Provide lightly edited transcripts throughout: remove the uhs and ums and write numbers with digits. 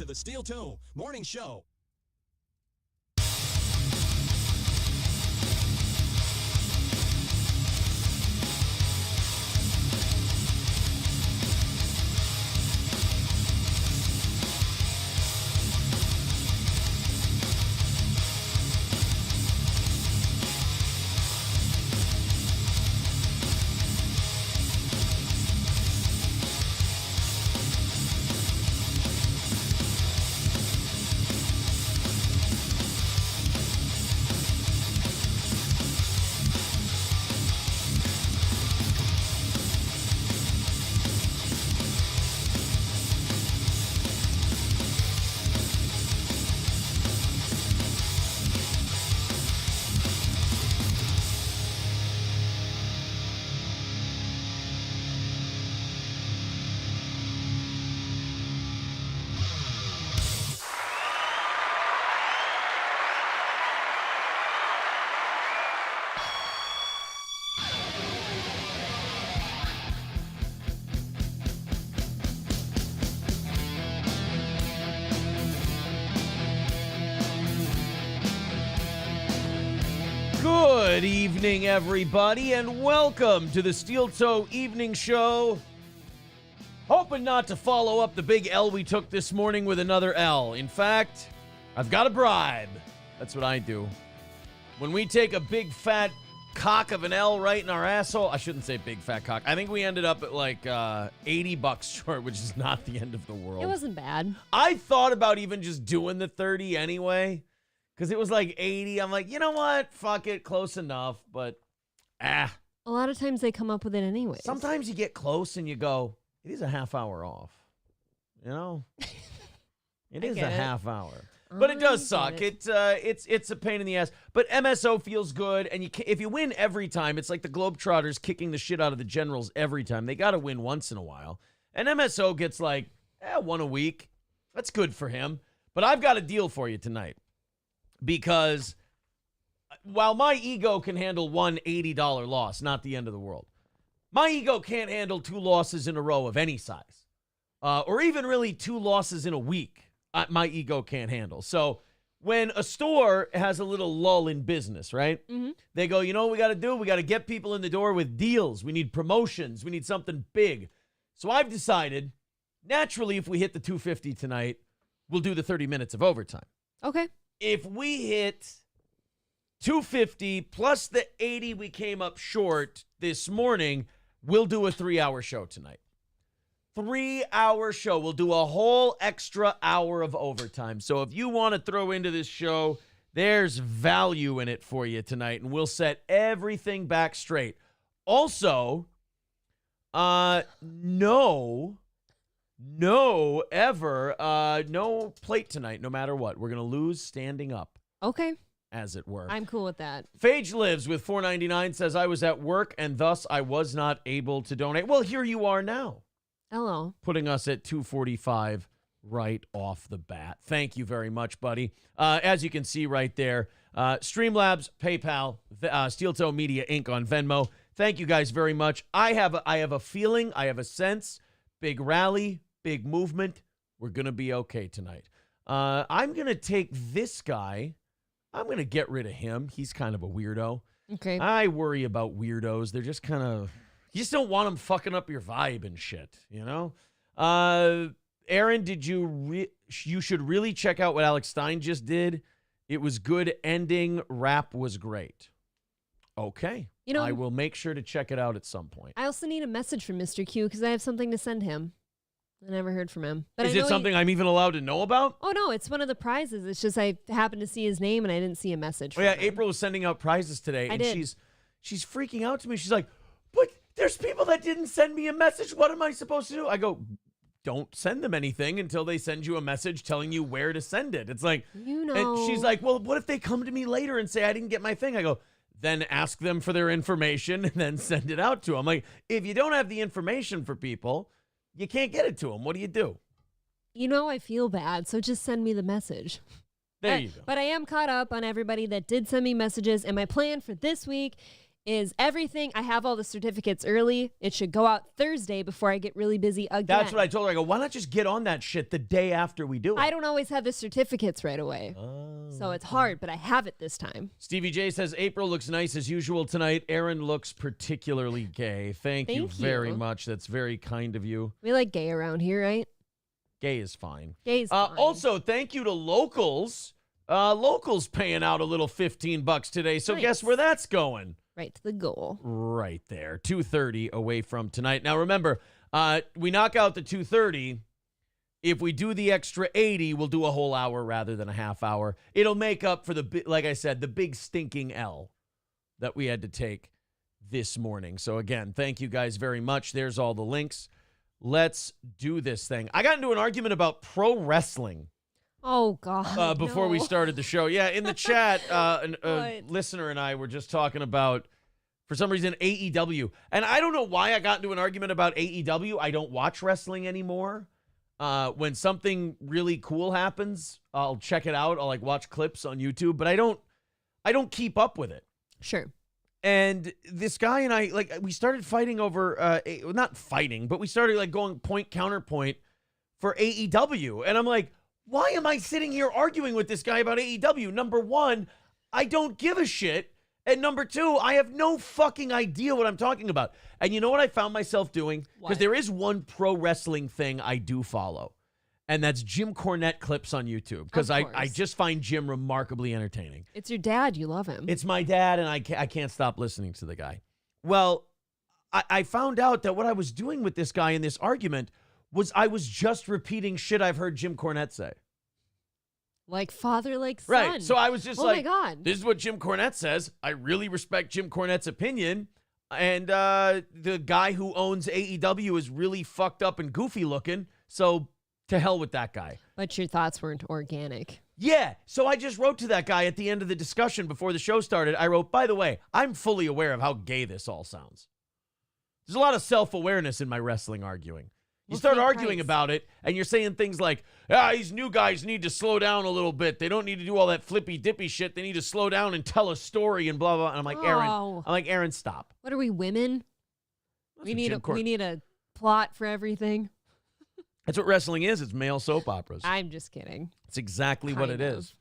the Steel Toe Morning Show. Good evening, everybody, and welcome to the Steel Toe Evening Show. Hoping not to follow up the big L we took this morning with another L. In fact, I've got a bribe. That's what I do. When we take a big fat cock of an L right in our asshole, I shouldn't say big fat cock. I think we ended up at like $80 short, which is not the end of the world. It wasn't bad. I thought about even just doing the 30 anyway. Because it was like 80. I'm like, you know what? Fuck it. Close enough. But, A lot of times they come up with it anyway. sometimes you get close and you go, it is a half hour off. You know? It is a get it. half hour. But it does suck. It's a pain in the ass. But MSO feels good. And if you win every time, it's like the Globetrotters kicking the shit out of the Generals every time. They got to win once in a while. And MSO gets like, one a week. That's good for him. But I've got a deal for you tonight. Because while my ego can handle one $80 loss, not the end of the world, my ego can't handle 2 losses in a row of any size. Or even really 2 losses in a week. My ego can't handle. So when a store has a little lull in business, right? Mm-hmm. They go, you know what we got to do? We got to get people in the door with deals. We need promotions. We need something big. So I've decided, naturally, if we hit the 250 tonight, we'll do the 30 minutes of overtime. Okay. If we hit 250 plus the 80 we came up short this morning, we'll do a 3-hour show tonight. 3-hour show. We'll do a whole extra hour of overtime. So if you want to throw into this show, there's value in it for you tonight, and we'll set everything back straight. Also, no plate tonight, no matter what. We're going to lose standing up. Okay. As it were. I'm cool with that. Phage Lives with $4.99 says, I was at work and thus I was not able to donate. Well, here you are now. Hello. Putting us at $2.45 right off the bat. Thank you very much, buddy. As you can see right there, Streamlabs, PayPal, Steel Toe Media Inc. on Venmo. Thank you guys very much. I have a feeling, I have a sense, big rally, big movement. We're going to be okay tonight. I'm going to take this guy. I'm going to get rid of him. He's kind of a weirdo. Okay. I worry about weirdos. They're just kind of, you just don't want them fucking up your vibe and shit, you know? Aaron, you should really check out what Alex Stein just did. It was good ending. Rap was great. Okay. You know, I will make sure to check it out at some point. I also need a message from Mr. Q because I have something to send him. I never heard from him. But is it something I'm even allowed to know about? Oh, no, it's one of the prizes. It's just I happened to see his name and I didn't see a message from him. April was sending out prizes today. I and did. She's freaking out to me. She's like, but there's people that didn't send me a message. What am I supposed to do? I go, don't send them anything until they send you a message telling you where to send it. It's like, you know. And she's like, well, what if they come to me later and say I didn't get my thing? I go, then ask them for their information and then send it out to them. Like, if you don't have the information for people, you can't get it to them. What do you do? You know, I feel bad, so just send me the message. There you go. But I am caught up on everybody that did send me messages, and my plan for this week is everything. I have all the certificates early. It should go out Thursday before I get really busy again. That's what I told her. I go, why not just get on that shit the day after we do it? I don't always have the certificates right away. So it's hard, but I have it this time. Stevie J says, April looks nice as usual tonight. Aaron looks particularly gay. Thank you very much. That's very kind of you. We like gay around here, right? Gay is fine. Gay's fine. Also, thank you to Locals. Locals paying out a little $15 today. So Nice. guess where that's going? Right to the goal. Right there. 2:30 away from tonight. Now, remember, we knock out the 2:30. If we do the extra 80, we'll do a whole hour rather than a half hour. It'll make up for like I said, the big stinking L that we had to take this morning. So, again, thank you guys very much. There's all the links. Let's do this thing. I got into an argument about pro wrestling. Oh, God. Before we started the show. Yeah, in the chat, a What? listener and I were just talking about, for some reason, AEW. And I don't know why I got into an argument about AEW. I don't watch wrestling anymore. When something really cool happens, I'll check it out. I'll like watch clips on YouTube, but I don't keep up with it. Sure. And this guy and I, like, we started fighting over, not fighting, but we started like going point counterpoint for AEW. And I'm like, why am I sitting here arguing with this guy about AEW? Number one, I don't give a shit. And number two, I have no fucking idea what I'm talking about. And you know what I found myself doing? Because there is one pro wrestling thing I do follow. And that's Jim Cornette clips on YouTube. Because I just find Jim remarkably entertaining. It's your dad. You love him. It's my dad, and I can't stop listening to the guy. Well, I found out that what I was doing with this guy in this argument was I was just repeating shit I've heard Jim Cornette say. Like father, like son. Right. So I was just my God. This is what Jim Cornette says. I really respect Jim Cornette's opinion. And the guy who owns AEW is really fucked up and goofy looking. So to hell with that guy. But your thoughts weren't organic. Yeah. So I just wrote to that guy at the end of the discussion before the show started. I wrote, by the way, I'm fully aware of how gay this all sounds. There's a lot of self-awareness in my wrestling arguing. You start arguing about it, and you're saying things like, these new guys need to slow down a little bit. They don't need to do all that flippy-dippy shit. They need to slow down and tell a story and blah, blah. And I'm like, Aaron, stop. What are we, women? We need a plot for everything. That's what wrestling is. It's male soap operas. I'm just kidding. It's exactly what it is.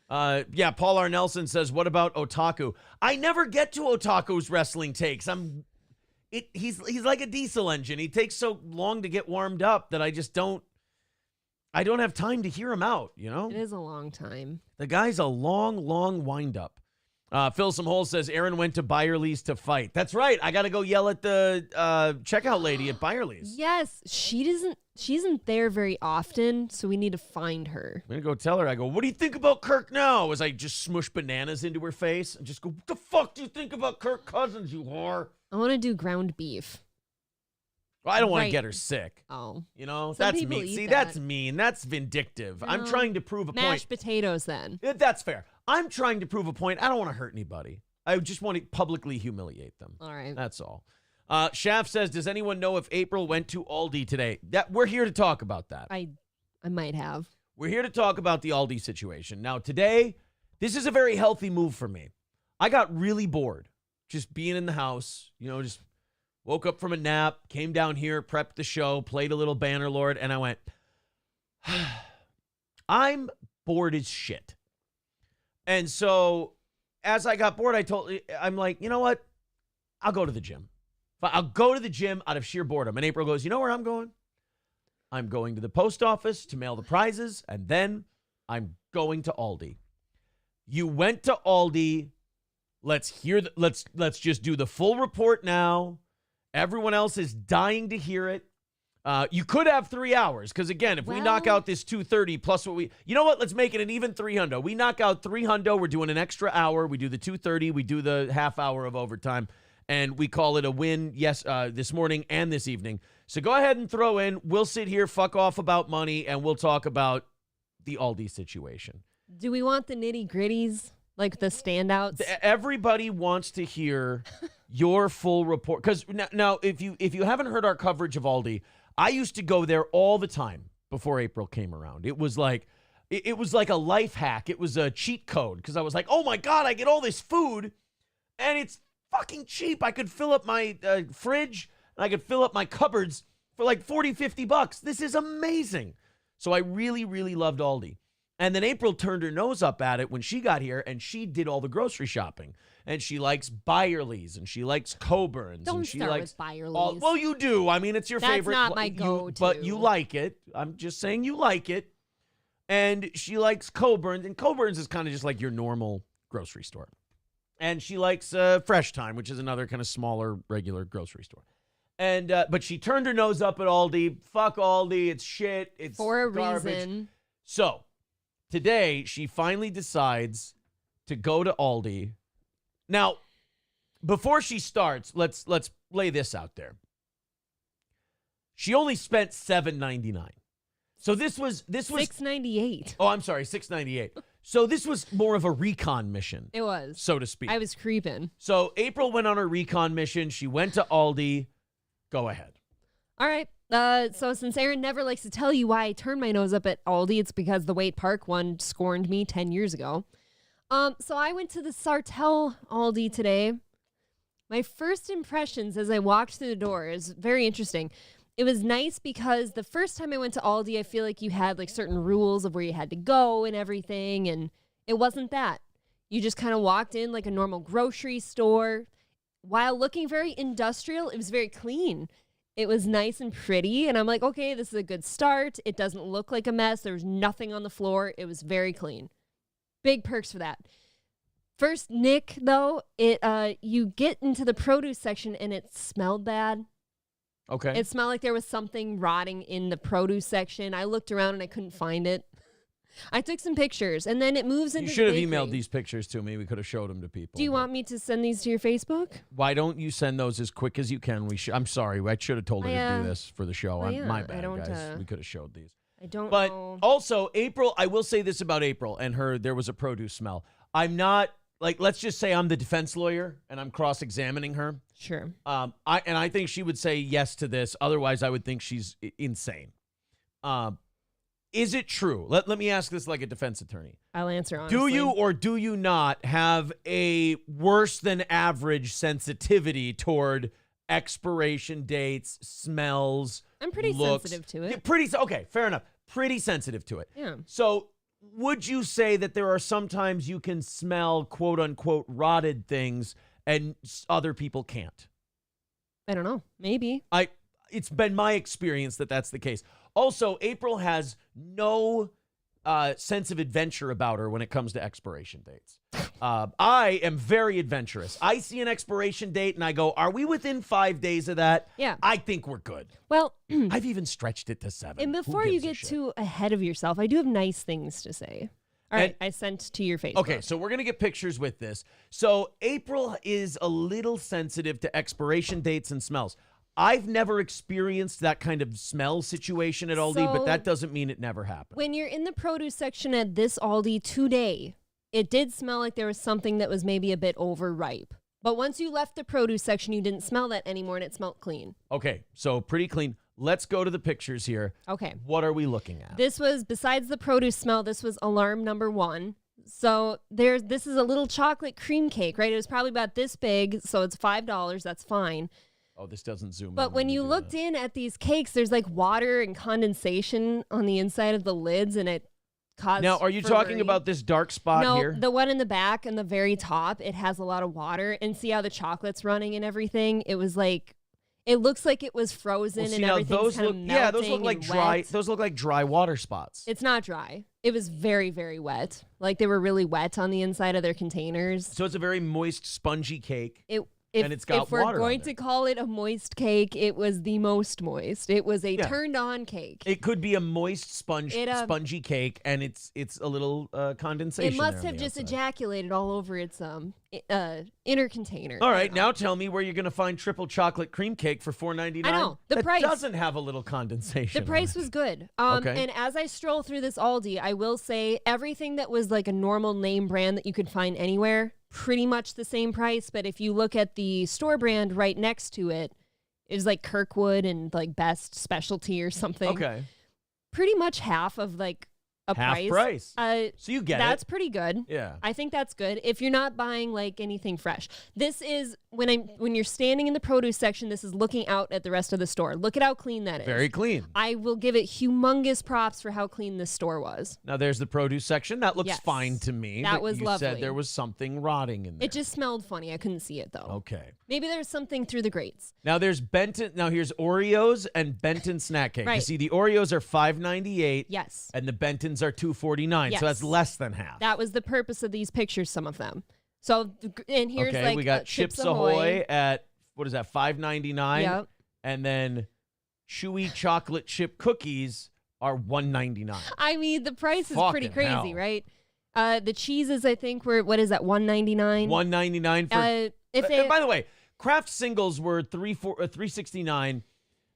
Yeah, Paul R. Nelson says, what about Otaku? I never get to Otaku's wrestling takes. He's like a diesel engine. He takes so long to get warmed up that I don't have time to hear him out, you know? It is a long time. The guy's a long wind-up. Phil Some Holes says, Aaron went to Byerly's to fight. That's right. I got to go yell at the checkout lady at Byerly's. Yes, she isn't there very often, so we need to find her. I'm going to go tell her. I go, what do you think about Kirk now? As I just smush bananas into her face and just go, what the fuck do you think about Kirk Cousins, you whore? I want to do ground beef. Well, I don't want to get her sick. Oh. You know, Some that's people mean. eat See, that. that's mean. That's vindictive. No. I'm trying to prove a point. Mashed potatoes, then. That's fair. I'm trying to prove a point. I don't want to hurt anybody. I just want to publicly humiliate them. All right. That's all. Shaft says, does anyone know if April went to Aldi today? We're here to talk about that. I might have. We're here to talk about the Aldi situation. Now, today, this is a very healthy move for me. I got really bored just being in the house, you know, just woke up from a nap, came down here, prepped the show, played a little Bannerlord, and I went, I'm bored as shit. And so as I got bored, I'm like, you know what? I'll go to the gym. I'll go to the gym out of sheer boredom. And April goes, you know where I'm going? I'm going to the post office to mail the prizes, and then I'm going to Aldi. You went to Aldi. Let's just do the full report now. Everyone else is dying to hear it. You could have 3 hours, because again, if we knock out this 230 plus what you know what? Let's make it an even 300. We knock out 300. We're doing an extra hour. We do the 230. We do the half hour of overtime, and we call it a win. Yes, this morning and this evening. So go ahead and throw in. We'll sit here, fuck off about money, and we'll talk about the Aldi situation. Do we want the nitty gritties? Like the standouts? Everybody wants to hear your full report. Because now, if you haven't heard our coverage of Aldi, I used to go there all the time before April came around. It was like a life hack. It was a cheat code, because I was like, oh my God, I get all this food, and it's fucking cheap. I could fill up my fridge and I could fill up my cupboards for like 40, 50 bucks. This is amazing. So I really, really loved Aldi. And then April turned her nose up at it when she got here, and she did all the grocery shopping. And she likes Byerly's, and she likes Coburn's. Don't and she start likes with Byerly's. well, you do. I mean, it's your favorite. That's not my go-to. But you like it. I'm just saying you like it. And she likes Coburn's, and Coburn's is kind of just like your normal grocery store. And she likes Fresh Time, which is another kind of smaller, regular grocery store. And but she turned her nose up at Aldi. Fuck Aldi. It's shit. It's for a garbage. reason. So today she finally decides to go to Aldi. Now, before she starts, let's lay this out there. She only spent $7.99. So this was $6.98. Oh, I'm sorry, $6.98. So this was more of a recon mission. It was, so to speak. I was creeping. So April went on her recon mission. She went to Aldi. Go ahead. All right. So since Aaron never likes to tell you why I turned my nose up at Aldi, it's because the Wade Park one scorned me 10 years ago. So I went to the Sartell Aldi today. My first impressions as I walked through the door is very interesting. It was nice because the first time I went to Aldi, I feel like you had like certain rules of where you had to go and everything, and it wasn't that. You just kind of walked in like a normal grocery store. While looking very industrial, it was very clean. It was nice and pretty, and I'm like, okay, this is a good start. It doesn't look like a mess. There was nothing on the floor. It was very clean. Big perks for that. First, Nick, though, you get into the produce section, and it smelled bad. Okay. It smelled like there was something rotting in the produce section. I looked around, and I couldn't find it. I took some pictures, and then it moves into You the should have bakery. emailed these pictures to me. We could have showed them to people. Do you want me to send these to your Facebook? Why don't you send those as quick as you can? I'm sorry. I should have told her to do this for the show. yeah, My I bad, don't, guys. We could have showed these. I don't But know. also, April, I will say this about April and her, there was a produce smell. I'm not, like, let's just say I'm the defense lawyer and I'm cross-examining her. Sure. I think she would say yes to this. Otherwise, I would think she's insane. Is it true? Let me ask this like a defense attorney. I'll answer honestly. Do you or do you not have a worse than average sensitivity toward expiration dates, smells, I'm pretty looks? sensitive to it. Okay, fair enough. Pretty sensitive to it. Yeah. So would you say that there are sometimes you can smell quote unquote rotted things and other people can't? I don't know. Maybe. It's been my experience that that's the case. Also, April has no sense of adventure about her when it comes to expiration dates. I am very adventurous. I see an expiration date and I go, are we within 5 days of that? Yeah. I think we're good. Well, I've even stretched it to 7. and before you get too ahead of yourself, I do have nice things to say. All right, I sent to your Facebook. Okay, so we're going to get pictures with this. So April is a little sensitive to expiration dates and smells. I've never experienced that kind of smell situation at Aldi, but that doesn't mean it never happened. When you're in the produce section at this Aldi today, it did smell like there was something that was maybe a bit overripe. But once you left the produce section, you didn't smell that anymore, and it smelled clean. Okay, so pretty clean. Let's go to the pictures here. Okay. What are we looking at? This was, besides the produce smell, this was alarm number 1. So this is a little chocolate cream cake, right? It was probably about this big, so it's $5. That's fine. Oh, this doesn't zoom in. But when you looked in at these cakes, there's like water and condensation on the inside of the lids, and it caused. Now, are you talking about this dark spot here? No, the one in the back and the very top, it has a lot of water. And see how the chocolate's running and everything? It was like, it looks like it was frozen and everything's kind of melting. Yeah, those look like dry. Wet. Those look like dry water spots. It's not dry. It was very, very wet. Like they were really wet on the inside of their containers. So it's a very moist, spongy cake. If, and it's got if we're water going on to it. call it a moist cake, it was the most moist. It was a turned on cake. It could be a moist spongy cake, and it's a little condensation. It must there on have the just outside. ejaculated all over its inner container. All right, now tell me where you're going to find triple chocolate cream cake for $4.99. I know. The that price doesn't have a little condensation. The price was good. Okay. And as I stroll through this Aldi, I will say everything that was like a normal name brand that you could find anywhere, pretty much the same price. But if you look at the store brand right next to it, it was like Kirkwood and like Best Specialty or something. Okay. Pretty much half of like price. Half price. So you get that's it. pretty good. Yeah. I think that's good if you're not buying like anything fresh. This is when you're standing in the produce section, this is looking out at the rest of the store. Look at how clean that is. Very clean. I will give it humongous props for how clean this store was. Now there's the produce section. That looks Yes. fine to me. That but was you lovely. said there was something rotting in there. It just smelled funny. I couldn't see it though. Okay. Maybe there's something through the grates. Now there's Benton. Now here's Oreos and Benton snack cake. You Right. see, the Oreos are $5.98. Yes. And the Bentons are $2.49. Yes. So that's less than half. That was the purpose of these pictures, some of them. So, and here's okay, like we got Chips Ahoy at, what is that, $5.99? Yep. And then chewy chocolate chip cookies are $1.99. I mean, the price is pretty Fucking crazy, hell. right? The cheeses, I think, were, what is that, $1.99? $1.99 for. If they, and by the way, Kraft singles were $3.69.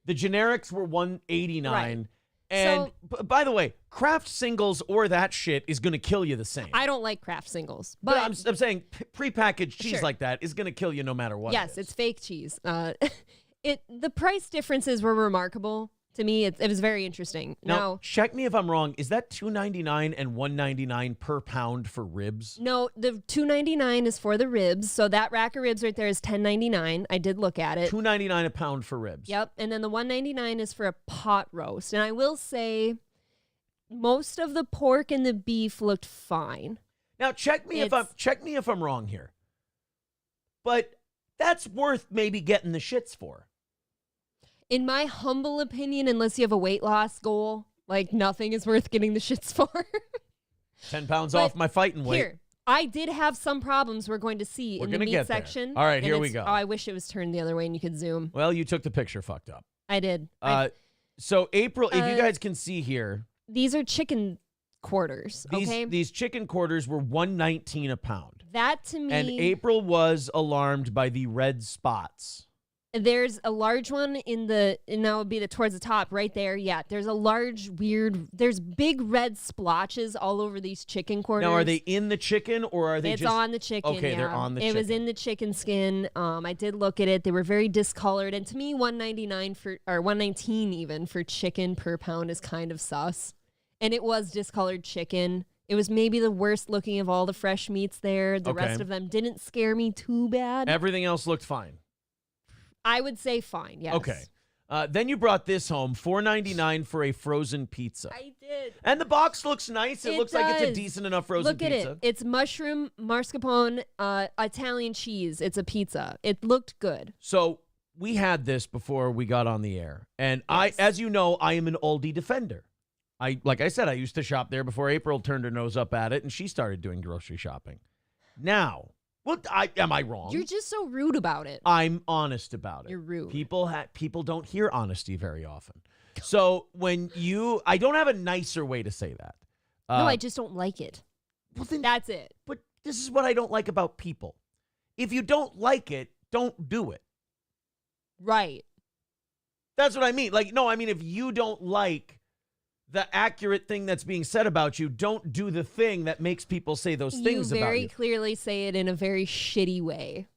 The generics were $1.89. Right. And So- by the way, Kraft singles or that shit is going to kill you the same. I don't like Kraft singles, but but I'm saying prepackaged cheese Sure. like that is going to kill you no matter what. yes, it is. it's fake cheese. The price differences were remarkable to me. It was very interesting. Now, check me if I'm wrong. Is that $2.99 and $1.99 per pound for ribs? No, the $2.99 is for the ribs. So that rack of ribs right there is $10.99. I did look at it. $2.99 a pound for ribs. Yep, and then the $1.99 is for a pot roast. And I will say, most of the pork and the beef looked fine. Now check me if I'm wrong here. But that's worth maybe getting the shits for. In my humble opinion, unless you have a weight loss goal, like nothing is worth getting the shits for. 10 pounds But off my fighting weight. Here, I did have some problems we're going to see We're in the gonna meat get there. section. All right, and here we it's- go. Oh, I wish it was turned the other way and you could zoom. Well, you took the picture fucked up. I did. So April, if you guys can see here, These are chicken quarters, okay? these chicken quarters were $1.19 a pound. That to me, And April was alarmed by the red spots. there's a large one and that would be towards the top right there. Yeah, there's a large, there's big red splotches all over these chicken quarters. Now, are they in the chicken or are they It's just on the chicken. Okay, they're yeah. on the It was chicken. in the chicken skin. I did look at it. They were very discolored, and to me, $1.19 even for chicken per pound is kind of sus. And it was discolored chicken. It was maybe the worst looking of all the fresh meats there. The Okay. rest of them didn't scare me too bad. Everything else looked fine. I would say fine. Yes. Okay. Then you brought this home, $4.99 for a frozen pizza. I did. And the box looks nice. It looks like it's a does. decent enough frozen Look at pizza. it. It's mushroom, mascarpone, Italian cheese. It's a pizza. It looked good. So we had this before we got on the air. And Yes. as you know, I am an ALDI defender. Like I said, I used to shop there before April turned her nose up at it and she started doing grocery shopping. Now, am I wrong? You're just so rude about it. I'm honest about it. You're rude. People don't hear honesty very often. So I don't have a nicer way to say that. No, I just don't like it. Well, then, That's it. but this is what I don't like about people. If you don't like it, don't do it. Right. That's what I mean. Like, no, I mean, if you don't like the accurate thing that's being said about you, don't do the thing that makes people say those things You about very you. clearly say it in a very shitty way,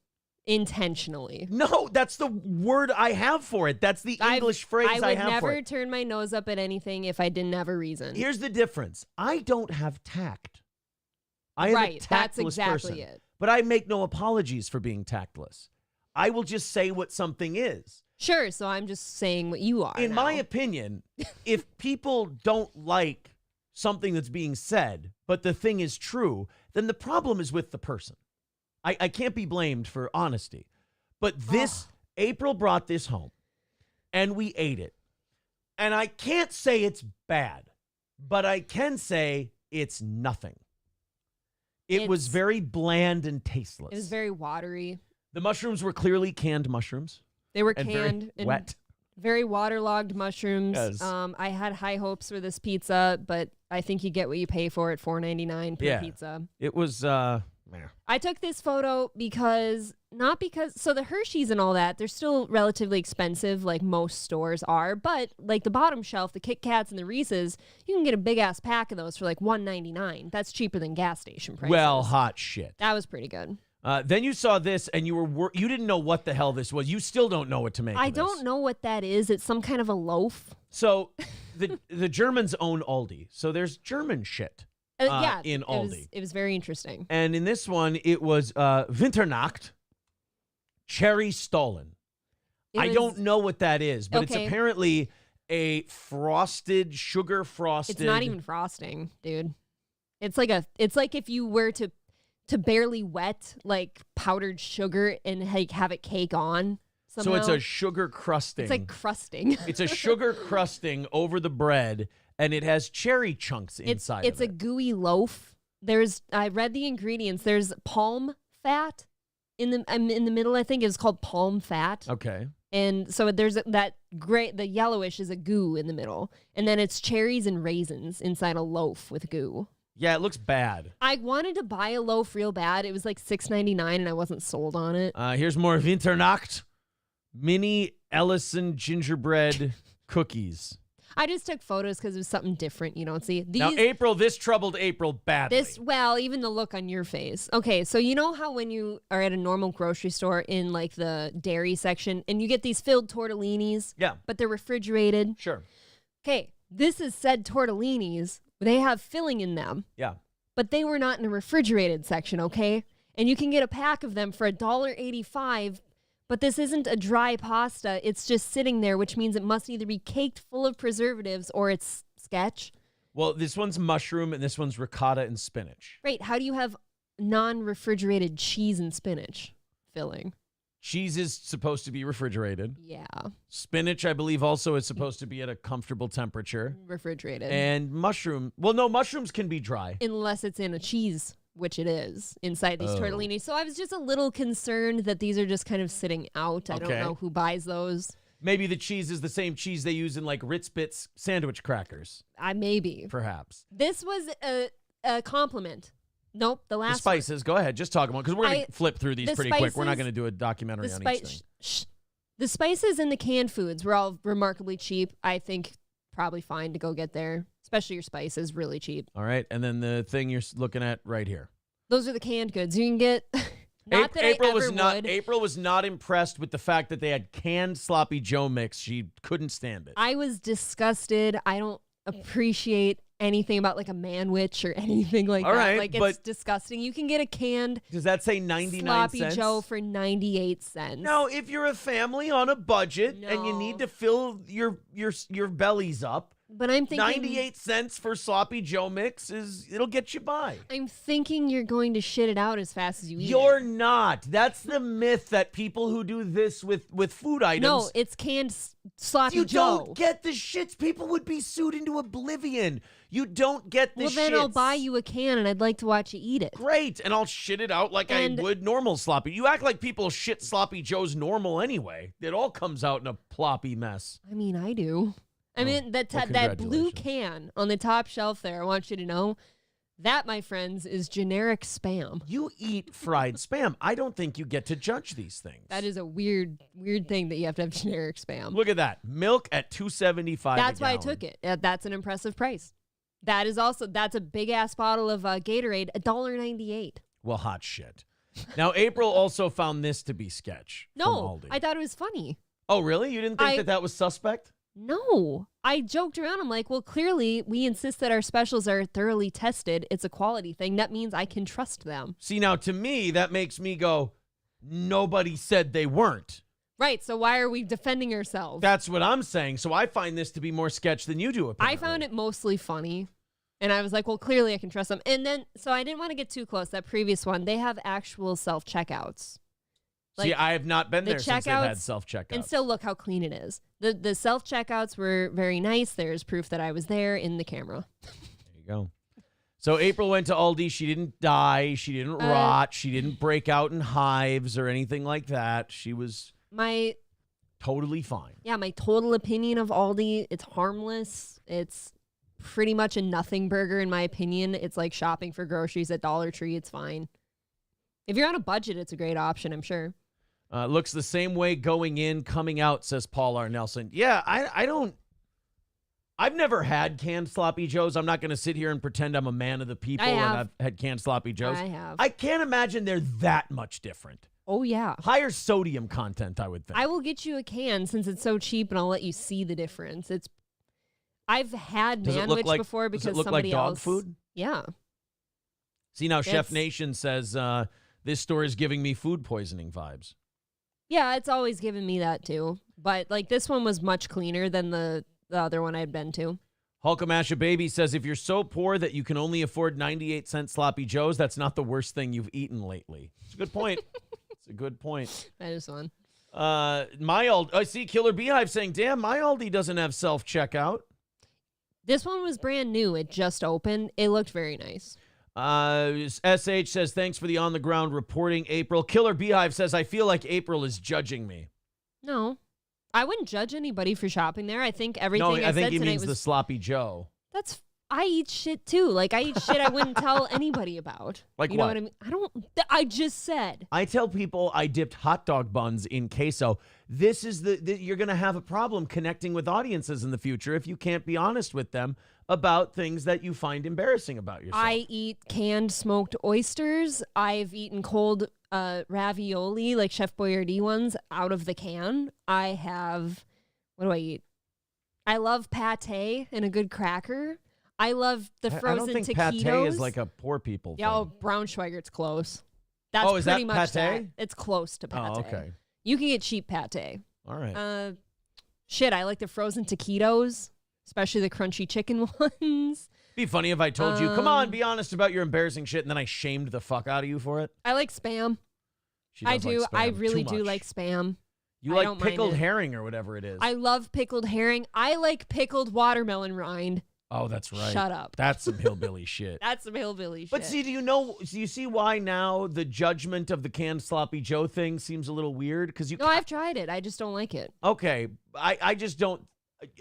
intentionally. No, that's the word I have for it. That's the English phrase I I would have for never it. turn my nose up at anything if I didn't have a reason. Here's the difference. I don't have tact. I am a Right, that's tactless exactly person. it. But I make no apologies for being tactless. I will just say what something is. Sure, so I'm just saying what you are. In my now. opinion, if people don't like something that's being said, but the thing is true, then the problem is with the person. I can't be blamed for honesty. But April brought this home, and we ate it. And I can't say it's bad, but I can say it's nothing. It was very bland and tasteless. It was very watery. The mushrooms were clearly canned mushrooms. They were And canned very and wet. very waterlogged mushrooms. Yes. I had high hopes for this pizza, but I think you get what you pay for at $4.99 per pizza. It was meh. I took this photo because so the Hershey's and all that, they're still relatively expensive, like most stores are, but like the bottom shelf, the Kit Kats and the Reese's, you can get a big ass pack of those for like $1.99. That's cheaper than gas station prices. Well, hot shit. That was pretty good. Then you saw this, and you didn't know what the hell this was. You still don't know what to make. I of this. don't know what that is. It's some kind of a loaf. So the Germans own Aldi. So there's German shit in Aldi. It was very interesting. And in this one, it was Winternacht, cherry Stollen. I don't know what that is, but it's apparently a sugar frosted. It's not even frosting, dude. It's like if you were to barely wet like powdered sugar and have it cake on. Somehow. So it's a sugar crusting. It's like crusting. It's a sugar crusting over the bread, and it has cherry chunks inside. It's a gooey loaf. I read the ingredients. There's palm fat in the middle. I think it's called palm fat. Okay. And so there's the yellowish is a goo in the middle, and then it's cherries and raisins inside a loaf with goo. Yeah, it looks bad. I wanted to buy a loaf real bad. It was like $6.99, and I wasn't sold on it. Here's more Winternacht mini Ellison gingerbread cookies. I just took photos because it was something different you don't see. Now, April, this troubled April badly. Even the look on your face. Okay, so you know how when you are at a normal grocery store in like the dairy section and you get these filled tortellinis? Yeah. But they're refrigerated? Sure. Okay, this is said tortellinis. They have filling in them. Yeah. But they were not in a refrigerated section, okay? And you can get a pack of them for $1.85. But this isn't a dry pasta. It's just sitting there, which means it must either be caked full of preservatives or it's sketch. Well, this one's mushroom and this one's ricotta and spinach. Right. How do you have non-refrigerated cheese and spinach filling? Cheese is supposed to be refrigerated. Yeah. Spinach, I believe, also is supposed to be at a comfortable temperature. Refrigerated. And mushrooms can be dry. Unless it's in a cheese, which it is, inside these tortellini. So I was just a little concerned that these are just kind of sitting out. I don't know who buys those. Maybe the cheese is the same cheese they use in like Ritz Bits sandwich crackers. Maybe. Perhaps. This was a compliment. Nope, the last The spices, go ahead, just talk about it, because we're going to flip through these pretty quick. We're not going to do a documentary on each thing. The spices and the canned foods were all remarkably cheap. I think probably fine to go get there, especially your spices, really cheap. All right, and then the thing you're looking at right here. Those are the canned goods. You can get... April was not impressed with the fact that they had canned sloppy Joe mix. She couldn't stand it. I was disgusted. I don't appreciate anything about like a manwich or anything like that. Right, like it's disgusting. You can get a canned does that say 99 sloppy cents? Joe for 98 cents. No, if you're a family on a budget and you need to fill your bellies up, but I'm thinking 98 cents for sloppy Joe mix it'll get you by. I'm thinking you're going to shit it out as fast as you eat You're it. not. That's the myth that people who do this with food items. No, it's canned sloppy Joe. You don't get the shits. People would be sued into oblivion. You don't get the shits. Well, then I'll buy you a can and I'd like to watch you eat it. Great, and I'll shit it out like I would normal sloppy. You act like people shit sloppy Joes normal anyway. It all comes out in a ploppy mess. I mean, I do. I mean, that blue can on the top shelf there, I want you to know, that, my friends, is generic Spam. You eat fried Spam. I don't think you get to judge these things. That is a weird thing that you have to have generic Spam. Look at that. Milk at $2.75 That's a why I gallon. took it. That's an impressive price. That's a big-ass bottle of Gatorade, $1.98. Well, hot shit. Now, April also found this to be sketch. No, from Aldi. I thought it was funny. Oh, really? You didn't think that was suspect? No. I joked around. I'm like, well, clearly we insist that our specials are thoroughly tested. It's a quality thing. That means I can trust them. See, now, to me, that makes me go, nobody said they weren't. Right, so why are we defending ourselves? That's what I'm saying. So I find this to be more sketch than you do, apparently. I found it mostly funny. And I was like, well, clearly I can trust them. And then, so I didn't want to get too close. That previous one, they have actual self-checkouts. Like, see, I have not been there since they've had self-checkouts. And still look how clean it is. The self-checkouts were very nice. There's proof that I was there in the camera. There you go. So April went to Aldi. She didn't die. She didn't rot. She didn't break out in hives or anything like that. She was totally fine. Yeah, my total opinion of Aldi, it's harmless. It's pretty much a nothing burger in my opinion. It's like shopping for groceries at Dollar Tree. It's fine. If you're on a budget, it's a great option, I'm sure. Looks the same way going in, coming out, says Paul R. Nelson. Yeah, I don't I've never had canned sloppy joes. I'm not going to sit here and pretend I'm a man of the people and I've had canned sloppy joes. I have. I can't imagine they're that much different. Oh, yeah. Higher sodium content, I would think. I will get you a can since it's so cheap, and I'll let you see the difference. I've had Manwich before because does it look somebody like dog else. Food? Yeah. See, now Chef Nation says this store is giving me food poisoning vibes. Yeah, it's always given me that too. But like this one was much cleaner than the other one I'd been to. Hulkamasha Baby says, if you're so poor that you can only afford 98-cent sloppy joes, that's not the worst thing you've eaten lately. It's a good point. It's a good point. That is fun. I see Killer Beehive saying, damn, my Aldi doesn't have self-checkout. This one was brand new. It just opened. It looked very nice. SH says, thanks for the on-the-ground reporting, April. Killer Beehive says, I feel like April is judging me. No. I wouldn't judge anybody for shopping there. I think everything I think said he tonight means was the sloppy Joe. I eat shit too. Like I eat shit I wouldn't tell anybody about. Like you know what? what I mean? I just said. I tell people I dipped hot dog buns in queso. This is you're going to have a problem connecting with audiences in the future if you can't be honest with them about things that you find embarrassing about yourself. I eat canned smoked oysters. I've eaten cold ravioli, like Chef Boyardee ones, out of the can. I have, what do I eat? I love pate and a good cracker. I love the frozen taquitos. I don't think pate is like a poor people thing. Yeah, Braunschweiger's close. That's is pretty that much pate? that. It's close to pate. Oh, okay. You can get cheap pate. All right. Shit, I like the frozen taquitos, especially the crunchy chicken ones. Be funny if I told you, come on, be honest about your embarrassing shit, and then I shamed the fuck out of you for it. I like Spam. I do. Like I really do like Spam. You like pickled herring or whatever it is. I love pickled herring. I like pickled watermelon rind. Oh, that's right. Shut up. That's some hillbilly shit. That's some hillbilly shit. But see, do you see why now the judgment of the canned sloppy Joe thing seems a little weird? Because No, I've tried it. I just don't like it. Okay. I just don't.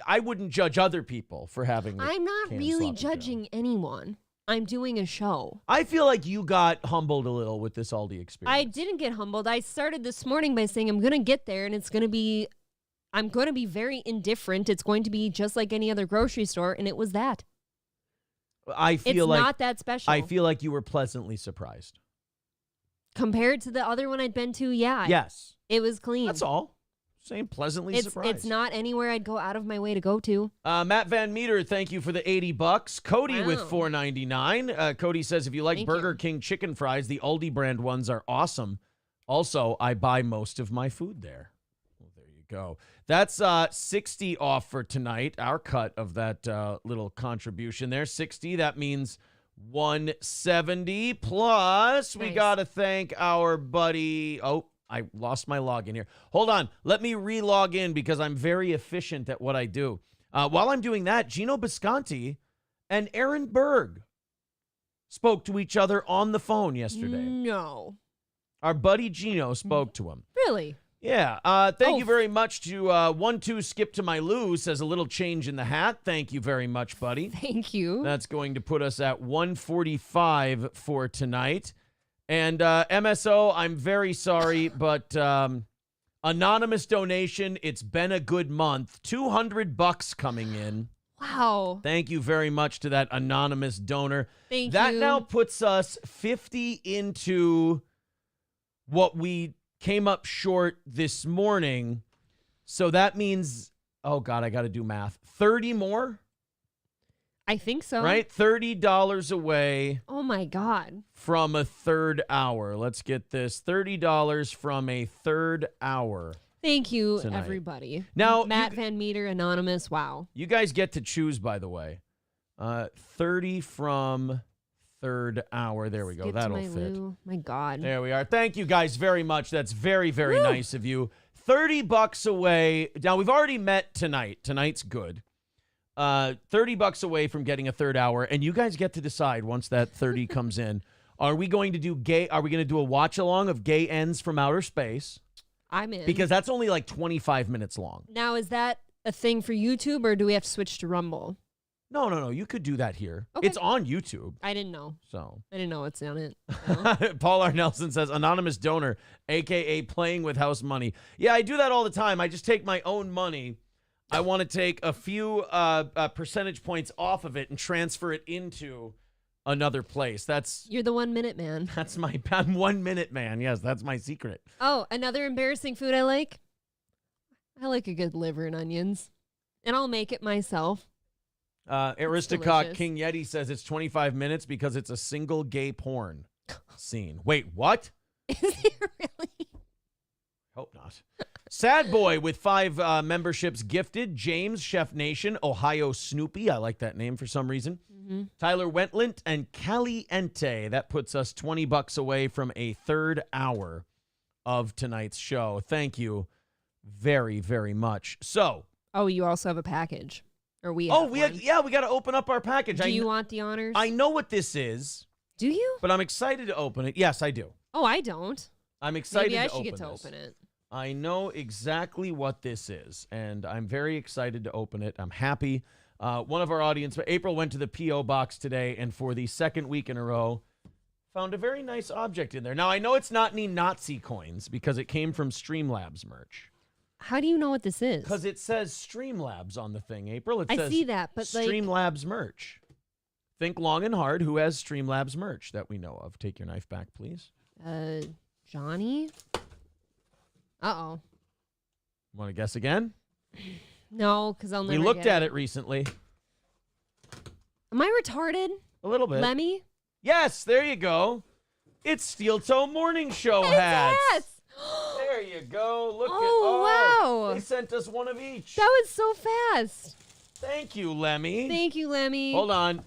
I wouldn't judge other people for having I'm not really judging anyone. I'm doing a show. I feel like you got humbled a little with this Aldi experience. I didn't get humbled. I started this morning by saying I'm going to get there and I'm going to be very indifferent. It's going to be just like any other grocery store, and it was that. It's not that special. I feel like you were pleasantly surprised. Compared to the other one I'd been to, yeah. Yes. It was clean. That's all. Saying pleasantly surprised. It's not anywhere I'd go out of my way to go to. Matt Van Meter, thank you for the $80. Cody with $4.99. Cody says, if you like Burger King chicken fries, the Aldi brand ones are awesome. Also, I buy most of my food there. Well, there you go. That's 60 off for tonight. Our cut of that little contribution there. 60, that means 170 plus. Nice. We got to thank our buddy. Oh, I lost my login here. Hold on. Let me re-log in because I'm very efficient at what I do. While I'm doing that, Gino Bisconti and Aaron Berg spoke to each other on the phone yesterday. No. Our buddy Gino spoke to him. Really? Yeah. Thank you very much to 1-2 Skip to My Lou says a little change in the hat. Thank you very much, buddy. Thank you. That's going to put us at 145 for tonight. And MSO, I'm very sorry, but anonymous donation, it's been a good month. $200 coming in. Wow. Thank you very much to that anonymous donor. Thank you. That now puts us 50 into what we came up short this morning. So that means, oh God, I got to do math. 30 more? I think so. Right? $30 away. Oh my God. From a third hour. Let's get this. $30 from a third hour. Thank you, tonight. Everybody. Now, Matt Van Meter, anonymous. Wow. You guys get to choose, by the way. 30 from third hour. There we go. Skip That'll to fit. Lou. My God. There we are. Thank you guys very much. That's very, very nice of you. $30 away. Now, we've already met tonight. Tonight's good. $30 away from getting a third hour, and you guys get to decide once that 30 comes in. Are we going to do a watch along of Gay Ends from Outer Space? I'm in. Because that's only like 25 minutes long. Now, is that a thing for YouTube, or do we have to switch to Rumble? No. You could do that here. Okay. It's on YouTube. I didn't know. So I didn't know it's on it. No. Paul R. Nelson says, anonymous donor, a.k.a. playing with house money. Yeah, I do that all the time. I just take my own money. I want to take a few percentage points off of it and transfer it into another place. You're the 1 minute man. I'm 1 minute man. Yes, that's my secret. Oh, another embarrassing food I like. I like a good liver and onions, and I'll make it myself. Aristocock delicious. King Yeti says it's 25 minutes because it's a single gay porn scene. Wait, what? Is it really? Hope not. Sad Boy with 5 memberships gifted. James, Chef Nation, Ohio Snoopy. I like that name for some reason. Mm-hmm. Tyler Wentlant and Caliente. That puts us $20 away from a third hour of tonight's show. Thank you very, very much. So. Oh, you also have a package. Or we we got to open up our package. Do you want the honors? I know what this is. Do you? But I'm excited to open it. Yes, I do. Oh, I don't. I'm excited Maybe I to should open get to this. open it. I know exactly what this is, and I'm very excited to open it. I'm happy. One of our audience, April, went to the P.O. box today, and for the second week in a row, found a very nice object in there. Now, I know it's not any Nazi coins because it came from Streamlabs merch. How do you know what this is? Because it says Streamlabs on the thing, April. It I says see that, but Streamlabs merch. Think long and hard. Who has Streamlabs merch that we know of? Take your knife back, please. Johnny? Uh-oh. Want to guess again? No, because I'll never We looked get at it recently. Am I retarded? A little bit. Lemmy? Yes, there you go. It's Steel Toe Morning Show hats. There you go. Look wow. They sent us one of each. That was so fast. Thank you, Lemmy. Thank you, Lemmy. Hold on.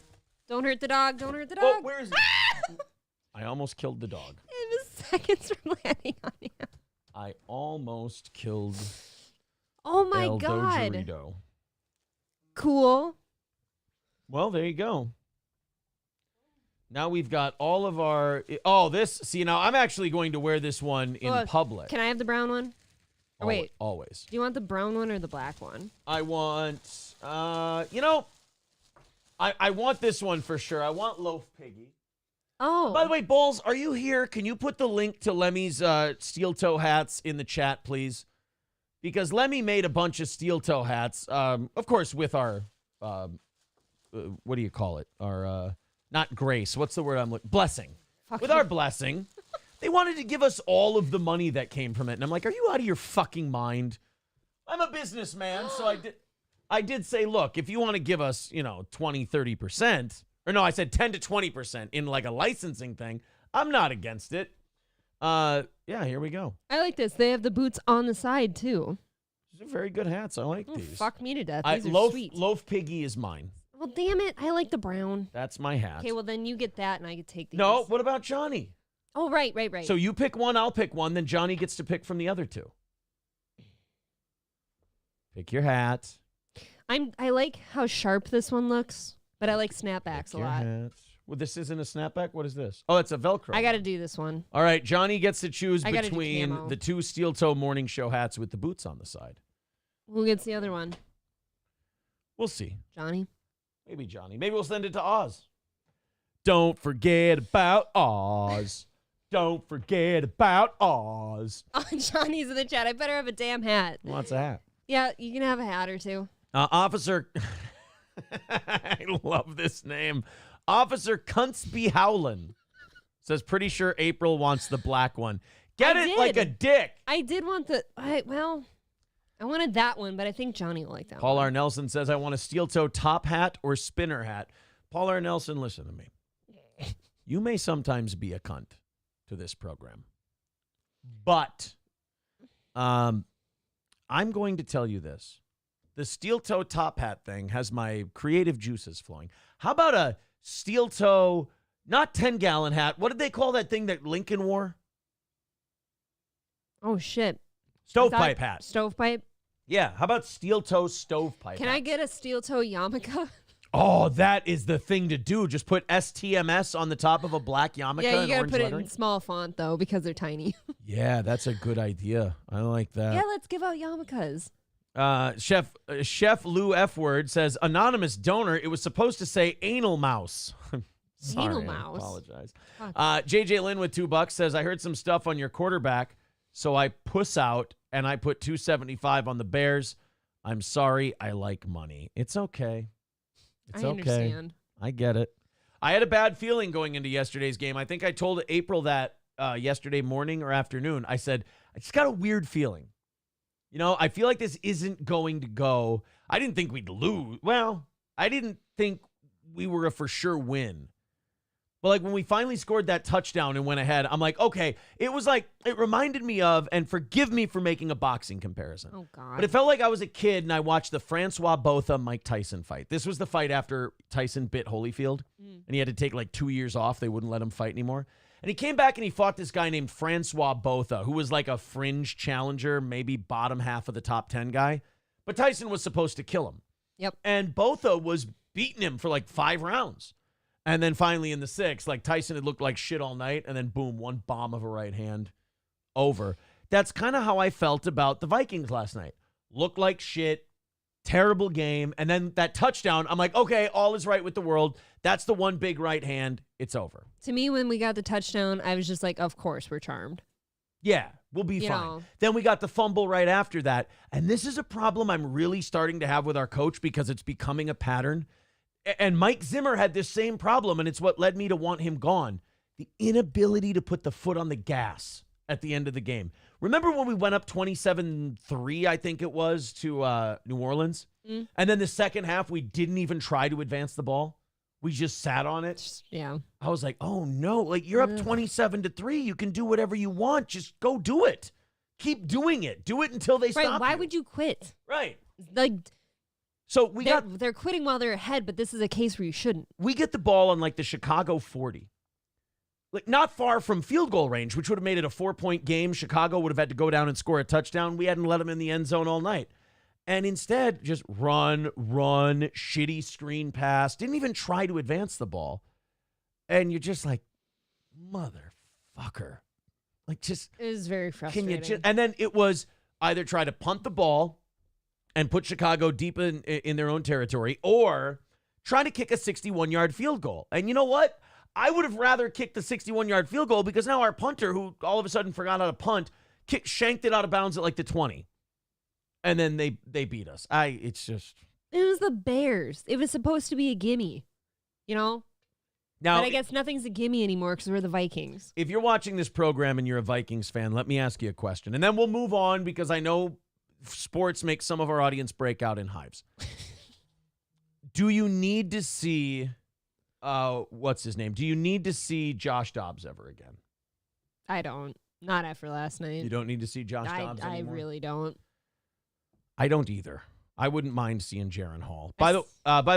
Don't hurt the dog. Don't hurt the dog. Oh, where is it? I almost killed the dog. It was seconds from landing on him. I almost killed Oh my El God. Dojorito. Cool. Well, there you go. Now we've got all of our... now I'm actually going to wear this one in public. Can I have the brown one? Or wait. Always. Do you want the brown one or the black one? I want... I want this one for sure. I want Loaf Piggy. Oh. By the way, Balls, are you here? Can you put the link to Lemmy's steel toe hats in the chat, please? Because Lemmy made a bunch of steel toe hats, of course, with our, what do you call it? Our, not grace. What's the word I'm looking? Blessing. With our blessing. They wanted to give us all of the money that came from it. And I'm like, are you out of your fucking mind? I'm a businessman, so I did say, look, if you want to give us, 20, 30%, or no, I said 10 to 20% in like a licensing thing, I'm not against it. Yeah, here we go. I like this. They have the boots on the side, too. These are very good hats. I like these. Fuck me to death. These are sweet. Loaf Piggy is mine. Well, damn it. I like the brown. That's my hat. Okay, well, then you get that, and I could take these. No, what about Johnny? Oh, right. So you pick one, I'll pick one, then Johnny gets to pick from the other two. Pick your hat. I like how sharp this one looks, but I like snapbacks a lot. Hat. Well, this isn't a snapback. What is this? Oh, it's a Velcro. I got to do this one. All right, Johnny gets to choose I gotta do between camo. the 2 steel toe morning show hats with the boots on the side. Who gets the other one? We'll see. Johnny? Maybe Johnny. Maybe we'll send it to Oz. Don't forget about Oz. Don't forget about Oz. Oh, Johnny's in the chat. I better have a damn hat. Who wants a hat? Yeah, you can have a hat or two. Officer, I love this name. Officer Kuntzby Howlin says, pretty sure April wants the black one. Get it like a dick. I did want I wanted that one, but I think Johnny will like that Paul one. R. Nelson says, I want a steel toe top hat or spinner hat. Paul R. Nelson, listen to me. You may sometimes be a cunt to this program, but I'm going to tell you this. The steel toe top hat thing has my creative juices flowing. How about a steel toe, not 10-gallon hat? What did they call that thing that Lincoln wore? Oh, shit. Stovepipe hat. Stovepipe? Yeah. How about steel toe stovepipe Can hat? I get a steel toe yarmulke? Oh, that is the thing to do. Just put STMS on the top of a black yarmulke. Yeah, you and got to orange put lettering. it in small font, though, because they're tiny. Yeah, that's a good idea. I like that. Yeah, let's give out yarmulkes. Chef Lou F. Word says, anonymous donor, it was supposed to say anal mouse. Sorry, Anal I mouse. apologize. Fuck. JJ Lynn with $2 says, I heard some stuff on your quarterback, so I puss out and I put $275 on the Bears. I'm sorry, I like money. It's okay. It's I okay. understand. I get it. I had a bad feeling going into yesterday's game. I think I told April that yesterday morning or afternoon. I said, I just got a weird feeling. You know, I feel like this isn't going to go. I didn't think we'd lose. Well, I didn't think we were a for sure win. But like when we finally scored that touchdown and went ahead, I'm like, okay, it was like, it reminded me of, and forgive me for making a boxing comparison. Oh, God. But it felt like I was a kid and I watched the Francois Botha-Mike Tyson fight. This was the fight after Tyson bit Holyfield and he had to take like 2 years off. They wouldn't let him fight anymore. And he came back and he fought this guy named Francois Botha, who was like a fringe challenger, maybe bottom half of the top 10 guy. But Tyson was supposed to kill him. Yep. And Botha was beating him for like 5 rounds. And then finally in the 6th, like Tyson had looked like shit all night. And then boom, one bomb of a right hand over. That's kind of how I felt about the Vikings last night. Looked like shit. Terrible game. And then that touchdown, I'm like, okay, all is right with the world. That's the one big right hand. It's over. To me, when we got the touchdown, I was just like, of course, we're charmed. Yeah, we'll be You fine. know. Then we got the fumble right after that. And this is a problem I'm really starting to have with our coach because it's becoming a pattern. And Mike Zimmer had this same problem, and it's what led me to want him gone. The inability to put the foot on the gas at the end of the game. Remember when we went up 27-3, I think it was, to New Orleans? And then the second half, we didn't even try to advance the ball. We just sat on it. Yeah. I was like, oh, no. Like, you're up 27-3. You can do whatever you want. Just go do it. Keep doing it. Do it until they stop Why you. would you quit? Right. Like, So they're quitting while they're ahead, but this is a case where you shouldn't. we get the ball on like the Chicago 40. Like not far from field goal range, which would have made it a 4-point game. Chicago would have had to go down and score a touchdown. We hadn't let them in the end zone all night. And instead, just run, shitty screen pass. Didn't even try to advance the ball. And you're just like, motherfucker. Like just It was very frustrating. and then it was either try to punt the ball and put Chicago deep in their own territory, or try to kick a 61-yard field goal. And you know what? I would have rather kicked the 61-yard field goal because now our punter, who all of a sudden forgot how to punt, shanked it out of bounds at like the 20. And then they beat us. It was the Bears. It was supposed to be a gimme, you know? Now, But I guess nothing's a gimme anymore because we're the Vikings. if you're watching this program and you're a Vikings fan, let me ask you a question. And then we'll move on because I know sports make some of our audience break out in hives. Do you need to see, what's his name? Do you need to see Josh Dobbs ever again? I don't. Not after last night. You don't need to see Josh Dobbs anymore? I really don't. I don't either. I wouldn't mind seeing Jaron Hall. By the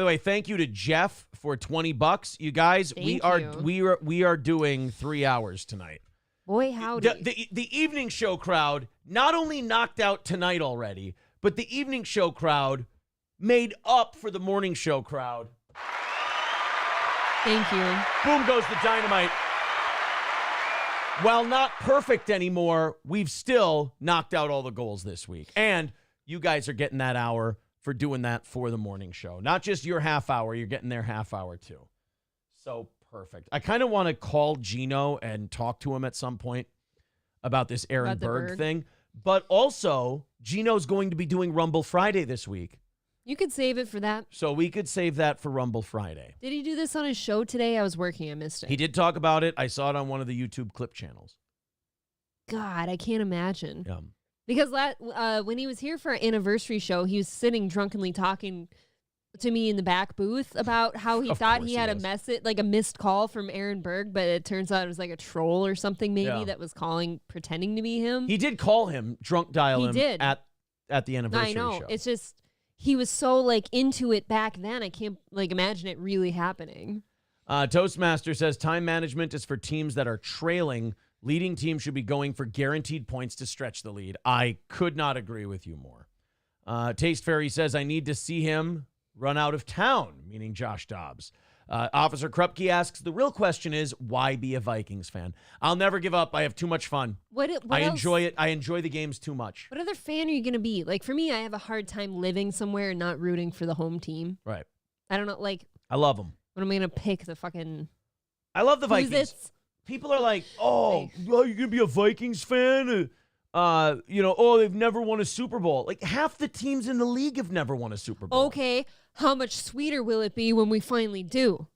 way, thank you to Jeff for $20. You guys, we are doing 3 hours tonight. Boy, howdy. The evening show crowd not only knocked out tonight already, but the evening show crowd made up for the morning show crowd. Thank you. Boom goes the dynamite. While not perfect anymore, we've still knocked out all the goals this week. And you guys are getting that hour for doing that for the morning show. Not just your half hour, you're getting their half hour too. So perfect. I kind of want to call Gino and talk to him at some point about this Aaron Berg thing. But also, Gino's going to be doing Rumble Friday this week. You could save it for that. So we could save that for Rumble Friday. Did he do this on his show today? I was working. I missed it. He did talk about it. I saw it on one of the YouTube clip channels. God, I can't imagine. Yeah. Because when he was here for our anniversary show, he was sitting drunkenly talking to me in the back booth about how he thought he had a message, like a missed call from Aaron Berg, but it turns out it was like a troll or something maybe that was calling, pretending to be him. He did call him, drunk dial him at the anniversary show. I know. It's just, he was so like into it back then. I can't like imagine it really happening. Toastmaster says time management is for teams that are trailing. Leading teams should be going for guaranteed points to stretch the lead. I could not agree with you more. Taste Fairy says, I need to see him run out of town, meaning Josh Dobbs. Officer Krupke asks, the real question is, why be a Vikings fan? I'll never give up. I have too much fun. What I else? enjoy it. I enjoy the games too much. What other fan are you going to be? Like, for me, I have a hard time living somewhere and not rooting for the home team. Right. I don't know, like. I love them. What am I going to pick? The fucking. I love the Vikings. Who's this? People are like, oh, you're going to be a Vikings fan? they've never won a Super Bowl. Like half the teams in the league have never won a Super Bowl. Okay, how much sweeter will it be when we finally do?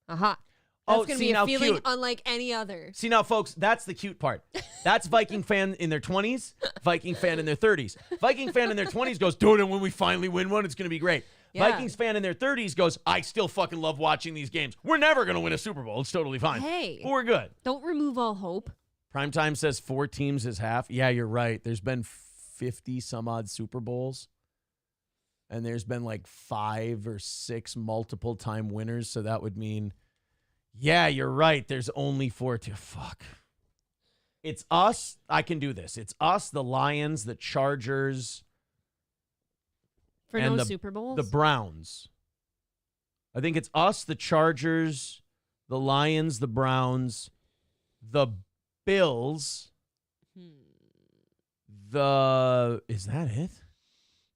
Aha. That's going to be a feeling unlike any other. See now, folks, that's the cute part. That's Viking fan in their 20s, Viking fan in their 30s. Viking fan in their 20s goes, dude, and when we finally win one, it's going to be great. Yeah. Vikings fan in their 30s goes, I still fucking love watching these games. We're never going to win a Super Bowl. It's totally fine. Hey. But we're good. Don't remove all hope. Primetime says 4 teams is half. Yeah, you're right. There's been 50 some odd Super Bowls. And there's been like 5 or 6 multiple time winners. So that would mean, yeah, you're right. There's only 4 to fuck. It's us. I can do this. It's us, the Lions, the Chargers. For and no Super Bowls? The Browns. I think it's us, the Chargers, the Lions, the Browns, the Bills. Is that it?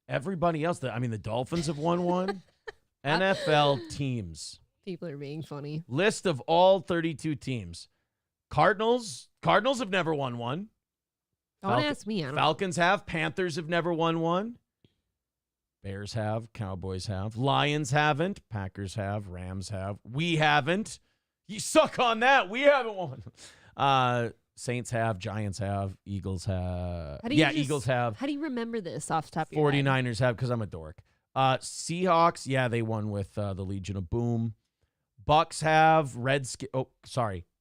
Everybody else, the Dolphins have won one. NFL teams. People are being funny. List of all 32 teams. Cardinals have never won one. Don't ask me. I don't Falcons have. Panthers have never won one. Bears have. Cowboys have. Lions haven't. Packers have. Rams have. We haven't. You suck on that. We haven't won. Saints have. Giants have. Eagles have. Eagles have. How do you remember this off the top of your head? 49ers have, because I'm a dork. Seahawks, yeah, they won with the Legion of Boom. Bucks have.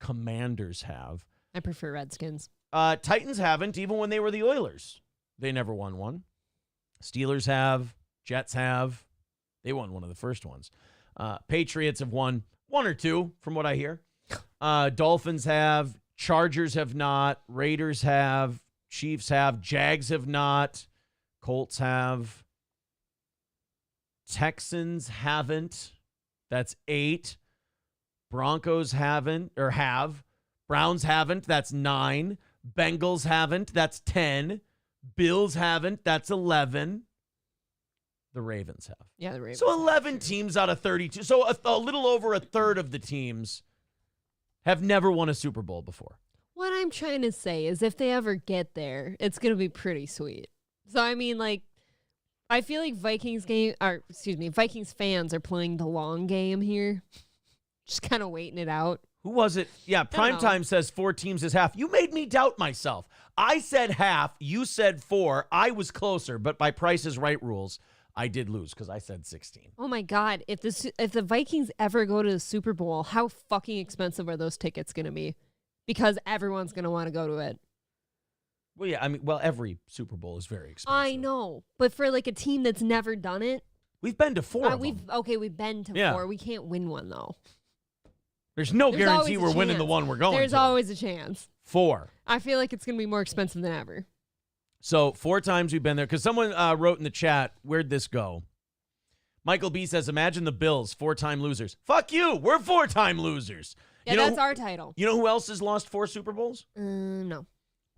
Commanders have. I prefer Redskins. Titans haven't, even when they were the Oilers. They never won one. Steelers have. Jets have. They won one of the first ones. Patriots have won 1 or 2, from what I hear. Dolphins have. Chargers have not. Raiders have. Chiefs have. Jags have not. Colts have. Texans haven't. That's 8. Broncos haven't, or have. Browns haven't. That's 9. Bengals haven't. That's 10. Bills haven't. That's 11. The Ravens have. Yeah, the Ravens. So 11 teams out of 32. So a little over a third of the teams have never won a Super Bowl before. What I'm trying to say is if they ever get there, it's going to be pretty sweet. So, I feel like Vikings fans are playing the long game here. Just kind of waiting it out. Who was it? Yeah, Primetime says 4 teams is half. You made me doubt myself. I said half. You said 4. I was closer, but by Price is Right rules, I did lose because I said 16. Oh, my God. If the Vikings ever go to the Super Bowl, how fucking expensive are those tickets going to be? Because everyone's going to want to go to it. Well, yeah, every Super Bowl is very expensive. I know. But for like a team that's never done it. We've been to 4 of them. We've been to 4. We can't win one, though. There's no guarantee we're winning the one we're going to. There's always a chance. 4. I feel like it's going to be more expensive than ever. So 4 times we've been there. Because someone wrote in the chat, where'd this go? Michael B says, imagine the Bills, 4-time losers. Fuck you. We're 4-time losers. Yeah, that's our title. You know who else has lost 4 Super Bowls? No.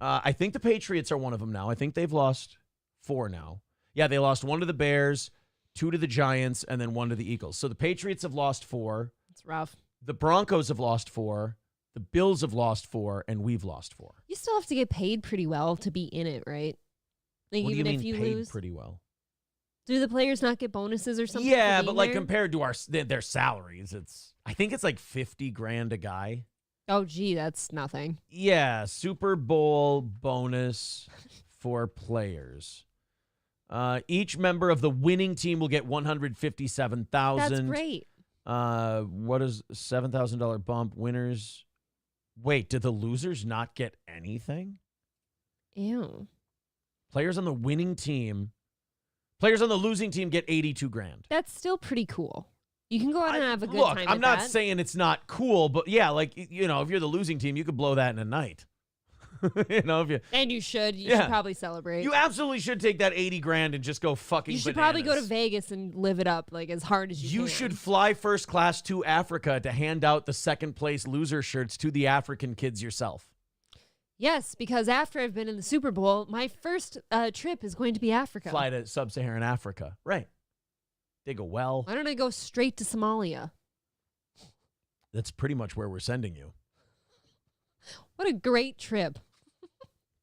I think the Patriots are one of them now. I think they've lost 4 now. Yeah, they lost 1 to the Bears, 2 to the Giants, and then 1 to the Eagles. So the Patriots have lost 4. It's rough. The Broncos have lost 4. The Bills have lost 4, and we've lost 4. You still have to get paid pretty well to be in it, right? Like, what even do you if mean you paid lose pretty well? Do the players not get bonuses or something? Yeah, but like there? compared to their salaries, I think it's like $50,000 a guy. Oh, gee, that's nothing. Yeah, Super Bowl bonus for players. Each member of the winning team will get $157,000. That's great. What is $7,000 bump? Winners. Wait, did the losers not get anything? Ew. Players on the winning team. Players on the losing team get $82,000. That's still pretty cool. You can go out and have a good look, time. I'm not saying it's not cool, but yeah, like, if you're the losing team, you could blow that in a night. And you should. You should probably celebrate. You absolutely should take that $80,000 and just go fucking You should bananas. probably go to Vegas and live it up like as hard as you can. You should fly first class to Africa to hand out the second place loser shirts to the African kids yourself. Yes, because after I've been in the Super Bowl, my first trip is going to be Africa. Fly to sub-Saharan Africa. Right. Dig a well. Why don't I go straight to Somalia? That's pretty much where we're sending you. What a great trip.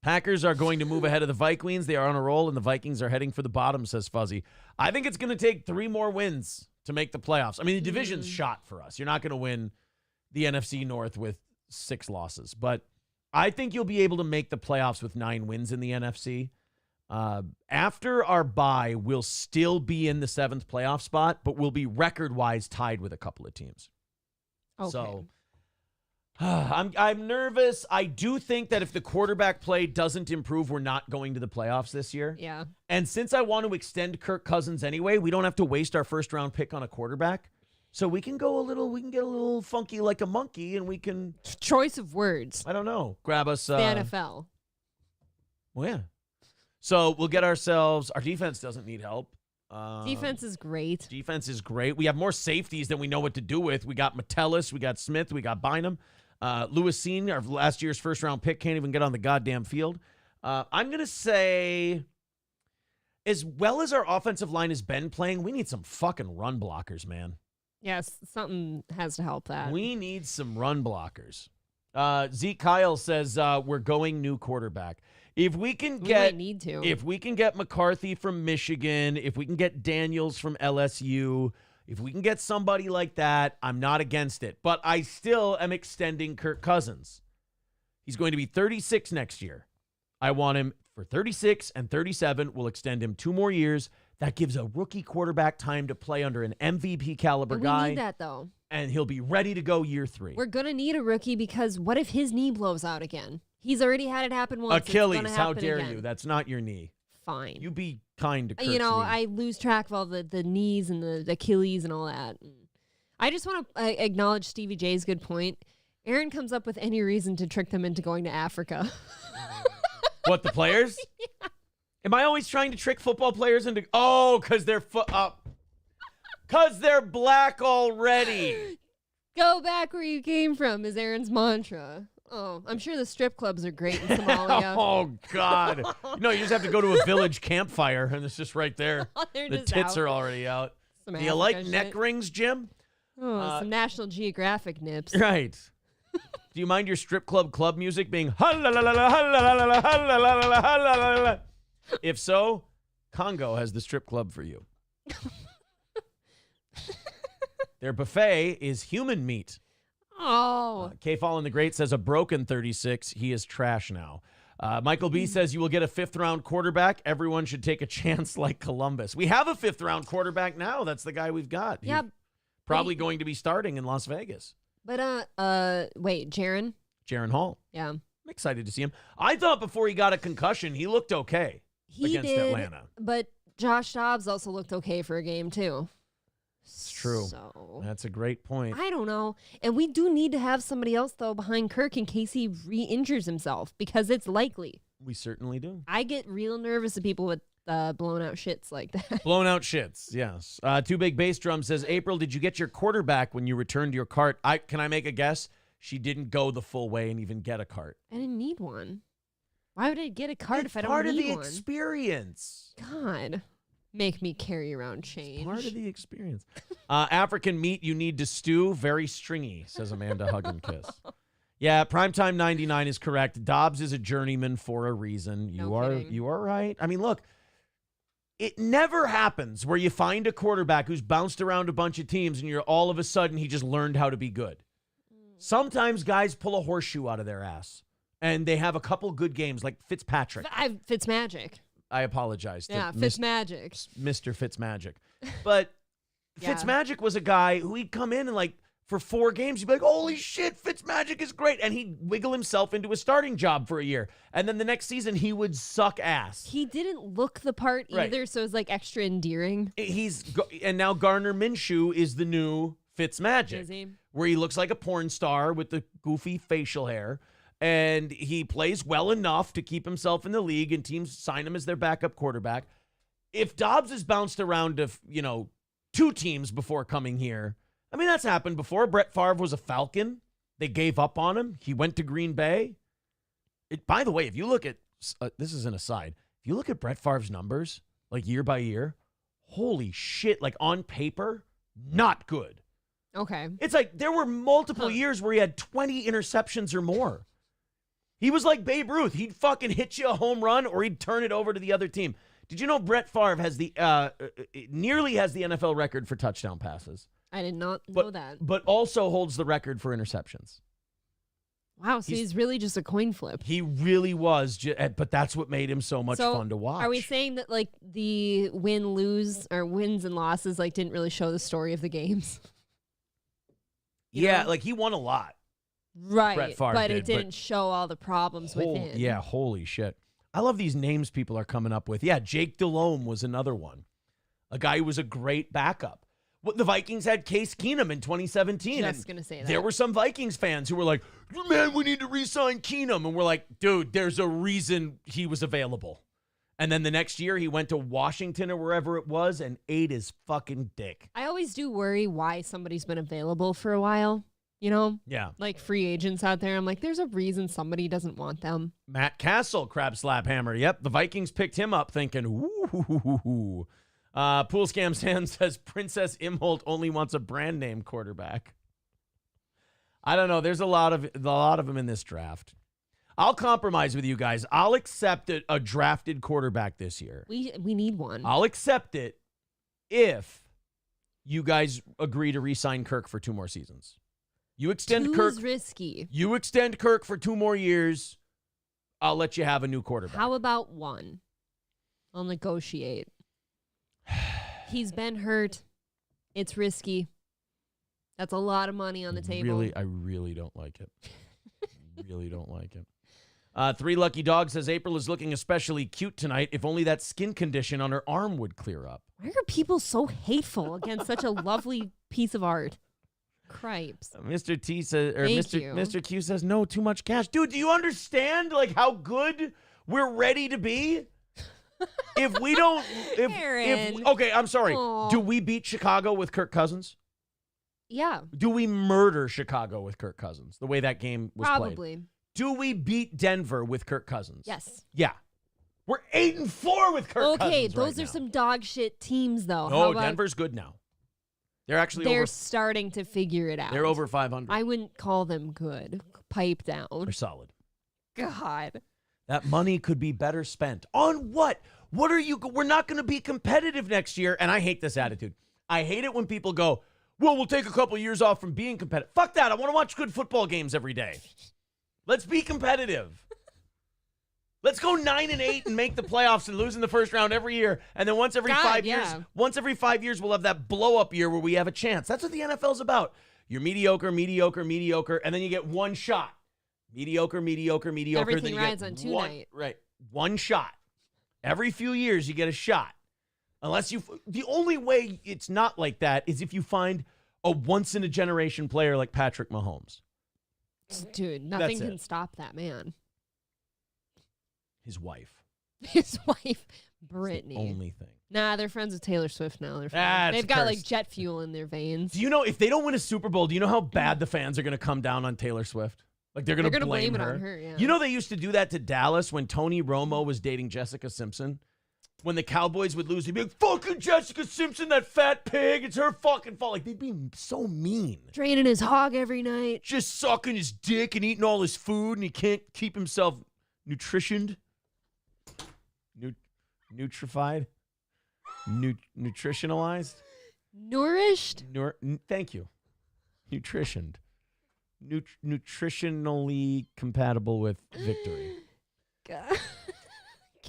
Packers are going to move ahead of the Vikings. They are on a roll, and the Vikings are heading for the bottom, says Fuzzy. I think it's going to take 3 more wins to make the playoffs. I mean, the division's shot for us. You're not going to win the NFC North with 6 losses. But I think you'll be able to make the playoffs with 9 wins in the NFC. After our bye, we'll still be in the 7th playoff spot, but we'll be record-wise tied with a couple of teams. Okay. So I'm nervous. I do think that if the quarterback play doesn't improve, we're not going to the playoffs this year. Yeah. And since I want to extend Kirk Cousins anyway, we don't have to waste our first-round pick on a quarterback. So we can get a little funky like a monkey, and we can... Choice of words. I don't know. Grab us... The NFL. Well, yeah. So we'll get ourselves... Our defense doesn't need help. Defense is great. Defense is great. We have more safeties than we know what to do with. We got Metellus, we got Smith, we got Bynum. Lewis Seen, our last year's first-round pick, can't even get on the goddamn field. I'm going to say, as well as our offensive line has been playing, we need some fucking run blockers, man. Yes, something has to help that. We need some run blockers. Zeke Kyle says we're going new quarterback. If we can We get, might need to. if we can get McCarthy from Michigan, if we can get Daniels from LSU, if we can get somebody like that, I'm not against it. But I still am extending Kirk Cousins. He's going to be 36 next year. I want him for 36 and 37. We'll extend him 2 more years. That gives a rookie quarterback time to play under an MVP caliber guy. We need that, though. And he'll be ready to go year 3. We're going to need a rookie because what if his knee blows out again? He's already had it happen once. Achilles, it's how happen dare again. you? That's not your knee. Fine. You be kind to Kirk's You know, knee. I lose track of all the knees and the Achilles and all that. I just want to acknowledge Stevie J's good point. Aaron comes up with any reason to trick them into going to Africa. What, the players? Yeah. Am I always trying to trick football players into... Oh, because they're... Because they're black already. Go back where you came from is Aaron's mantra. Oh, I'm sure the strip clubs are great in Somalia. Oh, God. No, you just have to go to a village campfire, and it's just right there. They're The just tits out. are already out. Some Do you like Africa neck shit. rings, Jim? Oh, some National Geographic nips. Right. Do you mind your strip club music being ha-la-la-la-la, ha-la-la-la-la, ha-la-la-la-la, ha-la-la-la-la? If so, Congo has the strip club for you. Their buffet is human meat. Oh. K-Fallen the Great says a broken 36. He is trash now. Michael B says you will get a 5th-round quarterback. Everyone should take a chance like Columbus. We have a 5th-round quarterback now. That's the guy we've got. Yeah. He's probably going to be starting in Las Vegas. But, wait, Jaron? Jaron Hall. Yeah. I'm excited to see him. I thought before he got a concussion, he looked okay He against did, Atlanta. but Josh Dobbs also looked okay for a game, too. It's true. So, That's a great point. I don't know. And we do need to have somebody else, though, behind Kirk in case he re-injures himself, because it's likely. We certainly do. I get real nervous at people with blown out shits like that. Blown out shits, yes. Too Big Bass Drum says, April, did you get your quarterback when you returned your cart? Can I make a guess? She didn't go the full way and even get a cart. I didn't need one. Why would I get a cart if I don't part need of the one? experience. God. Make me carry around change. Part of the experience. African meat you need to stew. Very stringy, says Amanda Hug and Kiss. Yeah, Primetime 99 is correct. Dobbs is a journeyman for a reason. No kidding. You are right. I mean, look, it never happens where you find a quarterback who's bounced around a bunch of teams and you're all of a sudden he just learned how to be good. Sometimes guys pull a horseshoe out of their ass and they have a couple good games like Fitzpatrick. Fitzmagic. I apologize to Yeah, Fitzmagic. Mr. Fitzmagic. But Yeah. Fitzmagic was a guy who he'd come in and like for 4 games, you'd be like, holy shit, Fitzmagic is great. And he'd wiggle himself into a starting job for a year. And then the next season, he would suck ass. He didn't look the part either, Right. so it's like extra endearing. And now Gardner Minshew is the new Fitzmagic, Is he? where he looks like a porn star with the goofy facial hair. And he plays well enough to keep himself in the league, and teams sign him as their backup quarterback. If Dobbs has bounced around to, 2 teams before coming here, I mean, that's happened before. Brett Favre was a Falcon. They gave up on him. He went to Green Bay. By the way, if you look at, this is an aside, if you look at Brett Favre's numbers, like year by year, holy shit, like on paper, not good. Okay. It's like there were multiple years where he had 20 interceptions or more. He was like Babe Ruth. He'd fucking hit you a home run or he'd turn it over to the other team. Did you know Brett Favre has nearly has the NFL record for touchdown passes? I did not know that. But also holds the record for interceptions. Wow, so he's really just a coin flip. He really was, but that's what made him so much fun to watch. Are we saying that like the wins and losses like didn't really show the story of the games? Yeah, like he won a lot. Right, Brett Favre but it didn't show all the problems within. Yeah, holy shit. I love these names people are coming up with. Yeah, Jake Delhomme was another one. A guy who was a great backup. The Vikings had Case Keenum in 2017. Just going to say that. There were some Vikings fans who were like, man, we need to re-sign Keenum. And we're like, dude, there's a reason he was available. And then the next year he went to Washington or wherever it was and ate his fucking dick. I always do worry why somebody's been available for a while. You know? Yeah. Like free agents out there. I'm like, there's a reason somebody doesn't want them. Matt Castle, crab slap hammer. Yep, the Vikings picked him up thinking, ooh. Pool Scam Sam says Princess Imholt only wants a brand name quarterback. I don't know. There's a lot of them in this draft. I'll compromise with you guys. I'll accept a drafted quarterback this year. We need one. I'll accept it if you guys agree to re-sign Kirk for 2 more seasons. You extend Kirk. Is risky. You extend Kirk for 2 more years. I'll let you have a new quarterback. How about 1? I'll negotiate. He's been hurt. It's risky. That's a lot of money on the table. I really don't like it. Really don't like it. 3 Lucky Dog says April is looking especially cute tonight. If only that skin condition on her arm would clear up. Why are people so hateful against such a lovely piece of art? Cripes. Mr. T says, or Thank you. Mr. Q says, no, too much cash. Dude, do you understand like how good we're ready to be? If we don't, okay, I'm sorry. Aww. Do we beat Chicago with Kirk Cousins? Yeah. Do we murder Chicago with Kirk Cousins? The way that game was Probably. played. Do we beat Denver with Kirk Cousins? Yes. Yeah. We're 8-4 with Kirk Cousins. Okay, those right are now. some dog shit teams, though. No, Denver's good now. They're starting to figure it out. They're over 500. I wouldn't call them good. Pipe down. They're solid. God. That money could be better spent. On what? We're not going to be competitive next year. And I hate this attitude. I hate it when people go, well, we'll take a couple years off from being competitive. Fuck that. I want to watch good football games every day. Let's be competitive. Let's go 9-8 and make the playoffs and lose in the first round every year. And then once every 5 years, we'll have that blow up year where we have a chance. That's what the NFL's about. You're mediocre, and then you get one shot. Mediocre. Everything rides on tonight. Right. One shot. Every few years you get a shot. The only way it's not like that is if you find a once in a generation player like Patrick Mahomes. Dude, nothing can stop that man. His wife. Brittany. It's the only thing. Nah, they're friends with Taylor Swift now. They've got like jet fuel in their veins. Do you know if they don't win a Super Bowl, do you know how bad the fans are going to come down on Taylor Swift? Like they're going to blame it her. on her. Yeah. You know they used to do that to Dallas when Tony Romo was dating Jessica Simpson? When the Cowboys would lose, they'd be like, fucking Jessica Simpson, that fat pig. It's her fucking fault. Like, they'd be so mean. Draining his hog every night. Just sucking his dick and eating all his food, and he can't keep himself nutritioned. Nutrified? Nutritionalized? Nourished? Thank you. Nutritioned. Nutritionally compatible with victory. God.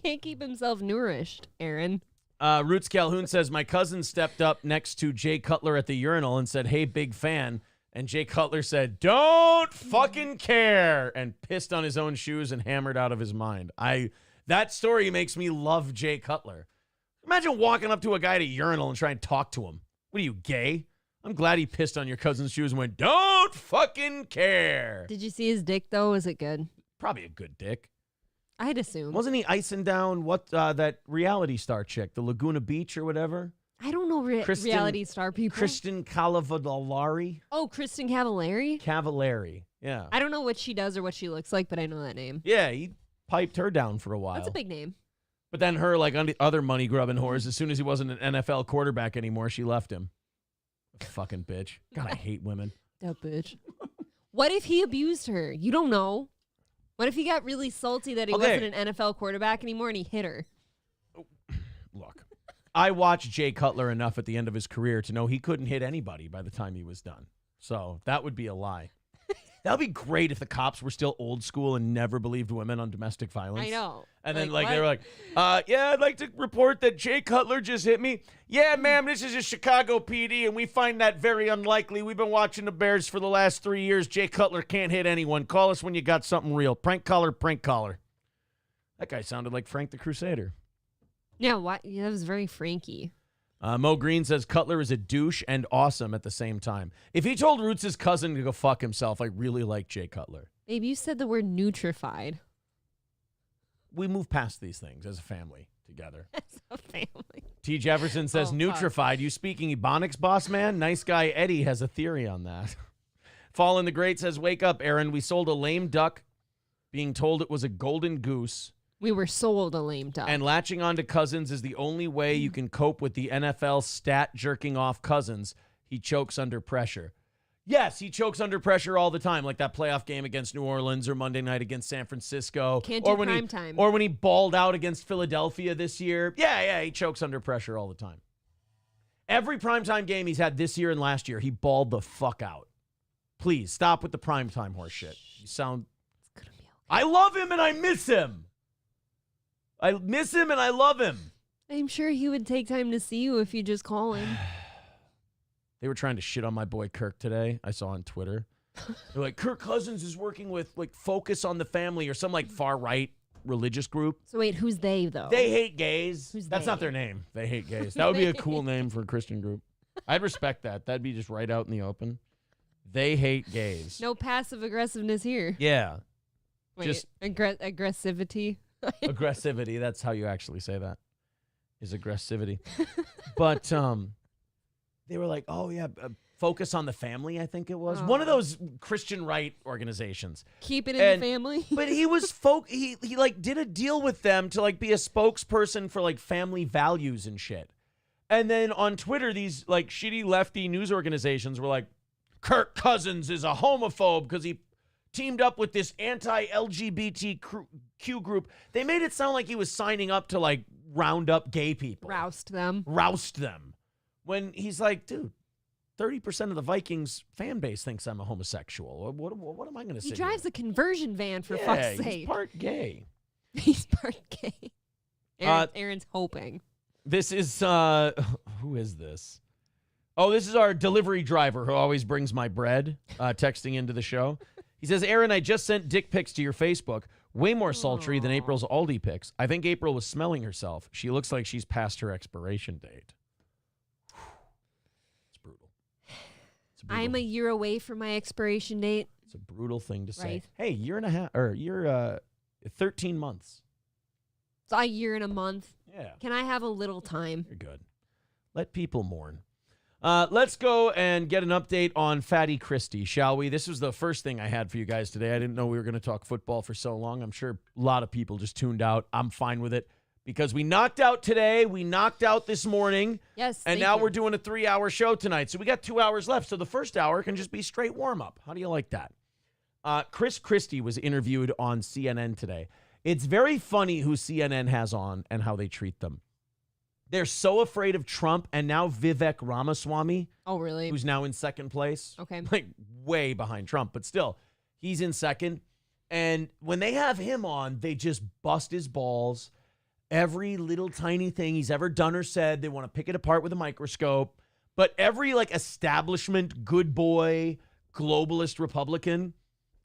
Can't keep himself nourished, Aaron. Roots Calhoun says, my cousin stepped up next to Jay Cutler at the urinal and said, hey, big fan. And Jay Cutler said, don't fucking care, and pissed on his own shoes and hammered out of his mind. That story makes me love Jay Cutler. Imagine walking up to a guy at a urinal and trying to talk to him. What are you, gay? I'm glad he pissed on your cousin's shoes and went, don't fucking care. Did you see his dick, though? Was it good? Probably a good dick. I'd assume. Wasn't he icing down that reality star chick, the Laguna Beach or whatever? I don't know reality star people. Kristen Cavallari. Oh, Kristen Cavallari? Cavallari, yeah. I don't know what she does or what she looks like, but I know that name. Yeah, he piped her down for a while. That's a big name. But then her, like other money-grubbing whores, as soon as he wasn't an NFL quarterback anymore, she left him. Fucking bitch. God, I hate women. That bitch. What if he abused her? You don't know. What if he got really salty that he Okay. wasn't an NFL quarterback anymore and he hit her? Look, I watched Jay Cutler enough at the end of his career to know he couldn't hit anybody by the time he was done. So that would be a lie. That would be great if the cops were still old school and never believed women on domestic violence. I know. And then, Like, they were like, yeah, I'd like to report that Jay Cutler just hit me. Yeah, ma'am, this is a Chicago PD, and we find that very unlikely. We've been watching the Bears for the last 3 years. Jay Cutler can't hit anyone. Call us when you got something real. Prank caller, prank caller. That guy sounded like Frank the Crusader. Yeah, that was very Frankie. Mo Green says Cutler is a douche and awesome at the same time. If he told Roots' cousin to go fuck himself, I really like Jay Cutler. Babe, you said the word nutrified. We move past these things as a family together. As a family. T. Jefferson says, Oh, nutrified. You speaking Ebonics, boss man? Nice guy Eddie has a theory on that. Fallen the Great says, wake up, Aaron. We sold a lame duck being told it was a golden goose. We were sold a lame duck. And latching on to Cousins is the only way you can cope with the NFL stat jerking off Cousins. He chokes under pressure. Yes, he chokes under pressure all the time, like that playoff game against New Orleans or Monday night against San Francisco. Can't do or when prime time. Or when he balled out against Philadelphia this year. Yeah, he chokes under pressure all the time. Every primetime game he's had this year and last year, he balled the fuck out. Please, stop with the primetime horse shit. You sound... It's gonna be okay. I love him and I miss him. I miss him and I love him. I'm sure he would take time to see you if you just call him. They were trying to shit on my boy Kirk today. I saw on Twitter. They're like, Kirk Cousins is working with like Focus on the Family or some like far right religious group. So wait, who's they though? They hate gays. Who's That's they? not their name. They hate gays. That would be a cool name for a Christian group. I'd respect that. That'd be just right out in the open. They hate gays. No passive aggressiveness here. Yeah. Wait, Just- aggressivity. Aggressivity. That's how you actually say that. Is aggressivity. But they were like, oh yeah, Focus on the Family, I think it was. One of those Christian right organizations. Keep it in And- the family. But he was he like did a deal with them to like be a spokesperson for like family values and shit. And then on Twitter, these like shitty lefty news organizations were like, Kirk Cousins is a homophobe because he teamed up with this anti-LGBTQ group. They made it sound like he was signing up to like round up gay people. Roust them. Roust them. When he's like, dude, 30% of the Vikings fan base thinks I'm a homosexual. What am I going to say? He drives a conversion van for yeah, fuck's he's sake. part gay. He's part gay. Aaron's hoping. This is, who is this? Oh, this is our delivery driver who always brings my bread, texting into the show. He says, Aaron, I just sent dick pics to your Facebook. Way more sultry than April's Aldi pics. I think April was smelling herself. She looks like she's past her expiration date. It's brutal. I'm a year away from my expiration date. It's a brutal thing to say. Right. Hey, year and a half, or you're 13 months. It's a year and a month. Yeah. Can I have a little time? You're good. Let people mourn. Let's go and get an update on Fatty Christie, shall we? This was the first thing I had for you guys today. I didn't know we were going to talk football for so long. I'm sure a lot of people just tuned out. I'm fine with it because we knocked out today. We knocked out this morning. Yes. And now we're doing a 3-hour show tonight. So we got 2 hours left. So the first hour can just be straight warm-up. How do you like that? Chris Christie was interviewed on CNN today. It's very funny who CNN has on and how they treat them. They're so afraid of Trump and now Vivek Ramaswamy, Oh, really? who's now in second place. Okay. Like way behind Trump, but still, he's in second. And when they have him on, they just bust his balls. Every little tiny thing he's ever done or said, they want to pick it apart with a microscope. But every like establishment, good boy, globalist Republican,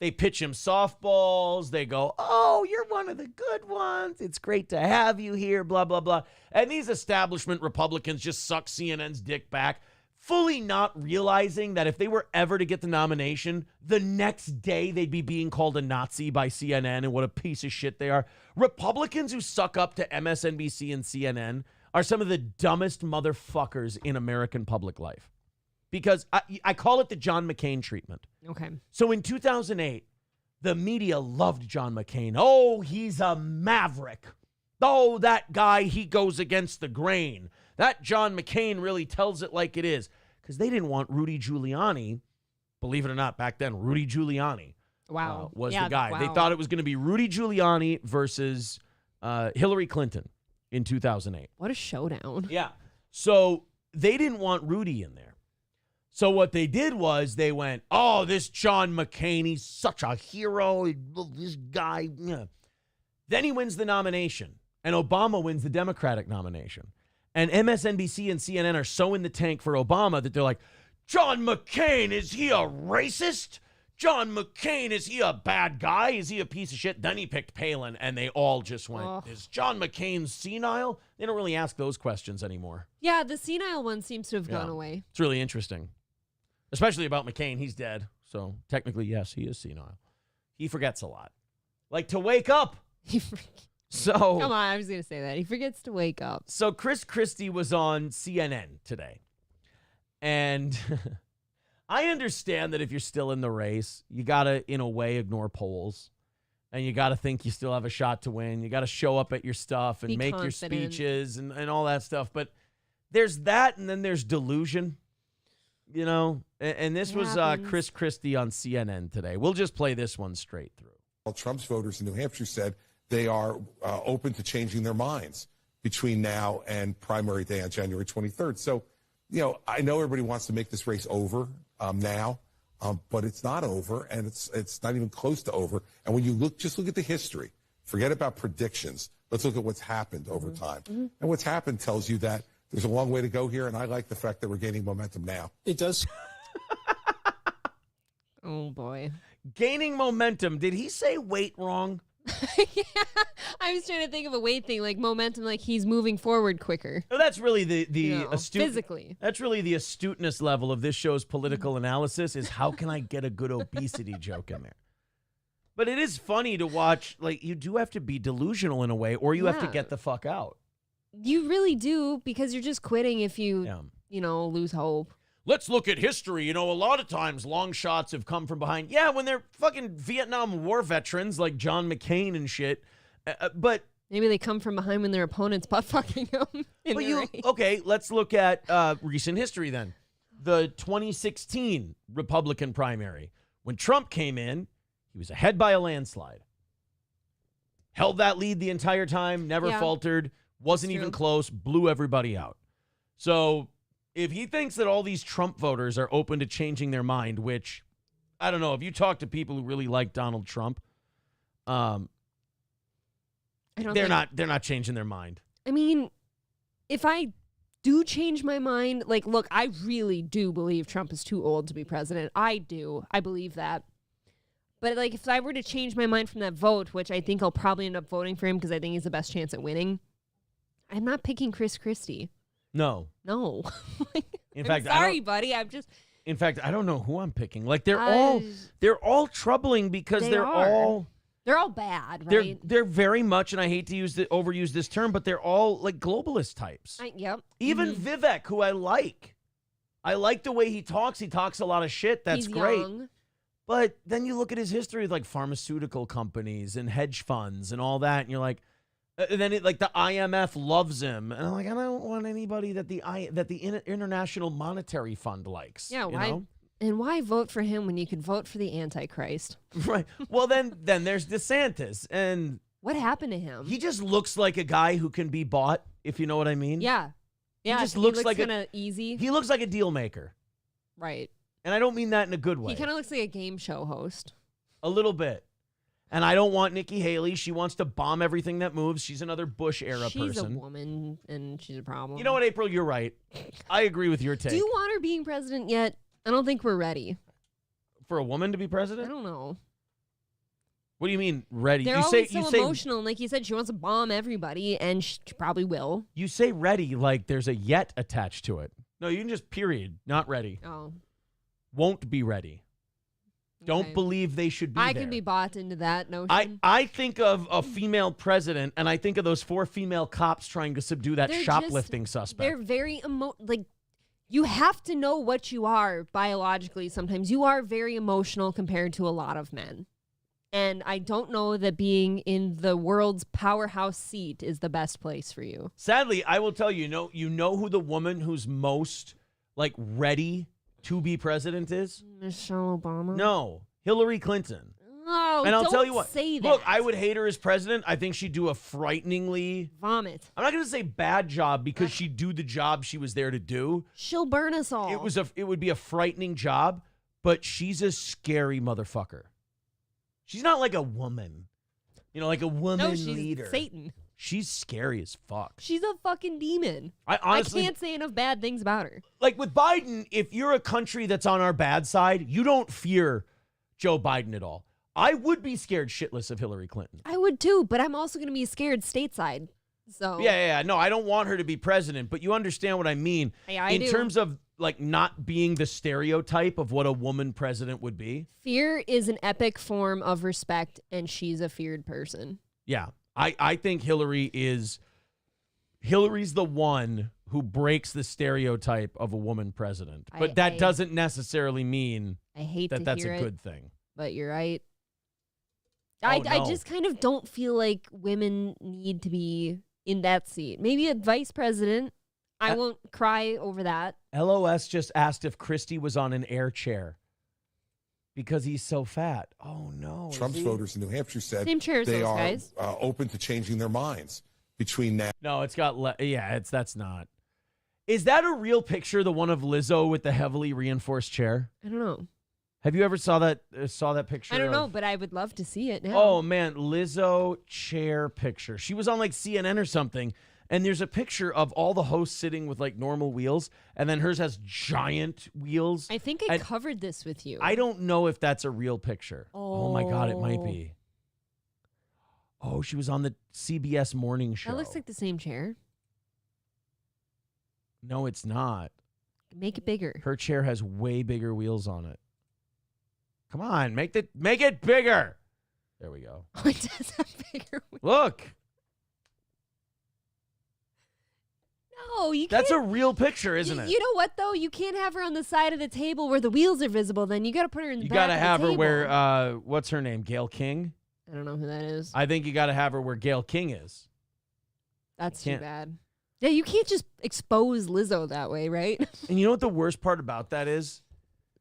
they pitch him softballs. They go, oh, you're one of the good ones. It's great to have you here, blah, blah, blah. And these establishment Republicans just suck CNN's dick back, fully not realizing that if they were ever to get the nomination, the next day they'd be being called a Nazi by CNN and what a piece of shit they are. Republicans who suck up to MSNBC and CNN are some of the dumbest motherfuckers in American public life. Because I call it the John McCain treatment. Okay. So in 2008, the media loved John McCain. Oh, he's a maverick. Oh, that guy, he goes against the grain. That John McCain really tells it like it is. Because they didn't want Rudy Giuliani, believe it or not, back then, Rudy Giuliani, Wow. was Yeah, the guy. wow. They thought it was going to be Rudy Giuliani versus Hillary Clinton in 2008. What a showdown. Yeah. So they didn't want Rudy in there. So what they did was they went, oh, this John McCain, he's such a hero. This guy. Yeah. Then he wins the nomination, and Obama wins the Democratic nomination. And MSNBC and CNN are so in the tank for Obama that they're like, John McCain, is he a racist? John McCain, is he a bad guy? Is he a piece of shit? Then he picked Palin, and they all just went, is John McCain senile? They don't really ask those questions anymore. Yeah, the senile one seems to have gone away. It's really interesting. Especially about McCain. He's dead. So technically, yes, he is senile. He forgets a lot. Like to wake up. So come on, I was going to say that. He forgets to wake up. So Chris Christie was on CNN today. And I understand that if you're still in the race, you got to, in a way, ignore polls. And you got to think you still have a shot to win. You got to show up at your stuff and make your speeches and all that stuff. But there's that, and then there's delusion. You know, and this was Chris Christie on CNN today. We'll just play this one straight through. Well, Trump's voters in New Hampshire said they are open to changing their minds between now and primary day on January 23rd. So, you know, I know everybody wants to make this race over now, but it's not over, and it's not even close to over. And when you just look at the history, forget about predictions. Let's look at what's happened over time. And what's happened tells you that there's a long way to go here, and I like the fact that we're gaining momentum now. It does. Oh, boy. Gaining momentum. Did he say weight wrong? Yeah, I was trying to think of a weight thing, like momentum, like he's moving forward quicker. No, that's really the astute. Physically. That's really the astuteness level of this show's political analysis is how can I get a good obesity joke in there? But it is funny to watch. Like, you do have to be delusional in a way, or you have to get the fuck out. You really do, because you're just quitting if you, lose hope. Let's look at history. You know, a lot of times long shots have come from behind. Yeah, when they're fucking Vietnam War veterans like John McCain and shit. But maybe they come from behind when their opponent's butt fucking them. Okay, let's look at recent history then. The 2016 Republican primary. When Trump came in, he was ahead by a landslide. Held that lead the entire time, never faltered, wasn't even close, blew everybody out. So if he thinks that all these Trump voters are open to changing their mind, which, I don't know, if you talk to people who really like Donald Trump, they're not changing their mind. I mean, if I do change my mind, like, look, I really do believe Trump is too old to be president. I do. I believe that. But, like, if I were to change my mind from that vote, which I think I'll probably end up voting for him because I think he's the best chance at winning, I'm not picking Chris Christie. No. In fact, buddy. In fact, I don't know who I'm picking. Like, they're all troubling because they're all bad, right? They're very much, and I hate to overuse this term, but they're all like globalist types. Yep. Even Vivek, who I like. I like the way he talks. He talks a lot of shit. That's great. Young. But then you look at his history with like pharmaceutical companies and hedge funds and all that, and you're like, and then the IMF loves him, and I'm like, I don't want anybody that the International Monetary Fund likes. Yeah, why? And why vote for him when you could vote for the Antichrist? Right. Well, then there's DeSantis, and what happened to him? He just looks like a guy who can be bought, if you know what I mean. Yeah. He just looks like kind of easy. He looks like a deal maker. Right. And I don't mean that in a good way. He kind of looks like a game show host. A little bit. And I don't want Nikki Haley. She wants to bomb everything that moves. She's another Bush-era person. She's a woman, and she's a problem. You know what, April? You're right. I agree with your take. Do you want her being president yet? I don't think we're ready. For a woman to be president? I don't know. What do you mean, ready? They're always so emotional. And like you said, she wants to bomb everybody, and she probably will. You say ready like there's a yet attached to it. No, you can just period, not ready. Oh. Won't be ready. Don't believe they should be I there. can be bought into that notion. I think of a female president, and I think of those 4 female cops trying to subdue that shoplifting suspect. They're very you have to know what you are biologically sometimes. You are very emotional compared to a lot of men. And I don't know that being in the world's powerhouse seat is the best place for you. Sadly, I will tell you, you know who the woman who's most ready to be president is? Michelle Obama? No, Hillary Clinton. bro. And I'll don't tell you what. say that. Look, I would hate her as president. I think she'd do a frighteningly... Vomit. I'm not going to say bad job because she'd do the job she was there to do. She'll burn us all. It would be a frightening job, but she's a scary motherfucker. She's not like a woman. You know, like a woman no, she's leader. Satan. She's scary as fuck. She's a fucking demon. I honestly can't say enough bad things about her. Like with Biden, if you're a country that's on our bad side, you don't fear Joe Biden at all. I would be scared shitless of Hillary Clinton. I would too, but I'm also going to be scared stateside. So Yeah. No, I don't want her to be president, but you understand what I mean. I in do. terms of like not being the stereotype of what a woman president would be. Fear is an epic form of respect, and she's a feared person. Yeah. I think Hillary's the one who breaks the stereotype of a woman president. But that doesn't necessarily mean I hate that that's hear a it, good thing. but you're right. Oh, I no. just kind of don't feel like women need to be in that seat. Maybe a vice president. I won't cry over that. LOS just asked if Christie was on an air chair because he's so fat. Oh, no. Trump's voters in New Hampshire said Same chair as they those are guys. Open to changing their minds between now. No, it's got, that's not. Is that a real picture, the one of Lizzo with the heavily reinforced chair? I don't know. Have you ever saw that picture? I don't know, but I would love to see it now. Oh, man, Lizzo chair picture. She was on like CNN or something, and there's a picture of all the hosts sitting with like normal wheels, and then hers has giant wheels. I think I covered this with you. I don't know if that's a real picture. Oh my God, it might be. Oh, she was on the CBS morning show. That looks like the same chair. No, it's not. Make it bigger. Her chair has way bigger wheels on it. Come on, make it bigger. There we go. Oh, it does have bigger wheels. Look. No, you can't. That's a real picture, isn't it? You know what, though? You can't have her on the side of the table where the wheels are visible. Then you got to put her in the You back gotta of the have her table. where, what's her name? Gayle King? I don't know who that is. I think you gotta have her where Gayle King is. That's too bad. Yeah, you can't just expose Lizzo that way, right? And you know what the worst part about that is?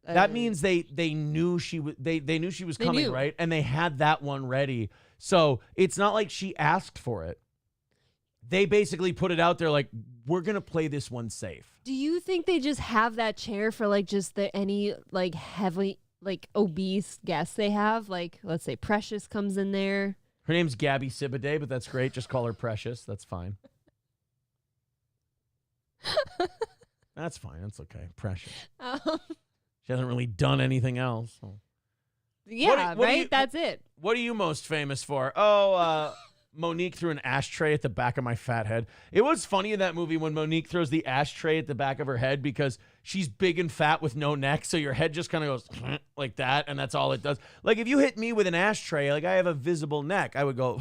That means they knew she was knew she was coming, knew. right? And they had that one ready. So it's not like she asked for it. They basically put it out there like, we're gonna play this one safe. Do you think they just have that chair for like just any like heavily like obese guests they have? Like, let's say Precious comes in there. Her name's Gabby Sibiday, but that's great. Just call her Precious. That's fine. That's fine. That's okay. Precious. She hasn't really done anything else. So. Yeah, right? That's it. What are you most famous for? Oh, Monique threw an ashtray at the back of my fat head. It was funny in that movie when Monique throws the ashtray at the back of her head because she's big and fat with no neck, so your head just kind of goes like that, and that's all it does. Like if you hit me with an ashtray, like I have a visible neck, I would go,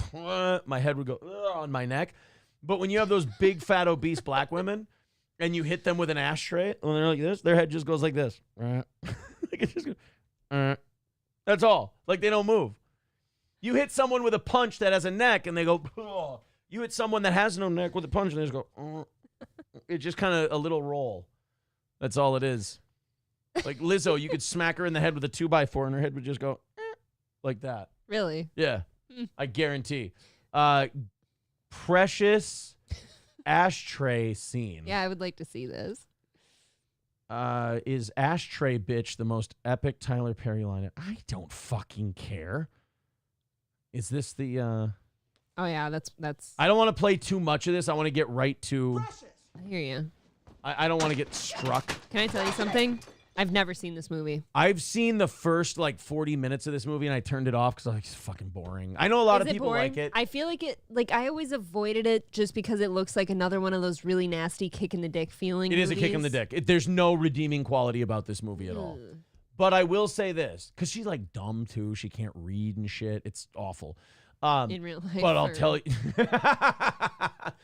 my head would go on my neck. But when you have those big, fat, obese black women, and you hit them with an ashtray, when they're like this, their head just goes like this. Like it just goes, that's all. Like they don't move. You hit someone with a punch that has a neck, and they go, oh. You hit someone that has no neck with a punch, and they just go, oh. It's just kind of a little roll. That's all it is. Like Lizzo, you could smack her in the head with a 2x4, and her head would just go like that. Really? Yeah, I guarantee. Precious ashtray scene. Yeah, I would like to see this. Is Ashtray Bitch the most epic Tyler Perry line? I don't fucking care. Is this the Oh yeah, that's I don't want to play too much of this. I want to get right to I hear you. I don't want to get struck. Can I tell you something? I've never seen this movie. I've seen the first like 40 minutes of this movie and I turned it off because I was like, it's fucking boring. I know a lot of people like it. I feel like it. Like I always avoided it just because it looks like another one of those really nasty kick in the dick feeling. It is a kick in the dick. There's no redeeming quality about this movie at all. But I will say this because she's like dumb too. She can't read and shit. It's awful. In real life. But I'll tell you.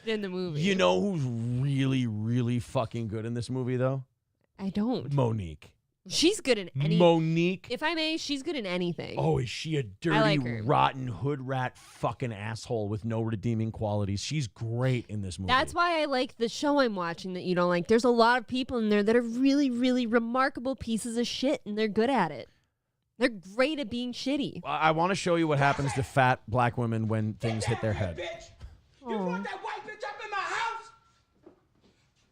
In the movie. You know who's really, really fucking good in this movie, though? I don't. Monique. She's good in anything. Monique. If I may, she's good in anything. Oh, is she a dirty, like her. rotten, hood rat fucking asshole with no redeeming qualities? She's great in this movie. That's why I like the show I'm watching that you don't like. There's a lot of people in there that are really, really remarkable pieces of shit, and they're good at it. They're great at being shitty. I want to show you what happens to fat black women when things hit their head. Bitch. You want that white bitch up in my house?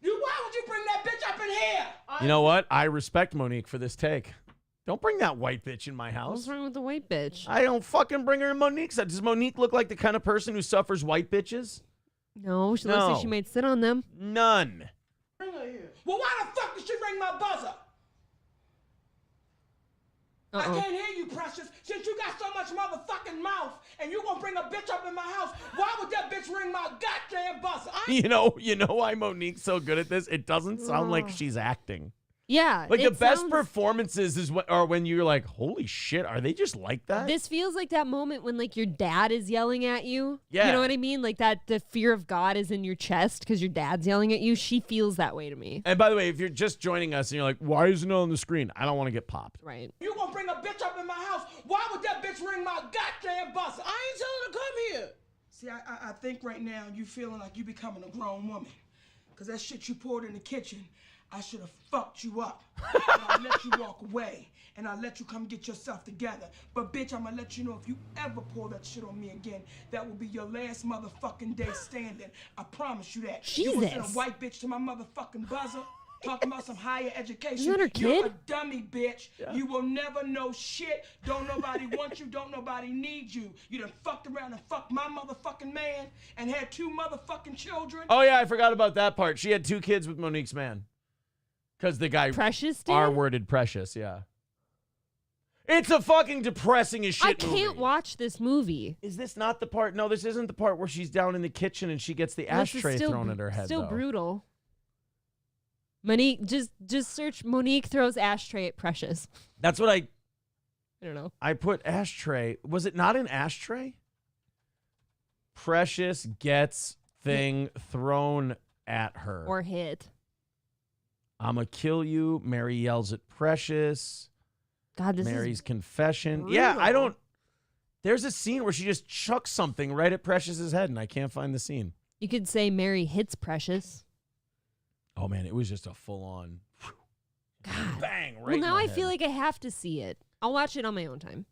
Why would you bring that bitch up in here? You know what? I respect Monique for this take. Don't bring that white bitch in my house. What's wrong with the white bitch? I don't fucking bring her in Monique's house. Does Monique look like the kind of person who suffers white bitches? No, she looks like she might sit on them. None. Bring her here. Well, why the fuck did she ring my buzzer? I can't hear you, Precious. Since you got so much motherfucking mouth and you gonna bring a bitch up in my house, why would that bitch ring my goddamn buzzer? You know why Monique's so good at this? It doesn't sound like she's acting. Yeah. Like the best performances are when you're like, holy shit, are they just like that? This feels like that moment when like your dad is yelling at you. Yeah. You know what I mean? Like the fear of God is in your chest because your dad's yelling at you. She feels that way to me. And by the way, if you're just joining us and you're like, why isn't it on the screen? I don't want to get popped. Right. You gonna bring a bitch up in my house? Why would that bitch ring my goddamn buzzer? I ain't telling her to come here. See, I think right now you feeling like you becoming a grown woman. Because that shit you poured in the kitchen, I should have fucked you up. And I let you walk away. And I let you come get yourself together. But bitch, I'm gonna let you know if you ever pour that shit on me again, that will be your last motherfucking day standing. I promise you that. You gonna send a white bitch to my motherfucking buzzer? Talking about some higher education. Isn't that her You're kid? a dummy, bitch. Yeah. You will never know shit. Don't nobody want you. Don't nobody need you. You done fucked around and fucked my motherfucking man and had 2 motherfucking children. Oh, yeah, I forgot about that part. She had 2 kids with Monique's man. Because the guy Precious did? R-worded Precious, yeah. It's a fucking depressing as shit movie. I can't watch this movie. Is this not the part? No, this isn't the part where she's down in the kitchen and she gets the ashtray thrown at her head, Still though. brutal. Monique, just search Monique throws ashtray at Precious. That's what I don't know. I put ashtray. Was it not an ashtray? Precious gets thing thrown at her. Or hit. I'ma kill you. Mary yells at Precious. God, this Mary's is confession. brutal. Yeah, I don't. There's a scene where she just chucks something right at Precious's head, and I can't find the scene. You could say Mary hits Precious. Oh man, it was just a full-on God. bang right. Well, now I head. feel like I have to see it. I'll watch it on my own time.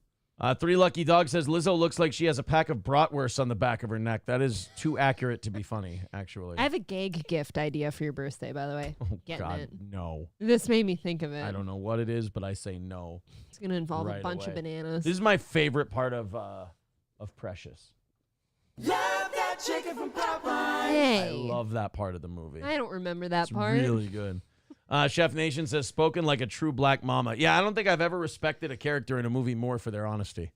3 Lucky Dog says Lizzo looks like she has a pack of bratwursts on the back of her neck. That is too accurate to be funny, actually. I have a gag gift idea for your birthday, by the way. Oh Getting God, it. no. This made me think of it. I don't know what it is, but I say no. It's gonna involve right a bunch away. of bananas. This is my favorite part of Precious. Love that chicken from Popeye. Hey, I love that part of the movie. I don't remember that It's part. really good. Chef Nation says, spoken like a true black mama. Yeah, I don't think I've ever respected a character in a movie more for their honesty.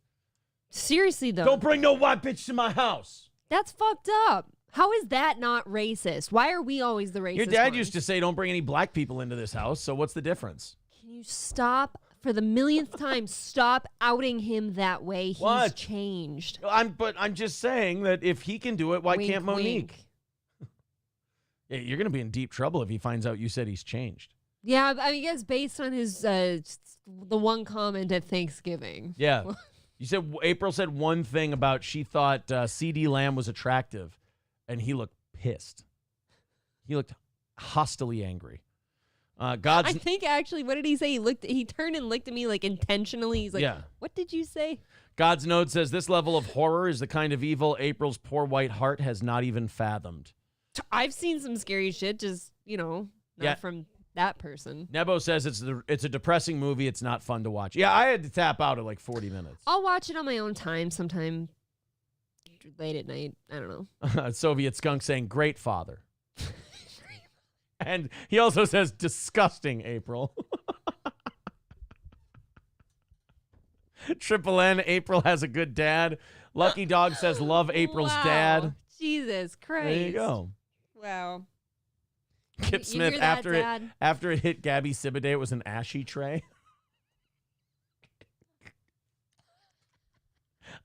Seriously though, Don't bring no white bitch to my house. that's fucked up. How is that not racist? Why are we always the racist Your dad ones? used to say, don't bring any black people into this house, so what's the difference? Can you stop for the millionth time? Stop outing him that way. He's What? changed. But I'm just saying that if he can do it, why Wink, can't Monique? wink. Yeah, you're going to be in deep trouble if he finds out you said he's changed. Yeah, I guess based on his the one comment at Thanksgiving. Yeah. You said April said one thing about she thought C.D. Lamb was attractive, and he looked pissed. He looked hostily angry. I God's think actually, what did he say? He turned and looked at me like intentionally. He's like, Yeah. "What did you say?" God's Note says this level of horror is the kind of evil April's poor white heart has not even fathomed. I've seen some scary shit, just not Yeah. from that person. Nebo says it's a depressing movie. It's not fun to watch. Yeah, I had to tap out at like 40 minutes. I'll watch it on my own time sometime late at night. I don't know. Soviet Skunk saying, great father. And he also says, disgusting, April. Triple N, April has a good dad. Lucky Dog says, love April's Wow. dad. Jesus Christ. There you go. Wow. Kip You Smith, hear that, Dad? after it hit Gabby Sibiday, it was an ashy tray.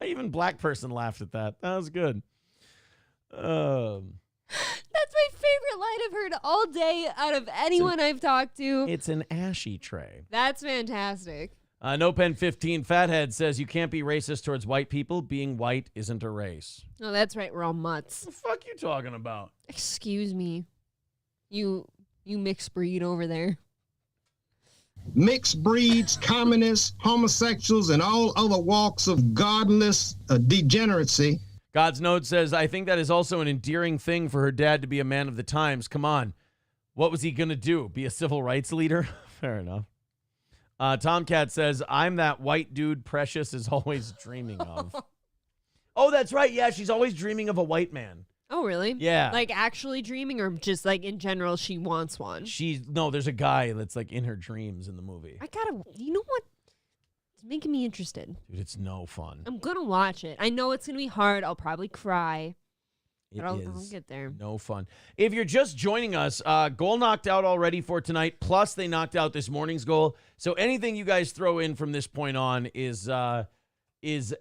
Even black person laughed at that. That was good. That's my favorite line I've heard all day out of anyone I've talked to. It's an ashy tray. That's fantastic. No Pen 15 Fathead says you can't be racist towards white people. Being white isn't a race. Oh, that's right. We're all mutts. What the fuck you talking about? Excuse me. You mixed breed over there. mixed breeds, communists, homosexuals, and all other walks of godless degeneracy. God's Note says, I think that is also an endearing thing for her dad to be a man of the times. Come on. What was he going to do? Be a civil rights leader? Fair enough. Tomcat says, I'm that white dude Precious is always dreaming of. Oh, that's right. Yeah, she's always dreaming of a white man. Oh, really? Yeah. Like actually dreaming, or just like in general, she wants one? No, there's a guy that's like in her dreams in the movie. You know what? It's making me interested. Dude, it's no fun. I'm going to watch it. I know it's going to be hard. I'll probably cry. It But I'll is get there. no fun. If you're just joining us, goal knocked out already for tonight, plus they knocked out this morning's goal. So anything you guys throw in from this point on is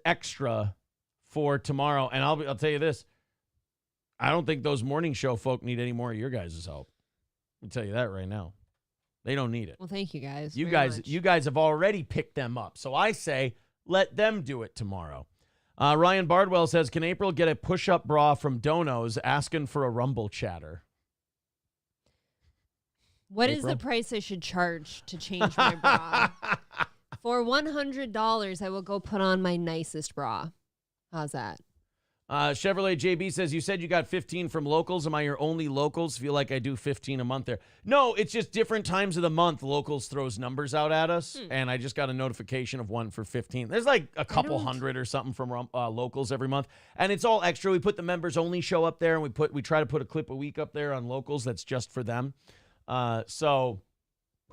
extra for tomorrow. And I'll tell you this. I don't think those morning show folk need any more of your guys' help. I'll tell you that right now. They don't need it. Well, thank you guys. You very guys, much. you guys have already picked them up. So I say, let them do it tomorrow. Ryan Bardwell says, can April get a push-up bra from Dono's asking for a rumble chatter? What is April? the price I should charge to change my bra? For $100, I will go put on my nicest bra. How's that? Chevrolet JB says, you said you got 15 from Locals. Am I your only Locals? Feel like I do 15 a month there. No, it's just different times of the month. Locals throws numbers out at us, and I just got a notification of one for 15. There's like a couple hundred or something from Locals every month, and it's all extra. We put the members only show up there, and we try to put a clip a week up there on Locals that's just for them. So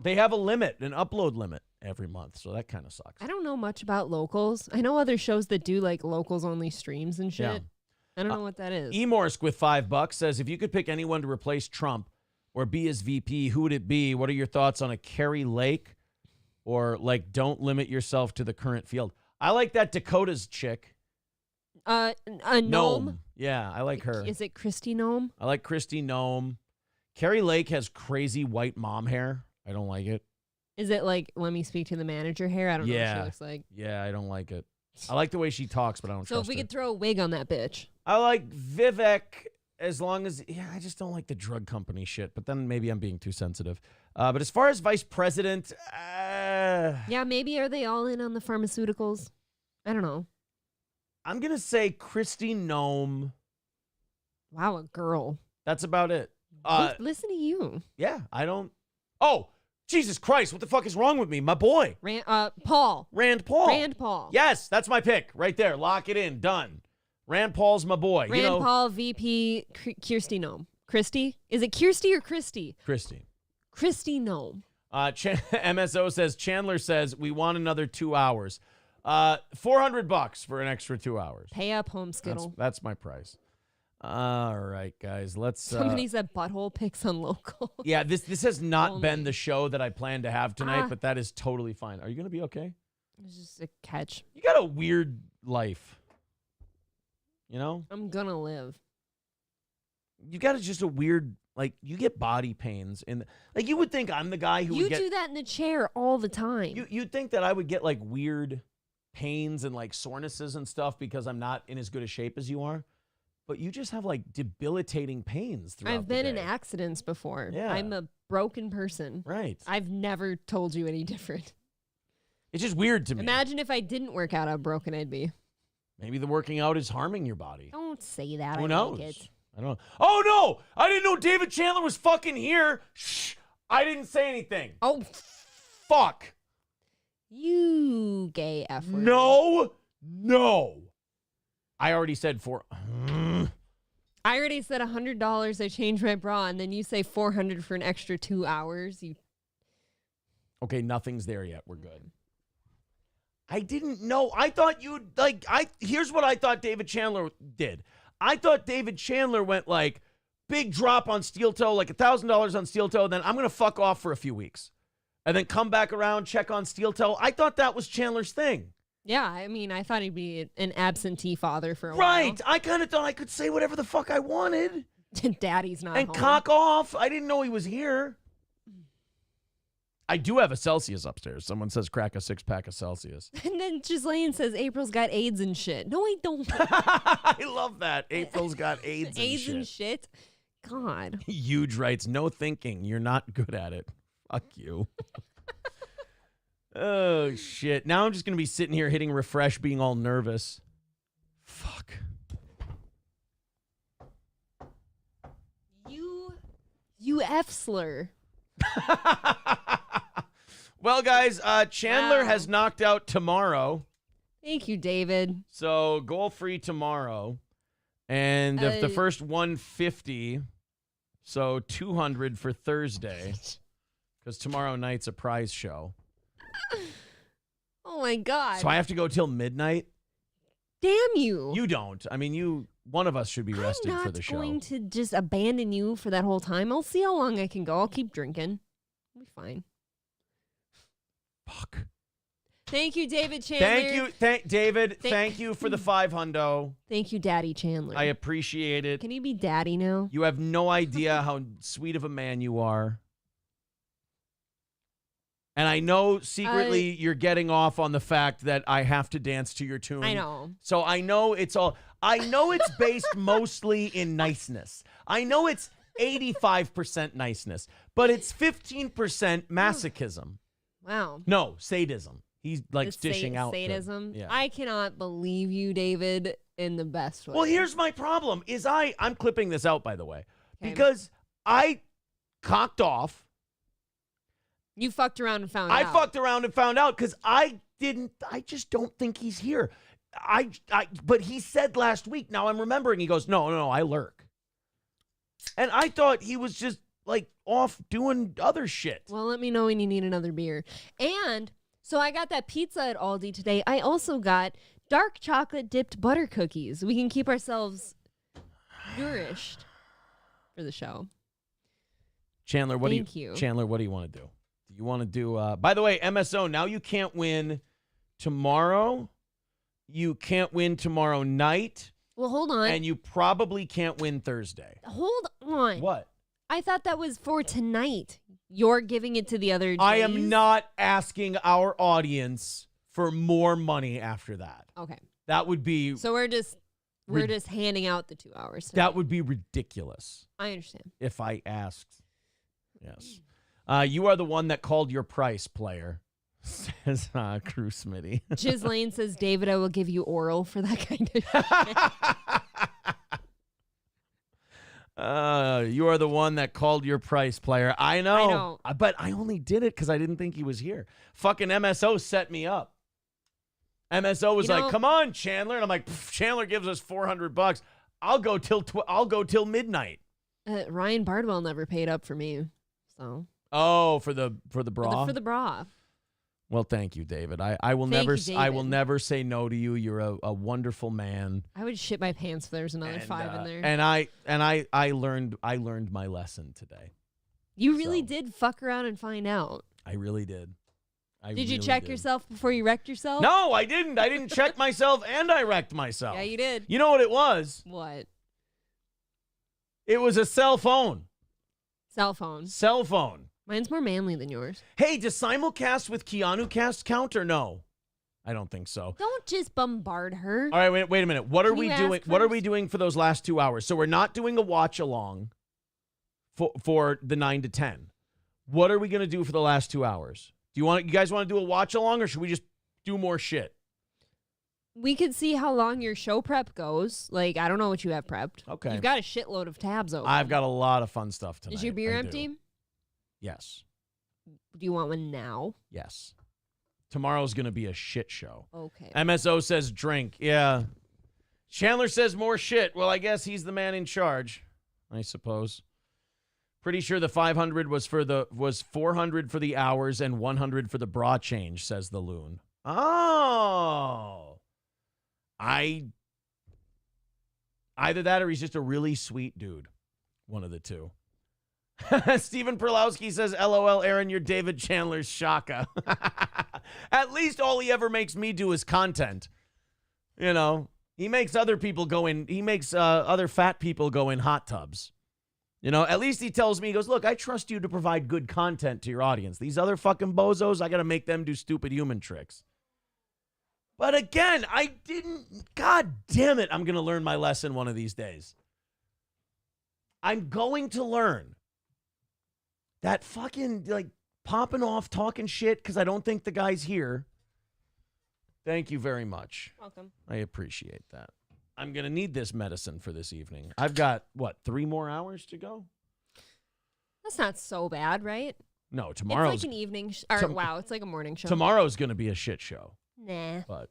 they have a limit, an upload limit every month, so that kind of sucks. I don't know much about Locals. I know other shows that do like Locals only streams and shit. Yeah. I don't know what that is. Emorsk with $5 says, if you could pick anyone to replace Trump or be his VP, who would it be? What are your thoughts on a Carrie Lake or like don't limit yourself to the current field? I like that Dakota's chick. A gnome. Yeah, I like her. Is it Christy Gnome? I like Christy Gnome. Carrie Lake has crazy white mom hair. I don't like it. Is it like, let me speak to the manager hair? I don't know what she looks like. Yeah, I don't like it. I like the way she talks, but I don't So trust if we her. could throw a wig on that bitch. I like Vivek as long as, I just don't like the drug company shit, but then maybe I'm being too sensitive. But as far as vice president, Yeah, maybe are they all in on the pharmaceuticals? I don't know. I'm going to say Christy Gnome. Wow, a girl. That's about it. Listen to you. Yeah, I don't. Oh, Jesus Christ, what the fuck is wrong with me? My boy. Paul. Rand Paul. Rand Paul. Yes, that's my pick right there. Lock it in. Done. Rand Paul's my boy. Rand Paul, VP, Kirsty Gnome. Christy? Is it Kirsty or Christy? Christy. Christy Gnome. MSO says, Chandler says, we want another 2 hours. $400 for an extra 2 hours. Pay up, home skittle. That's my price. All right, guys, let's. Somebody said butthole pics on Local. Yeah, this has not been the show that I planned to have tonight, but that is totally fine. Are you going to be okay? It's just a catch. You got a weird life. You know? I'm gonna live. You got just a weird, like, you get body pains. Like, you would think I'm the guy who would get. You do that in the chair all the time. You'd think that I would get, like, weird pains and, like, sorenesses and stuff because I'm not in as good a shape as you are. But you just have, like, debilitating pains throughout I've been the in day. accidents before. Yeah. I'm a broken person. Right. I've never told you any different. It's just weird to me. Imagine if I didn't work out how broken I'd be. Maybe the working out is harming your body. Don't say that. Who I knows? like it. I don't know. Oh, no! I didn't know David Chandler was fucking here. Shh! I didn't say anything. Oh, fuck. You gay F word. No. I already said I already said $100. I changed my bra, and then you say $400 for an extra 2 hours. Okay, nothing's there yet. We're good. I didn't know. I thought you'd here's what I thought David Chandler did. I thought David Chandler went like big drop on Steel Toe, like $1,000 on Steel Toe. Then I'm going to fuck off for a few weeks and then come back around, check on Steel Toe. I thought that was Chandler's thing. Yeah, I mean, I thought he'd be an absentee father for a while. Right. I kind of thought I could say whatever the fuck I wanted. Daddy's not and home. cock off. I didn't know he was here. I do have a Celsius upstairs. Someone says crack a 6-pack of Celsius. And then Ghislaine says April's got AIDS and shit. No, I don't. I love that. April's got AIDS and shit. AIDS and shit? God. Huge writes, no thinking. You're not good at it. Fuck you. Oh, shit. Now I'm just going to be sitting here hitting refresh, being all nervous. Fuck. You F-slur. Well, guys, Chandler Wow. has knocked out tomorrow. Thank you, David. So goal-free tomorrow. And if the first 150, so 200 for Thursday. Because tomorrow night's a prize show. Oh, my God. So I have to go till midnight? Damn you. You don't. I mean, one of us should be rested for the show. I'm not going to just abandon you for that whole time. I'll see how long I can go. I'll keep drinking. I'll be fine. Fuck. Thank you, David Chandler. Thank you, David. Thank you for the 500. Thank you, Daddy Chandler. I appreciate it. Can you be Daddy now? You have no idea how sweet of a man you are. And I know secretly you're getting off on the fact that I have to dance to your tune. I know. So I know it's based mostly in niceness. I know it's 85% niceness, but it's 15% masochism. Wow. No, sadism. He's like It's dishing out. sadism. Yeah. I cannot believe you, David, in the best way. Well, here's my problem is I'm clipping this out, by the way, Okay. because I cocked off. You fucked around and found out. I fucked around and found out because I just don't think he's here. But he said last week, now I'm remembering, he goes, no, I lurk. And I thought he was just like off doing other shit. Well, let me know when you need another beer. And so I got that pizza at Aldi today. I also got dark chocolate dipped butter cookies. We can keep ourselves nourished for the show. Chandler, what Thank do you you. Chandler, what do you want to do? Do you want to do by the way, MSO, now you can't win tomorrow. You can't win tomorrow night. Well, hold on. And you probably can't win Thursday. Hold on. What? I thought that was for tonight. You're giving it to the other days? I am not asking our audience for more money after that. Okay. That would be So we're just handing out the 2 hours. that would be ridiculous I understand. if I asked. Yes. You are the one that called your price, player, says Crew Smitty. Chiz Lane says, David, I will give you oral for that kind of shit. You are the one that called your price, player. I know. But I only did it because I didn't think he was here. Fucking MSO set me up. MSO was like, "Come on, Chandler," and I'm like, "Chandler gives us $400. I'll go till midnight." Ryan Bardwell never paid up for me, so. Oh, for the bra. For the bra. Well, thank you, David. I will Thank never you, I will David. never say no to you. You're a wonderful man. I would shit my pants if there's another 5 in there. And I learned my lesson today. You really did fuck around and find out. I really did. Did you check yourself before you wrecked yourself? No, I didn't. I didn't check myself, and I wrecked myself. Yeah, you did. You know what it was? What? It was a cell phone. Cell phone. Cell phone. Mine's more manly than yours. Hey, does simulcast with Keanu Cast count or no? I don't think so. Don't just bombard her. All right, wait a minute. What are Can we you doing? ask What are first? we doing for those last 2 hours? So we're not doing a watch along for the 9 to 10. What are we going to do for the last 2 hours? You guys want to do a watch along, or should we just do more shit? We could see how long your show prep goes. Like, I don't know what you have prepped. Okay. You've got a shitload of tabs open. I've got a lot of fun stuff tonight. Is your beer I empty? do. Yes. Do you want one now? Yes. Tomorrow's going to be a shit show. Okay. MSO says drink. Yeah. Chandler says more shit. Well, I guess he's the man in charge, I suppose. Pretty sure the 500 was 400 for the hours and 100 for the bra change, says the loon. Oh. Either that or he's just a really sweet dude. One of the two. Stephen Perlowski says, LOL, Aaron, you're David Chandler's Shaka. At least all he ever makes me do is content. You know, he makes other people go in, he makes other fat people go in hot tubs. You know, at least he tells me, he goes, look, I trust you to provide good content to your audience. These other fucking bozos, I got to make them do stupid human tricks. But again, I didn't, God damn it, I'm going to learn my lesson one of these days. I'm going to learn that fucking, like, popping off, talking shit because I don't think the guy's here. Thank you very much. Welcome. I appreciate that. I'm going to need this medicine for this evening. I've got, 3 more hours to go? That's not so bad, right? No, tomorrow's... It's like an evening... wow, it's like a morning show. Tomorrow's going to be a shit show. Nah. But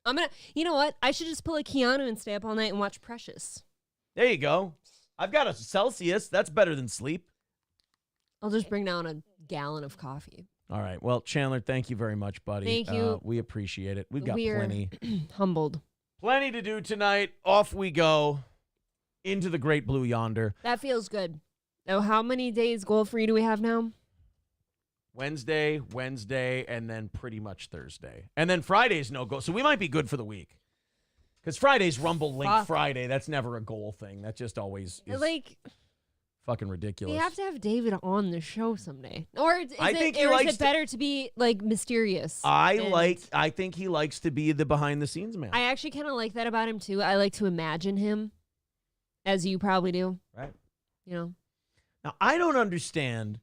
I'm going to... You know what? I should just pull a Keanu and stay up all night and watch Precious. there you go. I've got a Celsius. That's better than sleep. I'll just bring down a gallon of coffee. All right. Well, Chandler, thank you very much, buddy. Thank you. We appreciate it. We've got We're plenty. humbled. Plenty to do tonight. Off we go into the great blue yonder. That feels good. Now, how many days goal-free do we have now? Wednesday, and then pretty much Thursday. And then Friday's no goal. So we might be good for the week. Because Friday's Rumble Link Fuck. Friday. That's never a goal thing. That just always is fucking ridiculous. We have to have David on the show someday. Or is think it better to be, mysterious? I think he likes to be the behind-the-scenes man. I actually kind of like that about him, too. I like to imagine him, as you probably do. Right. You know? Now, I don't understand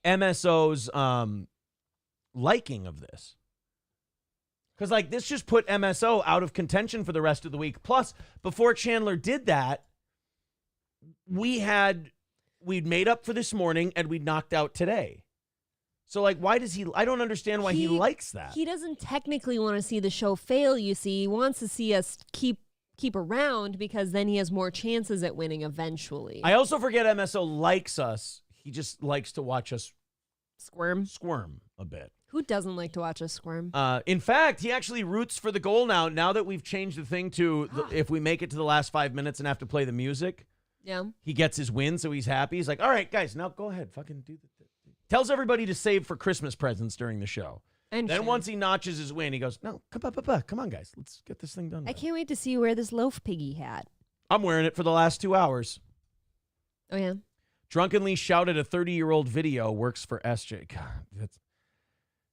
MSO's liking of this. Because, this just put MSO out of contention for the rest of the week. Plus, before Chandler did that, we'd made up for this morning and we'd knocked out today. So, why does he... I don't understand why he likes that. He doesn't technically want to see the show fail, you see. He wants to see us keep around because then he has more chances at winning eventually. I also forget MSO likes us. He just likes to watch us Squirm a bit. Who doesn't like to watch us squirm? In fact, he actually roots for the goal now. Now that we've changed the thing to if we make it to the last 5 minutes and have to play the music, Yeah. he gets his win, so he's happy. He's like, all right, guys, now go ahead. Fucking do the thing. Tells everybody to save for Christmas presents during the show. And Then once he notches his win, he goes, no, come on, guys. Let's get this thing done. I can't wait to see you wear this loaf piggy hat. I'm wearing it for the last 2 hours. Oh, yeah? Drunkenly shouted a 30-year-old video works for SJ. God,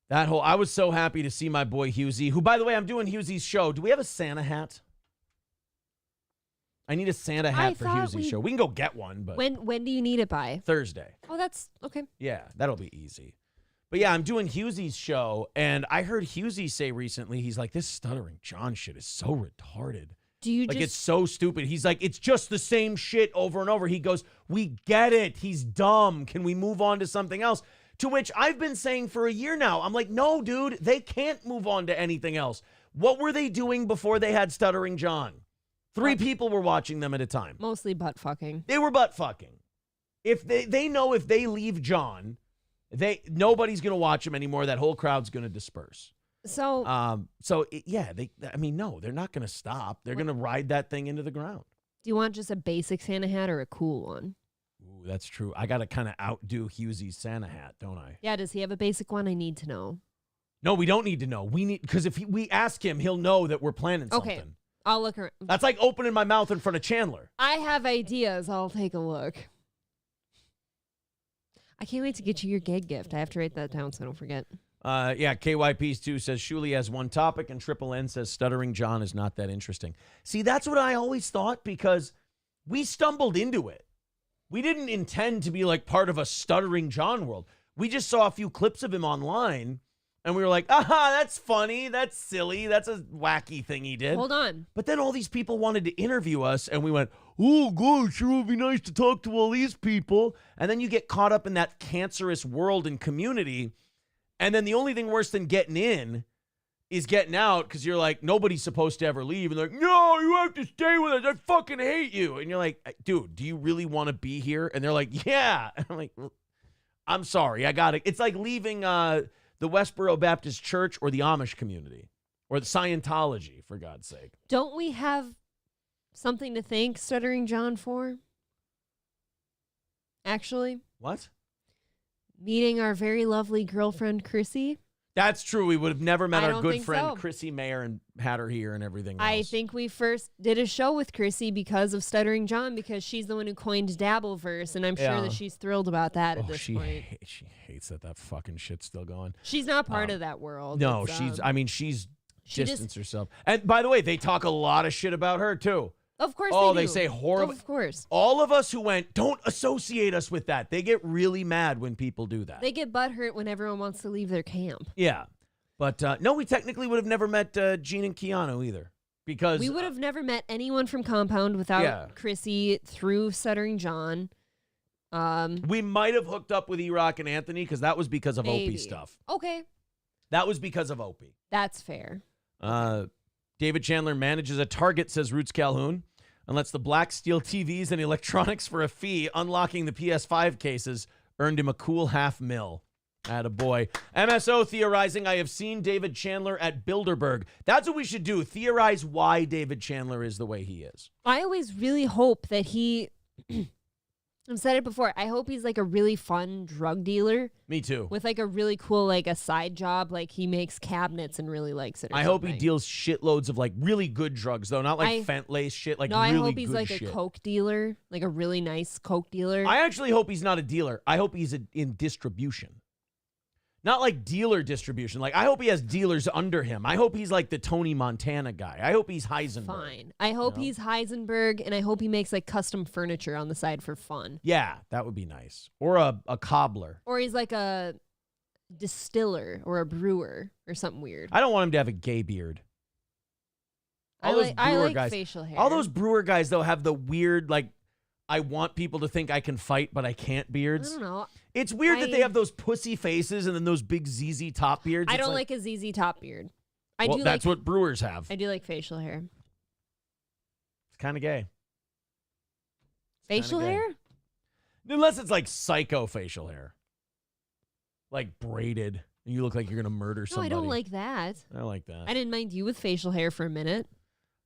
I was so happy to see my boy Husey, who, by the way, I'm doing Husey's show. Do we have a Santa hat? I need a Santa hat for Husey's show. We can go get one, but when do you need it by? Thursday. Oh, that's okay. Yeah, that'll be easy. But yeah, I'm doing Husey's show, and I heard Husey say recently, he's like, this Stuttering John shit is so retarded. Do you it's so stupid. He's like, it's just the same shit over and over. He goes, we get it. He's dumb. Can we move on to something else? To which I've been saying for a year now, I'm like, no, dude, they can't move on to anything else. What were they doing before they had Stuttering John? 3 people were watching them at a time. Mostly butt fucking. They were butt fucking. If they know if they leave John, nobody's going to watch him anymore. That whole crowd's going to disperse. So, no, they're not going to stop. They're going to ride that thing into the ground. Do you want just a basic Santa hat or a cool one? Ooh, that's true. I got to kind of outdo Husey's Santa hat, don't I? Yeah, does he have a basic one? I need to know. No, we don't need to know. Because if we ask him, he'll know that we're planning something. Okay, I'll look around. That's like opening my mouth in front of Chandler. I have ideas. I'll take a look. I can't wait to get you your gig gift. I have to write that down so I don't forget. KYP's 2 says Shuli has one topic, and Triple N says Stuttering John is not that interesting. See, that's what I always thought because we stumbled into it. We didn't intend to be like part of a Stuttering John world. We just saw a few clips of him online, and we were like, aha, that's funny, that's silly, that's a wacky thing he did. Hold on. But then all these people wanted to interview us, and we went, oh, God, sure would be nice to talk to all these people. And then you get caught up in that cancerous world and community. And then the only thing worse than getting in is getting out because you're like, nobody's supposed to ever leave. And they're like, no, you have to stay with us. I fucking hate you. And you're like, dude, do you really want to be here? And they're like, yeah. And I'm like, well, I'm sorry. I got it. It's like leaving the Westboro Baptist Church or the Amish community or the Scientology, for God's sake. Don't we have something to thank Stuttering John for? Actually? What? Meeting our very lovely girlfriend, Chrissy. That's true. We would have never met I our don't good think friend, so. Chrissy Mayer, and had her here and everything else. I think we first did a show with Chrissy because of Stuttering John, because she's the one who coined Dabbleverse, and I'm sure that she's thrilled about that at this point. She hates that fucking shit's still going. She's not part of that world. No, It's, she's she distanced herself. And by the way, they talk a lot of shit about her, too. Of course Oh, they they do. say horrible. Of course. All of us who went, don't associate us with that. They get really mad when people do that. They get butthurt when everyone wants to leave their camp. Yeah. But no, we technically would have never met Gene and Keanu either. Because We would have never met anyone from Compound without Yeah. Chrissy through Stuttering John. we might have hooked up with E-Rock and Anthony because that was because of Maybe. Opie stuff. Okay, That was because of Opie. that's fair. David Chandler manages a Target, says Roots Calhoun, and lets the black steal TVs and electronics for a fee. Unlocking the PS5 cases earned him a cool $500,000. Attaboy. MSO theorizing, I have seen David Chandler at Bilderberg. That's what we should do. Theorize why David Chandler is the way he is. I always really hope that he. I've said it before. I hope he's like a really fun drug dealer Me too. with like a really cool like a side job. Like he makes cabinets and really likes it. Or I hope he something. deals shitloads of like really good drugs though, not like I- fentanyl shit. Like No, really I hope he's good like shit. a coke dealer, like a really nice coke dealer. I actually hope he's not a dealer. I hope he's in distribution. Not like dealer distribution. Like I hope he has dealers under him. I hope he's like the Tony Montana guy. I hope he's Heisenberg. Fine. I hope he's Heisenberg, and I hope he makes like custom furniture on the side for fun. Yeah, that would be nice. Or a cobbler. Or he's like a distiller or a brewer or something weird. I don't want him to have a gay beard. All those I brewer like guys. facial hair. All those brewer guys though have the weird like I want people to think I can fight but I can't I beards. don't know. It's weird that they I- have those pussy faces and then those big ZZ top beards. I It's don't like a ZZ top beard. I well, do that's like what brewers have. I do like facial hair. It's kind of gay. Facial gay. hair? Unless it's like psycho facial hair. Like braided. And you look like you're going to murder No, somebody. I don't like that. I like that. I didn't mind you with facial hair for a minute.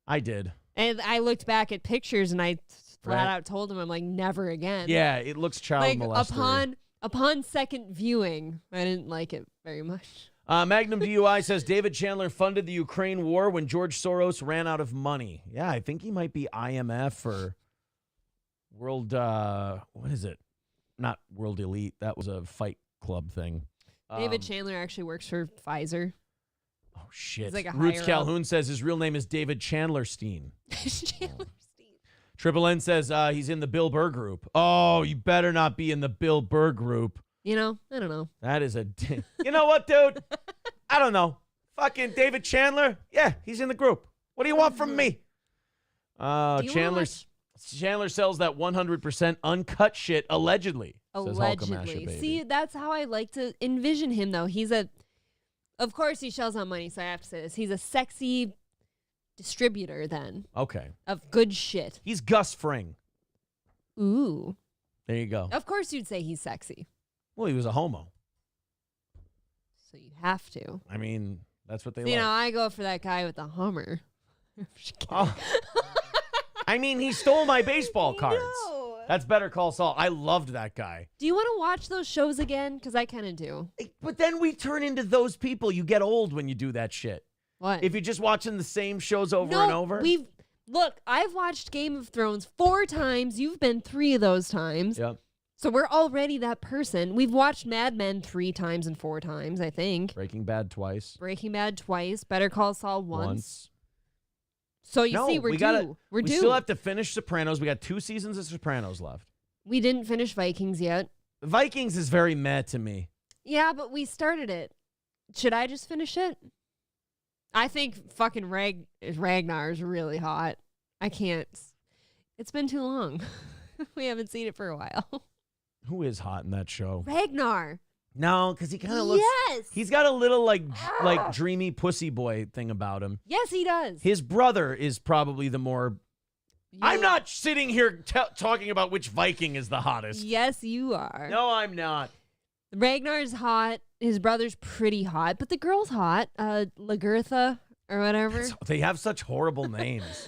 I did. And I looked back at pictures and I flat Right. out told him I'm like never again. Yeah, it looks child Like molester. upon second viewing, I didn't like it very much. Magnum DUI says David Chandler funded the Ukraine war when George Soros ran out of money. Yeah, I think he might be IMF or World, what is it? Not World Elite. That was a fight club thing. David Chandler actually works for Pfizer. Oh, shit. He's like a Roots higher Calhoun says his real name is David Chandlerstein. Chandler Steve. Triple N says he's in the Bill Burr group. Oh, you better not be in the Bill Burr group. You know, I don't know. That is a... You know what, dude? I don't know. Fucking David Chandler? Yeah, he's in the group. What do you want from me? Do you wanna Chandler sells that 100% uncut shit, allegedly. Says Hulkamasha, Allegedly. baby. See, that's how I like to envision him, though. Of course, he shells out money, so I have to say this. He's a sexy distributor, then, Okay. of good shit. He's Gus Fring. Ooh. There you go. Of course, you'd say he's sexy. Well, he was a homo. So you have to. I mean, that's what they So, you like. know, I go for that guy with the Hummer. Just kidding. Oh. I mean, he stole my baseball cards. No. That's Better Call Saul. I loved that guy. Do you want to watch those shows again? Because I kind of do. But then we turn into those people. You get old when you do that shit. What? If you're just watching the same shows over and over. Look, I've watched Game of Thrones 4 times. You've been 3 of those times. Yep. So we're already that person. We've watched Mad Men 3 times and 4 times, I think. Breaking Bad twice. Breaking Bad twice. Better Call Saul once. Once. So you No, see, we're we due. gotta- We're we due. still have to finish Sopranos. We got 2 seasons of Sopranos left. We didn't finish Vikings yet. Vikings is very meh to me. Yeah, but we started it. Should I just finish it? I think fucking Ragnar is really hot. I can't. It's been too long. We haven't seen it for a while. Who is hot in that show? Ragnar. No, because he kind of looks. Yes. He's got a little like dreamy pussy boy thing about him. Yes, he does. His brother is probably the more. I'm not sitting here talking about which Viking is the hottest. Yes, you are. No, I'm not. Ragnar's hot. His brother's pretty hot, but the girl's hot. Lagertha or whatever. They have such horrible names.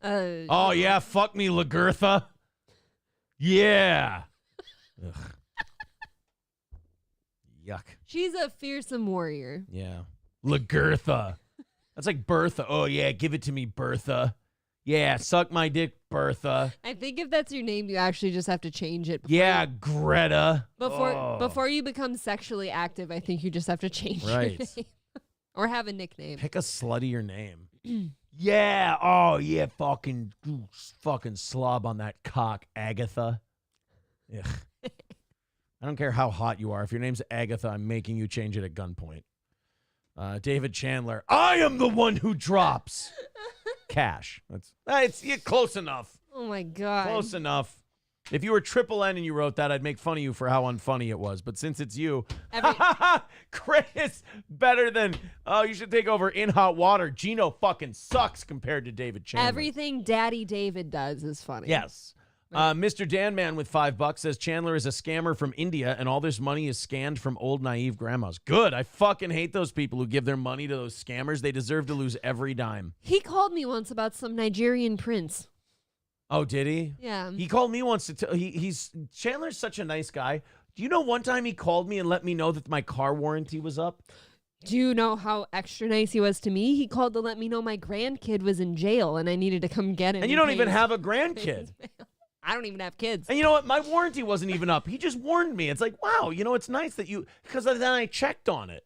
Uh, Oh yeah, fuck me, Lagertha. Yeah. Ugh. Yuck. She's a fearsome warrior. Yeah. Lagertha. That's like Bertha. Oh yeah, give it to me, Bertha. Yeah, suck my dick, Bertha. I think if that's your name, you actually just have to change it. Yeah, Greta. Before you become sexually active, I think you just have to change Right. your name. Or have a nickname. Pick a sluttier name. Yeah. Oh, yeah. Fucking slob on that cock, Agatha. Ugh. I don't care how hot you are. If your name's Agatha, I'm making you change it at gunpoint. David Chandler. I am the one who drops cash. It's close enough. Oh my God. Close enough. If you were Triple N and you wrote that, I'd make fun of you for how unfunny it was. But since it's you, Chris, better than, you should take over In Hot Water. Gino fucking sucks compared to David Chandler. Everything Daddy David does is funny. Yes. Mr. Dan Man with $5 says Chandler is a scammer from India and all this money is scanned from old naive grandmas. Good. I fucking hate those people who give their money to those scammers. They deserve to lose every dime. He called me once about some Nigerian prince. Oh, did he? Yeah. He called me once to tell. Chandler's such a nice guy. Do you know one time he called me and let me know that my car warranty was up? Do you know how extra nice he was to me? He called to let me know my grandkid was in jail and I needed to come get him. And you don't even have a grandkid. I don't even have kids. And you know what? My warranty wasn't even up. He just warned me. It's like, wow, it's nice that you, because then I checked on it.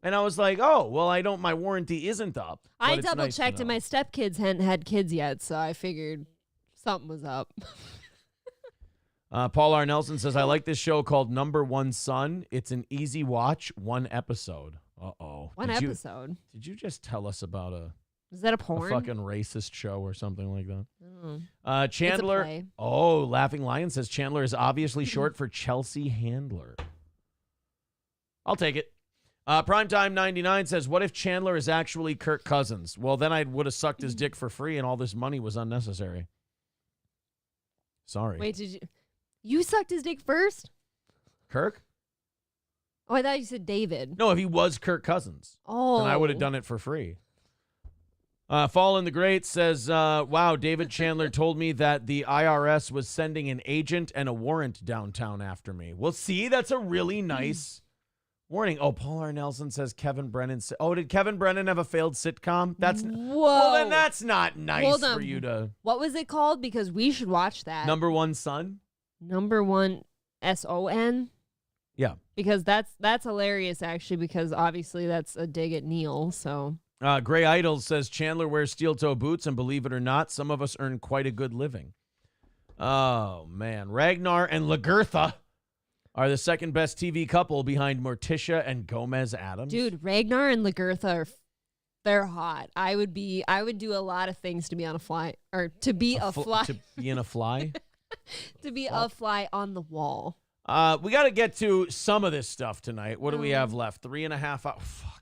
And I was like, oh, well, my warranty isn't up. I double checked and my stepkids hadn't had kids yet, so I figured something was up. Paul R. Nelson says, I like this show called Number One Son. It's an easy watch, one episode. Uh-oh. One episode? Did you just tell us about is that a porn? a fucking racist show or something like that? Oh. Chandler. It's a play. Oh, Laughing Lion says Chandler is obviously short for Chelsea Handler. I'll take it. Primetime 99 says, what if Chandler is actually Kirk Cousins? Well, then I would have sucked his dick for free and all this money was unnecessary. Sorry. Wait, you sucked his dick first? Kirk? Oh, I thought you said David. No, if he was Kirk Cousins. Oh. Then I would have done it for free. Fall in the Great says, wow, David Chandler told me that the IRS was sending an agent and a warrant downtown after me. Well, see, that's a really nice warning. Oh, Paul R. Nelson says Kevin Brennan. Did Kevin Brennan have a failed sitcom? Whoa. Well, then that's not nice Hold on. for you to. What was it called? Because we should watch that. Number One Son? Number One SON? Yeah. Because that's hilarious, actually, because obviously that's a dig at Neil, so. Gray Idol says Chandler wears steel-toe boots, and believe it or not, some of us earn quite a good living. Oh, man. Ragnar and Lagertha are the second best TV couple behind Morticia and Gomez Adams. Dude, Ragnar and Lagertha they're hot. I would do a lot of things to be on a fly, or to be a fly. To be in a fly? To be a fly on the wall. We got to get to some of this stuff tonight. What do we have left? 3.5 hours. Fuck.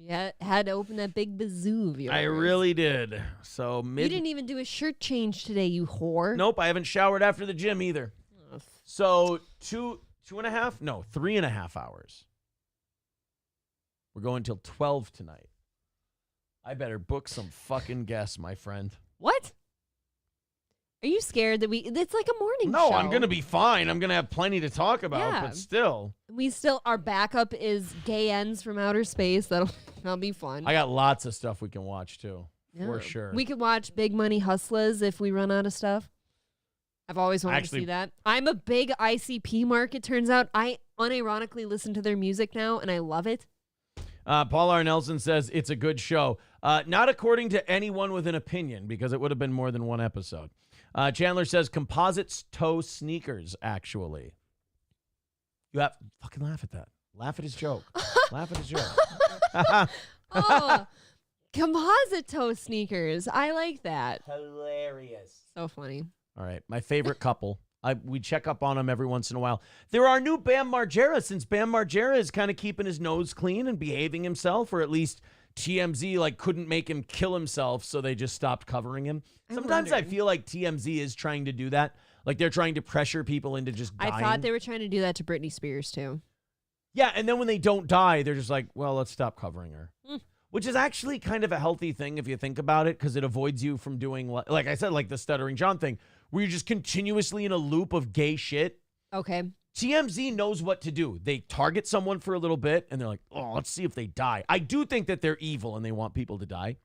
Yeah, had to open that big bazoo of yours. I really did. So You didn't even do a shirt change today, you whore. Nope, I haven't showered after the gym either. Ugh. So 3.5 hours. We're going till 12 tonight. I better book some fucking guests, my friend. What? Are you scared that it's like a morning show? No, I'm going to be fine. I'm going to have plenty to talk about, but still. Our backup is Gay Ends from Outer Space. That'll be fun. I got lots of stuff we can watch, too, for Yeah. sure. We could watch Big Money Hustlers if we run out of stuff. I've always wanted to see that. I'm a big ICP mark, it turns out. I unironically listen to their music now, and I love it. Paul R. Nelson says it's a good show. Not according to anyone with an opinion, because it would have been more than one episode. Chandler says composite toe sneakers, actually. You have fucking laugh at that. Laugh at his joke. Laugh at his joke. Oh, composite toe sneakers. I like that. Hilarious. So funny. All right. My favorite couple. We check up on them every once in a while. There are new Bam Margera, since Bam Margera is kind of keeping his nose clean and behaving himself, or at least TMZ couldn't make him kill himself, so they just stopped covering him. Sometimes I feel like TMZ is trying to do that. Like they're trying to pressure people into just dying. I thought they were trying to do that to Britney Spears too. Yeah, and then when they don't die, they're just like, well, let's stop covering her. Which is actually kind of a healthy thing if you think about it, because it avoids you from doing, like I said, like the Stuttering John thing, where you're just continuously in a loop of gay shit. Okay. TMZ knows what to do. They target someone for a little bit, and they're like, oh, let's see if they die. I do think that they're evil, and they want people to die.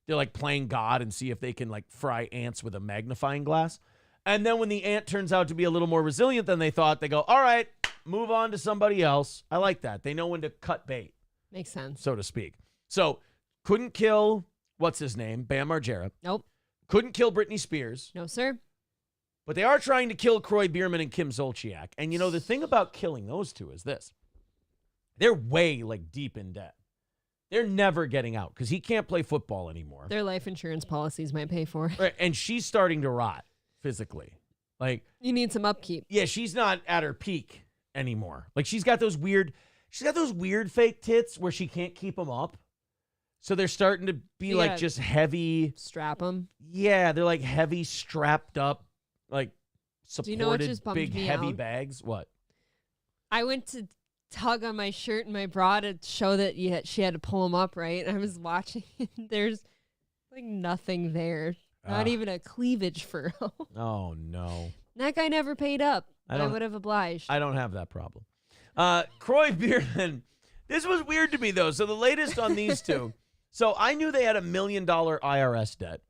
They're like playing God and see if they can fry ants with a magnifying glass. And then when the ant turns out to be a little more resilient than they thought, they go, all right, move on to somebody else. I like that. They know when to cut bait. Makes sense. So to speak. So couldn't kill what's his name? Bam Margera. Nope. Couldn't kill Britney Spears. No, sir. But they are trying to kill Croy Bierman and Kim Zolciak. And, you know, the thing about killing those two is this. They're way, like, deep in debt. They're never getting out because he can't play football anymore. Their life insurance policies might pay for it. Right, and she's starting to rot physically. Like, You need some upkeep. yeah, she's not at her peak anymore. Like, she's got those weird fake tits where she can't keep them up. So they're starting to be, like, just heavy. Strap them. Yeah, they're, like, heavy, strapped up, like, supported, Do you know what just bummed big, me heavy out? bags. What? I went to tug on my shirt and my bra to show that she had to pull them up, right? And I was watching, and there's, like, nothing there. Not even a cleavage furrow. Oh, no. That guy never paid up. I would have obliged. I don't have that problem. Croy Bierman, this was weird to me, though. So the latest on these two. So I knew they had $1 million IRS debt.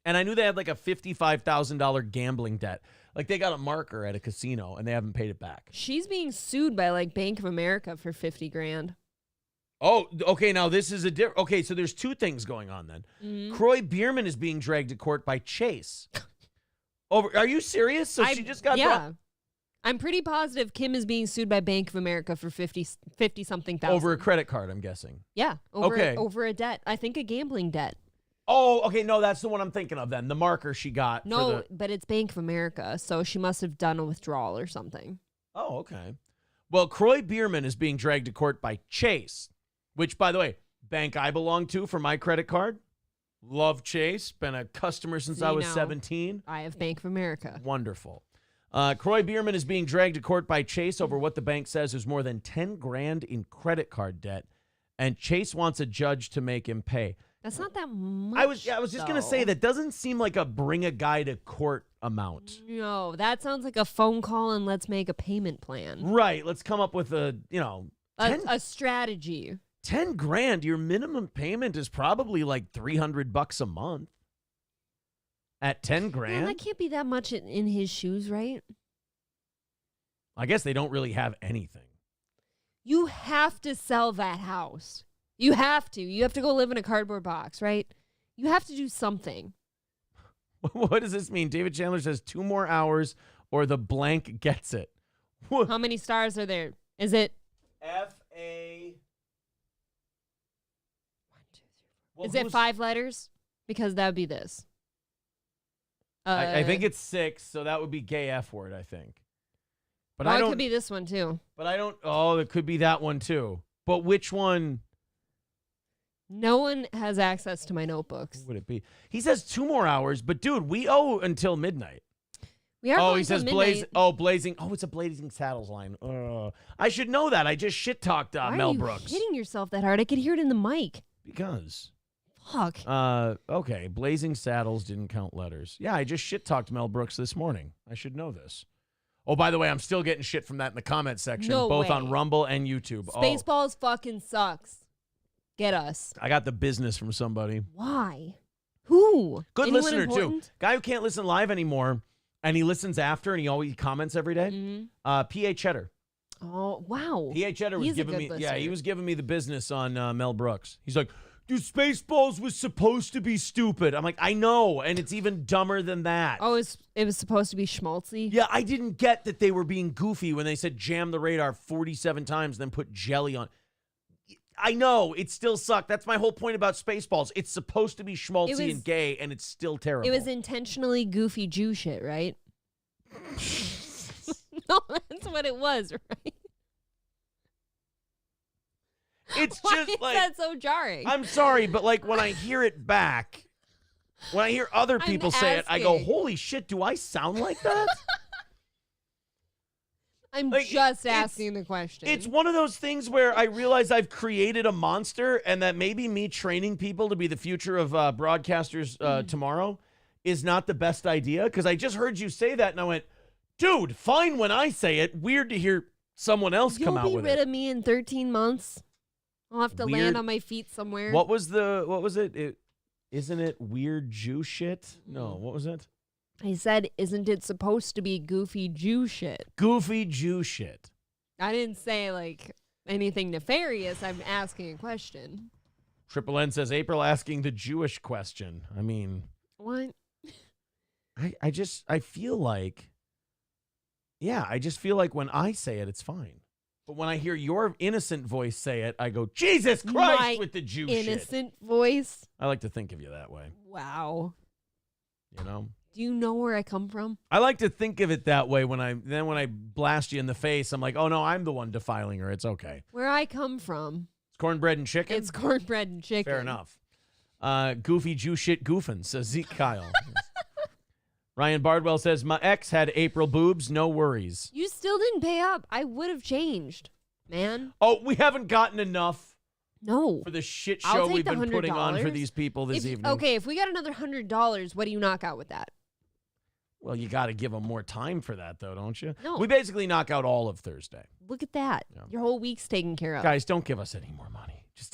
And I knew they had like a $55,000 gambling debt. Like they got a marker at a casino and they haven't paid it back. She's being sued by like Bank of America for $50,000. Oh, okay. Now this is okay. So there's two things going on then. Mm-hmm. Croy Bierman is being dragged to court by Chase. Are you serious? So she just got brought I'm pretty positive Kim is being sued by Bank of America for 50 something thousand. over a credit card, I'm guessing. Yeah. Over a debt. I think a gambling debt. Oh, okay. No, that's the one I'm thinking of then. The marker she got. No, but it's Bank of America, so she must have done a withdrawal or something. Oh, okay. Well, Croy Bierman is being dragged to court by Chase, which, by the way, bank I belong to for my credit card. Love Chase. Been a customer since I was 17. I have Bank of America. Wonderful. Croy Bierman is being dragged to court by Chase over what the bank says is more than $10,000 in credit card debt, and Chase wants a judge to make him pay. That's not that much. I was just gonna say that doesn't seem like a bring a guy to court amount. No, that sounds like a phone call and let's make a payment plan. Right. Let's come up with a A strategy. $10,000. Your minimum payment is probably like $300 a month. At $10,000, Man, that can't be that much in his shoes, right? I guess they don't really have anything. You have to sell that house. You have to. You have to go live in a cardboard box, right? You have to do something. What does this mean? David Chandler says 2 more hours or the blank gets it. How many stars are there? Is it F-A... Is it 5 letters? Because that would be this. I think it's 6, so that would be gay F word, I think. But well, I don't. It could be this one too. But I don't. Oh, it could be that one too. But which one? No one has access to my notebooks. What would it be? He says 2 more hours, but dude, we owe until midnight. We are. Oh, going he says till blazing. midnight. Oh, blazing. Oh, it's a Blazing Saddles line. I should know that. I just shit talked Why Mel are you Brooks. hitting yourself that hard? I could hear it in the mic. Because. Fuck. Okay. Blazing Saddles didn't count letters. Yeah, I just shit talked Mel Brooks this morning. I should know this. Oh, by the way, I'm still getting shit from that in the comment section, No both way. on Rumble and YouTube. Spaceballs fucking sucks. Get us. I got the business from somebody. Why? Who? Good Anyone listener, important? too. Guy who can't listen live anymore, and he listens after, and he always comments every day. Mm-hmm. P.A. Cheddar. Oh, wow. P.A. Cheddar was He's a giving good me, listener. he was giving me the business on Mel Brooks. He's like, dude, Spaceballs was supposed to be stupid. I'm like, I know, and it's even dumber than that. Oh, it was supposed to be schmaltzy? Yeah, I didn't get that they were being goofy when they said jam the radar 47 times, then put jelly on. I know, it still sucked. That's my whole point about Spaceballs. It's supposed to be schmaltzy and gay, and it's still terrible. It was intentionally goofy Jew shit, right? No, that's what it was, right? It's Why just is like, that so jarring? I'm sorry, but like when I hear it back, when I hear other people say it, I go, holy shit, do I sound like that? I'm like, just asking the question. It's one of those things where I realize I've created a monster and that maybe me training people to be the future of broadcasters tomorrow is not the best idea. Because I just heard you say that and I went, dude, fine when I say it. Weird to hear someone else come out with You'll be rid it. of me in 13 months. I'll have to Weird. land on my feet somewhere. What was it? Isn't it weird Jew shit? No, what was it? I said, isn't it supposed to be goofy Jew shit? Goofy Jew shit. I didn't say like anything nefarious. I'm asking a question. Triple N says, April asking the Jewish question. I mean, What? I feel like, I just feel like when I say it, it's fine. But when I hear your innocent voice say it, I go, Jesus Christ, My with the Jew shit. Innocent voice? I like to think of you that way, Wow. you know? Do you know where I come from? I like to think of it that way when I blast you in the face, I'm like, oh no, I'm the one defiling her. It's okay. Where I come from, It's cornbread and chicken? it's cornbread and chicken. Fair enough. Goofy Jew shit goofing, says Zeke Kyle. Ryan Bardwell says, my ex had April boobs, no worries. You still didn't pay up. I would have changed, man. Oh, we haven't gotten enough No. for the shit I'll show take we've the been putting on for $100. these people this evening. Okay, if we got another $100, what do you knock out with that? Well, you got to give them more time for that, though, don't you? No. We basically knock out all of Thursday. Look at that. Yeah. Your whole week's taken care of. Guys, don't give us any more money. Just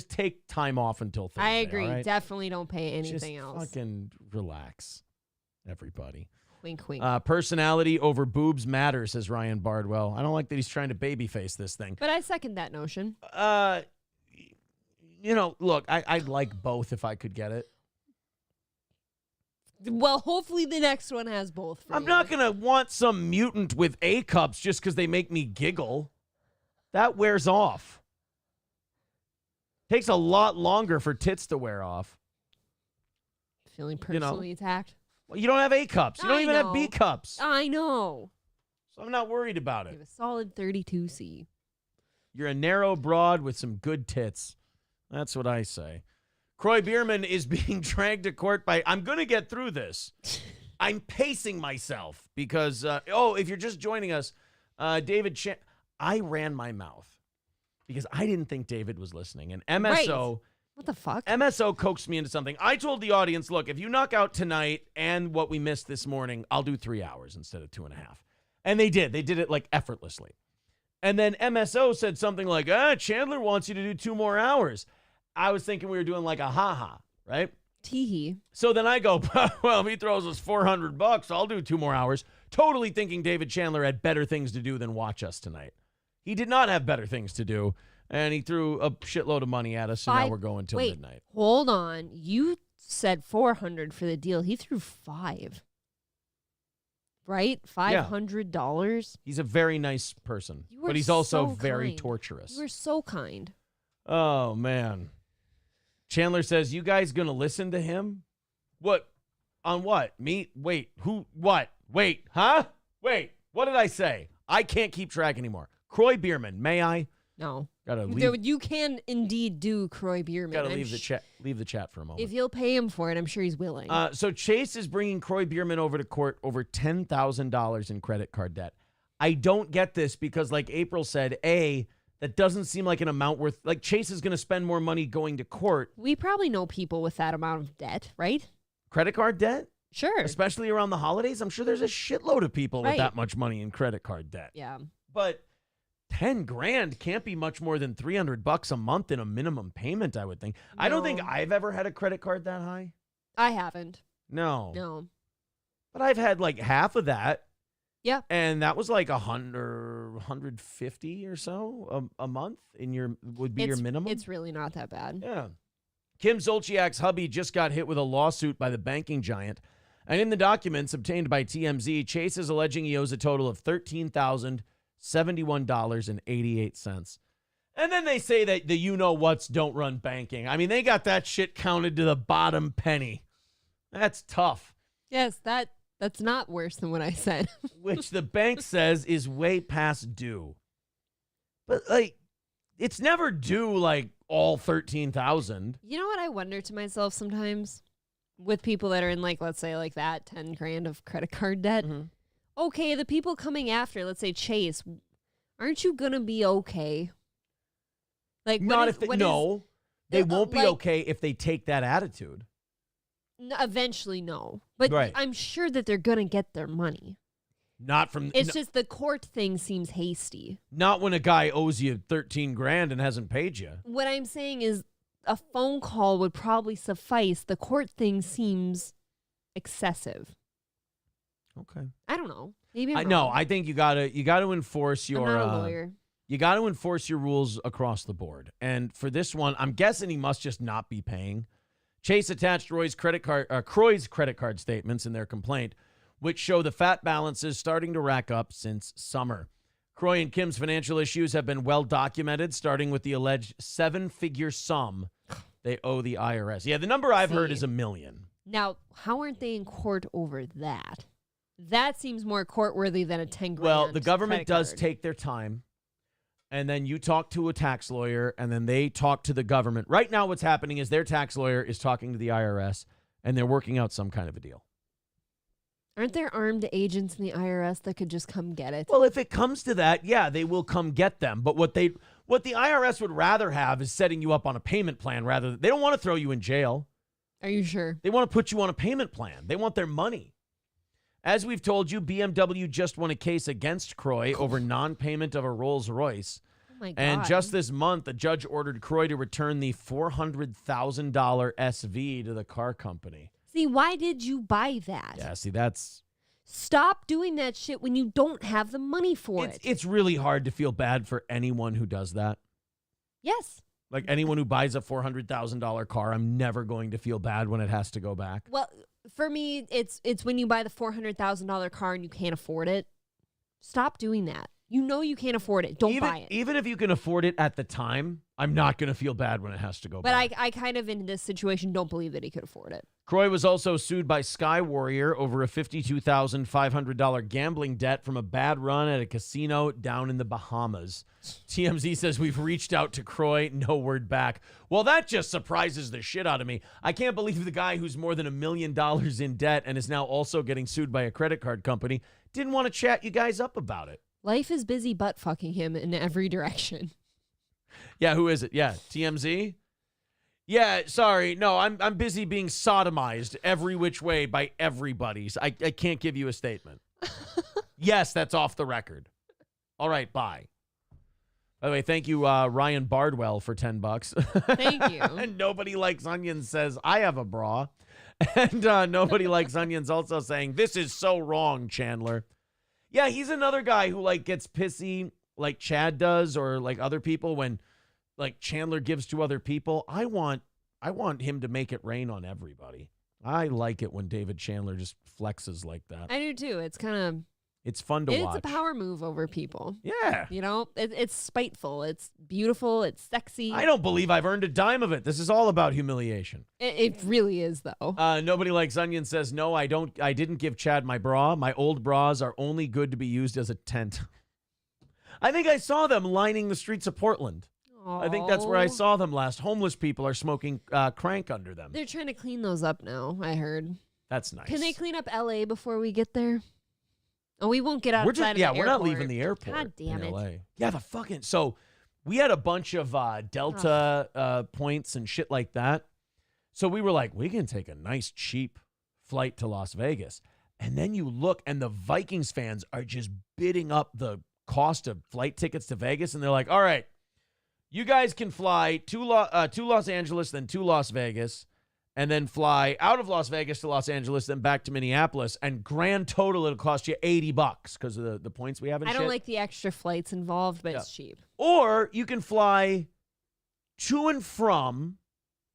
take time off until Thursday. I agree. all right? Definitely don't pay anything Just else. fucking relax, everybody. Wink, wink. Personality over boobs matter, says Ryan Bardwell. I don't like that he's trying to babyface this thing. But I second that notion. Look, I'd like both if I could get it. Well, hopefully the next one has both. For I'm you. not going to want some mutant with A cups just because they make me giggle. That wears off. Takes a lot longer for tits to wear off. Feeling personally attacked. Well, you don't have A cups. You don't I even have know. B cups. I know. So I'm not worried about You it. have a solid 32C. You're a narrow broad with some good tits. That's what I say. Croy Bierman is being dragged to court by... I'm going to get through this. I'm pacing myself because... if you're just joining us, David... I ran my mouth because I didn't think David was listening. And MSO... Right. What the fuck? MSO coaxed me into something. I told the audience, look, if you knock out tonight and what we missed this morning, I'll do 3 hours instead of 2.5. And they did. They did it like effortlessly. And then MSO said something like, Chandler wants you to do 2 more hours. I was thinking we were doing like a ha-ha, right? Teehee. So then I go, well, if he throws us $400, I'll do 2 more hours. Totally thinking David Chandler had better things to do than watch us tonight. He did not have better things to do. And he threw a shitload of money at us, so now we're going till midnight. Hold on. You said $400 for the deal. He threw $5. Right? $500? He's a very nice person, You are but he's also so very kind. torturous. You were so kind. Oh, man. Chandler says, you guys going to listen to him? What? On what? Me? Wait, who? What? Wait, huh? Wait, what did I say? I can't keep track anymore. Croy Bierman, may I? No. Gotta leave. You can indeed do Croy Bierman. Gotta leave the chat. Leave the chat for a moment. If you'll pay him for it, I'm sure he's willing. So Chase is bringing Croy Bierman over to court over $10,000 in credit card debt. I don't get this because, like April said, that doesn't seem like an amount worth. Like Chase is going to spend more money going to court. We probably know people with that amount of debt, right? Credit card debt, Sure. especially around the holidays. I'm sure there's a shitload of people with Right. that much money in credit card debt. Yeah. But $10,000 can't be much more than $300 a month in a minimum payment, I would think. I don't think No. I've ever had a credit card that high. I haven't. No. No. But I've had like half of that. Yeah. And that was like 150 or so a month would be your minimum. It's really not that bad. Yeah. Kim Zolciak's hubby just got hit with a lawsuit by the banking giant. And in the documents obtained by TMZ, Chase is alleging he owes a total of $13,071.88. And then they say that the you-know-whats don't run banking. I mean, they got that shit counted to the bottom penny. That's tough. Yes, that's not worse than what I said. Which the bank says is way past due. But, like, it's never due, like, all $13,000. You know what I wonder to myself sometimes with people that are in, like, let's say like that $10,000 of credit card debt. Mm-hmm. Okay, the people coming after, let's say Chase, aren't you gonna be okay? Like, Not if they, no, they won't be like- okay if they take that attitude. Eventually, no. But Right. I'm sure that they're gonna get their money. Not from It's just the court thing seems hasty. not when a guy owes you $13,000 and hasn't paid you. What I'm saying is a phone call would probably suffice. The court thing seems excessive. Okay. I don't know. Maybe I'm No, wrong. I think you gotta enforce your. I'm not a lawyer. You got to enforce your rules across the board. And for this one, I'm guessing he must just not be paying. Chase attached Croy's credit card statements in their complaint, which show the fat balances starting to rack up since summer. Croy and Kim's financial issues have been well documented, starting with the alleged 7-figure sum they owe the IRS. Yeah, the number I've heard is $1 million. Now, how aren't they in court over that? That seems more court-worthy than a 10 grand. Well, the government credit does card. take their time, and then you talk to a tax lawyer, and then they talk to the government. Right now what's happening is their tax lawyer is talking to the IRS, and they're working out some kind of a deal. Aren't there armed agents in the IRS that could just come get it? Well, if it comes to that, yeah, they will come get them. But what the IRS would rather have is setting you up on a payment plan rather than, they don't want to throw you in jail. Are you sure? They want to put you on a payment plan. They want their money. As we've told you, BMW just won a case against Croy over non-payment of a Rolls-Royce. Oh my God. And just this month, a judge ordered Croy to return the $400,000 SV to the car company. See, why did you buy that? Yeah, see, that's... Stop doing that shit when you don't have the money for it. It's really hard to feel bad for anyone who does that. Yes. Like anyone who buys a $400,000 car, I'm never going to feel bad when it has to go back. Well, for me, it's when you buy the $400,000 car and you can't afford it. Stop doing that. You know you can't afford it. Don't buy it. Even if you can afford it at the time, I'm not going to feel bad when it has to go back. But I kind of, in this situation, don't believe that he could afford it. Croy was also sued by Sky Warrior over a $52,500 gambling debt from a bad run at a casino down in the Bahamas. TMZ says, we've reached out to Croy, no word back. Well, that just surprises the shit out of me. I can't believe the guy who's more than $1 million in debt and is now also getting sued by a credit card company didn't want to chat you guys up about it. Life is busy butt fucking him in every direction. Yeah, who is it? Yeah, TMZ? Yeah, sorry. No, I'm busy being sodomized every which way by everybody's. I can't give you a statement. Yes, that's off the record. All right, bye. By the way, thank you, Ryan Bardwell, for $10. Thank you. And Nobody Likes Onions says, I have a bra. And Nobody Likes Onions also saying, this is so wrong, Chandler. Yeah, he's another guy who, like, gets pissy like Chad does or like other people when, like, Chandler gives to other people. I want him to make it rain on everybody. I like it when David Chandler just flexes like that. I do, too. It's fun to watch. It's a power move over people. Yeah. You know, it's spiteful. It's beautiful. It's sexy. I don't believe I've earned a dime of it. This is all about humiliation. It really is, though. Nobody Likes Onion says, no, I didn't give Chad my bra. My old bras are only good to be used as a tent. I think I saw them lining the streets of Portland. I think that's where I saw them last. Homeless people are smoking crank under them. They're trying to clean those up now, I heard. That's nice. Can they clean up LA before we get there? Oh, we won't get outside of the airport. We're not leaving the airport. God damn in it. LA. Yeah, so we had a bunch of Delta points and shit like that. So we were like, we can take a nice cheap flight to Las Vegas. And then you look and the Vikings fans are just bidding up the cost of flight tickets to Vegas. And they're like, all right, you guys can fly to Los Angeles, then to Las Vegas, and then fly out of Las Vegas to Los Angeles, then back to Minneapolis. And grand total, it'll cost you $80 because of the points we have and I shit. don't like the extra flights involved, but it's cheap. Or you can fly to and from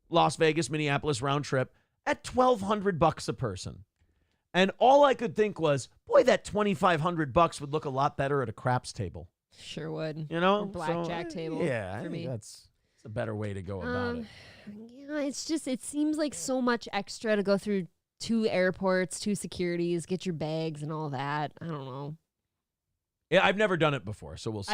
Las Vegas, Minneapolis round trip at $1,200 a person. And all I could think was, boy, that $2,500 would look a lot better at a craps table. Sure would. You know? Or blackjack table. Yeah, for I me. think that's a better way to go about it. Yeah, it's just, it seems like so much extra to go through 2 airports, 2 securities, get your bags and all that. I don't know. Yeah, I've never done it before, so we'll see.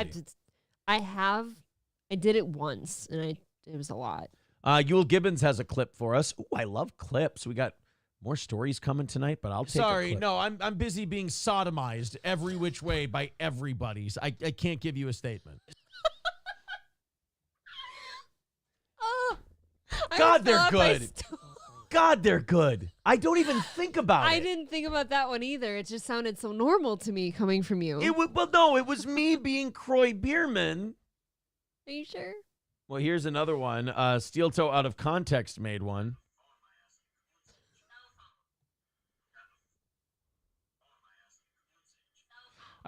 I did it once, and it was a lot. Yul Gibbons has a clip for us. Ooh, I love clips. We got more stories coming tonight, but I'll take a clip. No, I'm busy being sodomized every which way by everybody's. I can't give you a statement. God, they're good. God, they're good. I don't even think about it. I didn't think about that one either. It just sounded so normal to me coming from you. It was me being Croy Bierman. Are you sure? Well, here's another one. Steel Toe Out of Context made one.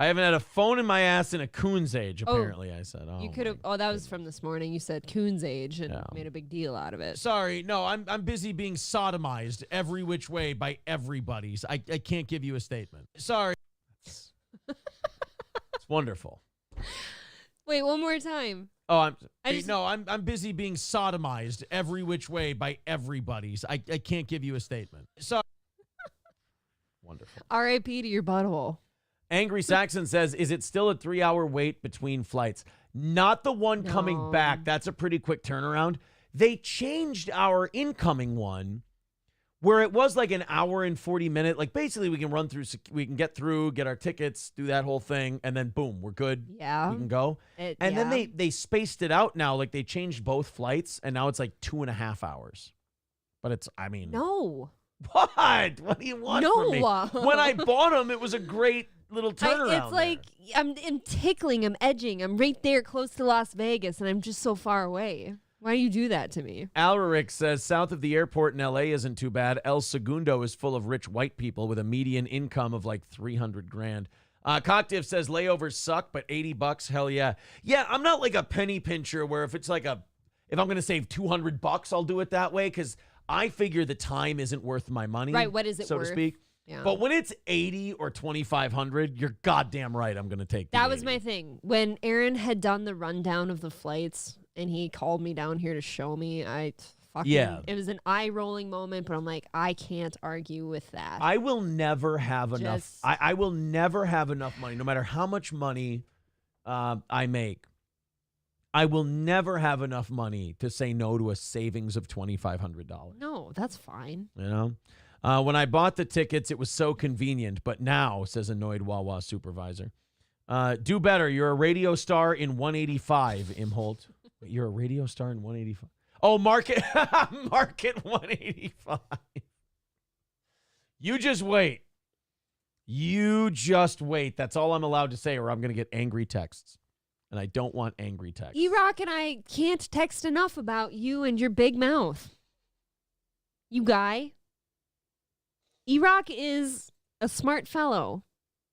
I haven't had a phone in my ass in a coon's age, apparently, I said. Oh, You could have. Oh, that was from this morning. You said Coon's age and made a big deal out of it. Sorry, no, I'm busy being sodomized every which way by everybody's. I can't give you a statement. Sorry. It's wonderful. Wait, one more time. Oh, I'm busy being sodomized every which way by everybody's. I can't give you a statement. Sorry. Wonderful. R.I.P. to your butthole. Angry Saxon says, is it still a 3-hour wait between flights? Not the one coming back. That's a pretty quick turnaround. They changed our incoming one where it was like an hour and 40 minute. Like basically we can get through, get our tickets, do that whole thing. And then boom, we're good. Yeah. We can go. Then they spaced it out now. Like they changed both flights and now it's like 2.5 hours. But No. What? What do you want from me? When I bought them, it was a great little turnaround. It's like I'm tickling, I'm edging, I'm right there close to Las Vegas, and I'm just so far away. Why do you do that to me? Alaric says south of the airport in L.A. isn't too bad. El Segundo is full of rich white people with a median income of like $300,000. Cocktiff says layovers suck, but $80, hell yeah. Yeah, I'm not like a penny pincher where if I'm going to save $200, I'll do it that way because I figure the time isn't worth my money. Right, what is it so worth? to speak. Yeah. But when it's $80 or $2,500, you're goddamn right I'm going to take That the was 80. my thing. When Aaron had done the rundown of the flights and he called me down here to show me, it was an eye-rolling moment, but I'm like, I can't argue with that. I will never have enough. I will never have enough money, no matter how much money I make. I will never have enough money to say no to a savings of $2,500. No, that's fine. You know? When I bought the tickets, it was so convenient, but now, says annoyed Wawa supervisor. Do better. You're a radio star in 185, Imholt. You're a radio star in 185. Oh, market 185. You just wait. You just wait. That's all I'm allowed to say, or I'm going to get angry texts. And I don't want angry texts. E-Rock and I can't text enough about you and your big mouth. You guy. E-Rock is a smart fellow.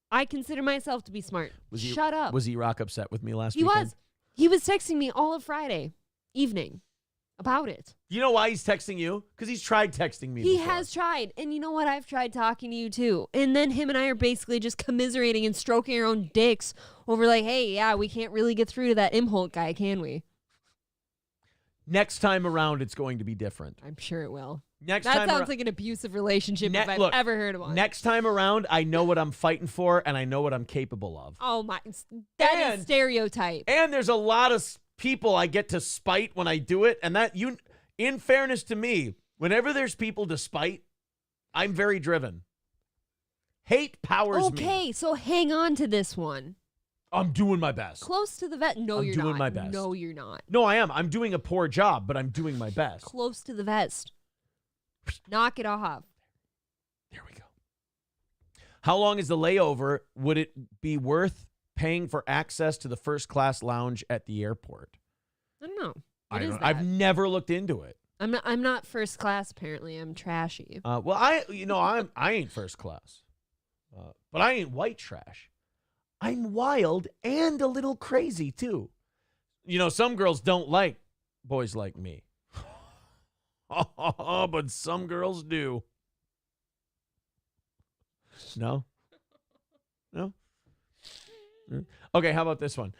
I consider myself to be smart. Shut up. Was E-Rock upset with me last He weekend? was. He was texting me all of Friday evening about it. You know why he's texting you? Because he's tried texting me before. He has tried. And you know what? I've tried talking to you too. And then him and I are basically just commiserating and stroking our own dicks over like, hey, yeah, we can't really get through to that Imholt guy, can we? Next time around, it's going to be different. I'm sure it will. That sounds like an abusive relationship if I've ever heard of one. Next time around, I know what I'm fighting for, and I know what I'm capable of. Oh, my. That is stereotype. And there's a lot of people I get to spite when I do it. And in fairness to me, whenever there's people to spite, I'm very driven. Hate powers me. Okay, so hang on to this one. I'm doing my best. Close to the vet. No, you're not. I'm doing my best. No, you're not. No, I am. I'm doing a poor job, but I'm doing my best. Close to the vest. Knock it off. There we go. How long is the layover? Would it be worth paying for access to the first class lounge at the airport? I don't know. I've never looked into it. I'm not first class. Apparently, I'm trashy. Well, I ain't first class, but I ain't white trash. I'm wild and a little crazy too. You know, some girls don't like boys like me. But some girls do. No? Okay, how about this one?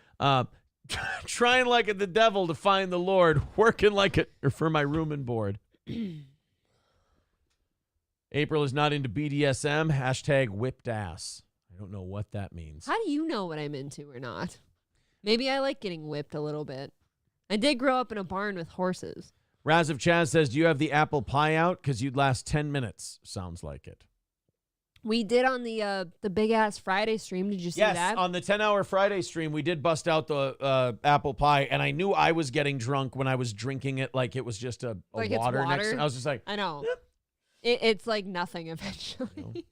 Trying like the devil to find the Lord, working like it for my room and board. April is not into BDSM. Hashtag whipped ass. I don't know what that means. How do you know what I'm into or not? Maybe I like getting whipped a little bit. I did grow up in a barn with horses. Raz of Chaz says, do you have the apple pie out? Because you'd last 10 minutes. Sounds like it. We did on the Big Ass Friday stream. Did you see that? Yes, on the 10-hour Friday stream, we did bust out the apple pie, and I knew I was getting drunk when I was drinking it like it was just a like water. It's water. I was just like, I know. Yep. It's like nothing eventually.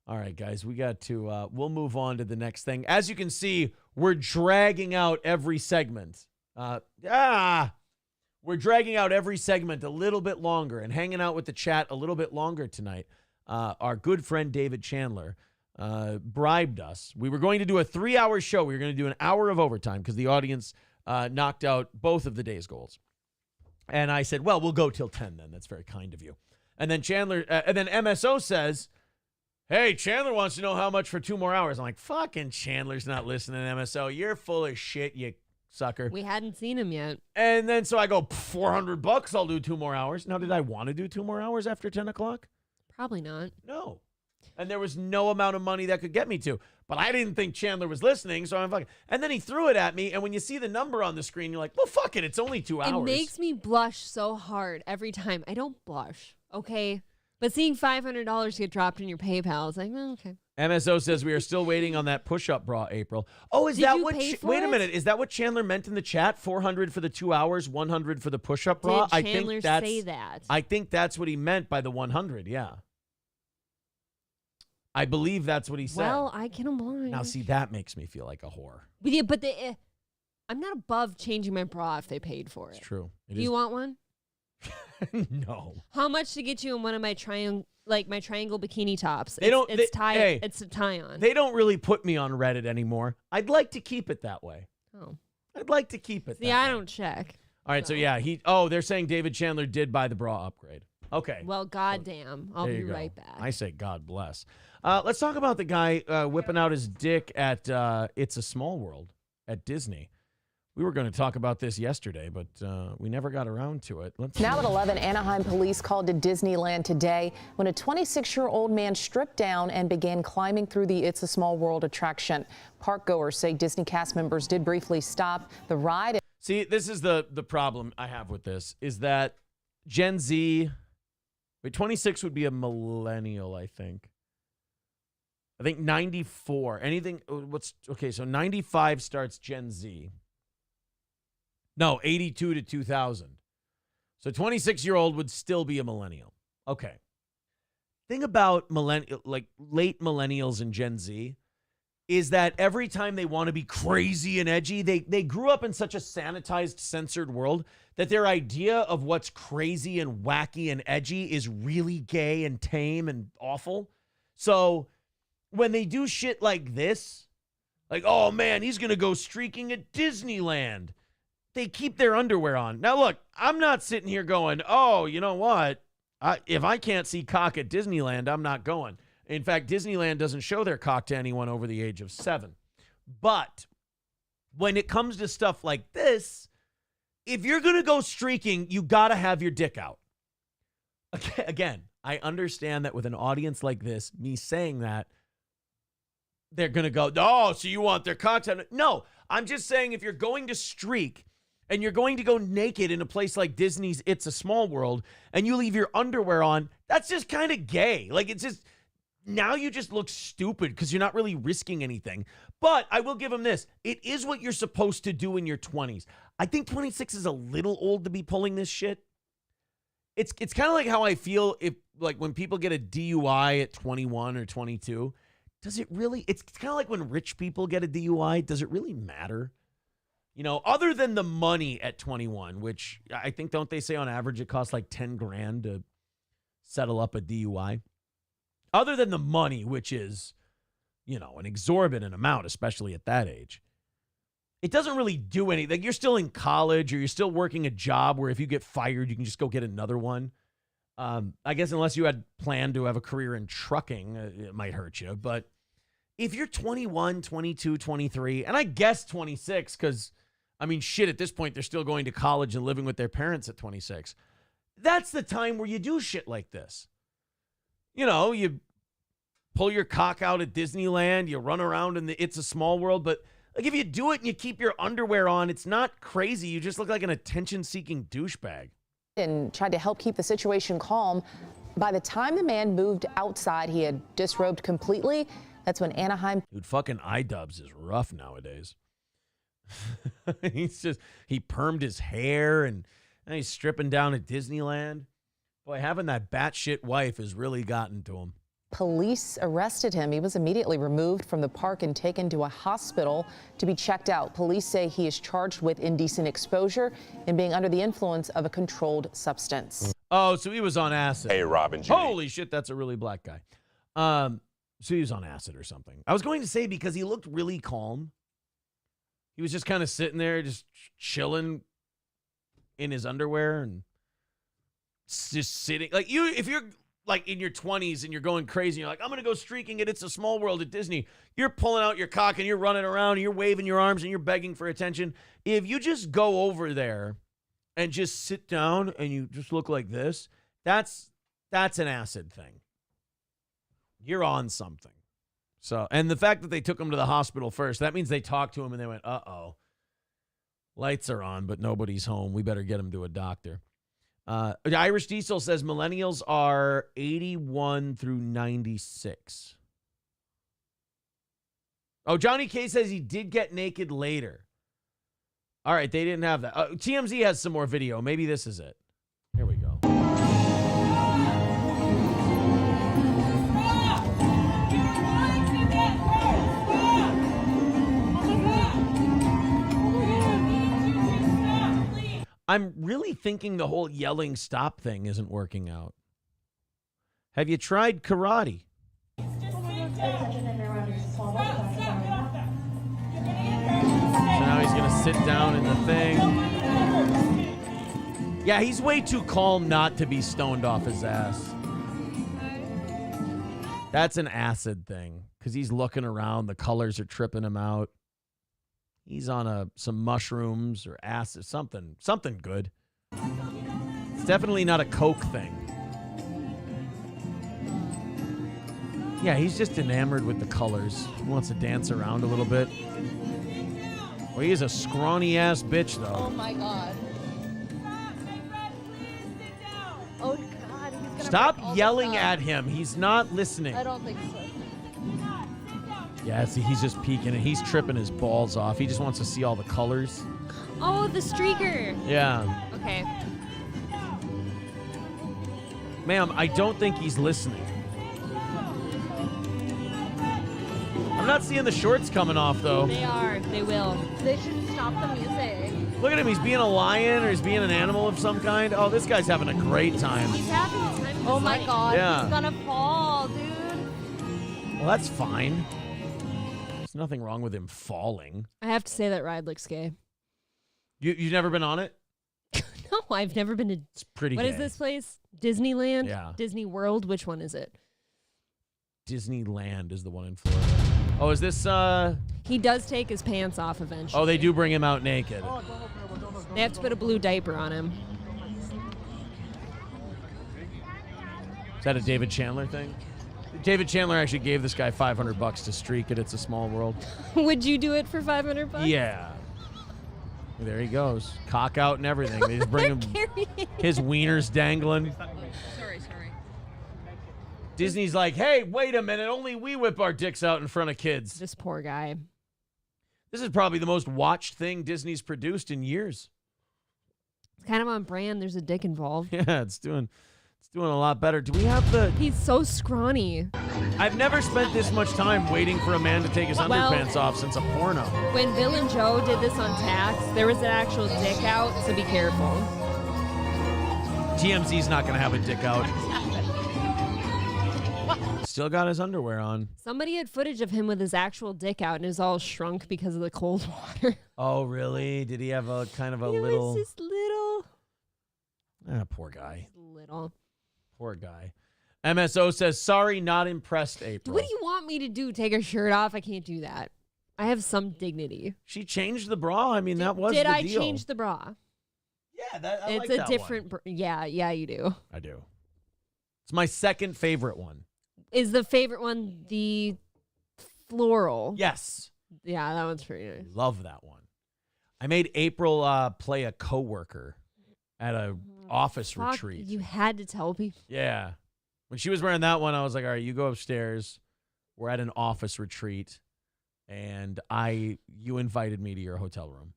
All right, guys, we got to, we'll move on to the next thing. As you can see, we're dragging out every segment. We're dragging out every segment a little bit longer and hanging out with the chat a little bit longer tonight. Our good friend David Chandler bribed us. We were going to do a 3-hour show. We were going to do an hour of overtime because the audience knocked out both of the day's goals. And I said, well, we'll go till 10 then. That's very kind of you. And then MSO says, hey, Chandler wants to know how much for 2 more hours. I'm like, fucking Chandler's not listening to MSO. You're full of shit, you sucker. We hadn't seen him yet. And then so I go, $400, I'll do 2 more hours. Now, did I want to do 2 more hours after 10 o'clock? Probably not. No. And there was no amount of money that could get me to. But I didn't think Chandler was listening, so I'm fucking. And then he threw it at me, and when you see the number on the screen, you're like, well, fuck it, it's only 2 hours. It makes me blush so hard every time. I don't blush, okay? But seeing $500 get dropped in your PayPal is like, okay. MSO says we are still waiting on that push-up bra, April. Oh, is Did that you what? pay for Wait a it? minute, is that what Chandler meant in the chat? 400 for the 2 hours, 100 for the push-up bra. Did Chandler say that? I think that's what he meant by the 100. Yeah, I believe that's what he said. Well, I can oblige. Now, see, that makes me feel like a whore. But I'm not above changing my bra if they paid for it. It's true. Do you want one? No. How much to get you in one of my triangle bikini tops? They don't. It's tie. Hey, it's a tie-on. They don't really put me on Reddit anymore. I'd like to keep it that way. Oh. I'd like to keep it. See, that I way. don't check. All right, so yeah, they're saying David Chandler did buy the bra upgrade. Okay. Well, goddamn. I'll There be you go. right back. I say God bless. Let's talk about the guy whipping out his dick at It's a Small World at Disney. We were going to talk about this yesterday, but we never got around to it. Now at 11, Anaheim police called to Disneyland today when a 26-year-old man stripped down and began climbing through the It's a Small World attraction. Park goers say Disney cast members did briefly stop the ride. See, this is the problem I have with this, is that Gen Z, 26 would be a millennial, I think. I think 94, so 95 starts Gen Z. No, 82 to 2000. So 26-year-old would still be a millennial. Okay. Thing about late millennials and Gen Z is that every time they want to be crazy and edgy, they grew up in such a sanitized, censored world that their idea of what's crazy and wacky and edgy is really gay and tame and awful. So when they do shit like this, like, oh man, he's going to go streaking at Disneyland, they keep their underwear on. Now, look, I'm not sitting here going, oh, you know what? If I can't see cock at Disneyland, I'm not going. In fact, Disneyland doesn't show their cock to anyone over the age of 7. But when it comes to stuff like this, if you're going to go streaking, you got to have your dick out. Again, I understand that with an audience like this, me saying that, they're going to go, oh, so you want their cock out? No, I'm just saying if you're going to streak, and you're going to go naked in a place like Disney's It's a Small World, and you leave your underwear on, that's just kind of gay. Like, it's just, now you just look stupid because you're not really risking anything. But I will give them this. It is what you're supposed to do in your 20s. I think 26 is a little old to be pulling this shit. It's kind of like how I feel if, like, when people get a DUI at 21 or 22. Does it really? It's kind of like when rich people get a DUI. Does it really matter? You know, other than the money at 21, which I think, don't they say on average it costs like 10 grand to settle up a DUI? Other than the money, which is, you know, an exorbitant amount, especially at that age, it doesn't really do anything. Like, you're still in college or you're still working a job where if you get fired, you can just go get another one. I guess unless you had planned to have a career in trucking, it might hurt you. But if you're 21, 22, 23, and I guess 26, because I mean, shit, at this point, they're still going to college and living with their parents at 26. That's the time where you do shit like this. You know, you pull your cock out at Disneyland, you run around in the It's a Small World, but like if you do it and you keep your underwear on, it's not crazy. You just look like an attention-seeking douchebag. And tried to help keep the situation calm. By the time the man moved outside, he had disrobed completely. That's when Anaheim. Dude, fucking iDubbbz is rough nowadays. He permed his hair and he's stripping down at Disneyland. Boy, having that batshit wife has really gotten to him. Police arrested him. He was immediately removed from the park and taken to a hospital to be checked out. Police say he is charged with indecent exposure and being under the influence of a controlled substance. Oh, so he was on acid. Hey, Robin. Holy shit, that's a really black guy. So he was on acid or something. I was going to say because he looked really calm. He was just kind of sitting there, just chilling in his underwear and just sitting. Like if you're like in your 20s and you're going crazy, you're like, I'm going to go streaking at It's a Small World at Disney. You're pulling out your cock and you're running around and you're waving your arms and you're begging for attention. If you just go over there and just sit down and you just look like this, that's an acid thing. You're on something. So, and the fact that they took him to the hospital first, that means they talked to him and they went, uh-oh, lights are on, but nobody's home. We better get him to a doctor. Irish Diesel says millennials are 81 through 96. Oh, Johnny K says he did get naked later. All right, they didn't have that. TMZ has some more video. Maybe this is it. Here we go. I'm really thinking the whole yelling stop thing isn't working out. Have you tried karate? So now he's going to sit down in the thing. Yeah, he's way too calm not to be stoned off his ass. That's an acid thing because he's looking around. The colors are tripping him out. He's on some mushrooms or acid, something good. It's definitely not a coke thing. Yeah, he's just enamored with the colors. He wants to dance around a little bit. Well, he is a scrawny-ass bitch, though. Oh, my God. Oh, God. He's gonna Stop yelling at him. He's not listening. I don't think so. Yeah, see, he's just peeking and he's tripping his balls off. He just wants to see all the colors. Oh, the streaker. Yeah. Okay. Ma'am, I don't think he's listening. I'm not seeing the shorts coming off, though. They are. They will. They should stop the music. Look at him. He's being a lion or he's being an animal of some kind. Oh, this guy's having a great time. He's having the time of Oh, his my life. God. Yeah. He's going to fall, dude. Well, that's fine. There's nothing wrong with him falling. I have to say that ride looks gay. You've never been on it? No, I've never been to. It's pretty What gay. is this place? Disneyland? Yeah. Disney World? Which one is it? Disneyland is the one in Florida. Oh, is this, He does take his pants off eventually. Oh, they do bring him out naked. They have to put a blue diaper on him. Is that a David Chandler thing? David Chandler actually gave this guy $500 to streak it. It's a Small World. Would you do it for $500? Yeah. There he goes. Cock out and everything. They just bring him his wieners dangling. Sorry. Disney's like, hey, wait a minute. Only we whip our dicks out in front of kids. This poor guy. This is probably the most watched thing Disney's produced in years. It's kind of on brand. There's a dick involved. Yeah, it's doing a lot better. Do we have the... He's so scrawny. I've never spent this much time waiting for a man to take his underpants off since a porno. When Bill and Joe did this on Tax, there was an actual dick out, so be careful. TMZ's not going to have a dick out. Still got his underwear on. Somebody had footage of him with his actual dick out, and it was all shrunk because of the cold water. Oh, really? Did he have a kind of a It little... was just little. Poor guy. Little. Poor guy. MSO says, sorry, not impressed, April. What do you want me to do? Take her shirt off? I can't do that. I have some dignity. She changed the bra. I mean, that was the Did deal. I change the bra? Yeah, I It's like a that different. one. Yeah, you do. I do. It's my second favorite one. Is the favorite one the floral? Yes. Yeah, that one's pretty nice. Love that one. I made April play a coworker at a office Fuck, retreat. you had to tell people. Yeah. When she was wearing that one, I was like, all right, you go upstairs. We're at an office retreat. And you invited me to your hotel room.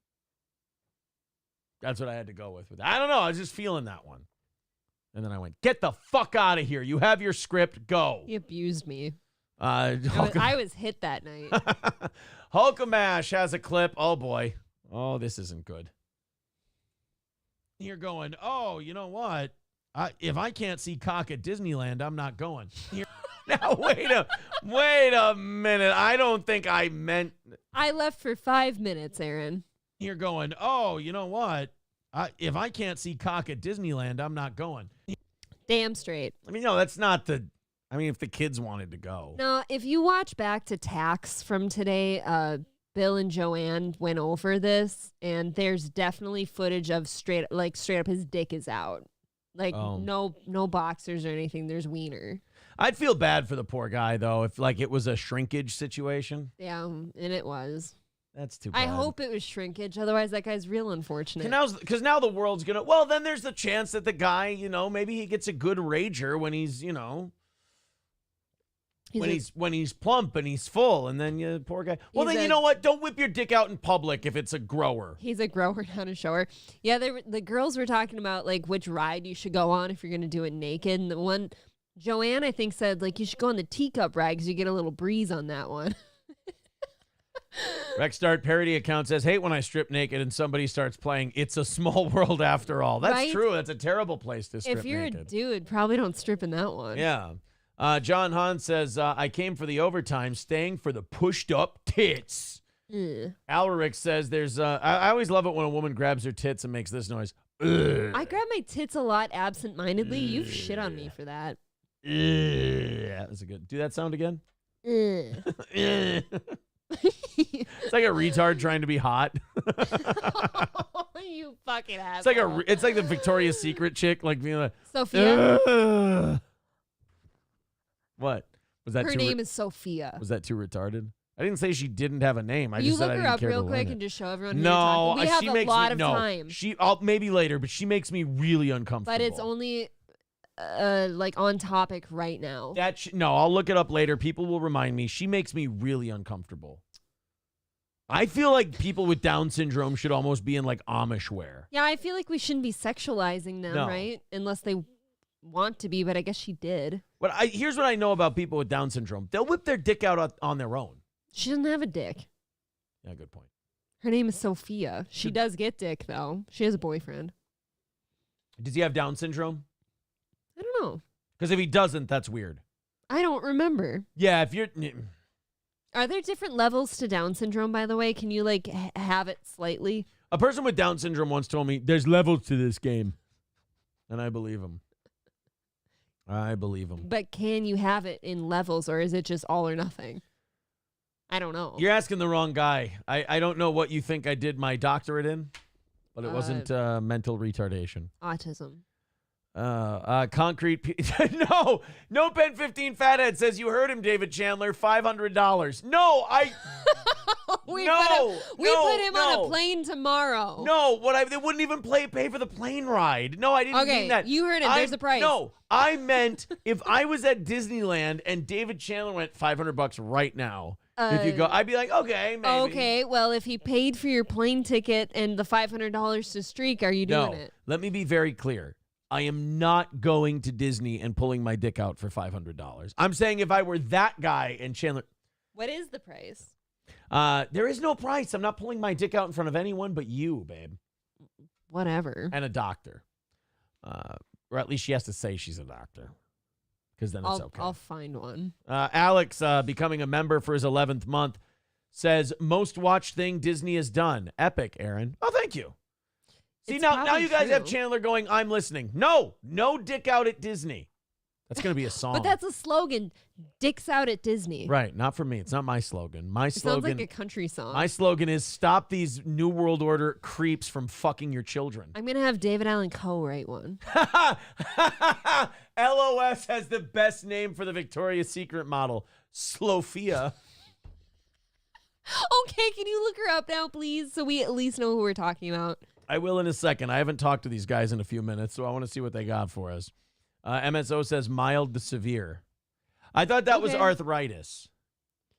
That's what I had to go with. I don't know. I was just feeling that one. And then I went, get the fuck out of here. You have your script. Go. He abused me. Hulk- I was hit that night. Hulkamash has a clip. Oh, boy. Oh, this isn't good. You're going, oh, you know what? If I can't see cock at Disneyland, I'm not going. Now, wait a minute. I don't think I meant. I left for 5 minutes, Aaron. You're going, oh, you know what? If I can't see cock at Disneyland, I'm not going. Damn straight. I mean, no, that's not the. I mean, if the kids wanted to go. No, if you watch back to Tax from today, Bill and Joanne went over this, and there's definitely footage of straight up his dick is out. Like, no boxers or anything. There's wiener. I'd feel bad for the poor guy, though, if, like, it was a shrinkage situation. Yeah, and it was. That's too bad. I hope it was shrinkage. Otherwise, that guy's real unfortunate. Because now the world's going to... Well, then there's the chance that the guy, maybe he gets a good rager when he's, when he's plump and he's full, and then poor guy. Well, then you know what? Don't whip your dick out in public if it's a grower. He's a grower, not a shower. Yeah, the girls were talking about like which ride you should go on if you're gonna do it naked. And the one Joanne I think said like you should go on the teacup ride because you get a little breeze on that one. Rexstart parody account says, hate when I strip naked and somebody starts playing It's a Small World After All. That's right? true. That's a terrible place to strip naked. If you're a dude, probably don't strip in that one. Yeah. John Hahn says, I came for the overtime, staying for the pushed up tits. Alaric says there's, I always love it when a woman grabs her tits and makes this noise. I grab my tits a lot absent-mindedly. You've shit on me for that. Yeah, that's a good. Do that sound again? It's like a retard trying to be hot. You fucking asshole. It's like the Victoria's Secret chick, like being like Sophia. What was that? Her name is Sophia. Was that too retarded? I didn't say she didn't have a name. I you just said look I her didn't up care real to quick learn and it. just show everyone. No, we have a lot of time. I'll maybe later, but she makes me really uncomfortable. But it's only like on topic right now. No, I'll look it up later. People will remind me. She makes me really uncomfortable. I feel like people with Down syndrome should almost be in like Amish wear. Yeah, I feel like we shouldn't be sexualizing them, right? Unless they want to be, but I guess she did. But here's what I know about people with Down syndrome. They'll whip their dick out on their own. She doesn't have a dick. Yeah, good point. Her name is Sophia. She does get dick, though. She has a boyfriend. Does he have Down syndrome? I don't know. Because if he doesn't, that's weird. I don't remember. Yeah, if you're... Are there different levels to Down syndrome, by the way? Can you, like, have it slightly? A person with Down syndrome once told me, there's levels to this game. And I believe him. But can you have it in levels, or is it just all or nothing? I don't know. You're asking the wrong guy. I don't know what you think I did my doctorate in, but it wasn't mental retardation. Autism. Concrete. No Pen 15 Fathead says you heard him, David Chandler. $500. No, we put him on a plane tomorrow. No, they wouldn't even pay for the plane ride. No, I didn't mean that. You heard it. There's a price. No, I meant if I was at Disneyland and David Chandler went $500 right now. If you go, I'd be like, okay, maybe. Okay, well, if he paid for your plane ticket and the $500 to Streak, are you doing it? Let me be very clear. I am not going to Disney and pulling my dick out for $500. I'm saying if I were that guy and Chandler. What is the price? There is no price. I'm not pulling my dick out in front of anyone but you, babe. Whatever. And a doctor. Or at least she has to say she's a doctor. Because then it's okay. I'll find one. Alex, becoming a member for his 11th month, says, most watched thing Disney has done. Epic, Aaron. Oh, thank you. See, now you guys have Chandler going, I'm listening. No dick out at Disney. That's going to be a song. But that's a slogan. Dicks out at Disney. Right. Not for me. It's not my slogan. It sounds like a country song. My slogan is stop these New World Order creeps from fucking your children. I'm going to have David Allen Coe write one. LOS has the best name for the Victoria's Secret model. Slofia. Okay, can you look her up now, please, so we at least know who we're talking about? I will in a second. I haven't talked to these guys in a few minutes, so I want to see what they got for us. MSO says mild to severe. I thought that was arthritis.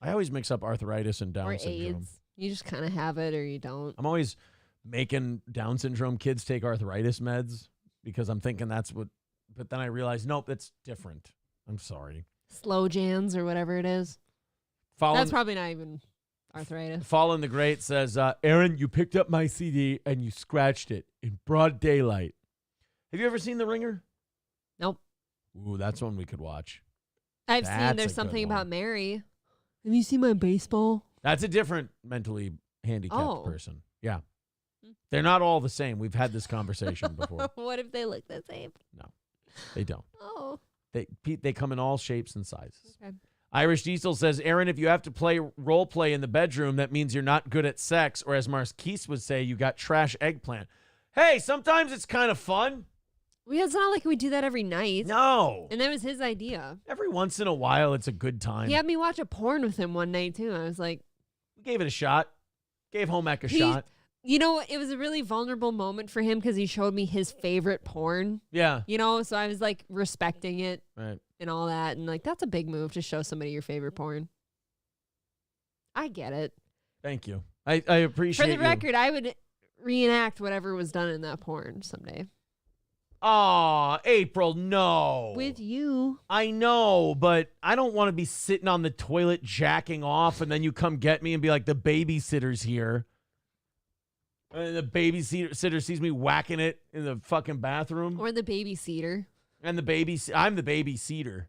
I always mix up arthritis and Down syndrome. AIDS. You just kind of have it or you don't. I'm always making Down syndrome kids take arthritis meds because I'm thinking that's what, but then I realize, nope, that's different. I'm sorry. Slow jams or whatever it is. That's probably not even arthritis. Fallen the Great says, Aaron, you picked up my CD and you scratched it in broad daylight. Have you ever seen The Ringer? Nope. Ooh, that's one we could watch. I've seen That's there's a good something one. about Mary. Have you seen my baseball? That's a different mentally handicapped Oh. person. Yeah. They're not all the same. We've had this conversation before. What if they look the same? No, they don't. Oh. They come in all shapes and sizes. Okay. Irish Diesel says, Aaron, if you have to play role play in the bedroom, that means you're not good at sex. Or as Marquise would say, you got trash eggplant. Hey, sometimes it's kind of fun. Well, it's not like we do that every night. No. And that was his idea. Every once in a while, it's a good time. He had me watch a porn with him one night, too. I was like... We gave it a shot. Gave home ec a shot. You know, it was a really vulnerable moment for him because he showed me his favorite porn. Yeah. You know, so I was like respecting it Right. and all that. And like, that's a big move to show somebody your favorite porn. I get it. Thank you. I appreciate For the you. record, I would reenact whatever was done in that porn someday. Aw, April, no. With you. I know, but I don't want to be sitting on the toilet jacking off and then you come get me and be like, the babysitter's here. And the babysitter sees me whacking it in the fucking bathroom. Or the babysitter. And I'm the babysitter.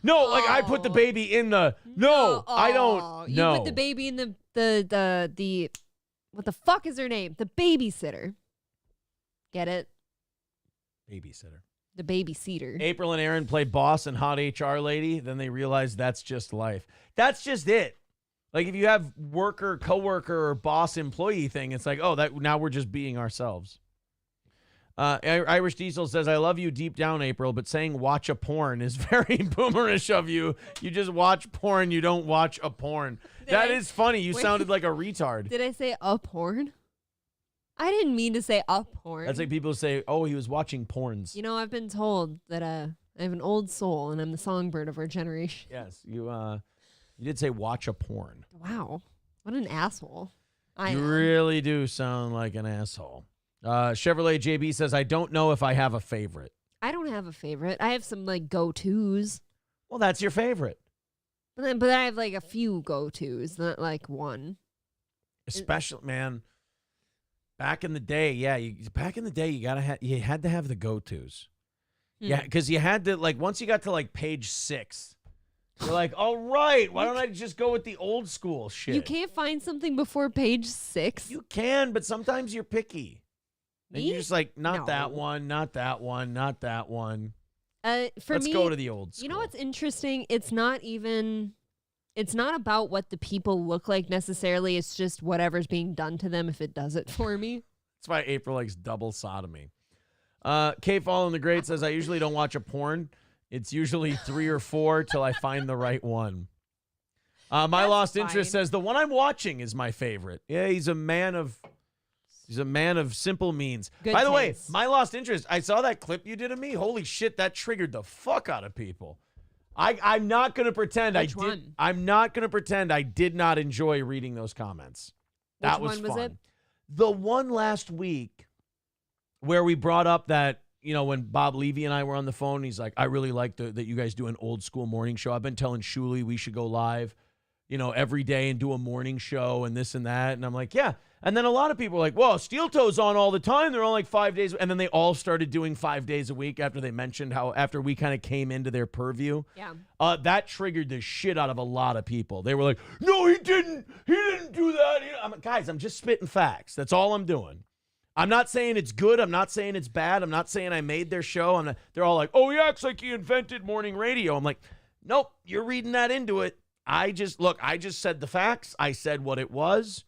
No, like I put the Oh. baby in the. No, I don't. You No. put the baby in the what the fuck is her name? The babysitter. Get it? Babysitter. The babysitter. April and Aaron play boss and hot HR lady. Then they realize that's just life. That's just it. Like if you have worker, coworker, or boss employee thing, it's like, oh, that now we're just being ourselves. Irish Diesel says, I love you deep down, April, but saying watch a porn is very boomerish of you. You just watch porn. You don't watch a porn. That is funny. You sounded like a retard. Did I say a porn? I didn't mean to say a porn. That's like people say, oh, he was watching porns. You know, I've been told that I have an old soul and I'm the songbird of our generation. Yes, you did say watch a porn. Wow. What an asshole. I You am. really do sound like an asshole. Chevrolet JB says, I don't know if I have a favorite. I don't have a favorite. I have some like go-tos. Well, that's your favorite. But I have like a few go-tos, not like one. Especially, man, back in the day, you had to have the go-tos. Yeah, because you had to, like, once you got to like page 6, you're like, all right, why don't I just go with the old school shit? You can't find something before page 6? You can, but sometimes you're picky. And Me? you're just like, not No. that one, not that one, not that one. For Let's me, go to the old school. You know what's interesting? It's not about what the people look like necessarily. It's just whatever's being done to them if it does it for me. That's why April likes double sodomy. K Fall in the Great says, I usually don't watch a porn. It's usually 3 or 4 till I find the right one. My That's Lost fine. Interest says, the one I'm watching is my favorite. Yeah, he's a man of simple means. Good By the way, taste. My Lost Interest, I saw that clip you did of me. Holy shit, that triggered the fuck out of people. I'm not going to pretend Which one? I'm not going to pretend I did not enjoy reading those comments. That Which was one was fun. it? The one last week where we brought up that, you know, when Bob Levy and I were on the phone, he's like, I really like that you guys do an old school morning show. I've been telling Shuli we should go live, you know, every day and do a morning show and this and that. And I'm like, yeah. And then a lot of people were like, well, Steel Toe's on all the time. They're on like 5 days. And then they all started doing 5 days a week after they mentioned how after we kind of came into their purview. Yeah. That triggered the shit out of a lot of people. They were like, no, he didn't. He didn't do that. I'm like, guys, I'm just spitting facts. That's all I'm doing. I'm not saying it's good. I'm not saying it's bad. I'm not saying I made their show. They're all like, oh, he acts like he invented morning radio. I'm like, nope, you're reading that into it. I just said the facts. I said what it was.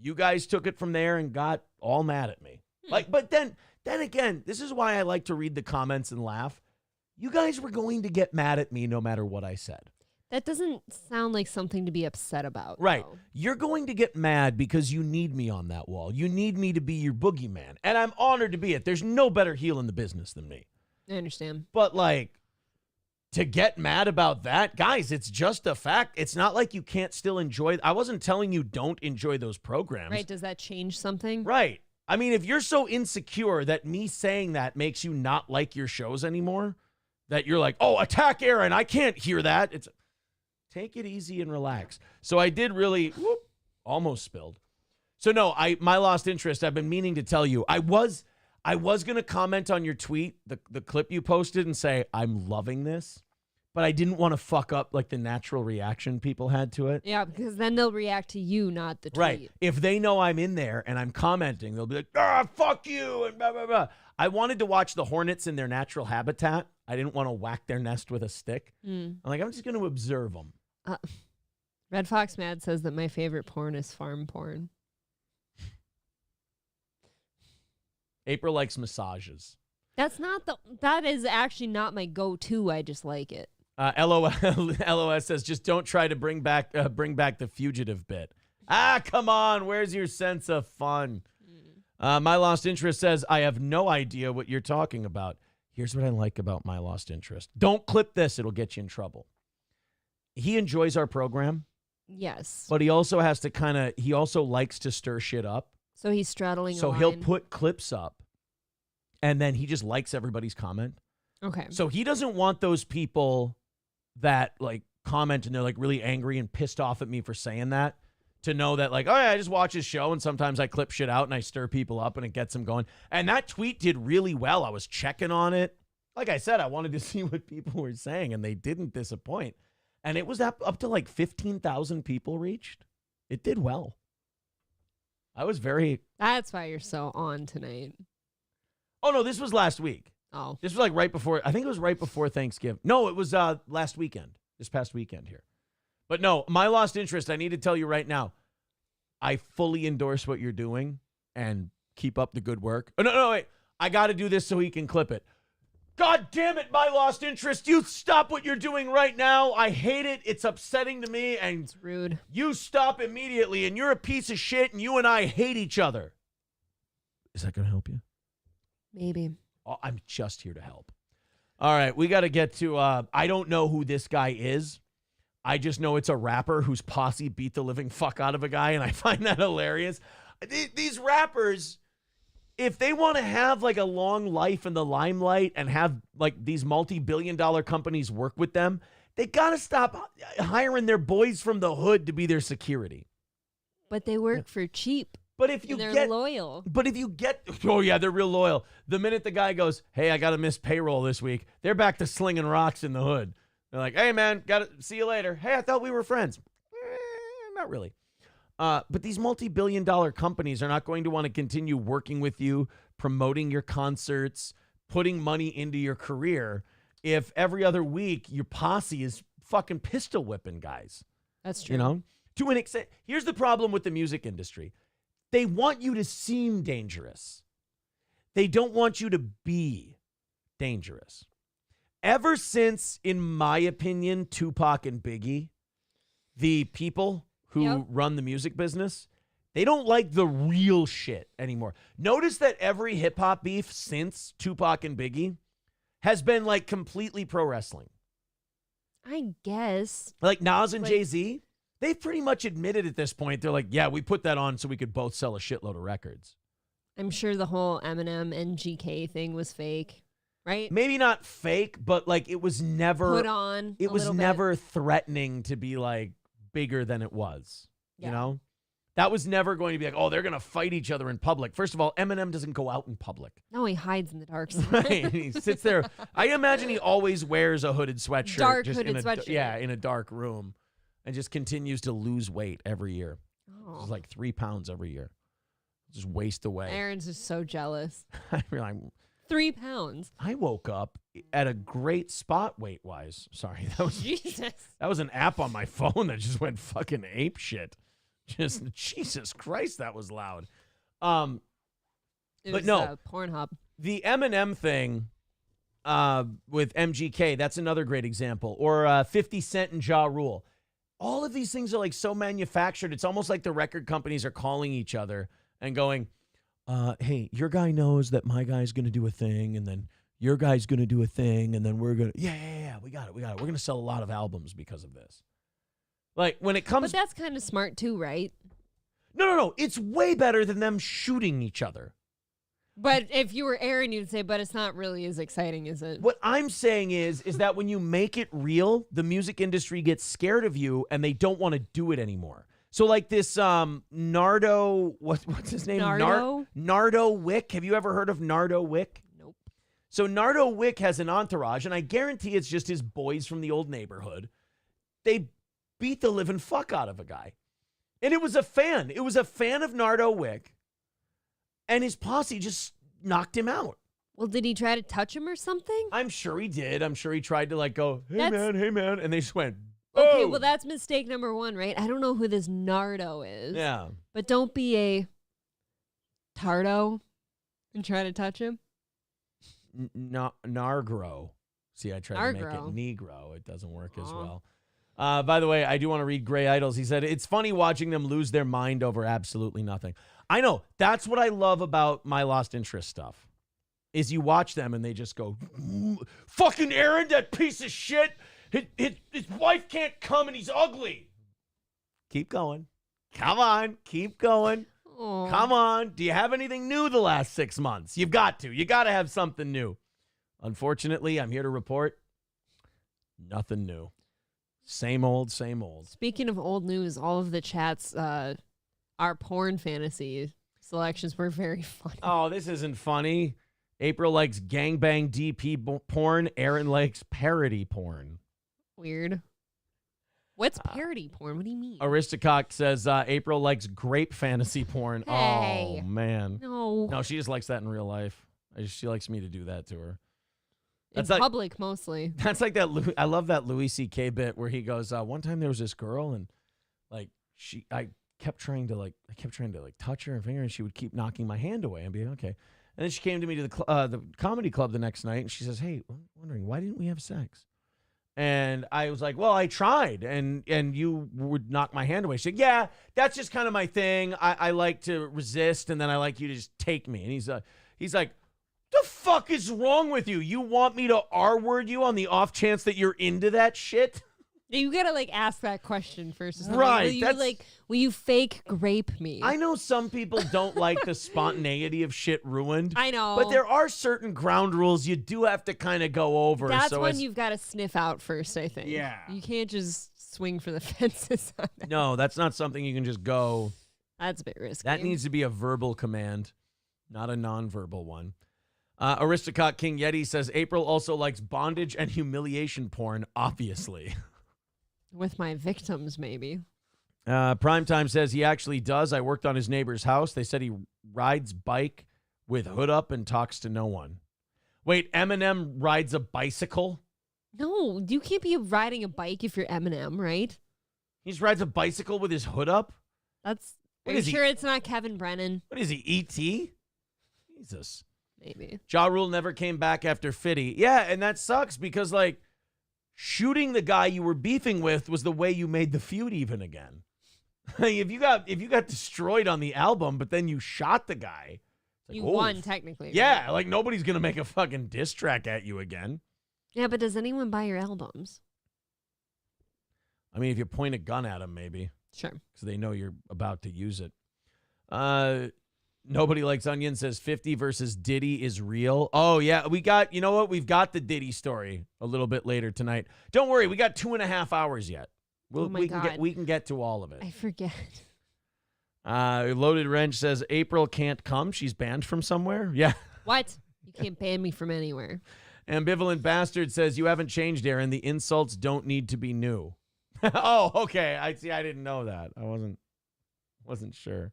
You guys took it from there and got all mad at me. But then again, this is why I like to read the comments and laugh. You guys were going to get mad at me no matter what I said. That doesn't sound like something to be upset about. Right. though. You're going to get mad because you need me on that wall. You need me to be your boogeyman. And I'm honored to be it. There's no better heel in the business than me. I understand. But like, to get mad about that, guys, it's just a fact. It's not like you can't still enjoy. I wasn't telling you don't enjoy those programs. Right. Does that change something? Right. I mean, if you're so insecure that me saying that makes you not like your shows anymore, that you're like, oh, attack Aaron, I can't hear that. It's take it easy and relax. So I did really almost spilled. So no, my lost interest, I've been meaning to tell you. I was going to comment on your tweet, the clip you posted, and say, I'm loving this. but I didn't want to fuck up like the natural reaction people had to it. Yeah, because then they'll react to you, not the tweet. Right. If they know I'm in there and I'm commenting, they'll be like, fuck you, and blah, blah, blah. I wanted to watch the hornets in their natural habitat. I didn't want to whack their nest with a stick. I'm just going to observe them. Red Fox Mad says that my favorite porn is farm porn. April likes massages. That is actually not my go-to. I just like it. LOS says, just don't try to bring back the fugitive bit. Come on. Where's your sense of fun? My Lost Interest says, I have no idea what you're talking about. Here's what I like about My Lost Interest. Don't clip this. It'll get you in trouble. He enjoys our program. Yes. But he also has to he also likes to stir shit up. So he's straddling So a line. he'll put clips up and then he just likes everybody's comment. Okay. So he doesn't want those people that like comment and they're like really angry and pissed off at me for saying that to know that like, oh yeah, I just watch his show and sometimes I clip shit out and I stir people up and it gets them going. And that tweet did really well. I was checking on it. Like I said, I wanted to see what people were saying and they didn't disappoint. And it was up to like 15,000 people reached. It did well. I was very... That's why you're so on tonight. Oh, no, this was last week. Oh. This was like right before... I think it was right before Thanksgiving. No, it was last weekend. This past weekend here. But no, My Lost Interest, I need to tell you right now, I fully endorse what you're doing and keep up the good work. Oh, no, wait. I got to do this so he can clip it. God damn it, My Lost Interest. You stop what you're doing right now. I hate it. It's upsetting to me. And it's rude. You stop immediately. And you're a piece of shit. And you and I hate each other. Is that going to help you? Maybe. Oh, I'm just here to help. All right. We got to get to, I don't know who this guy is. I just know it's a rapper whose posse beat the living fuck out of a guy. And I find that hilarious. These rappers... If they want to have like a long life in the limelight and have like these multi-billion-dollar companies work with them, they got to stop hiring their boys from the hood to be their security. But they work for cheap. But if you they're loyal. But if you get, oh yeah, they're real loyal. The minute the guy goes, hey, I got to miss payroll this week, they're back to slinging rocks in the hood. They're like, hey man, got to see you later. Hey, I thought we were friends. Not really. But these multi-billion-dollar companies are not going to want to continue working with you, promoting your concerts, putting money into your career if every other week your posse is fucking pistol whipping guys. That's true. You know? To an extent. Here's the problem with the music industry. They want you to seem dangerous. They don't want you to be dangerous. Ever since, in my opinion, Tupac and Biggie, the people who run the music business, they don't like the real shit anymore. Notice that every hip-hop beef since Tupac and Biggie has been like completely pro wrestling. I guess. Like Nas and Jay-Z, they've pretty much admitted at this point, they're like, yeah, we put that on so we could both sell a shitload of records. I'm sure the whole Eminem and GK thing was fake, right? Maybe not fake, but like it was never... Put on It was never threatening to be like, bigger than it was, you know? That was never going to be like, oh, they're going to fight each other in public. First of all, Eminem doesn't go out in public. No, he hides in the dark side. Right. He sits there. I imagine he always wears a hooded sweatshirt. Dark just hooded sweatshirt. Yeah, in a dark room. And just continues to lose weight every year. Oh. It's like 3 pounds every year. Just waste away. Aaron's just so jealous. I mean, 3 pounds. I woke up at a great spot weight-wise. Sorry, that was Jesus. That was an app on my phone that just went fucking ape shit. Just Jesus Christ, that was loud. But no, Pornhub. The Eminem thing with MGK, that's another great example. Or 50 Cent and Ja Rule. All of these things are like so manufactured. It's almost like the record companies are calling each other and going, hey, your guy knows that my guy's going to do a thing, and then your guy's going to do a thing, and then we're going to, yeah, we got it. We're going to sell a lot of albums because of this. Like, when it comes... But that's kind of smart too, right? No. It's way better than them shooting each other. But if you were Aaron, you'd say, but it's not really as exciting, is it? What I'm saying is that when you make it real, the music industry gets scared of you, and they don't want to do it anymore. So like this Nardo, what's his name? Nardo? Nardo Wick. Have you ever heard of Nardo Wick? Nope. So Nardo Wick has an entourage, and I guarantee it's just his boys from the old neighborhood. They beat the living fuck out of a guy. And it was a fan. It was a fan of Nardo Wick. And his posse just knocked him out. Well, did he try to touch him or something? I'm sure he did. I'm sure he tried to like go, hey That's- man. And they just went, Okay, "Oh." well, that's mistake number one, right? I don't know who this Nardo is. Yeah. But don't be a tardo and try to touch him. Nargro. See, I tried to make it Nargro. Negro. It doesn't work as Aw. well. By the way, I do want to read Gray Idols. He said, it's funny watching them lose their mind over absolutely nothing. I know. That's what I love about my Lost Interest stuff, is you watch them and they just go, fucking Aaron, that piece of shit. His wife can't come and he's ugly. Keep going. Come on. Keep going. Aw. Come on. Do you have anything new the last 6 months? You've got to. You got to have something new. Unfortunately, I'm here to report nothing new. Same old, same old. Speaking of old news, all of the chats, our porn fantasy selections were very funny. Oh, this isn't funny. April likes gangbang DP porn. Aaron likes parody porn. Weird. What's parody porn? What do you mean? Aristocock says April likes grape fantasy porn. Hey. Oh, man. No. No, she just likes that in real life. She likes me to do that to her. In That's like, public, mostly. that's like that. I love that Louis C.K. bit where he goes, one time there was this girl and like I kept trying to touch her and finger, and she would keep knocking my hand away and be okay. And then she came to me to the comedy club the next night and she says, hey, I'm wondering, why didn't we have sex? And I was like, well, I tried, and you would knock my hand away. She said, yeah, that's just kind of my thing. I like to resist, and then I like you to just take me. And he's like, the fuck is wrong with you? You want me to R-word you on the off chance that you're into that shit? You gotta like ask that question first. Right, Will you fake grape me? I know some people don't like the spontaneity of shit ruined. I know. But there are certain ground rules you do have to kind of go over. That's when you've got to sniff out first, I think. Yeah. You can't just swing for the fences on that. No, that's not something you can just go. That's a bit risky. That needs to be a verbal command, not a nonverbal one. Aristocock King Yeti says April also likes bondage and humiliation porn, obviously. With my victims, maybe. Primetime says he actually does. I worked on his neighbor's house. They said he rides bike with hood up and talks to no one. Wait, Eminem rides a bicycle? No, you can't be riding a bike if you're Eminem, right? He just rides a bicycle with his hood up? That's. What Are you is he? sure it's not Kevin Brennan? What is he, E.T.? Jesus. Maybe. Ja Rule never came back after Fitty. Yeah, and that sucks because, like, shooting the guy you were beefing with was the way you made the feud even again. if you got destroyed on the album, but then you shot the guy, like, You won, technically. Yeah, right? like nobody's gonna make a fucking diss track at you again. Yeah, but does anyone buy your albums? I mean, if you point a gun at them, maybe, Sure. because they know you're about to use it. Nobody Likes Onion says 50 versus Diddy is real. Oh, yeah. We've got the Diddy story a little bit later tonight. Don't worry. We got 2.5 hours yet. Oh my God. We can get to all of it. I forget. Loaded Wrench says April can't come. She's banned from somewhere. Yeah. What? You can't ban me from anywhere. Ambivalent Bastard says you haven't changed, Aaron. The insults don't need to be new. Oh, okay. I see. I didn't know that. I wasn't sure.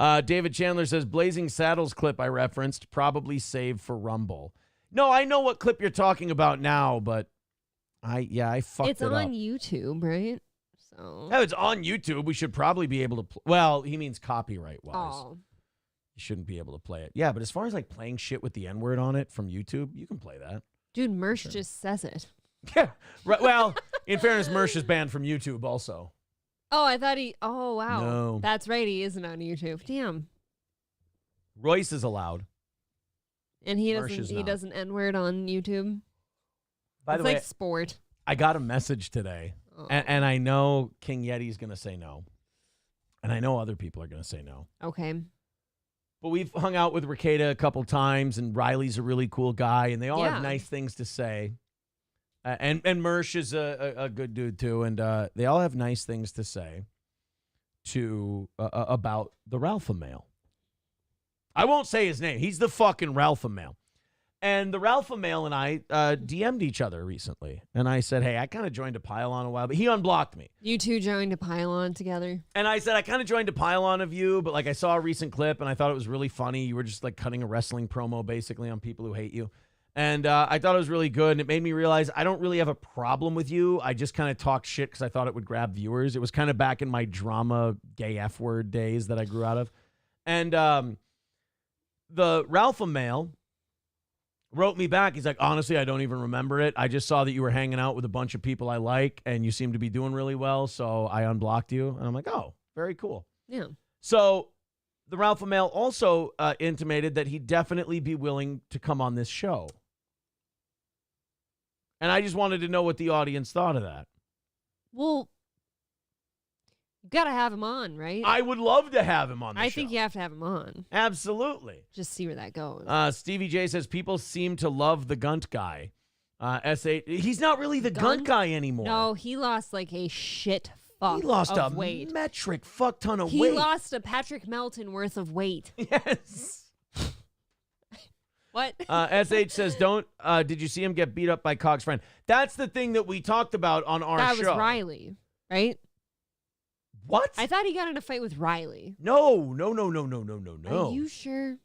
David Chandler says Blazing Saddles clip I referenced probably saved for Rumble. No, I know what clip you're talking about now, but I fucked It's it on up. YouTube, right? So. Oh, it's on YouTube. We should probably be able to. Well, he means copyright wise. Oh. You shouldn't be able to play it. Yeah, but as far as like playing shit with the N-word on it from YouTube, you can play that. Dude, Mersh just says it. Yeah. Right. Well, in fairness, Mersh is banned from YouTube also. Oh, I thought he. Oh, wow. No. That's right. He isn't on YouTube. Damn. Royce is allowed. And he Mersh is doesn't. He not. doesn't N-word on YouTube. By It's the way, like sport. I got a message today, Oh. and I know King Yeti's going to say no, and I know other people are going to say no. Okay. But we've hung out with Ricada a couple times, and Riley's a really cool guy, and they all Yeah. have nice things to say. And Mersh is a good dude too, and they all have nice things to say about the Ralpha male. I won't say his name. He's the fucking Ralpha male. And the Ralpha male and I DM'd each other recently. And I said, hey, I kind of joined a pylon a while, but he unblocked me. You two joined a pylon together. And I said, I kind of joined a pylon of you, but like I saw a recent clip and I thought it was really funny. You were just like cutting a wrestling promo basically on people who hate you. And I thought it was really good. And it made me realize I don't really have a problem with you. I just kind of talked shit because I thought it would grab viewers. It was kind of back in my drama gay F word days that I grew out of. And the Ralpha male wrote me back. He's like, honestly, I don't even remember it. I just saw that you were hanging out with a bunch of people I like, and you seem to be doing really well, so I unblocked you. And I'm like, oh, very cool. Yeah. So the Ralpha male also intimated that he'd definitely be willing to come on this show. And I just wanted to know what the audience thought of that. Well, you got to have him on, right? I would love to have him on the show. I think you have to have him on. Absolutely. Just see where that goes. Stevie J says people seem to love the Gunt guy. S8, he's not really the Gunt guy anymore. No, he lost like a shit fuck He lost of a weight. metric fuck ton of He weight. lost a Patrick Melton worth of weight. Yes. What? SH says, did you see him get beat up by Cog's friend? That's the thing that we talked about on our show. That was Riley, right? What? I thought he got in a fight with Riley. No. Are you sure?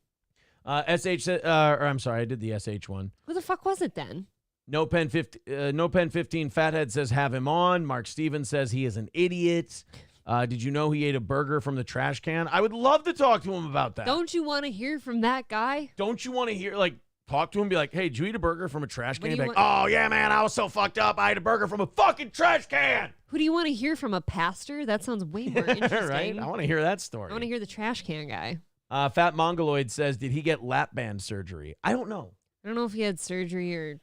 SH said, or I'm sorry, I did the SH one. Who the fuck was it then? No Pen 15 Fathead says have him on. Mark Stevens says he is an idiot. Did you know he ate a burger from the trash can? I would love to talk to him about that. Don't you want to hear from that guy? Don't you want to hear, like, talk to him, be like, hey, did you eat a burger from a trash can? What do Be you like, want- oh, yeah, man, I was so fucked up. I ate a burger from a fucking trash can. Who do you want to hear from? A pastor? That sounds way more interesting. Right? I want to hear that story. I want to hear the trash can guy. Fat Mongoloid says, did he get lap band surgery? I don't know. I don't know if he had surgery or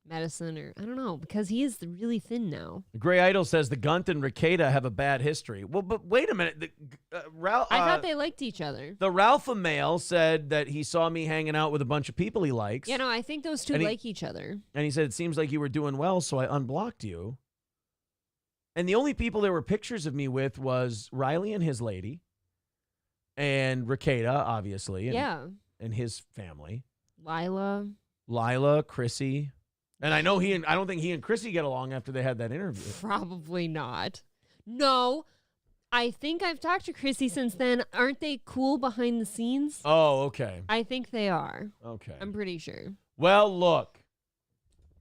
medicine or I don't know because he is really thin now. Gray Idol says the Gunt and Ricada have a bad history. Well, but wait a minute. I thought they liked each other. The Ralpha male said that he saw me hanging out with a bunch of people he likes. Yeah, no, I think those two like each other. And he said, it seems like you were doing well, so I unblocked you. And the only people there were pictures of me with was Riley and his lady and Ricada, obviously. And, and his family. Lila, Chrissy. And I don't think he and Chrissy get along after they had that interview. Probably not. No, I think I've talked to Chrissy since then. Aren't they cool behind the scenes? Oh, okay. I think they are. Okay. I'm pretty sure. Well, look,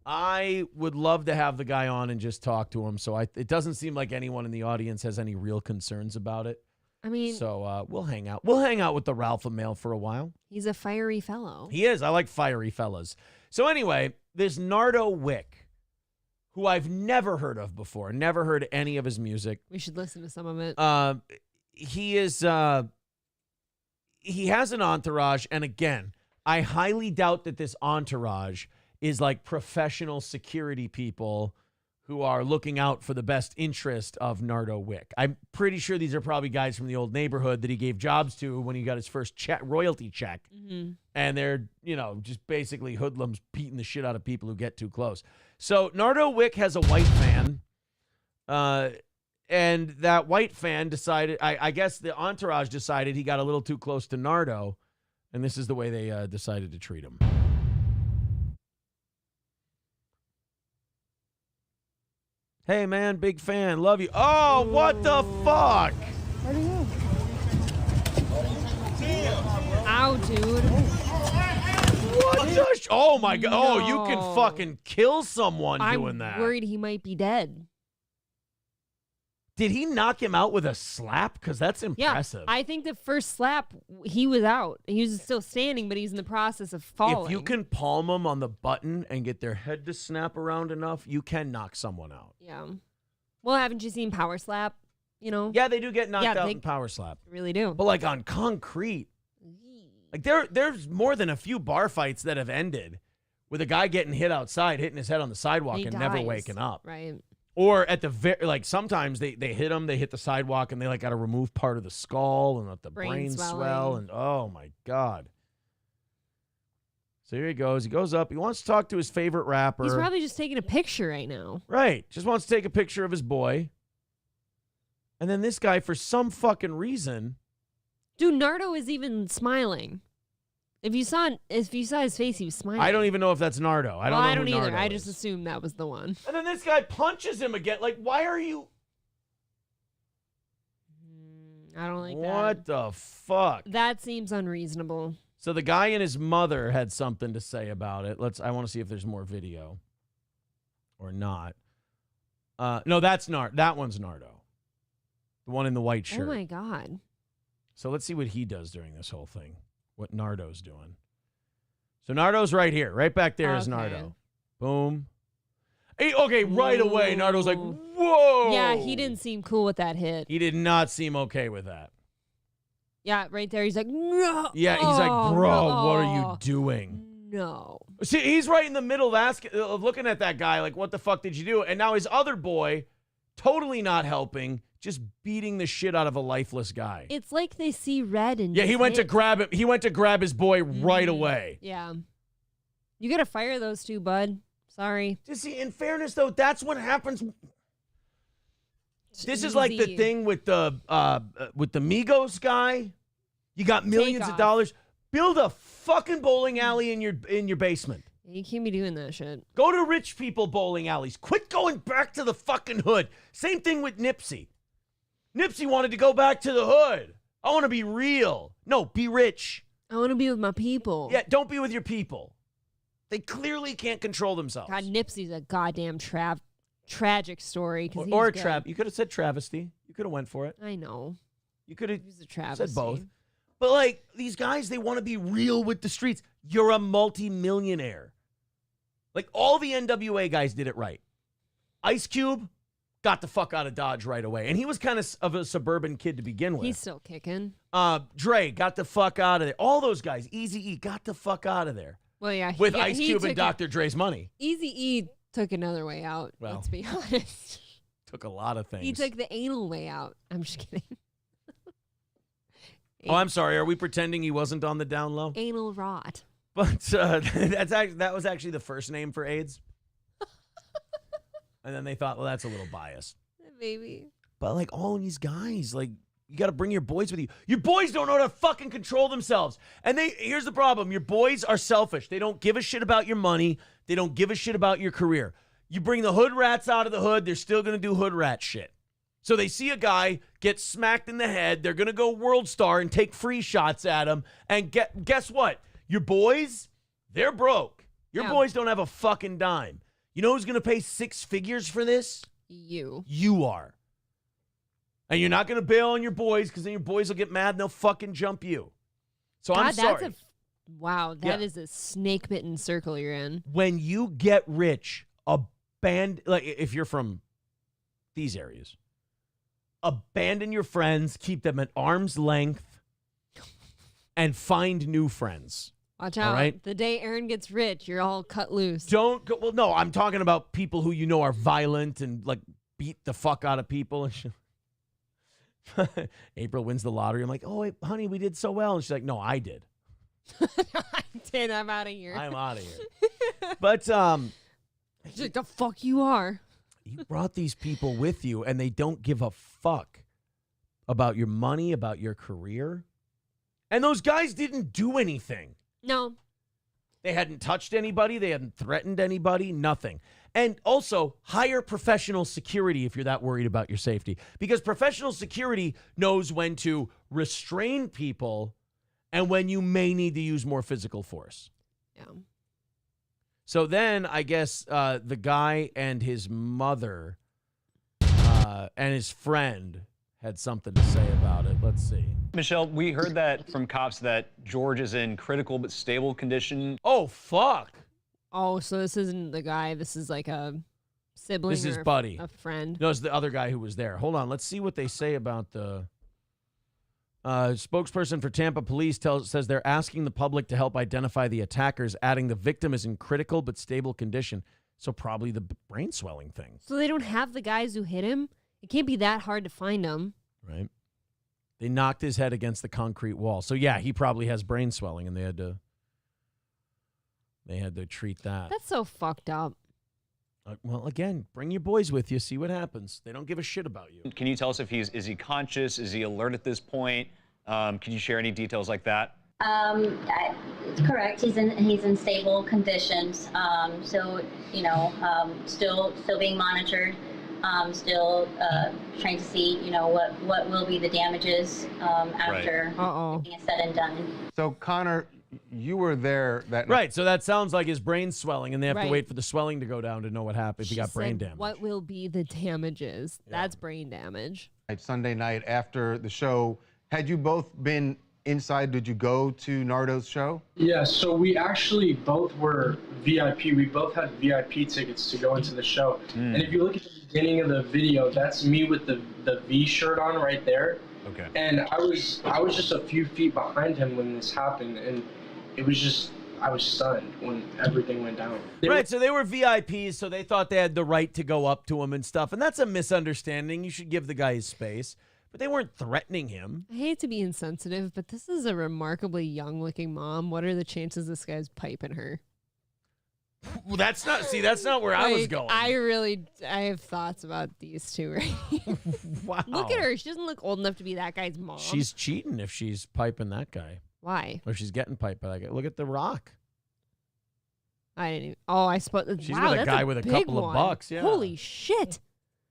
I would love to have the guy on and just talk to him. So it doesn't seem like anyone in the audience has any real concerns about it. I mean, so we'll hang out. We'll hang out with the Ralpha male for a while. He's a fiery fellow. He is. I like fiery fellas. So anyway, this Nardo Wick, who I've never heard of before, never heard any of his music. We should listen to some of it. He is. He has an entourage, and again, I highly doubt that this entourage is like professional security people who are looking out for the best interest of Nardo Wick. I'm pretty sure these are probably guys from the old neighborhood that he gave jobs to when he got his first royalty check. Mm-hmm. And they're, just basically hoodlums beating the shit out of people who get too close. So Nardo Wick has a white fan. And that white fan decided, I guess the entourage decided he got a little too close to Nardo. And this is the way they decided to treat him. Hey, man, big fan. Love you. Oh, what the fuck? Where do you? Ow, dude. What the oh, my God. No. Oh, you can fucking kill someone doing that. I'm worried he might be dead. Did he knock him out with a slap? Because that's impressive. Yeah, I think the first slap, he was out. He was still standing, but he's in the process of falling. If you can palm them on the button and get their head to snap around enough, you can knock someone out. Yeah. Well, haven't you seen Power Slap? Yeah, they do get knocked out in Power Slap. Really do. But like on concrete. Like there's more than a few bar fights that have ended with a guy getting hit outside, hitting his head on the sidewalk and never waking up. Right. Or at the sometimes they hit him, they hit the sidewalk, and they got to remove part of the skull and let the brain swell, and oh my God. So here he goes. He goes up. He wants to talk to his favorite rapper. He's probably just taking a picture right now. Right. Just wants to take a picture of his boy. And then this guy, for some fucking reason. Dude, Nardo is even smiling. If you saw his face, he was smiling. I don't even know if that's Nardo. I don't know I don't who either. Nardo I just is. assumed that was the one. And then this guy punches him again. Like, why are you? I don't like that. What the fuck? That seems unreasonable. So the guy and his mother had something to say about it. I want to see if there's more video or not. No, that one's Nardo. The one in the white shirt. Oh my God. So let's see what he does during this whole thing. What Nardo's doing. So Nardo's right here. Right back there is Nardo. Boom. Hey, okay, right away, Nardo's like, whoa. Yeah, he didn't seem cool with that hit. He did not seem okay with that. Yeah, right there. He's like, no. Yeah, he's like, bro, what are you doing? No. See, he's right in the middle of looking at that guy like, what the fuck did you do? And now his other boy, totally not helping, just beating the shit out of a lifeless guy. It's like they see red and Yeah, he went to grab him. He went to grab his boy right away. Yeah. You got to fire those two, bud. Sorry. Just see, in fairness, though, that's what happens. This is like the thing with the Migos guy. You got millions of dollars. Build a fucking bowling alley in your basement. You can't be doing that shit. Go to rich people bowling alleys. Quit going back to the fucking hood. Same thing with Nipsey. Nipsey wanted to go back to the hood. I want to be real. No, be rich. I want to be with my people. Yeah, don't be with your people. They clearly can't control themselves. God, Nipsey's a goddamn tragic story. Or a you could have said travesty. You could have went for it. I know. You could have travesty. said both. But like these guys, they want to be real with the streets. You're a multi-millionaire. Like all the NWA guys did it right. Ice Cube got the fuck out of Dodge right away. And he was kind of a suburban kid to begin with. He's still kicking. Dre got the fuck out of there. All those guys, Eazy-E got the fuck out of there. Well, yeah. With Ice Cube and Dr. Dre's money. Eazy-E took another way out, Well, let's be honest. Took a lot of things. He took the anal way out. I'm just kidding. Oh, I'm sorry. Are we pretending he wasn't on the down low? Anal rot. But that was actually the first name for AIDS. And then they thought, well, that's a little biased. Maybe. But like all these guys, like you got to bring your boys with you. Your boys don't know how to fucking control themselves. And here's the problem. Your boys are selfish. They don't give a shit about your money. They don't give a shit about your career. You bring the hood rats out of the hood, they're still going to do hood rat shit. So they see a guy get smacked in the head. They're going to go world star and take free shots at him. And guess what? Your boys, they're broke. Your boys don't have a fucking dime. You know who's going to pay 6 figures for this? You. You are. And you're not going to bail on your boys because then your boys will get mad and they'll fucking jump you. So I'm sorry. Wow, that is a snake bitten circle you're in. When you get rich, like if you're from these areas, abandon your friends, keep them at arm's length, and find new friends. Watch out. All right? The day Aaron gets rich, you're all cut loose. Don't go. Well, no, I'm talking about people who you know are violent and like beat the fuck out of people. And April wins the lottery. I'm like, oh, wait, honey, we did so well. And she's like, no, I did. I did. I'm out of here. I'm out of here. But she's like, the fuck you are. You brought these people with you, and they don't give a fuck about your money, about your career. And those guys didn't do anything. No. They hadn't touched anybody. They hadn't threatened anybody. Nothing. And also, hire professional security if you're that worried about your safety. Because professional security knows when to restrain people and when you may need to use more physical force. Yeah. So then, I guess, the guy and his mother and his friend had something to say about it. Let's see. Michelle, we heard that from cops that George is in critical but stable condition. Oh, fuck. Oh, so this isn't the guy. This is like a sibling. This is or Buddy. A friend. No, it's the other guy who was there. Hold on. Let's see what they say about the spokesperson for Tampa Police says they're asking the public to help identify the attackers, adding the victim is in critical but stable condition. So probably the brain swelling thing. So they don't have the guys who hit him? It can't be that hard to find them. Right. They knocked his head against the concrete wall. So, yeah, he probably has brain swelling, and they had to treat that. That's so fucked up. Well, again, bring your boys with you. See what happens. They don't give a shit about you. Can you tell us if is he conscious? Is he alert at this point? Can you share any details like that? It's correct. He's in stable conditions. So still being monitored. Still trying to see what will be the damages after everything is said and done. So Connor, you were there that night. Right, so that sounds like his brain's swelling, and they have to Right. wait for the swelling to go down to know what happened if he She got brain said, damage. What will be the damages? That's brain damage. Sunday night after the show, had you both been inside? Did you go to Nardo's show? Yeah, so we actually both were VIP. We both had VIP tickets to go into the show. And if you look at the beginning of the video, that's me with the V shirt on right there. Okay. And I was just a few feet behind him when this happened, and it was just, I was stunned when everything went down. Right, so they were VIPs, so they thought they had the right to go up to him and stuff, and that's a misunderstanding. You should give the guy his space, but they weren't threatening him. I hate to be insensitive, but this is a remarkably young-looking mom. What are the chances this guy's piping her? Well, that's not where I was Like, going. I have thoughts about these two right here. Wow. Look at her. She doesn't look old enough to be that guy's mom. She's cheating if she's piping that guy. Why? Or she's getting piped by that guy. Look at The Rock. I didn't even. Oh, I suppose. She's Wow, with a that's guy a with a big couple of one. bucks, yeah. Holy shit.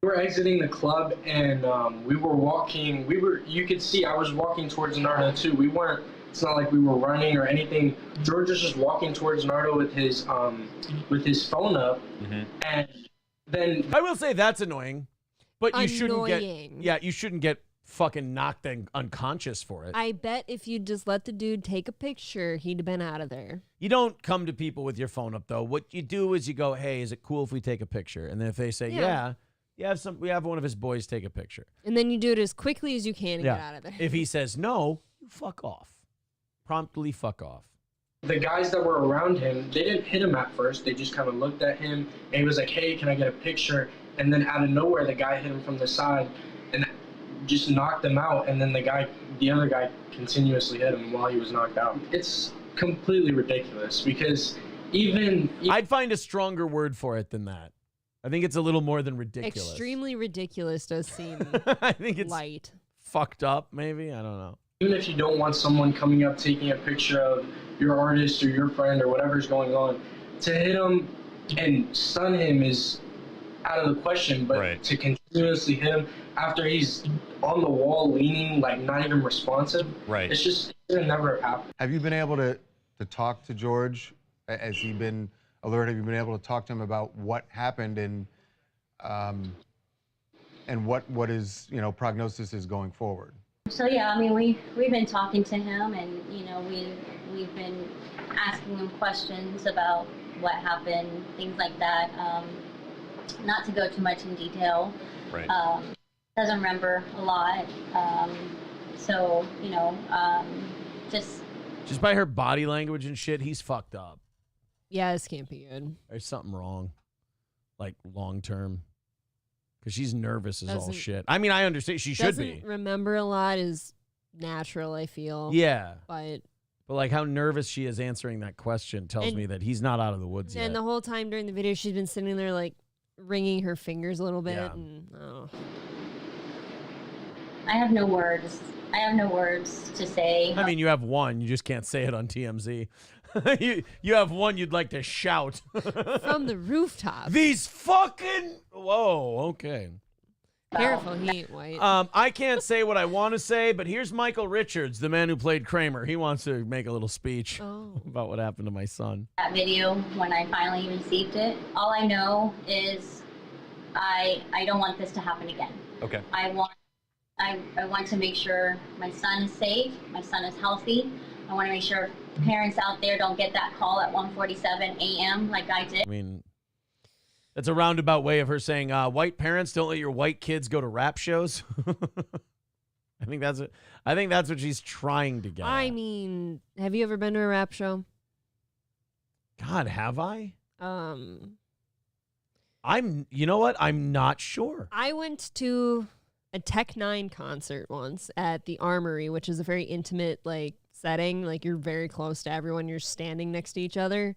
We were exiting the club, and we were walking. You could see I was walking towards Nardo too. We weren't. It's not like we were running or anything. George was just walking towards Nardo with his phone up, and then I will say that's annoying, but you shouldn't get. Annoying. Yeah, you shouldn't get fucking knocked and unconscious for it. I bet if you just let the dude take a picture, he'd have been out of there. You don't come to people with your phone up though. What you do is you go, "Hey, is it cool if we take a picture?" And then if they say, "Yeah," we have one of his boys take a picture. And then you do it as quickly as you can and get out of there. If he says no, you fuck off. Promptly fuck off. the guys that were around him, they didn't hit him at first. They just kind of looked at him, and he was like, "Hey, can I get a picture?" And then out of nowhere, the guy hit him from the side and just knocked him out. And then the other guy continuously hit him while he was knocked out. It's completely ridiculous because I'd find a stronger word for it than that. I think it's a little more than ridiculous. Extremely ridiculous does seem I think it's light. Fucked up, maybe. I don't know. Even if you don't want someone coming up taking a picture of your artist or your friend or whatever's going on, to hit him and stun him is out of the question. But to continuously hit him after he's on the wall leaning, like not even responsive, it's just it'll never have happened. Have you been able to talk to George? Has he been alert? Have you been able to talk to him about what happened and what his prognosis is going forward? So yeah, I mean, we've been talking to him, and we've been asking him questions about what happened, things like that. Not to go too much in detail. Right. Doesn't remember a lot. So just by her body language and shit, he's fucked up. Yeah, this can't be good. There's something wrong, like long term. Because she's nervous as all Doesn't- shit. I mean, I understand she should be. Doesn't remember a lot is natural, I feel. Yeah. But like how nervous she is answering that question tells me that he's not out of the woods yet. and the whole time during the video, she's been sitting there like wringing her fingers a little bit. Yeah. And I have no words. I have no words to say. I mean, you have one. You just can't say it on TMZ. you have one you'd like to shout. From the rooftop. These fucking... Whoa, okay. Careful, he ain't white. I can't say what I want to say, but here's Michael Richards, the man who played Kramer. He wants to make a little speech about what happened to my son. That video, when I finally received it, all I know is I don't want this to happen again. Okay. I want to make sure my son is safe, my son is healthy. I want to make sure parents out there don't get that call at 1:47 a.m. like I did. I mean, that's a roundabout way of her saying, white parents, don't let your white kids go to rap shows. I think that's what she's trying to get I at. mean, have you ever been to a rap show? God, have I? You know what? I'm not sure. I went to a Tech 9 concert once at the Armory, which is a very intimate, setting. Like, you're very close to everyone. You're standing next to each other.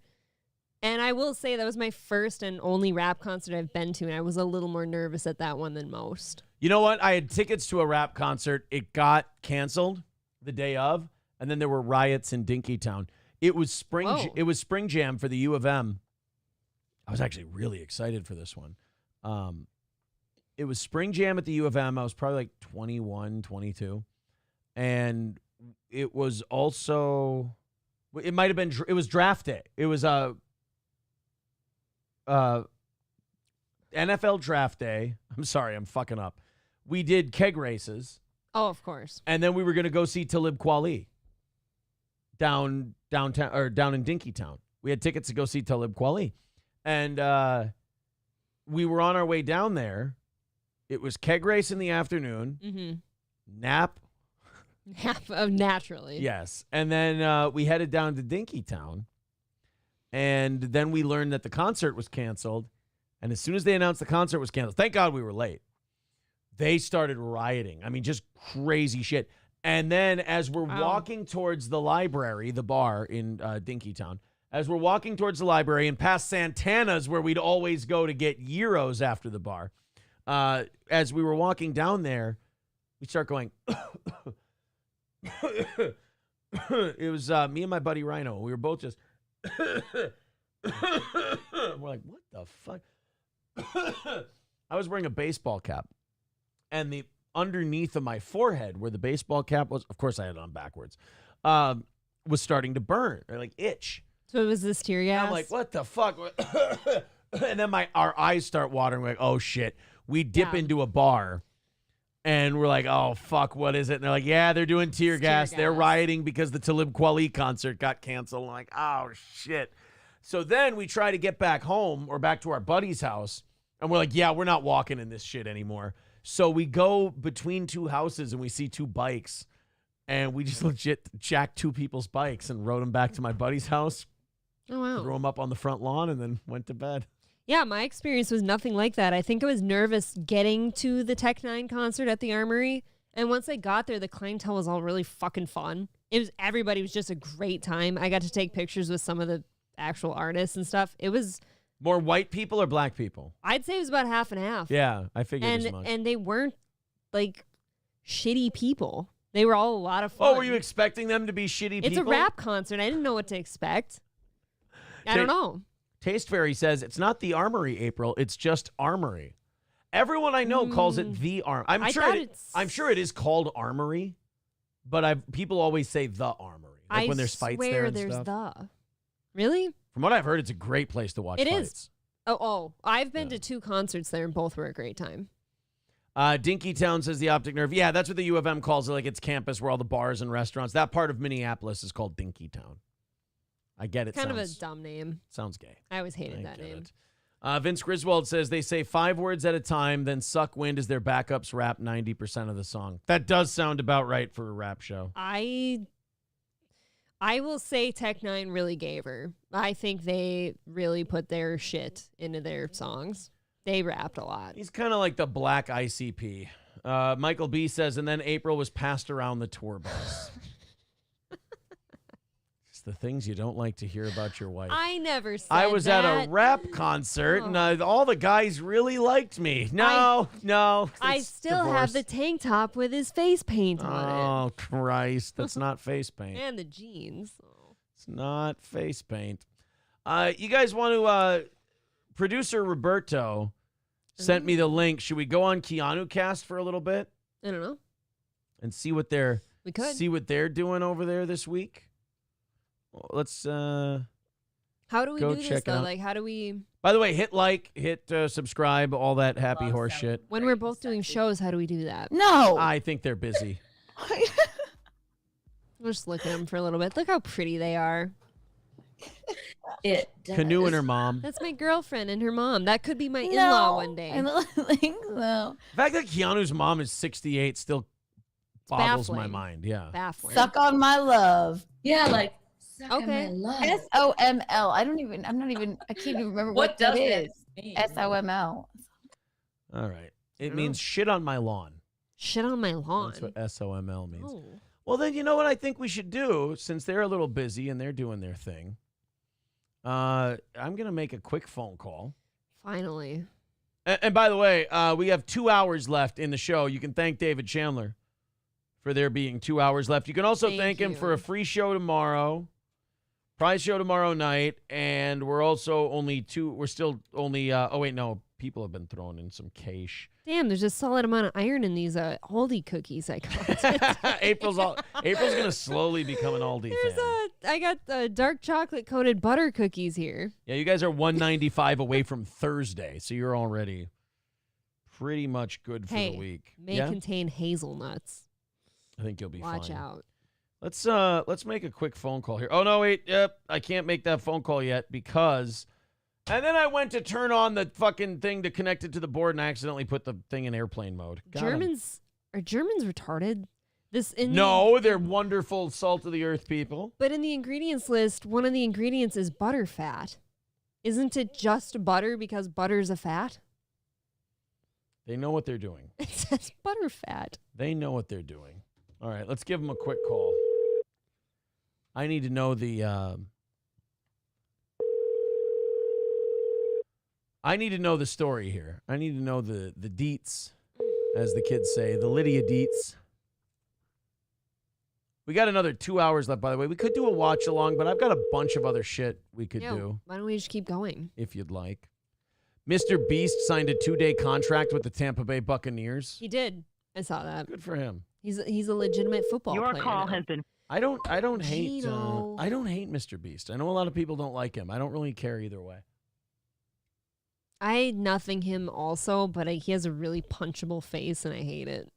And I will say that was my first and only rap concert I've been to, and I was a little more nervous at that one than most. You know what? I had tickets to a rap concert. It got canceled the day of, And then there were riots in Dinkytown. It was spring jam for the U of M. I was actually really excited for this one. It was spring jam at the U of M. I was probably like 21, 22. And it was also, it might have been, it was draft day. It was NFL draft day. I'm sorry, I'm fucking up. We did keg races. Oh, of course. And then we were going to go see Talib Kweli downtown or down in Dinkytown. We had tickets to go see Talib Kweli. And we were on our way down there. It was keg race in the afternoon. Mm-hmm. Nap. Naturally. Yes. And then we headed down to Dinkytown. And then we learned that the concert was canceled. And as soon as they announced the concert was canceled, thank God we were late, they started rioting. I mean, just crazy shit. And then as we're walking towards the library, the bar in Dinkytown, as we're walking towards the library and past Santana's where we'd always go to get gyros after the bar, as we were walking down there, we start going, it was me and my buddy Rhino. We were both just, we're like, what the fuck? I was wearing a baseball cap, and the underneath of my forehead where the baseball cap was, of course I had it on backwards, was starting to burn or like itch. So it was this tear gas? I'm like, what the fuck? And then our eyes start watering. We're like, oh shit. We dip into a bar and we're like, oh fuck, what is it? And they're like, yeah, they're doing tear gas. They're rioting because the Talib Kweli concert got canceled. I'm like, oh shit. So then we try to get back home or back to our buddy's house, and we're like, yeah, we're not walking in this shit anymore. So we go between two houses and we see two bikes, and we just legit jacked two people's bikes and rode them back to my buddy's house. Oh, wow. Threw them up on the front lawn and then went to bed. Yeah, my experience was nothing like that. I think I was nervous getting to the Tech Nine concert at the Armory, and once I got there, the clientele was all really fucking fun. Everybody was just a great time. I got to take pictures with some of the actual artists and stuff. It was more white people or black people? I'd say it was about half and half. Yeah, I figured as much. And they weren't like shitty people. They were all a lot of fun. Oh, were you expecting them to be shitty people? It's a rap concert. I didn't know what to expect. I don't know. Taste Fairy says it's not the Armory, April. It's just Armory. Everyone I know calls it the Armory. I'm sure it is called Armory, but people always say the Armory. Like when there's fights there and there's stuff. Really? From what I've heard, it's a great place to watch fights. It is. Oh, I've been to 2 concerts there, and both were a great time. Dinkytown says the Optic Nerve. Yeah, that's what the U of M calls it, like its campus where all the bars and restaurants. That part of Minneapolis is called Dinkytown. I get it. Kind of a dumb name. Sounds gay. I always hated that name. Vince Griswold says they say 5 words at a time, then suck wind as their backups rap 90% of the song. That does sound about right for a rap show. I will say Tech Nine really gave her. I think they really put their shit into their songs. They rapped a lot. He's kind of like the black ICP. Michael B says, and then April was passed around the tour bus. It's the things you don't like to hear about your wife. I never said I was that. at a rap concert, and all the guys really liked me. No. I still have the tank top with his face paint on it. Oh, Christ. That's not face paint. And the jeans. It's not face paint. You guys want to... Producer Roberto sent me the link. Should we go on Keanu Cast for a little bit? I don't know. And see what they're doing over there this week? Well, let's how do we do this though? Like, how do we? By the way, hit like, hit subscribe, all that happy horse shit. When we're both doing shows, how do we do that? No, I think they're busy. We'll just look at them for a little bit. Look how pretty they are. It does. Canoe and her mom. That's my girlfriend and her mom. That could be my in-law one day. I don't think so. The fact that Keanu's mom is 68 still boggles my mind. Yeah. Baffling. Suck on my love. Yeah, like suck on my love. SOML. I can't even remember what that is. SOML. All right. It means shit on my lawn. Shit on my lawn. That's what SOML means. Oh. Well, then you know what I think we should do, since they're a little busy and they're doing their thing. I'm going to make a quick phone call. Finally. And by the way, we have 2 hours left in the show. You can thank David Chandler for there being 2 hours left. You can also thank him for a free show tomorrow, prize show tomorrow night, and we're still only, oh wait, no, people have been throwing in some cash. Damn, there's a solid amount of iron in these ALDI cookies I got. April's going to slowly become an ALDI fan. I got dark chocolate coated butter cookies here. Yeah, you guys are $195 away from Thursday, so you're already pretty much good for the week. May contain hazelnuts. I think you'll be fine. Watch out. Let's make a quick phone call here. Oh no, wait. Yep, I can't make that phone call yet because. And then I went to turn on the fucking thing to connect it to the board, and I accidentally put the thing in airplane mode. Are Germans retarded? No, they're wonderful salt of the earth people. But in the ingredients list, one of the ingredients is butter fat. Isn't it just butter because butter's a fat? They know what they're doing. It says butter fat. They know what they're doing. All right, let's give them a quick call. I need to know the. I need to know the story here. I need to know the deets, as the kids say, the Lydia deets. We got another 2 hours left, by the way. We could do a watch along, but I've got a bunch of other shit we could do. Why don't we just keep going? If you'd like. Mr. Beast signed a 2-day contract with the Tampa Bay Buccaneers. He did. I saw that. Good for him. He's a legitimate football player. Your call has been. I don't hate Mr. Beast. I know a lot of people don't like him. I don't really care either way. I nothing him also, but he has a really punchable face, and I hate it.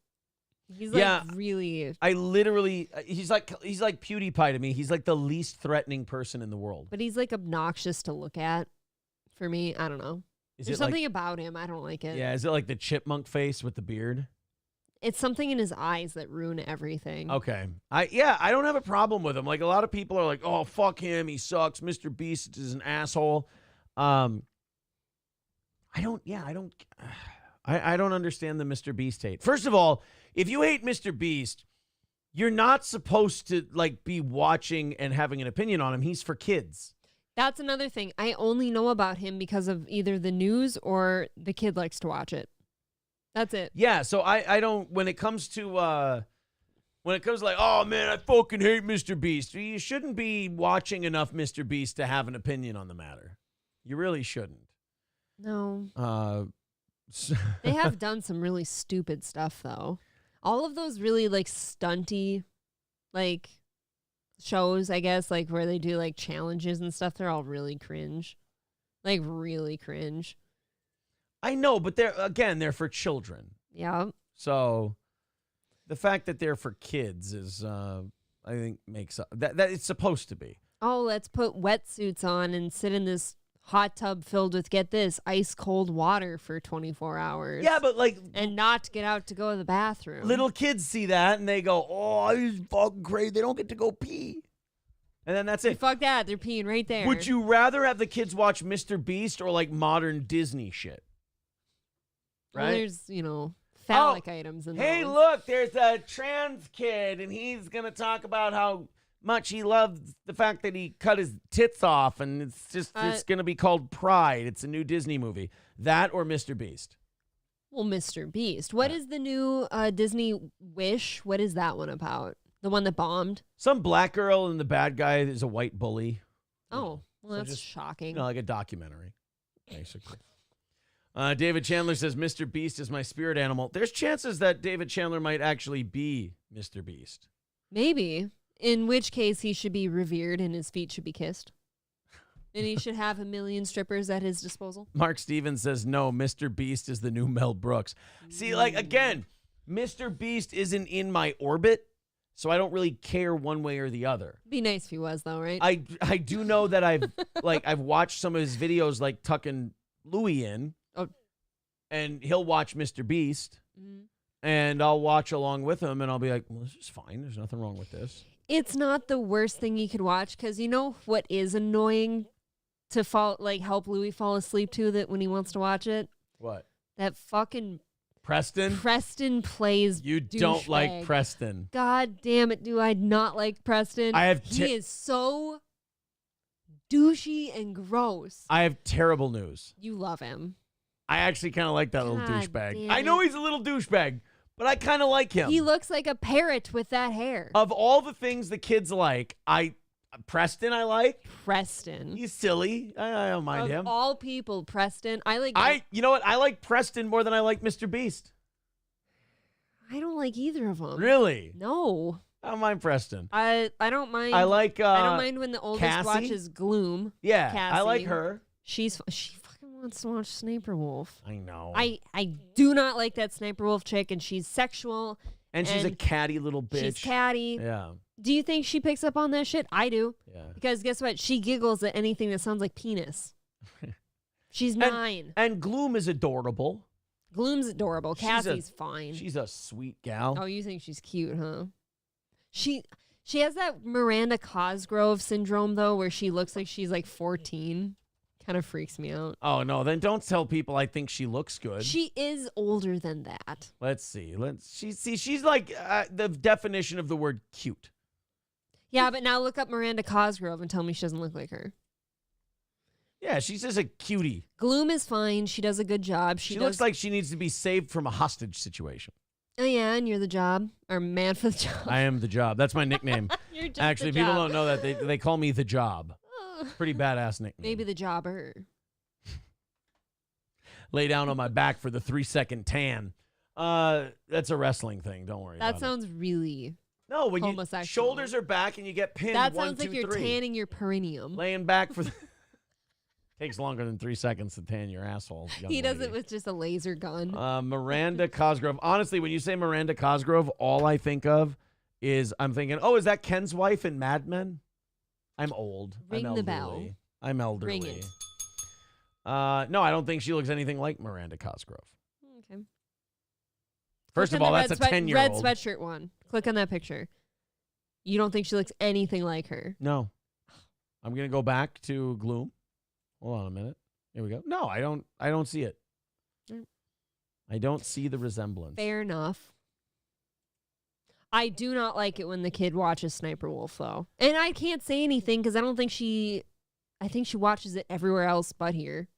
He's like really. I literally, he's like PewDiePie to me. He's like the least threatening person in the world. But he's like obnoxious to look at. For me, I don't know. There's something about him I don't like it. Yeah, is it like the chipmunk face with the beard? It's something in his eyes that ruin everything. Okay. I don't have a problem with him. Like a lot of people are like, "Oh, fuck him. He sucks. Mr. Beast is an asshole." I don't understand the Mr. Beast hate. First of all, if you hate Mr. Beast, you're not supposed to like be watching and having an opinion on him. He's for kids. That's another thing. I only know about him because of either the news or the kid likes to watch it. That's it. Yeah, so I don't when it comes to like, oh man, I fucking hate Mr. Beast. You shouldn't be watching enough Mr. Beast to have an opinion on the matter. You really shouldn't. No. They have done some really stupid stuff though. All of those really like stunty like shows, I guess, like where they do like challenges and stuff, they're all really cringe. Like really cringe. I know, but they're for children. Yeah. So the fact that they're for kids is I think makes that it's supposed to be. Oh, let's put wetsuits on and sit in this hot tub filled with, get this, ice cold water for 24 hours. Yeah, but like... And not get out to go to the bathroom. Little kids see that and they go, oh, this is fucking crazy. They don't get to go pee. And then that's it. Fuck that. They're peeing right there. Would you rather have the kids watch Mr. Beast or like modern Disney shit? Right? Well, there's, phallic items in Hey, those. look, there's a trans kid and he's going to talk about how much he loves the fact that he cut his tits off, and it's going to be called Pride. It's a new Disney movie. That or Mr. Beast? Well, Mr. Beast. What is the new Disney Wish? What is that one about? The one that bombed? Some black girl and the bad guy is a white bully. Oh, well, So that's just, shocking. Like a documentary, basically. David Chandler says, Mr. Beast is my spirit animal. There's chances that David Chandler might actually be Mr. Beast. Maybe. In which case, he should be revered and his feet should be kissed. And he should have 1 million strippers at his disposal. Mark Stevens says, no, Mr. Beast is the new Mel Brooks. See, like, again, Mr. Beast isn't in my orbit, so I don't really care one way or the other. Be nice if he was, though, right? I do know that I've watched some of his videos, like tucking Louis in, and he'll watch Mr. Beast, and I'll watch along with him, and I'll be like, well, this is fine. There's nothing wrong with this. It's not the worst thing you could watch, because you know what is annoying to help Louis fall asleep to that when he wants to watch it? What? That fucking Preston? Preston plays You douchebag. don't like Preston. God damn it, do I not like Preston? He is so douchey and gross. I have terrible news. You love him. I actually kind of like that little God douchebag. damn I know it. he's a little douchebag, but I kind of like him. He looks like a parrot with that hair. Of all the things the kids like, Preston I like. Preston. He's silly. I don't mind him. Of all people, Preston. You know what? I like Preston more than I like Mr. Beast. I don't like either of them. Really? No. I don't mind Preston. I don't mind. I like. I don't mind when the oldest Cassie? watches Gloom. Yeah, Cassie. I like her. She fucking wants to watch Sniper Wolf. I know. I do not like that Sniper Wolf chick, and she's sexual. And she's a catty little bitch. She's catty. Yeah. Do you think she picks up on that shit? I do. Yeah. Because guess what? She giggles at anything that sounds like penis. She's 9. And Gloom is adorable. Gloom's adorable. Cassie's fine. She's a sweet gal. Oh, you think she's cute, huh? She has that Miranda Cosgrove syndrome, though, where she looks like she's like 14. Kind of freaks me out. Oh, no. Then don't tell people I think she looks good. She is older than that. Let's see. She's like the definition of the word cute. Yeah, but now look up Miranda Cosgrove and tell me she doesn't look like her. Yeah, she's just a cutie. Gloom is fine. She does a good job. She looks like she needs to be saved from a hostage situation. Oh, yeah, and you're the job. Or man for the job. I am the job. That's my nickname. You're just Actually, the people job. don't know that. They call me the job. Pretty badass nickname. Maybe the jobber. Lay down on my back for the 3-second tan. That's a wrestling thing. Don't worry about That sounds really No, when homosexual. you shoulders are back and you get pinned. That 1, sounds like 2, you're 3. tanning your perineum. Laying back for takes longer than 3 seconds to tan your asshole. He does it with just a laser gun. Miranda Cosgrove. Honestly, when you say Miranda Cosgrove, all I think of is I'm thinking, oh, is that Ken's wife in Mad Men? I'm old. Ring I'm the elderly. bell. I'm elderly. Ring it. No, I don't think she looks anything like Miranda Cosgrove. Okay. First Click of on all, the that's a red 10-year-old. red sweatshirt one. Click on that picture. You don't think she looks anything like her? No. I'm gonna go back to Gloom. Hold on a minute. Here we go. No, I don't see it. I don't see the resemblance. Fair enough. I do not like it when the kid watches Sniper Wolf, though. And I can't say anything because I think she watches it everywhere else but here.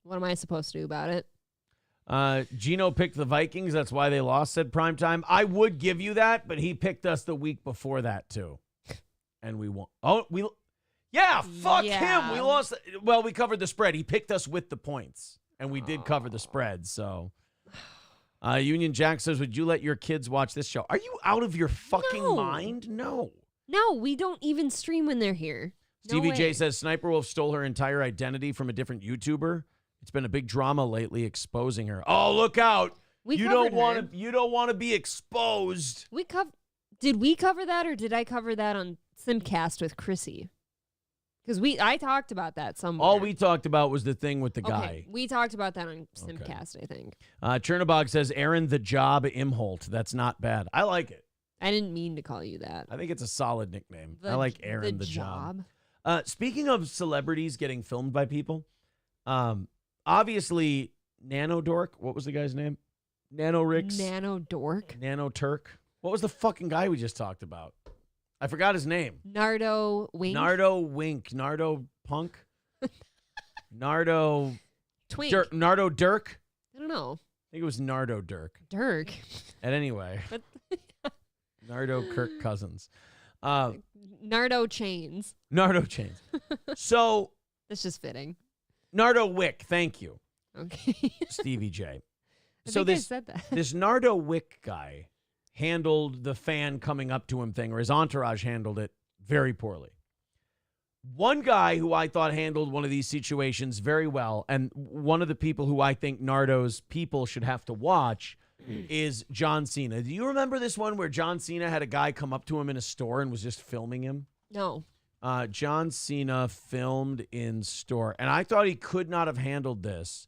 What am I supposed to do about it? Gino picked the Vikings. That's why they lost, said Primetime. I would give you that, but he picked us the week before that, too. And we won. Oh, yeah, fuck him. We lost. Well, we covered the spread. He picked us with the points, and we did cover the spread, so. Union Jack says, would you let your kids watch this show? Are you out of your fucking mind? No. No, we don't even stream when they're here. Stevie J says, Sniper Wolf stole her entire identity from a different YouTuber. It's been a big drama lately exposing her. Oh, look out. You don't want to be exposed. Did we cover that or did I cover that on Simcast with Chrissy? Because I talked about that somewhere. All we talked about was the thing with the guy. Okay, we talked about that on Simcast, I think. Chernobog says, Aaron the Job Imholt. That's not bad. I like it. I didn't mean to call you that. I think it's a solid nickname. I like Aaron the Job. Speaking of celebrities getting filmed by people, obviously, Nanodork, what was the guy's name? Nanorix? Nanodork? Nanoturk. What was the fucking guy we just talked about? I forgot his name. Nardo Wink. Nardo Wink. Nardo Punk. Nardo Twink. Dirk. Nardo Dirk. I don't know. I think it was Nardo Dirk. Dirk. And anyway. Nardo Kirk Cousins. Nardo Chains. Nardo Chains. So. That's just fitting. Nardo Wick. Thank you. Okay. Stevie J. I said that. This Nardo Wick guy handled the fan coming up to him thing, or his entourage handled it very poorly. One guy who I thought handled one of these situations very well, and one of the people who I think Nardo's people should have to watch is John Cena. Do you remember this one where John Cena had a guy come up to him in a store and was just filming him? No. John Cena filmed in store, and I thought he could not have handled this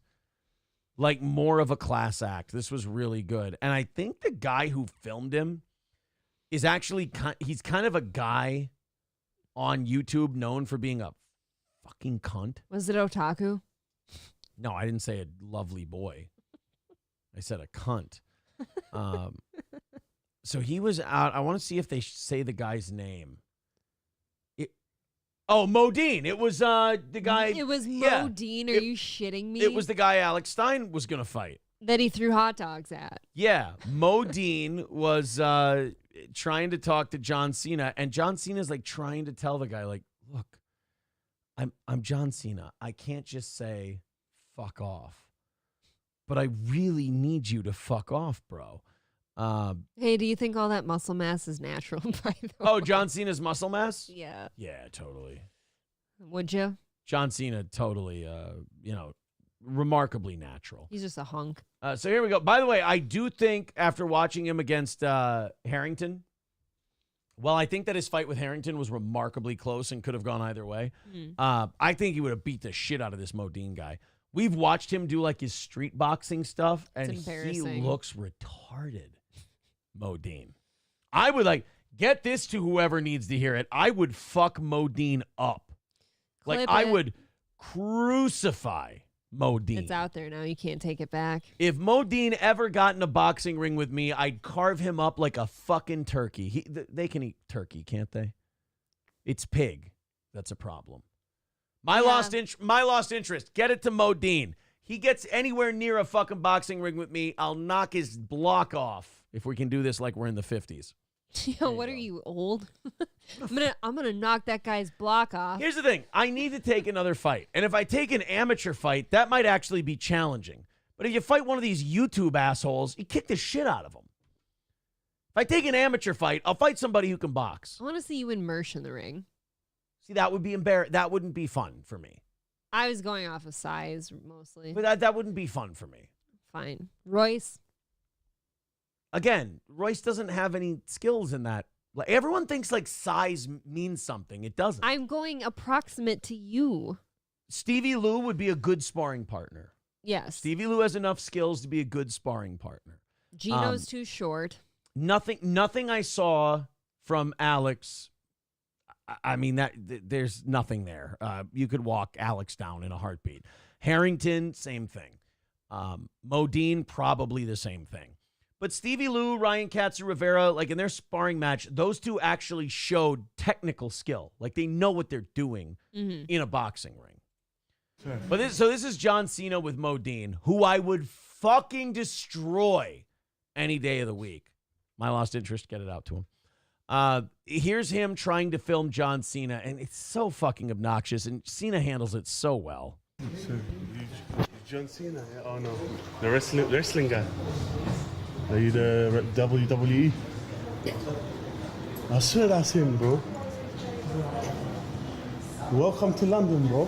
like more of a class act. This was really good. And I think the guy who filmed him is actually, he's kind of a guy on YouTube known for being a fucking cunt. Was it Otaku? No, I didn't say a lovely boy. I said a cunt. So he was out. I want to see if they say the guy's name. Modine. It was the guy. It was yeah, Modine. Are you shitting me? It was the guy Alex Stein was going to fight. That he threw hot dogs at. Yeah, Modine was trying to talk to John Cena, and John Cena's like trying to tell the guy, like, look, I'm John Cena. I can't just say fuck off. But I really need you to fuck off, bro. Hey, do you think all that muscle mass is natural, by the way? Oh, John Cena's muscle mass? Yeah. Yeah, totally. Would you? John Cena, totally, remarkably natural. He's just a hunk. So here we go. By the way, I do think after watching him against Harrington, well, I think that his fight with Harrington was remarkably close and could have gone either way. I think he would have beat the shit out of this Modine guy. We've watched him do like his street boxing stuff, and he looks retarded. Modine. I would get this to whoever needs to hear it. I would fuck Modine up. I would crucify Modine. It's out there now. You can't take it back. If Modine ever got in a boxing ring with me, I'd carve him up like a fucking turkey. They can eat turkey, can't they? It's pig. That's a problem. My lost interest. Get it to Modine. He gets anywhere near a fucking boxing ring with me, I'll knock his block off. If we can do this like we're in the 50s. Yo, what are you, old? I'm gonna knock that guy's block off. Here's the thing. I need to take another fight. And if I take an amateur fight, that might actually be challenging. But if you fight one of these YouTube assholes, you kick the shit out of them. If I take an amateur fight, I'll fight somebody who can box. I want to see you and Mersh in the ring. See, that would be embarrassing. That wouldn't be fun for me. I was going off of size mostly. But that wouldn't be fun for me. Fine. Royce. Again, Royce doesn't have any skills in that. Like, everyone thinks like size means something. It doesn't. I'm going approximate to you. Stevie Lou would be a good sparring partner. Yes. Stevie Lou has enough skills to be a good sparring partner. Gino's too short. Nothing I saw from Alex. I mean, there's nothing there. You could walk Alex down in a heartbeat. Harrington, same thing. Modine, probably the same thing. But Stevie Lou, Ryan Katsu-Rivera, like in their sparring match, those two actually showed technical skill. Like they know what they're doing in a boxing ring. Sure. But this is John Cena with Modine, who I would fucking destroy any day of the week. My lost interest, get it out to him. Here's him trying to film John Cena, and it's so fucking obnoxious, and Cena handles it so well. So, John Cena? Oh no, the wrestling guy. Are you the WWE? I swear that's him, bro. Welcome to London, bro.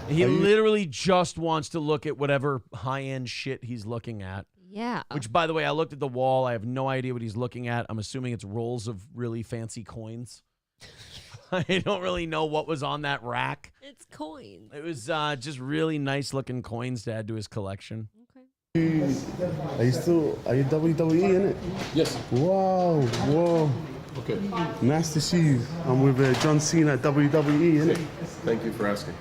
He literally just wants to look at whatever high-end shit he's looking at. Yeah. Which, by the way, I looked at the wall. I have no idea what he's looking at. I'm assuming it's rolls of really fancy coins. I don't really know what was on that rack. It's coins. It was just really nice-looking coins to add to his collection. Are you WWE in it? Yes. Wow, whoa. Okay. Nice to see you. I'm with John Cena, WWE in it. Thank you for asking.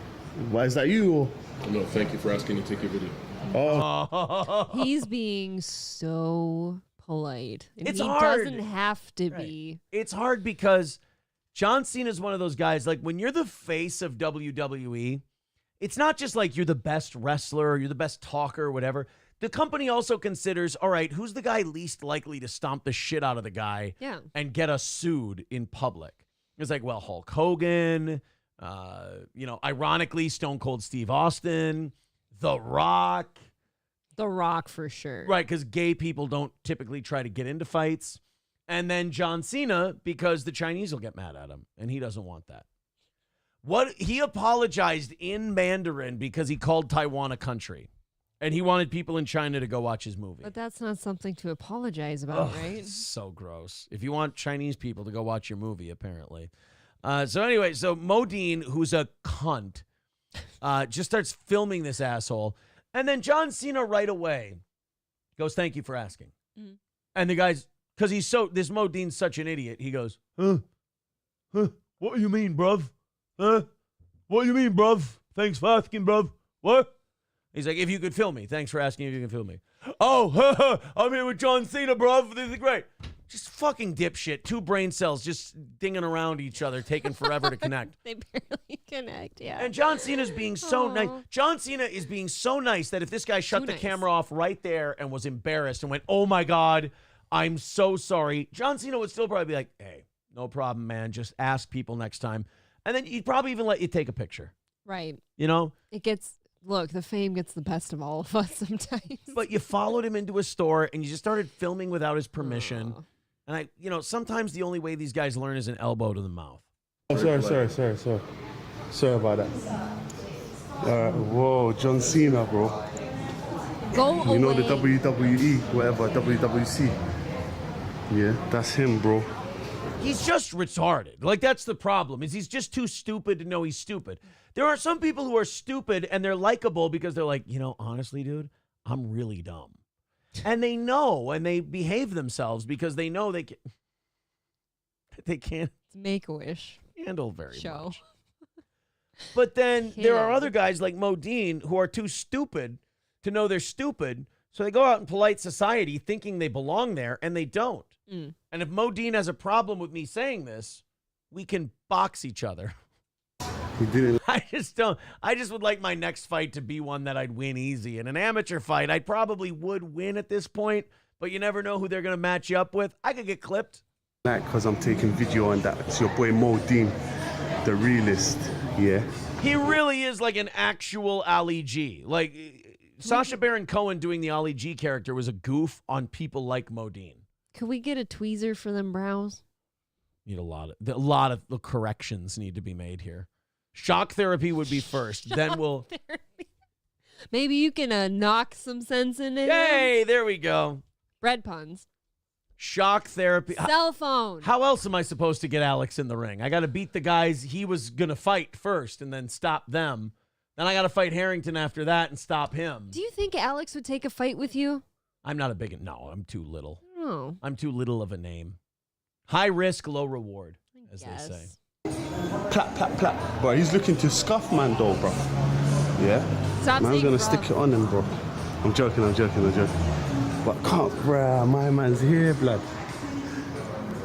Why is that you? Or? No, thank you for asking to take your video. Oh. He's being so polite. And It's he hard. doesn't have to be. It's hard because John Cena is one of those guys, like when you're the face of WWE, it's not just like you're the best wrestler or you're the best talker or whatever. The company also considers, all right, who's the guy least likely to stomp the shit out of the guy and get us sued in public? It's like, well, Hulk Hogan, ironically, Stone Cold Steve Austin, The Rock. The Rock for sure. Right, because gay people don't typically try to get into fights. And then John Cena, because the Chinese will get mad at him, and he doesn't want that. He apologized in Mandarin because he called Taiwan a country. And he wanted people in China to go watch his movie. But that's not something to apologize about, right? It's so gross. If you want Chinese people to go watch your movie, apparently. So Modine, who's a cunt, just starts filming this asshole. And then John Cena right away goes, thank you for asking. Mm-hmm. And the guy's, because this Modine's such an idiot, he goes, What do you mean, bruv? What do you mean, bruv? Thanks for asking, bruv. What? He's like, if you could film me. Thanks for asking if you can film me. Oh, I'm here with John Cena, bruv. This is great. Just fucking dipshit. Two brain cells just dinging around each other, taking forever to connect. They barely connect, yeah. And John Cena's being so nice. John Cena is being so nice that if this guy shut the camera off right there and was embarrassed and went, oh my God, I'm so sorry, John Cena would still probably be like, hey, no problem, man. Just ask people next time. And then he'd probably even let you take a picture. Right. You know? Look, the fame gets the best of all of us sometimes. But you followed him into a store and you just started filming without his permission. And sometimes the only way these guys learn is an elbow to the mouth. Oh, sorry. Sorry about that. Whoa, John Cena, bro. Go away. You know the WWE, whatever, WWC. Yeah, that's him, bro. He's just retarded. Like, that's the problem, is he's just too stupid to know he's stupid. There are some people who are stupid and they're likable because they're like, honestly, dude, I'm really dumb. And they know, and they behave themselves because they know they can't Make-A-Wish handle very show. much. But then there are other guys like Modine who are too stupid to know they're stupid, so they go out in polite society thinking they belong there, and they don't. And if Modine has a problem with me saying this, we can box each other. He didn't. I just would like my next fight to be one that I'd win easy. In an amateur fight, I probably would win at this point, but you never know who they're going to match you up with. I could get clipped. Because I'm taking video on that. It's your boy Modine, the realist. Yeah. He really is like an actual Ali G. Like, Sacha Baron Cohen doing the Ali G character was a goof on people like Modine. Could we get a tweezer for them brows? Need a lot of the corrections need to be made here. Shock therapy would be first. Then we'll. Maybe you can knock some sense into him. Hey, there we go. Bread puns. Shock therapy. Cell phone. How else am I supposed to get Alex in the ring? I got to beat the guys he was going to fight first and then stop them. Then I got to fight Harrington after that and stop him. Do you think Alex would take a fight with you? I'm not a big... No, I'm too little. Oh. I'm too little of a name. High risk, low reward, as they say. Clap, clap, clap. Bro, he's looking to scuff man though, bro. Yeah? Stop Man's saying gonna bro. stick it on him, bro. I'm joking. But can't, bruh, my man's here, blood.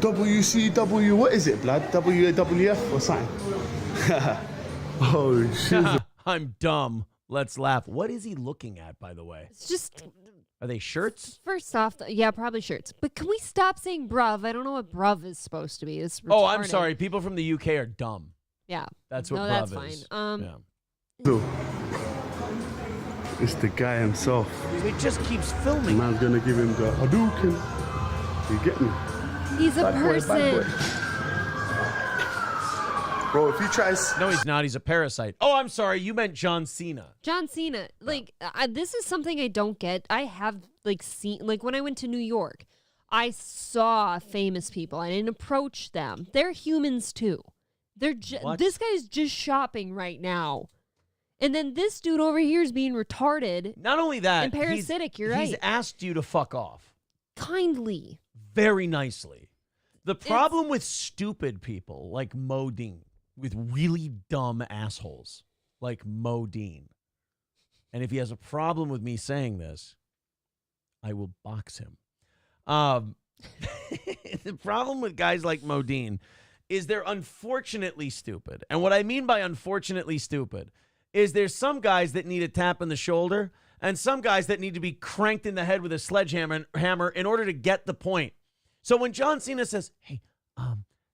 WCW, what is it, blood? WWF or something? Oh, shit. I'm dumb. Let's laugh. What is he looking at, by the way? It's just... Are they shirts? First off, yeah, probably shirts. But can we stop saying bruv? I don't know what bruv is supposed to be. It's retarded. Oh, I'm sorry. People from the UK are dumb. Yeah. That's what bruv bruv is. is. Fine. So, it's the guy himself. He just keeps filming. Man's gonna give him the Hadouken. You get me? He's a person. Bad boy. Bro, if he tries... No, he's not. He's a parasite. Oh, I'm sorry. You meant John Cena. John Cena. Like, this is something I don't get. I have, like, seen... Like, when I went to New York, I saw famous people. I didn't approach them. They're humans, too. This guy's just shopping right now. And then this dude over here is being retarded. Not only that... And parasitic, you're right. He's asked you to fuck off. Kindly. Very nicely. The problem with stupid people like Modine, with really dumb assholes like Modine, and if he has a problem with me saying this, I will box him. The problem with guys like Modine is they're unfortunately stupid. And what I mean by unfortunately stupid is there's some guys that need a tap in the shoulder and some guys that need to be cranked in the head with a sledgehammer in order to get the point. So when John Cena says, hey,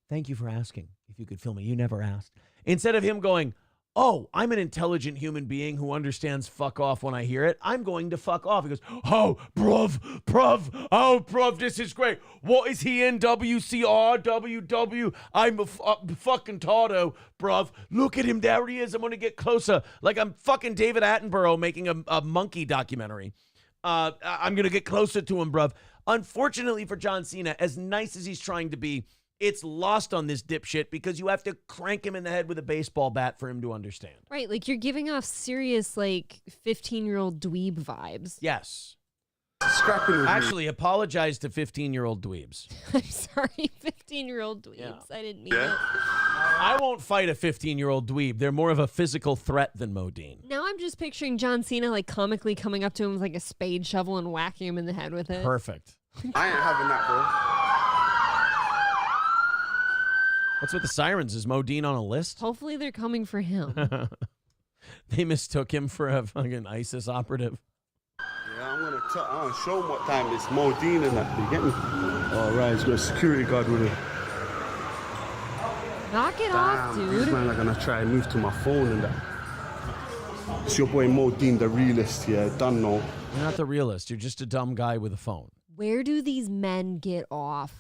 thank you for asking if you could film me. You never asked. Instead of him going, oh, I'm an intelligent human being who understands fuck off when I hear it, I'm going to fuck off. He goes, oh, bruv, this is great. What is he in? WCR, WW? I'm a fucking Tardo, bruv. Look at him. There he is. I'm going to get closer. Like I'm fucking David Attenborough making a monkey documentary. I'm going to get closer to him, bruv. Unfortunately for John Cena, as nice as he's trying to be, it's lost on this dipshit because you have to crank him in the head with a baseball bat for him to understand. Right, like you're giving off serious, like, 15-year-old dweeb vibes. Yes. Scrapping with Actually, apologize to 15-year-old dweebs. I'm sorry, 15-year-old dweebs. Yeah. I didn't mean it. I won't fight a 15-year-old dweeb. They're more of a physical threat than Modine. Now I'm just picturing John Cena, like, comically coming up to him with, like, a spade shovel and whacking him in the head with it. Perfect. I ain't having that, bro. What's with the sirens? Is Modine on a list? Hopefully they're coming for him. They mistook him for a fucking ISIS operative. Yeah, I'm gonna show him what time it's Modine and that. You get me? All right, he's got a security guard with him. Knock it off, dude. These men are gonna try and move to my phone and that. It's your boy Modine, the realist. Yeah, done no. You're not the realist. You're just a dumb guy with a phone. Where do these men get off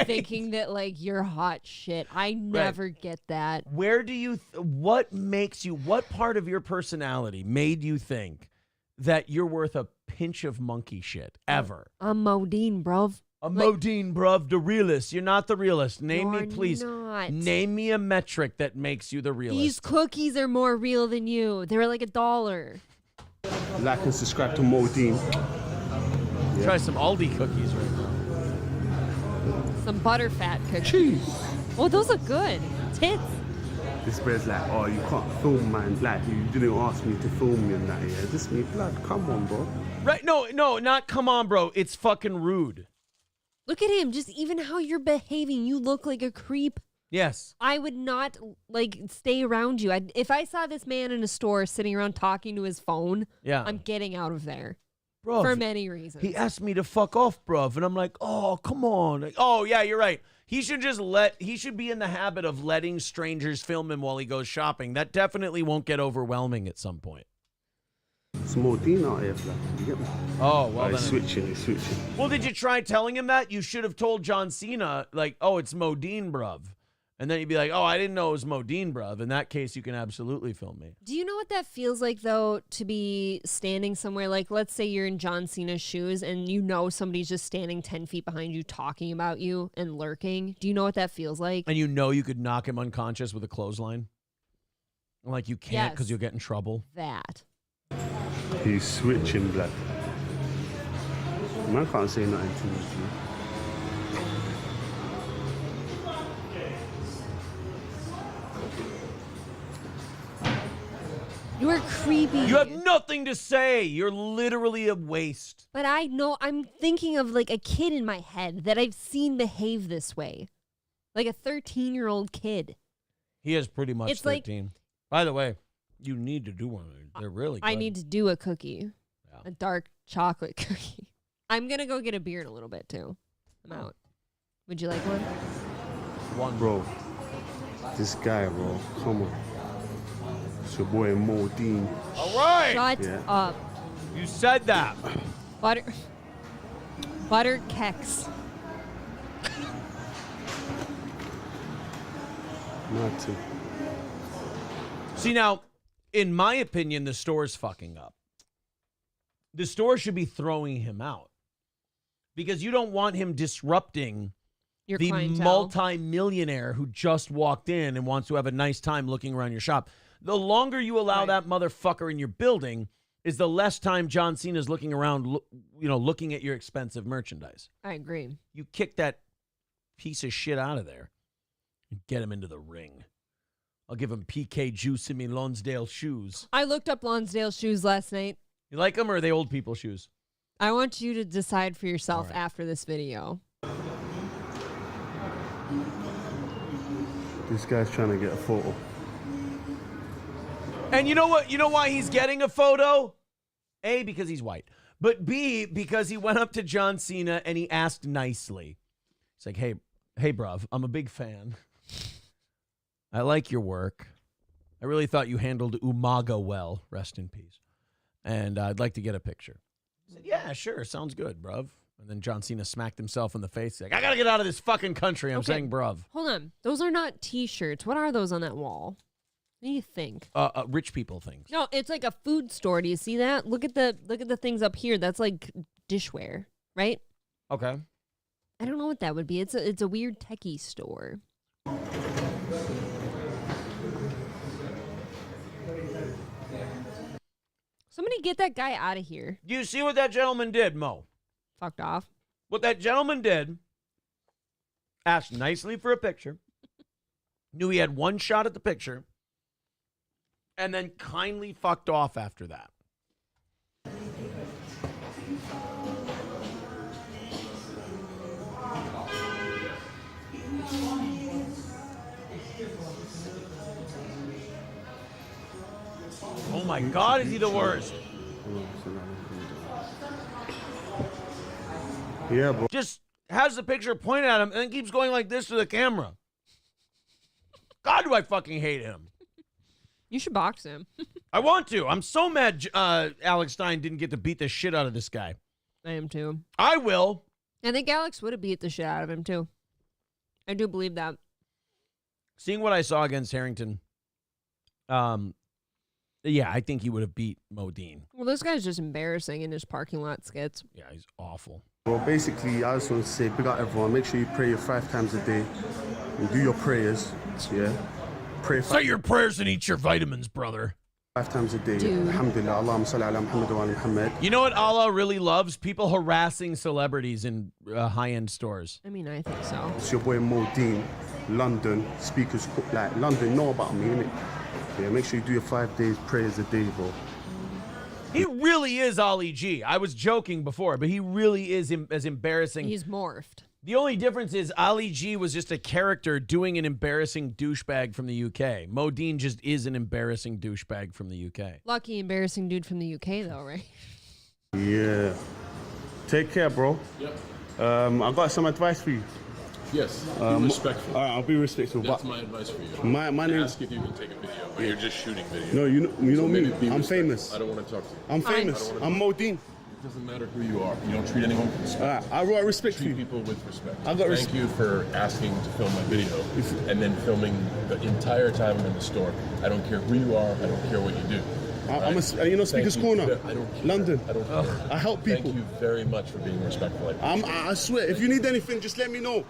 thinking that, like, you're hot shit? I never get that. Where do you, what makes you, what part of your personality made you think that you're worth a pinch of monkey shit ever? I'm Modine, bruv. Modine, bruv, the realist. You're not the realist. Name me, You're please. not. Name me a metric that makes you the realist. These cookies are more real than you. They're like $1. Like and subscribe to Modine. Yeah. Try some ALDI cookies right now. Some butterfat cookies. Cheese. Oh, those look good. Tits. This bear's like, oh, you can't film, man. Like, you didn't ask me to film me and that, yeah. This me blood. Come on, bro. Right? No, not come on, bro. It's fucking rude. Look at him. Just even how you're behaving. You look like a creep. Yes. I would not, like, stay around you. If I saw this man in a store sitting around talking to his phone, I'm getting out of there. Bruv, for many reasons. He asked me to fuck off, bruv. And I'm like, oh, come on. Like, oh, yeah, you're right. He should be in the habit of letting strangers film him while he goes shopping. That definitely won't get overwhelming at some point. It's Modine out here, flat. You get me? Oh, well, then. He's switching. Well, did you try telling him that? You should have told John Cena, like, oh, it's Modine, bruv. And then you'd be like, oh, I didn't know it was Modine, bruv. In that case, you can absolutely film me. Do you know what that feels like, though, to be standing somewhere? Like, let's say you're in John Cena's shoes and you know somebody's just standing 10 feet behind you talking about you and lurking. Do you know what that feels like? And you know you could knock him unconscious with a clothesline? Like, you can't because you'll get in trouble. That. He's switching, blood. Man can't say nothing to me. You are creepy. You have nothing to say. You're literally a waste. But I know, I'm thinking of like a kid in my head that I've seen behave this way. Like a 13-year-old kid. He is pretty much It's 13. like- By the way, you need to do one. They're really good. I need to do a cookie. A dark chocolate cookie. I'm going to go get a beer in a little bit, too. I'm out. Would you like one? One. Bro, this guy, bro, come on. It's your boy Modine. All right. Shut up. You said that. Butter keks. Not to. See, now, in my opinion, the store's fucking up. The store should be throwing him out because you don't want him disrupting Your the clientele. multi-millionaire who just walked in and wants to have a nice time looking around your shop. The longer you allow that motherfucker in your building is the less time John Cena's looking around, looking at your expensive merchandise. I agree. You kick that piece of shit out of there and get him into the ring. I'll give him PK juice in me Lonsdale shoes. I looked up Lonsdale shoes last night. You like them or are they old people shoes? I want you to decide for yourself All right. after this video. This guy's trying to get a photo. And you know what? You know why he's getting a photo? A, because he's white. But B, because he went up to John Cena and he asked nicely. He's like, hey, bruv, I'm a big fan. I like your work. I really thought you handled Umaga well. Rest in peace. And I'd like to get a picture. I said, yeah, sure. Sounds good, bruv. And then John Cena smacked himself in the face. He's like, I got to get out of this fucking country. I'm saying bruv. Hold on. Those are not T-shirts. What are those on that wall? What do you think? Rich people things. No, it's like a food store. Do you see that? Look at the things up here. That's like dishware, right? Okay. I don't know what that would be. It's a weird techie store. Somebody get that guy out of here. Do you see what that gentleman did, Mo? Fucked off. What that gentleman did, asked nicely for a picture, knew he had one shot at the picture, and then kindly fucked off after that. God, is he the worst? Yeah, bro. Just has the picture pointed at him and then keeps going like this to the camera. God, do I fucking hate him. You should box him. I want to. I'm so mad Alex Stein didn't get to beat the shit out of this guy. I am too. I will. I think Alex would have beat the shit out of him too. I do believe that. Seeing what I saw against Harrington, yeah, I think he would have beat Modine. Well, this guy's just embarrassing in his parking lot skits. Yeah, he's awful. Well, basically, I just want to say, big up everyone. Make sure you pray 5 times a day and do your prayers. Yeah. Pray Say your prayers and eat your vitamins, brother. 5 times a day. Dude. Alhamdulillah. Allahumma salli ala Muhammad wa ala Muhammad. You know what Allah really loves? People harassing celebrities in high-end stores. I mean, I think so. It's your boy Modine, London, speakers, like London know about me, innit? Yeah, make sure you do your 5 days prayers a day, bro. He really is Ali G. I was joking before, but he really is as embarrassing. He's morphed. The only difference is Ali G was just a character doing an embarrassing douchebag from the UK. Modine just is an embarrassing douchebag from the UK. Lucky embarrassing dude from the UK though, right? Yeah. Take care, bro. Yep. I've got some advice for you. Yes. Be respectful. All right, I'll be respectful. That's my advice for you. My name. Ask if you can take a video, but you're just shooting video. No, you know So me. maybe be I'm respectful. famous. I don't want to talk to you. I'm famous. I'm Modine. It doesn't matter who you are. You don't treat anyone with respect. I got respect for Treat you. people with respect. I got Thank you for asking to film my video and then filming the entire time I'm in the store. I don't care who you are. I don't care what you do. I'm a Speaker's Corner. I don't care. London. I don't care. I help people. Thank you very much for being respectful. I swear, if you need anything, just let me know.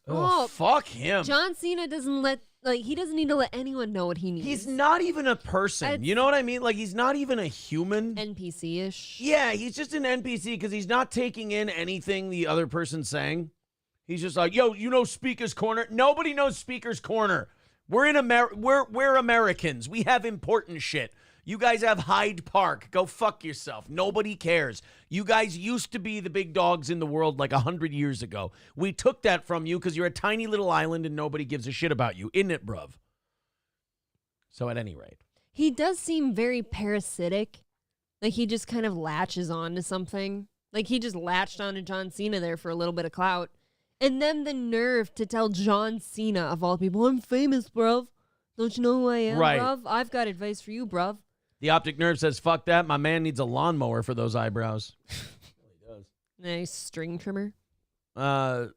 Oh, fuck him. John Cena doesn't he doesn't need to let anyone know what he needs. He's not even a person. You know what I mean? Like, he's not even a human. NPC-ish. Yeah, he's just an NPC because he's not taking in anything the other person's saying. He's just like, yo, you know Speaker's Corner? Nobody knows Speaker's Corner. We're in we're Americans. We have important shit. You guys have Hyde Park. Go fuck yourself. Nobody cares. You guys used to be the big dogs in the world like 100 years ago. We took that from you because you're a tiny little island and nobody gives a shit about you. Isn't it, bruv? So at any rate. He does seem very parasitic. Like he just kind of latches on to something. Like he just latched on to John Cena there for a little bit of clout. And then the nerve to tell John Cena, of all people, I'm famous, bruv. Don't you know who I am, Right. bruv? I've got advice for you, bruv. The Optic Nerve says, fuck that. My man needs a lawnmower for those eyebrows. He does. Nice string trimmer. Magnum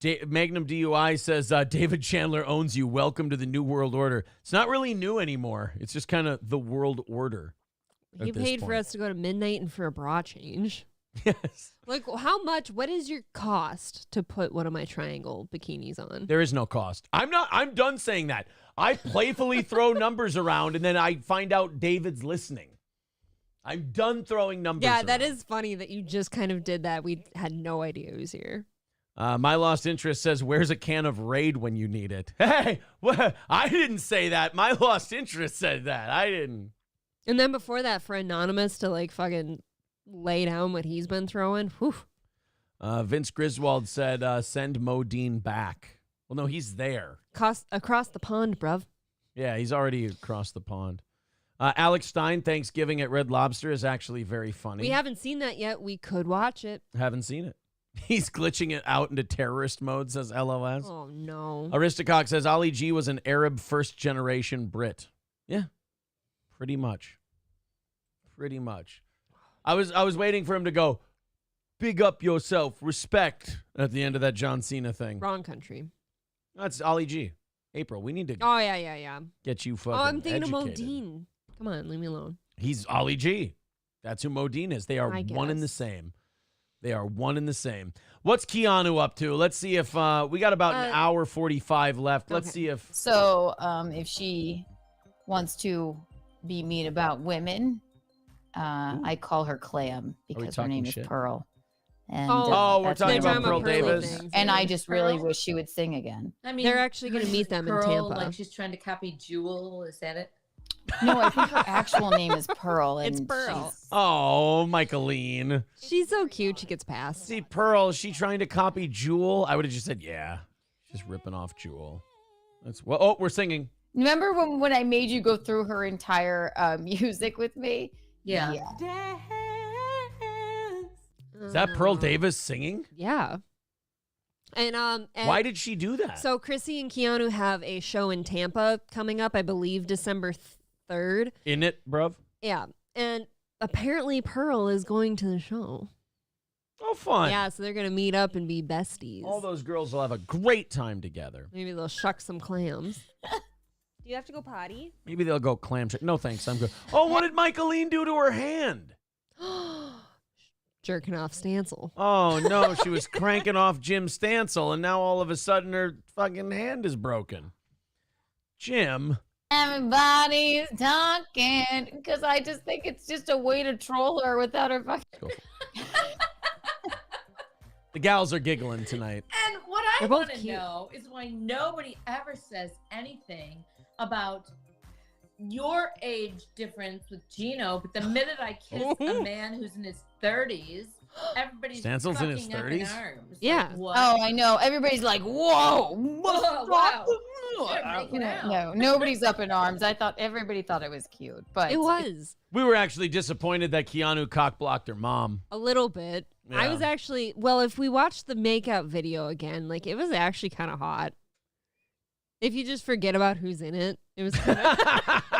DUI says, David Chandler owns you. Welcome to the New World Order. It's not really new anymore. It's just kind of the world order. He paid for us to go to midnight and for a bra change. Yes. Like, how much? What is your cost to put one of my triangle bikinis on? There is no cost. I'm done saying that. I playfully throw numbers around and then I find out David's listening. I'm done throwing numbers around. That is funny that you just kind of did that. We had no idea he was here. My Lost Interest says, where's a can of Raid when you need it? Hey, what? I didn't say that. My Lost Interest said that. I didn't. And then before that, for Anonymous to like fucking lay down what he's been throwing. Whew. Vince Griswold said, send Modine back. Well, no, he's there. Across the pond, bruv. Yeah, he's already across the pond. Alex Stein, Thanksgiving at Red Lobster is actually very funny. We haven't seen that yet. We could watch it. Haven't seen it. He's glitching it out into terrorist mode, says LOS. Oh, no. Aristocock says, Ali G was an Arab first-generation Brit. Yeah, pretty much. Pretty much. I was waiting for him to go, big up yourself, respect, at the end of that John Cena thing. Wrong country. That's Ali G. April, we need to Oh, yeah. get you fucking I'm thinking educated. of Modine. Come on, leave me alone. He's Ali G. That's who Modine is. They are I one and the guess. same. They are one and the same. What's Keanu up to? Let's see if we got about an hour 45 left. Let's see if So, if she wants to be mean about women, I call her Clam because her name is shit? Pearl. And, we're that's talking my about Pearl Davis. And I just really Pearl? wish she would sing again. I mean, They're actually going to meet them in Pearl, Tampa. like she's trying to copy Jewel. Is that it? No, I think her actual name is Pearl. And It's Pearl. Oh, Michaeline. She's so cute. She gets passed. See, Pearl, is she trying to copy Jewel? I would have just said, yeah. She's ripping off Jewel. That's well. Oh, we're singing. Remember when I made you go through her entire music with me? Yeah. Is that Pearl Davis singing? Yeah. And why did she do that? So Chrissy and Keanu have a show in Tampa coming up, I believe, December 3rd. In it, bruv? Yeah. And apparently Pearl is going to the show. Oh, fun. Yeah, so they're going to meet up and be besties. All those girls will have a great time together. Maybe they'll shuck some clams. Do you have to go potty? Maybe they'll go clam shake. No, thanks. I'm good. Oh, what did Michaeline do to her hand? Jerking off Stancil. Oh, no. She was cranking off Jim Stancil, and now all of a sudden her fucking hand is broken. Jim. Everybody's talking because I just think it's just a way to troll her without her fucking. The gals are giggling tonight. And what I They're both want to cute. know is why nobody ever says anything about your age difference with Gino, but the minute I kiss a man who's in his 30s, everybody's Stancil's in his fucking up in 30s? arms. Yeah. Like, what? Oh, I know. Everybody's like, "Whoa, Whoa, wow. They're making out. No, nobody's up in arms. Everybody thought it was cute, but It was. We were actually disappointed that Keanu cock-blocked her mom. A little bit. I Yeah. was actually, well, if we watch the makeout video again, like, it was actually kind of hot. If you just forget about who's in it, it was kind of...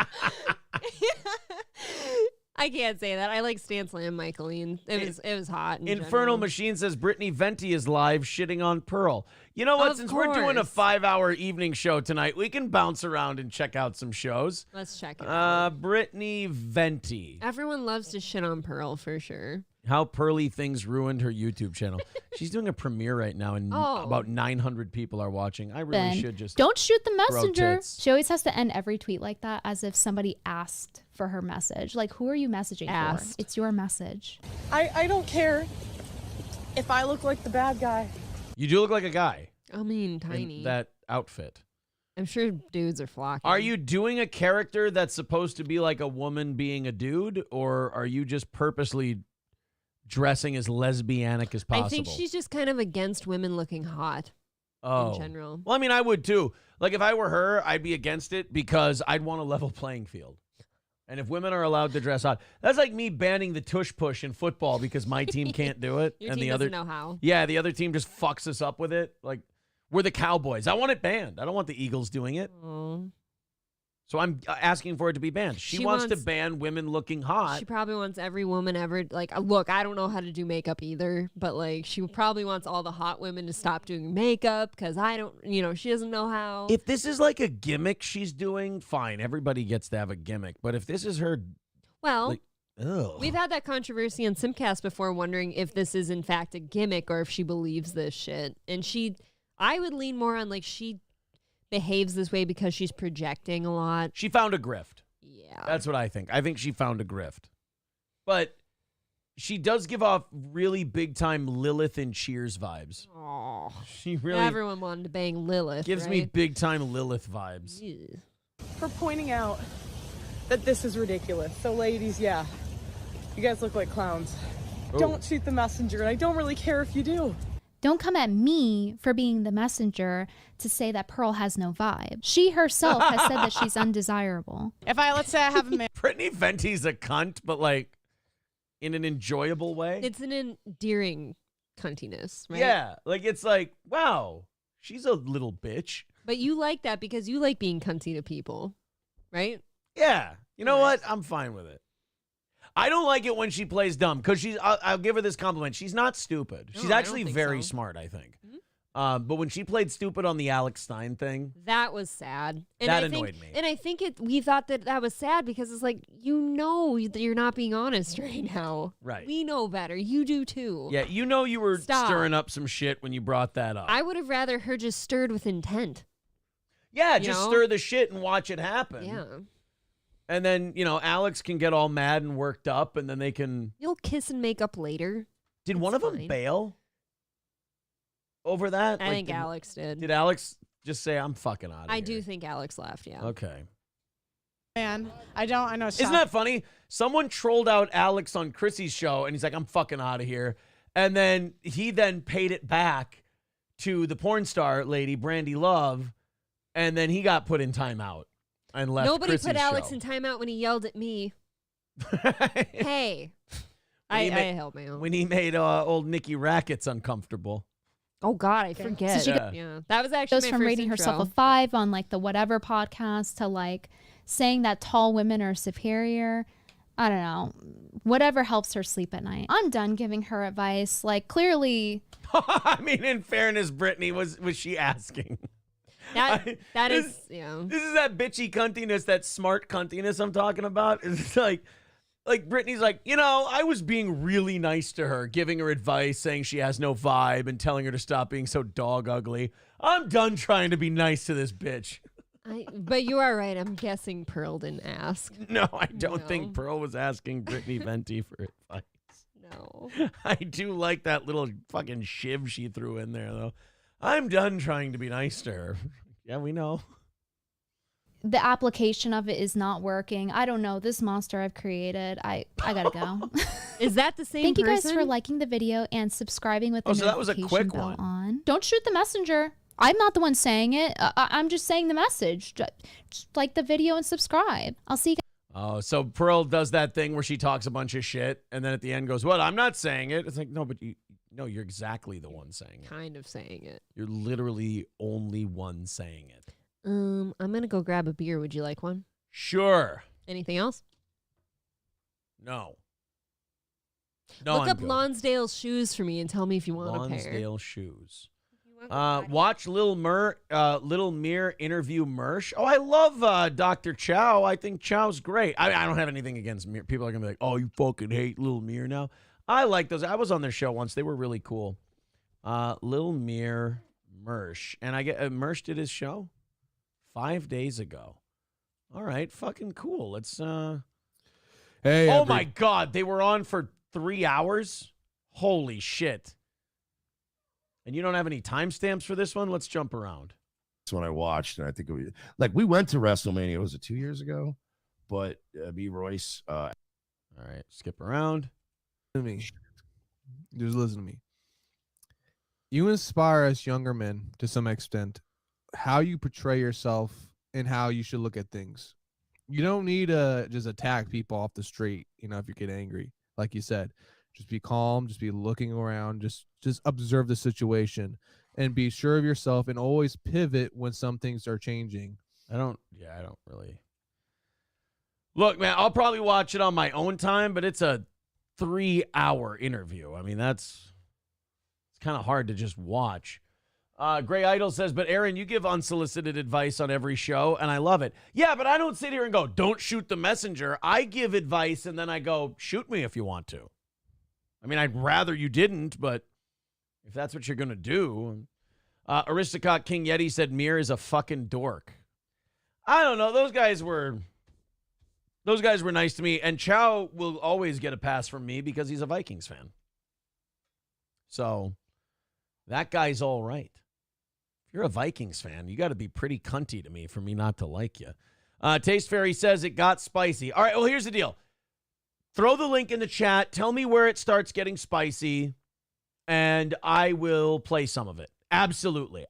I can't say that. I like Stancil and Michaeline. It was hot. In Infernal general. Machine says Brittany Venti is live shitting on Pearl. You know what? Of Since we're doing a course. 5-hour evening show tonight, we can bounce around and check out some shows. Let's check it out. Brittany Venti. Everyone loves to shit on Pearl for sure. How Pearly Things Ruined Her YouTube channel. She's doing a premiere right now, and Oh. about 900 people are watching. I really Ben, should just don't shoot the grow messenger. tits. She always has to end every tweet like that as if somebody asked for her message. Like, who are you messaging Asked. for? It's your message. I don't care if I look like the bad guy. You do look like a guy I mean, in tiny. that outfit. I'm sure dudes are flocking. Are you doing a character that's supposed to be like a woman being a dude, or are you just purposely dressing as lesbianic as possible? I think she's just kind of against women looking hot in general. Well, I mean, I would too. Like, if I were her, I'd be against it because I'd want a level playing field. And if women are allowed to dress hot, that's like me banning the tush push in football because my team can't do it. Your and team the other doesn't know how. Yeah, the other team just fucks us up with it. Like, we're the Cowboys. I want it banned. I don't want the Eagles doing it. Oh. So I'm asking for it to be banned. She wants to wants- ban women looking hot. She probably wants every woman ever, like, look, I don't know how to do makeup either, but, like, she probably wants all the hot women to stop doing makeup because she doesn't know how. If this is like a gimmick she's doing, fine. Everybody gets to have a gimmick. But if this is her, Well, like, ugh. we've had that controversy on Simcast before, wondering if this is in fact a gimmick or if she believes this shit. And I would lean more on, like, she behaves this way because she's projecting a lot. She found a grift. Yeah. That's what I think. I think she found a grift. But she does give off really big time Lilith and Cheers vibes. Oh, She really everyone wanted to bang Lilith. gives me right? big time Lilith vibes. Ew. For pointing out that this is ridiculous. So ladies, yeah, you guys look like clowns. Ooh. Don't shoot the messenger, and I don't really care if you do. Don't come at me for being the messenger to say that Pearl has no vibe. She herself has said that she's undesirable. Let's say I have a man. Brittany Venti's a cunt, but like in an enjoyable way. It's an endearing cuntiness, right? Yeah. Like it's like, wow, she's a little bitch. But you like that because you like being cunty to people, right? Yeah. You know what? I'm fine with it. I don't like it when she plays dumb because I'll give her this compliment. She's not stupid. No, She's I don't actually think very so. smart, I think. But when she played stupid on the Alex Stein thing, That was sad. And That I think, annoyed me. And I think we thought that was sad because it's like, that you're not being honest right now. Right. We know better. You do too. yeah, you know you were Stop. stirring up some shit when you brought that up. I would have rather her just stirred with intent. yeah, you just know? stir the shit and watch it happen. Yeah. And then, Alex can get all mad and worked up, and then they can... You'll kiss and make up later. Did one of them fine. bail over that? I think Alex did. Did Alex just say, I'm fucking out of here? I do think Alex left, yeah. Okay. Man, I know. Isn't that funny? Someone trolled out Alex on Chrissy's show, and he's like, I'm fucking out of here. And then he then paid it back to the porn star lady, Brandy Love, and then he got put in timeout. And left Nobody Chrissy's put Alex show. in timeout when he yelled at me. Hey. I held my own. When he made old Nikki Rackets uncomfortable. Oh, God, I forget. So she yeah. That was actually goes my from first rating herself a intro. 5 on like the whatever podcast to like saying that tall women are superior. I don't know. Whatever helps her sleep at night. I'm done giving her advice. Like, clearly. I mean, in fairness, Brittany, was she asking? That is, yeah. This is that bitchy cuntiness, that smart cuntiness I'm talking about. It's like Brittany's like, I was being really nice to her, giving her advice, saying she has no vibe and telling her to stop being so dog ugly. I'm done trying to be nice to this bitch. But you are right. I'm guessing Pearl didn't ask. No, I don't think Pearl was asking Brittany Venti for advice. No. I do like that little fucking shiv she threw in there, though. I'm done trying to be nice to her. Yeah, we know. The application of it is not working. I don't know. This monster I've created. I gotta go. Is that the same Thank you guys person? for liking the video and subscribing with the so that was a notification quick bell one. on. Don't shoot the messenger. I'm not the one saying it. I'm just saying the message. Just like the video and subscribe. I'll see you guys. Oh, so Pearl does that thing where she talks a bunch of shit and then at the end goes, "What? I'm not saying it." It's like, no, but you're exactly the one saying it. Kind of saying it. You're literally only one saying it. I'm going to go grab a beer. Would you like one? Sure. Anything else? No, Look I'm up good. Lonsdale shoes for me and tell me if you want a pair. Lonsdale shoes. Watch Lil Mir interview Mersh. Oh, I love Dr. Chow. I think Chow's great. I don't have anything against Mir. People are going to be like, oh, you fucking hate Lil Mir now. I like those. I was on their show once. They were really cool. Lil Mir, Mersh. And I get Mersh did his show 5 days ago. All right, fucking cool. Let's Hey. Oh my God, they were on for 3 hours? Holy shit. And you don't have any timestamps for this one? Let's jump around. That's when I watched, and I think we went to WrestleMania. Was it 2 years ago? But B. Royce. All right, skip around. To me, just listen to me. You inspire us younger men to some extent. How you portray yourself and how you should look at things. You don't need to just attack people off the street. If you get angry, like you said. Just be calm, just be looking around, just observe the situation and be sure of yourself and always pivot when some things are changing. I don't really. Look, man, I'll probably watch it on my own time, but it's a 3-hour interview. I mean, it's kind of hard to just watch. Gray Idol says, but Aaron, you give unsolicited advice on every show, and I love it. Yeah, but I don't sit here and go, don't shoot the messenger. I give advice, and then I go, shoot me if you want to. I mean, I'd rather you didn't, but if that's what you're going to do. Aristocrat King Yeti said Mir is a fucking dork. I don't know. Those guys were nice to me, and Chow will always get a pass from me because he's a Vikings fan. So that guy's all right. If you're a Vikings fan, you got to be pretty cunty to me for me not to like you. Taste Fairy says it got spicy. All right, well, here's the deal. Throw the link in the chat. Tell me where it starts getting spicy, and I will play some of it. Absolutely.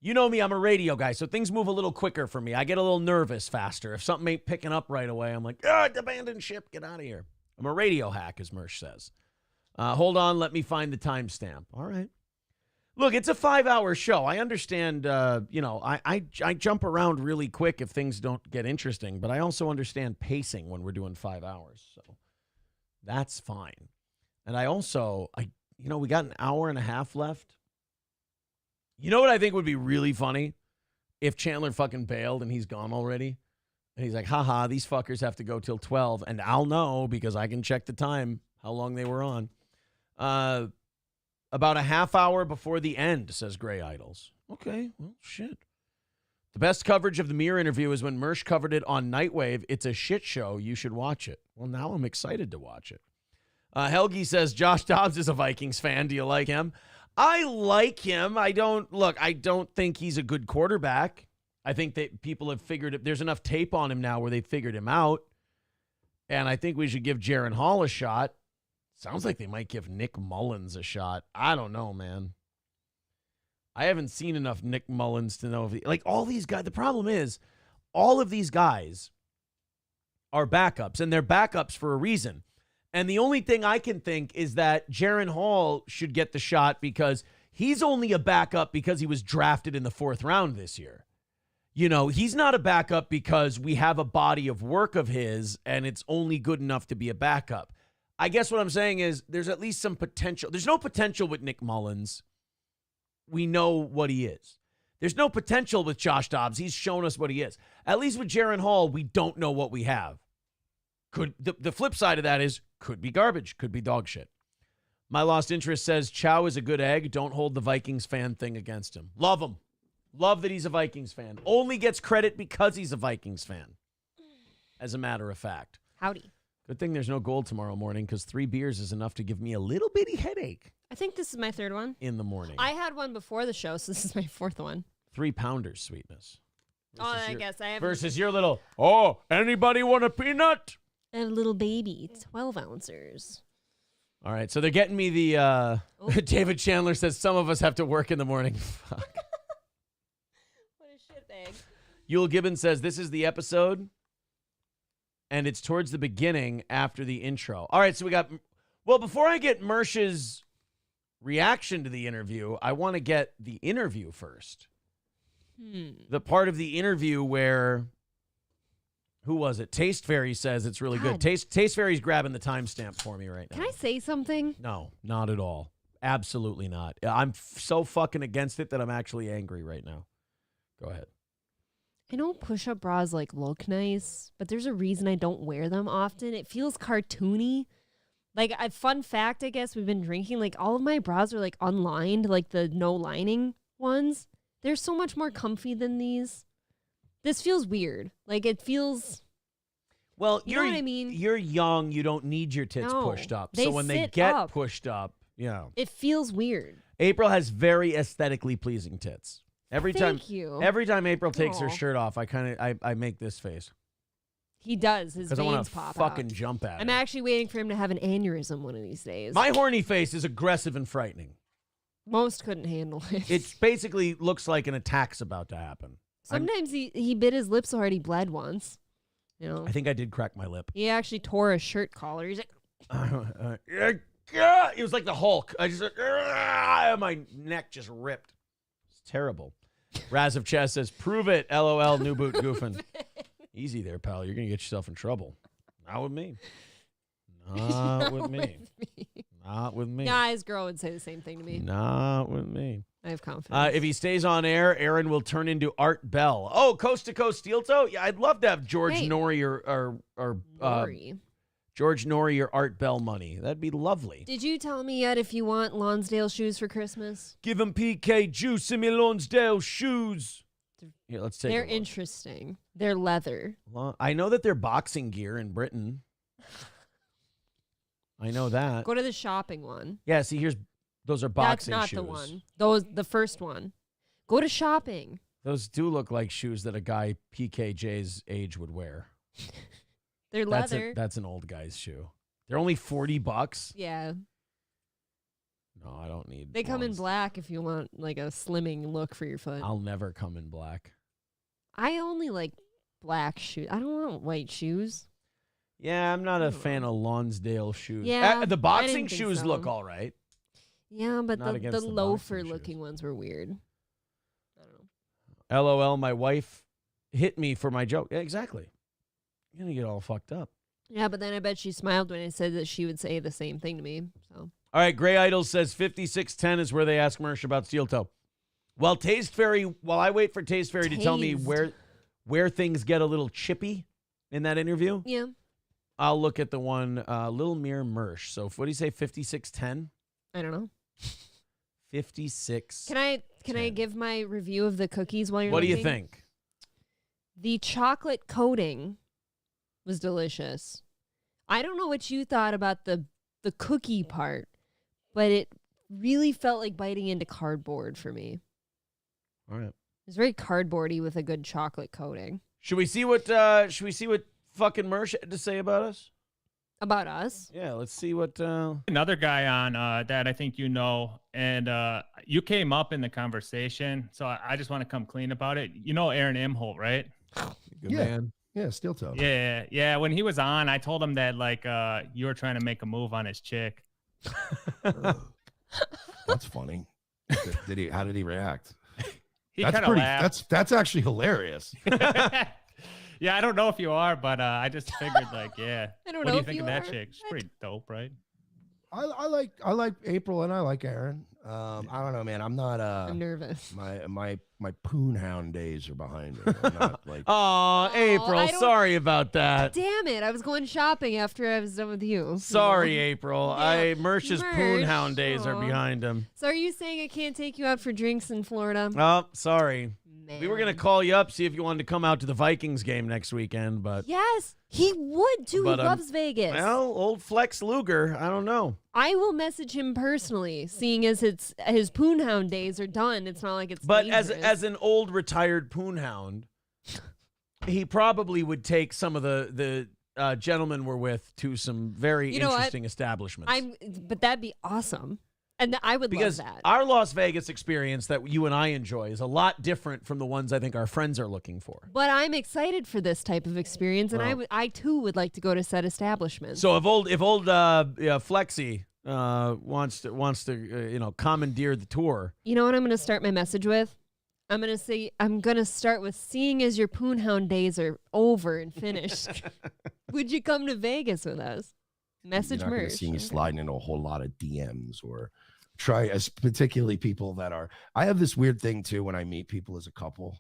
You know me, I'm a radio guy, so things move a little quicker for me. I get a little nervous faster. If something ain't picking up right away, I'm like, abandon ship, get out of here. I'm a radio hack, as Mersh says. Hold on, let me find the timestamp. All right. Look, it's a 5-hour show. I understand, I jump around really quick if things don't get interesting, but I also understand pacing when we're doing 5 hours. So that's fine. And I also, we got an hour and a half left. You know what I think would be really funny? If Chandler fucking bailed and he's gone already. And he's like, haha, these fuckers have to go till 12. And I'll know because I can check the time, how long they were on. About a half hour before the end, says Gray Idols. Okay, well, shit. The best coverage of the Mir interview is when Mersh covered it on Nightwave. It's a shit show. You should watch it. Well, now I'm excited to watch it. Helgi says, Josh Dobbs is a Vikings fan. Do you like him? I like him. I don't think he's a good quarterback. I think that people have figured it. There's enough tape on him now where they figured him out. And I think we should give Jaron Hall a shot. Sounds like they might give Nick Mullins a shot. I don't know, man. I haven't seen enough Nick Mullins to know if all these guys. The problem is, all of these guys are backups, and they're backups for a reason. And the only thing I can think is that Jaren Hall should get the shot because he's only a backup because he was drafted in the 4th round this year. You know, he's not a backup because we have a body of work of his and it's only good enough to be a backup. I guess what I'm saying is there's at least some potential. There's no potential with Nick Mullins. We know what he is. There's no potential with Josh Dobbs. He's shown us what he is. At least with Jaren Hall, we don't know what we have. The flip side of that is could be garbage, could be dog shit. My Lost Interest says Chow is a good egg. Don't hold the Vikings fan thing against him. Love him. Love that he's a Vikings fan. Only gets credit because he's a Vikings fan, as a matter of fact. Howdy. Good thing there's no gold tomorrow morning because 3 beers is enough to give me a little bitty headache I think this is my 3rd one. in the morning. I had one before the show, so this is my 4th one. 3 pounders sweetness. I guess I have Versus your little, oh, anybody want a peanut? a little baby, 12 ounces. All right, so they're getting me the, David Chandler says some of us have to work in the morning. Fuck. What a shitbag. Yul Gibbons says this is the episode, and it's towards the beginning after the intro. All right, so we got, well, before I get Mersh's reaction to the interview, I want to get the interview first. The part of the interview where, who was it? Taste Fairy says it's really good. Taste Fairy's grabbing the timestamp for me right now. Can I say something? No, not at all. Absolutely not. I'm so fucking against it that I'm actually angry right now. Go ahead. I know push-up bras like look nice, but there's a reason I don't wear them often. It feels cartoony. Like a fun fact, I guess we've been drinking. Like all of my bras are like unlined, like the no lining ones. They're so much more comfy than these. This feels weird. Like it feels. Well, you know what I mean? You're young. You don't need your tits No, pushed up. they So when they sit get up. pushed up, It feels weird. April has very aesthetically pleasing tits. Every time April takes her Aw. shirt off, I make this face. He does. His Because I want veins to pop fucking out. jump at I'm it. actually waiting for him to have an aneurysm one of these days. My horny face is aggressive and frightening. Most couldn't handle it. It basically looks like an attack's about to happen. Sometimes he bit his lip so hard he bled once. You know. I think I did crack my lip. He actually tore a shirt collar. He's like, It was like the Hulk. I just, my neck just ripped. It's terrible. Raz of Chess says, prove it, LOL, new boot goofing. Easy there, pal. You're going to get yourself in trouble. Not with me. Not with me. Not with me. Guys, girl would say the same thing to me. Not with me. I have confidence. If he stays on air, Aaron will turn into Art Bell. Oh, Coast to Coast Steel Toe? Yeah, I'd love to have George Norrie or George Norrie or Art Bell money. That'd be lovely. Did you tell me yet if you want Lonsdale shoes for Christmas? Give him PK juice in me Lonsdale shoes. Here, let's take They're a look. interesting. They're leather. I know that they're boxing gear in Britain. I know that. Go to the shopping one. Yeah, see, those are boxing That's not shoes. the one. The first one. Go to shopping. Those do look like shoes that a guy PKJ's age would wear. They're leather. That's an old guy's shoe. They're only $40. Yeah. No, I don't need. They come in black if you want like a slimming look for your foot. I'll never come in black. I only like black shoes. I don't want white shoes. Yeah, I'm not a fan of Lonsdale shoes. Yeah, the I boxing didn't think shoes so. look all right. Yeah, but Not the against the loafer boxing looking ones were weird. LOL, my wife hit me for my joke. Yeah, exactly. You're going to get all fucked up. Yeah, but then I bet she smiled when I said that she would say the same thing to me. So All right, Gray Idol says 5610 is where they ask Mersh about Steel Toe. Well, Taste Fairy, while I wait for Taste Fairy to tell me where things get a little chippy in that interview, yeah, I'll look at the one Little Mere Mersh. So what do you say, 5610? I don't know. 56. Can I give my review of the cookies while you're What do you looking? think? The chocolate coating was delicious. I don't know what you thought about the cookie part, but it really felt like biting into cardboard for me. All right. It's very cardboardy with a good chocolate coating. Should we see what fucking Mersh had to say about us? About us? Yeah, let's see what another guy on that I think you know, and you came up in the conversation, so I just want to come clean about it. You know Aaron Imholt, right? Good Yeah. man. Yeah, steel toe. Yeah. When he was on, I told him that like you were trying to make a move on his chick. That's funny. Did he? How did he react? He That's kind of pretty. laughed. That's actually hilarious. Yeah, I don't know if you are, but I just figured like, yeah. I don't what know do you if think you of that are. chick? She's pretty dope, right? I like April and I like Aaron. I don't know, man. I'm not. I'm nervous. My poon hound days are behind me. I'm not like. Oh, April, I don't- sorry about that. Damn it! I was going shopping after I was done with you. Sorry, You know? April. Yeah. Mersh's Mersh, poonhound days are aw. behind him. So are you saying I can't take you out for drinks in Florida? Oh, sorry. Man. We were gonna call you up, see if you wanted to come out to the Vikings game next weekend, but Yes, he would too. But, He loves Vegas. well, old Flex Luger, I don't know. I will message him personally, seeing as his poonhound days are done. It's not like it's But dangerous. as an old retired poonhound, he probably would take some of the gentlemen we're with to some very You know what? interesting establishments. But that'd be awesome, and I would Because love that. our Las Vegas experience that you and I enjoy is a lot different from the ones I think our friends are looking for. But I'm excited for this type of experience, and Well. I too would like to go to said establishments. So if old Flexi wants to commandeer the tour. You know what I'm going to start my message with? I'm going to start with, seeing as your poonhound days are over and finished, would you come to Vegas with us? Message You're not going to Mersh. see me sliding into a whole lot of DMs or try, as particularly people that are. I have this weird thing too when I meet people as a couple.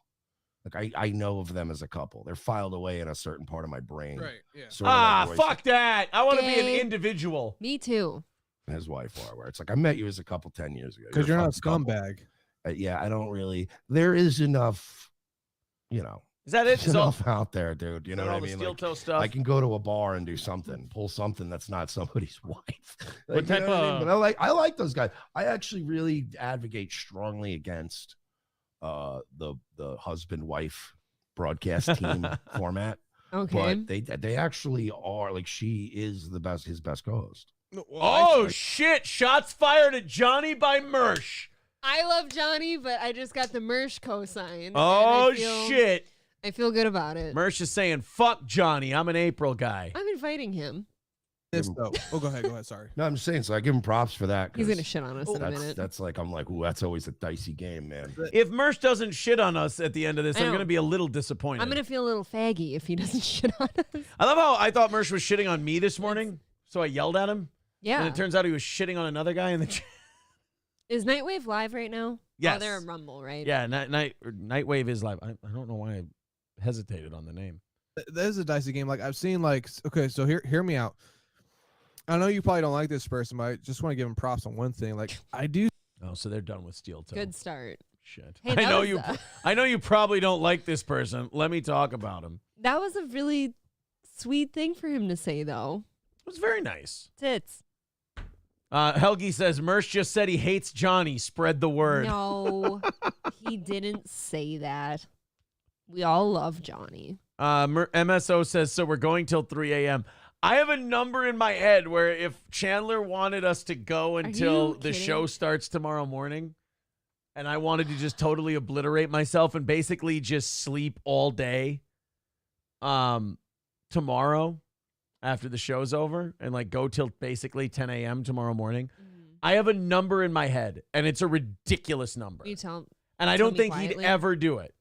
Like I know of them as a couple. They're filed away in a certain part of my brain. Right, yeah. Sort of like Royce Fuck that. I want to be an Gay. individual. Me too. and his wife are, where it's like, I met you as a couple 10 years ago. Because you're a not a fucking couple. scumbag. Yeah, I don't really. There is enough, Is that it? there's enough out there, dude. You know what I all the mean? steel Like, toe stuff? I can go to a bar and do something, pull something that's not somebody's wife. What Like, you type know what I mean? of- But I like those guys. I actually really advocate strongly against the husband wife broadcast team format. Okay. But they actually are, like, she is his best co-host. Oh, shit. Shots fired at Johnny by Mersh. I love Johnny, but I just got the Mersh cosign. Oh, and shit. I feel good about it. Mersh is saying, fuck Johnny. I'm an April guy. I'm inviting him. This though. Oh, go ahead. Sorry. No, I'm just saying, so I give him props for that. He's 'cause gonna shit on us in a minute. That's like, I'm like, ooh, that's always a dicey game, man. If Mersh doesn't shit on us at the end of this, I I'm know. going to be a little disappointed. I'm gonna feel a little faggy if he doesn't shit on us. I love how I thought Mersh was shitting on me this morning, so I yelled at him. Yeah. And it turns out he was shitting on another guy in the chat. Is Nightwave live right now? Yes. Oh, they're on Rumble, right? Yeah, Nightwave is live. I don't know why I hesitated on the name. That is a dicey game. Like I've seen, like, okay, so hear me out. I know you probably don't like this person, but I just want to give him props on one thing. Like I do. Oh, so they're done with Steel Toe. Good start. Shit. Hey, I that know was, you. I know you probably don't like this person. Let me talk about him. That was a really sweet thing for him to say, though. It was very nice. Tits. Helgi says Mersh just said he hates Johnny. Spread the word. No, he didn't say that. We all love Johnny. MSO says, so we're going till 3 a.m. I have a number in my head where if Chandler wanted us to go until the show starts tomorrow morning, and I wanted to just totally obliterate myself and basically just sleep all day tomorrow after the show's over and like go till basically 10 a.m. tomorrow morning, I have a number in my head, and it's a ridiculous number. You tell And I tell don't me think quietly. he'd ever do it.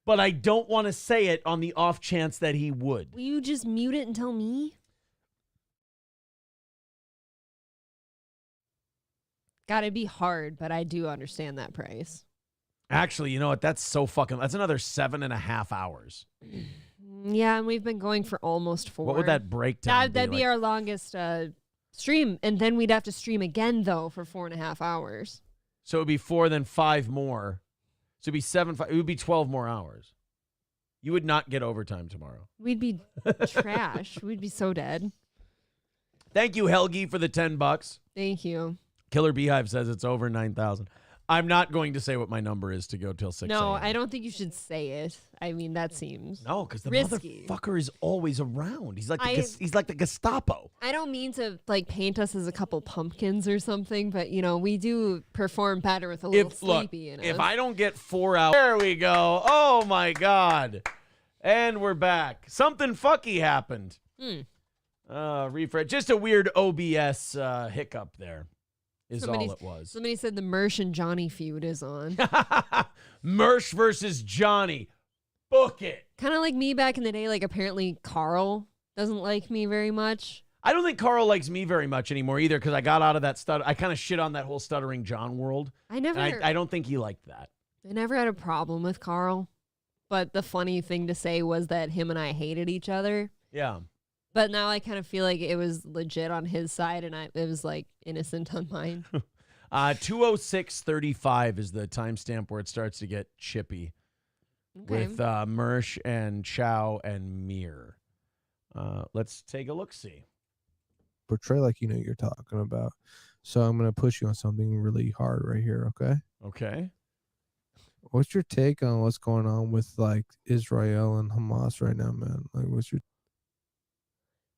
But I don't want to say it on the off chance that he would. Will you just mute it and tell me? Gotta be hard, but I do understand that price. Actually, you know what? That's another 7.5 hours. Yeah, and we've been going for almost 4. What would that breakdown That'd be? be our longest stream, and then we'd have to stream again, though, for 4.5 hours. So it would be 4, then 5 more. So it'd be 7, 5. It would be 12 more hours. You would not get overtime tomorrow. We'd be trash. We'd be so dead. Thank you, Helgi, for the $10. Thank you. Killer Beehive says it's over 9,000. I'm not going to say what my number is to go till 6 No, a.m. I don't think you should say it. I mean, that seems No, because the risky. motherfucker is always around. He's like I- the Gestapo. I don't mean to like paint us as a couple pumpkins or something, but you know, we do perform better with a little sleepy in us. If I don't get 4 hours, there we go. Oh my God. And we're back. Something fucky happened. Refresh. Just a weird OBS hiccup there is all it was. Somebody said the Mersh and Johnny feud is on. Mersh versus Johnny. Book it. Kind of like me back in the day. Like, apparently Carl doesn't like me very much. I don't think Carl likes me very much anymore either, because I got out of that I kind of shit on that whole Stuttering John world. I don't think he liked that. I never had a problem with Carl. But the funny thing to say was that him and I hated each other. Yeah. But now I kind of feel like it was legit on his side and it was like innocent on mine. 2:06:35 is the timestamp where it starts to get chippy with Mersh and Chow and Mir. Let's take a look-see. Portray like you know what you're talking about. So I'm going to push you on something really hard right here, okay? Okay. What's your take on what's going on with like Israel and Hamas right now, man? Like, what's your...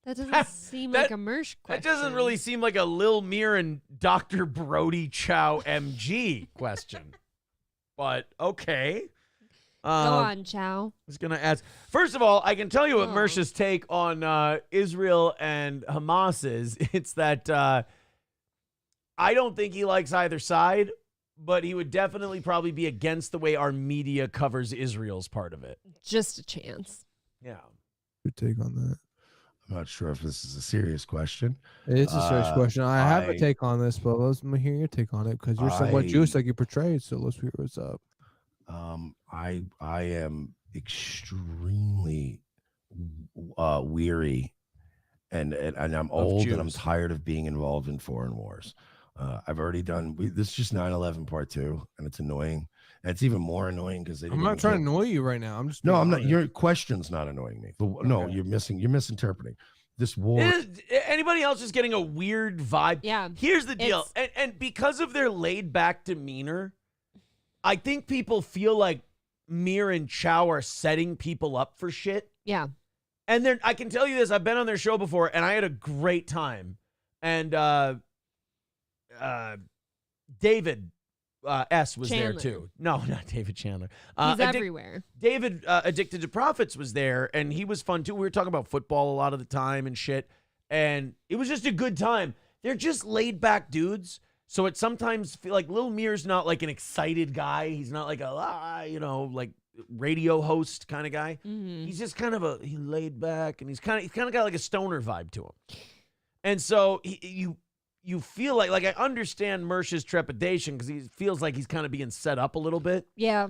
That doesn't seem like a Mersh question. That doesn't really seem like a Lil Mir and Dr. Brody Chow MG question. But okay. Go on, Chow. I was going to ask. First of all, I can tell you what Mersh's take on Israel and Hamas is. It's that I don't think he likes either side, but he would definitely probably be against the way our media covers Israel's part of it. Just a chance. Yeah. Your take on that? I'm not sure if this is a serious question. It's a serious question. I have a take on this, but let's hear your take on it because you're somewhat Jewish like you portrayed. So let's hear what's up. I am extremely weary, and I'm old and I'm tired of being involved in foreign wars. I've already done this is just 9/11 part 2, and it's annoying. And it's even more annoying because I'm not trying to annoy you right now. I'm just I'm not. Your question's not annoying me. No, you're misinterpreting this war. Anybody else is getting a weird vibe? Yeah. Here's the deal, and because of their laid back demeanor, I think people feel like Mir and Chow are setting people up for shit. Yeah. And I can tell you this, I've been on their show before, and I had a great time. And David S was Chandler. there too. No, not David Chandler. He's everywhere. David Addicted to Profits was there, and he was fun too. We were talking about football a lot of the time and shit, and it was just a good time. They're just laid back dudes. So it sometimes feel like Lil Mir's not like an excited guy. He's not like like radio host kind of guy. Mm-hmm. He's just kind of he's laid back, and he's kind of got like a stoner vibe to him. And so you feel like I understand Mersh's trepidation because he feels like he's kind of being set up a little bit. Yeah.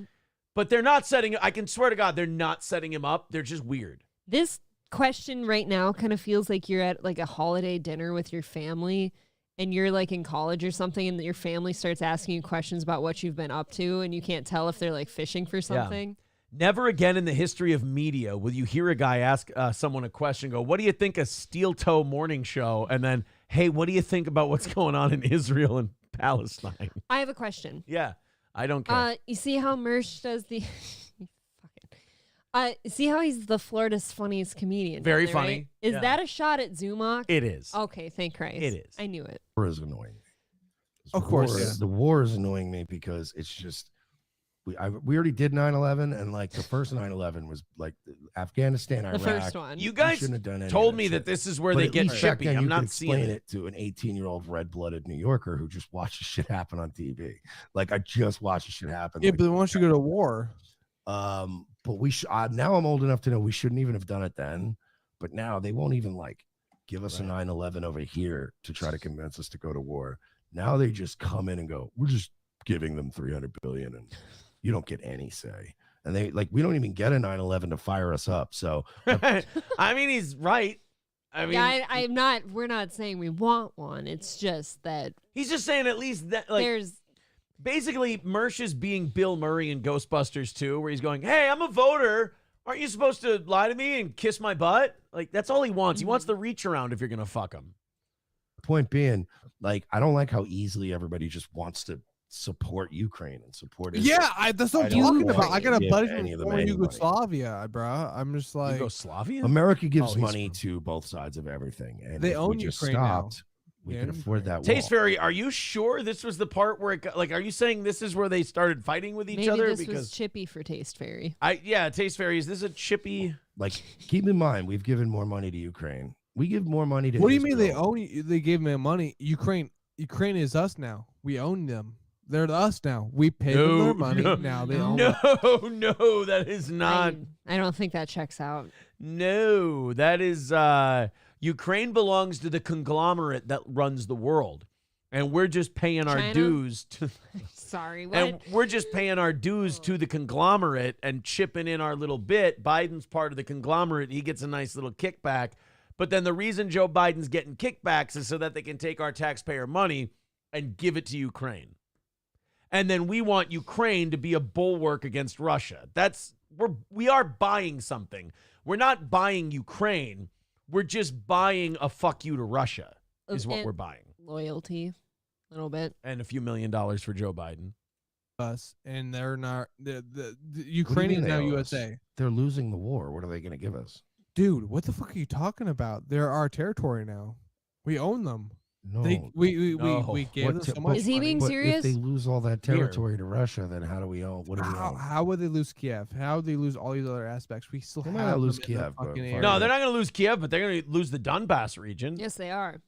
But they're not setting. I can swear to God, they're not setting him up. They're just weird. This question right now kind of feels like you're at like a holiday dinner with your family. And you're like in college or something, and your family starts asking you questions about what you've been up to, and you can't tell if they're like fishing for something. Yeah. Never again in the history of media will you hear a guy ask someone a question, go, "What do you think of Steel Toe Morning Show?" And then, "Hey, what do you think about what's going on in Israel and Palestine?" I have a question. Yeah, I don't care. You see how Mersh does the... see how he's the Florida's funniest comedian? Very there, funny. Right? Is Yeah. that a shot at Zumach? It is. Okay, thank Christ. It is. I knew it. War is annoying me. Of course, the war is annoying me because it's just we already did 9/11, and like the first 9/11 was like Afghanistan, Iraq. The first one. You guys shouldn't have done any told of me shit. that this is where But they at get least back chippy. then I'm you not could seeing explain it. to an 18-year-old red-blooded New Yorker who just watches shit happen on TV. Like I just watched shit happen. Yeah, like, but then once you go to war, but we now I'm old enough to know we shouldn't even have done it then. But now they won't even like give us a 9/11 over here to try to convince us to go to war. Now they just come in and go, we're just giving them $300 billion, and you don't get any say. And they we don't even get a 9/11 to fire us up. So I mean, he's right. I mean, yeah, I'm not. We're not saying we want one. It's just that he's just saying at least that there's. Basically, Mersh is being Bill Murray in Ghostbusters 2, where he's going, "Hey, I'm a voter. Aren't you supposed to lie to me and kiss my butt?" Like, that's all he wants. He wants the reach around if you're going to fuck him. Point being, I don't like how easily everybody just wants to support Ukraine and support Israel. yeah, that's what I'm talking about. I got a buddy from former Yugoslavia, bro. I'm just like Yugoslavia. America gives money to both sides of everything, and They if own we just Ukraine now. stopped. We can afford that Taste wall. Fairy, are you sure this was the part where it got, like, are you saying this is where they started fighting with each Maybe other? this was chippy for Taste Fairy. Taste Fairy, is this a chippy? Like, keep in mind, we've given more money to Ukraine. We give more money to What do you mean Israel. they gave me money? Ukraine is us now. We own them. They're us now. We pay them their money. Now they own us. No, that is not. I don't think that checks out. No, that is Ukraine belongs to the conglomerate that runs the world. And we're just paying our China? dues to Sorry, what? and we're just paying our dues to the conglomerate and chipping in our little bit. Biden's part of the conglomerate. He gets a nice little kickback. But then the reason Joe Biden's getting kickbacks is so that they can take our taxpayer money and give it to Ukraine. And then we want Ukraine to be a bulwark against Russia. We are buying something. We're not buying Ukraine. We're just buying a fuck you to Russia is what we're buying. Loyalty, a little bit. And a few $1 million for Joe Biden. Us, and they're not. The What do you Ukraine mean is they now owe us? USA. They're losing the war. What are they going to give us? Dude, what the fuck are you talking about? They're our territory now. We own them. No. We gave them so much. Is he money. being serious? If they lose all that territory to Russia, then how do we own? What do we own? How would they lose Kiev? How would they lose all these other aspects? We still They have might not them lose in the Kiev, but fucking fuck area. No, they're not going to lose Kiev, but they're going to lose the Donbass region. Yes, they are.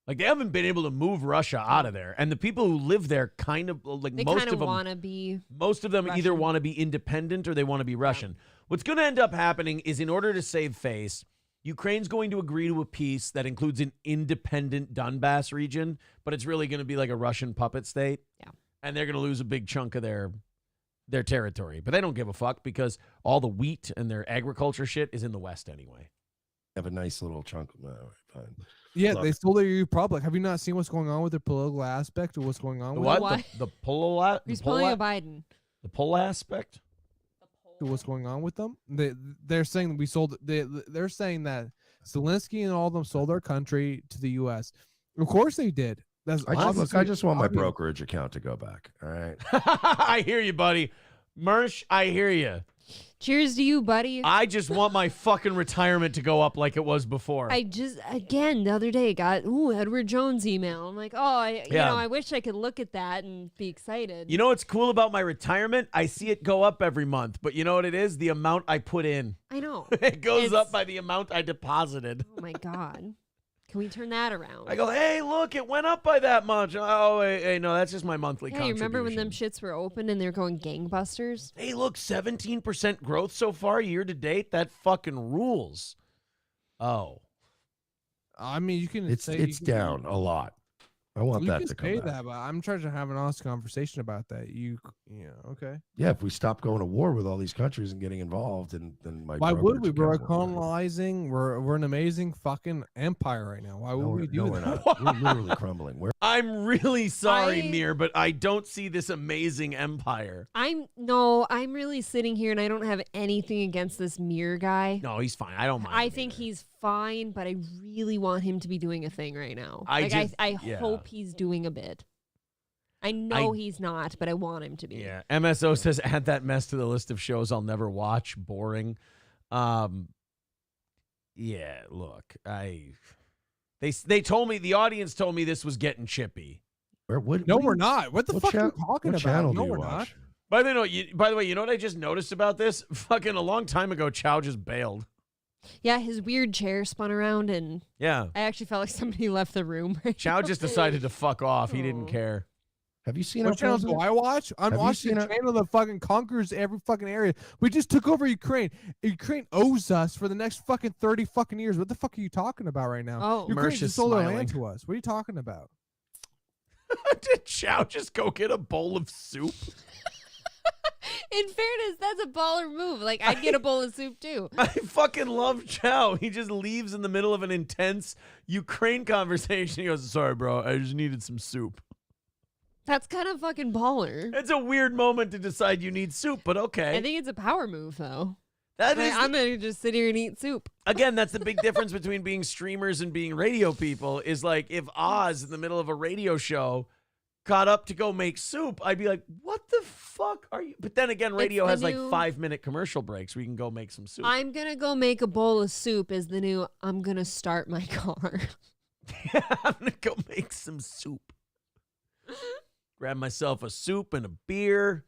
Like, they haven't been able to move Russia out of there. And the people who live there kind of, like, They most kind of of them want to be. Most of them either Russian. want to be independent or they want to be Russian. What's going to end up happening is, in order to save face, Ukraine's going to agree to a peace that includes an independent Donbass region, but it's really going to be like a Russian puppet state. Yeah. And they're going to lose a big chunk of their territory. But they don't give a fuck because all the wheat and their agriculture shit is in the West anyway. Have a nice little chunk. Fine. Yeah, Love they it. stole their republic. Have you not seen what's going on with the political aspect of what's going on The with what? it? The pull He's pulling a Biden. The pull aspect? What's going on with them? They're saying we sold. They're saying that Zelensky and all of them sold our country to the U.S. Of course they did. That's I just want my brokerage account to go back. All right. I hear you, buddy. Mersh, I hear you. Cheers to you, buddy. I just want my fucking retirement to go up like it was before. Again, the other day got, Edward Jones email. I'm like, you Yeah. know, I wish I could look at that and be excited. You know what's cool about my retirement? I see it go up every month, but you know what it is? The amount I put in. I know. It goes up by the amount I deposited. Oh my God. Can we turn that around? I go, hey, look, it went up by that much. Oh, hey, no, that's just my monthly Yeah, you contribution. remember when them shits were open and they're going gangbusters? Hey, look, 17% growth so far year to date. That fucking rules. Oh. I mean, you can. It's down a lot. I want You that can to come say back. that, but I'm trying to have an honest conversation about that. Okay. Yeah, if we stop going to war with all these countries and getting involved, and then my Why would we? brokerage We're account won't matter. colonizing. We're an amazing fucking empire right now. Why would we do we're that? not. We're literally crumbling. I'm really sorry, Mir, but I don't see this amazing empire. I'm really sitting here and I don't have anything against this Mir guy. No, he's fine. I don't mind. I think he's fine, but I really want him to be doing a thing right now. I yeah. hope he's doing a bit. I know he's not, but I want him to be. Yeah. MSO says, add that mess to the list of shows I'll never watch. Boring. Yeah, look, they told me, the audience told me this was getting chippy. No, we're not. What the fuck are you talking what about? channel No, do you we're watch? not. By the way, you know what I just noticed about this? Fucking a long time ago, Chow just bailed. Yeah, his weird chair spun around and Yeah. I actually felt like somebody left the room. Right Chow now. just decided to fuck off. He didn't care. Have you seen What channels do I watch? I'm Have you watching seen a our- channel that fucking conquers every fucking area. We just took over Ukraine. Ukraine owes us for the next fucking 30 fucking years. What the fuck are you talking about right now? Oh, Ukraine Mersh just is sold their smiling. land to us. What are you talking about? Did Chow just go get a bowl of soup? In fairness, that's a baller move. Like, I'd get a bowl of soup too. I fucking love Chow. He just leaves in the middle of an intense Ukraine conversation. He goes, sorry, bro, I just needed some soup. That's kind of fucking baller. It's a weird moment to decide you need soup, but okay. I think it's a power move, though. That Like, is I'm going to just sit here and eat soup. Again, that's the big difference between being streamers and being radio people is like if Oz in the middle of a radio show got up to go make soup, I'd be like, what the fuck are you? But then again, radio the has like new- 5-minute commercial breaks where you can go make some soup. I'm going to go make a bowl of soup is the new, I'm going to start my car. I'm going to go make some soup. Grab myself a soup and a beer.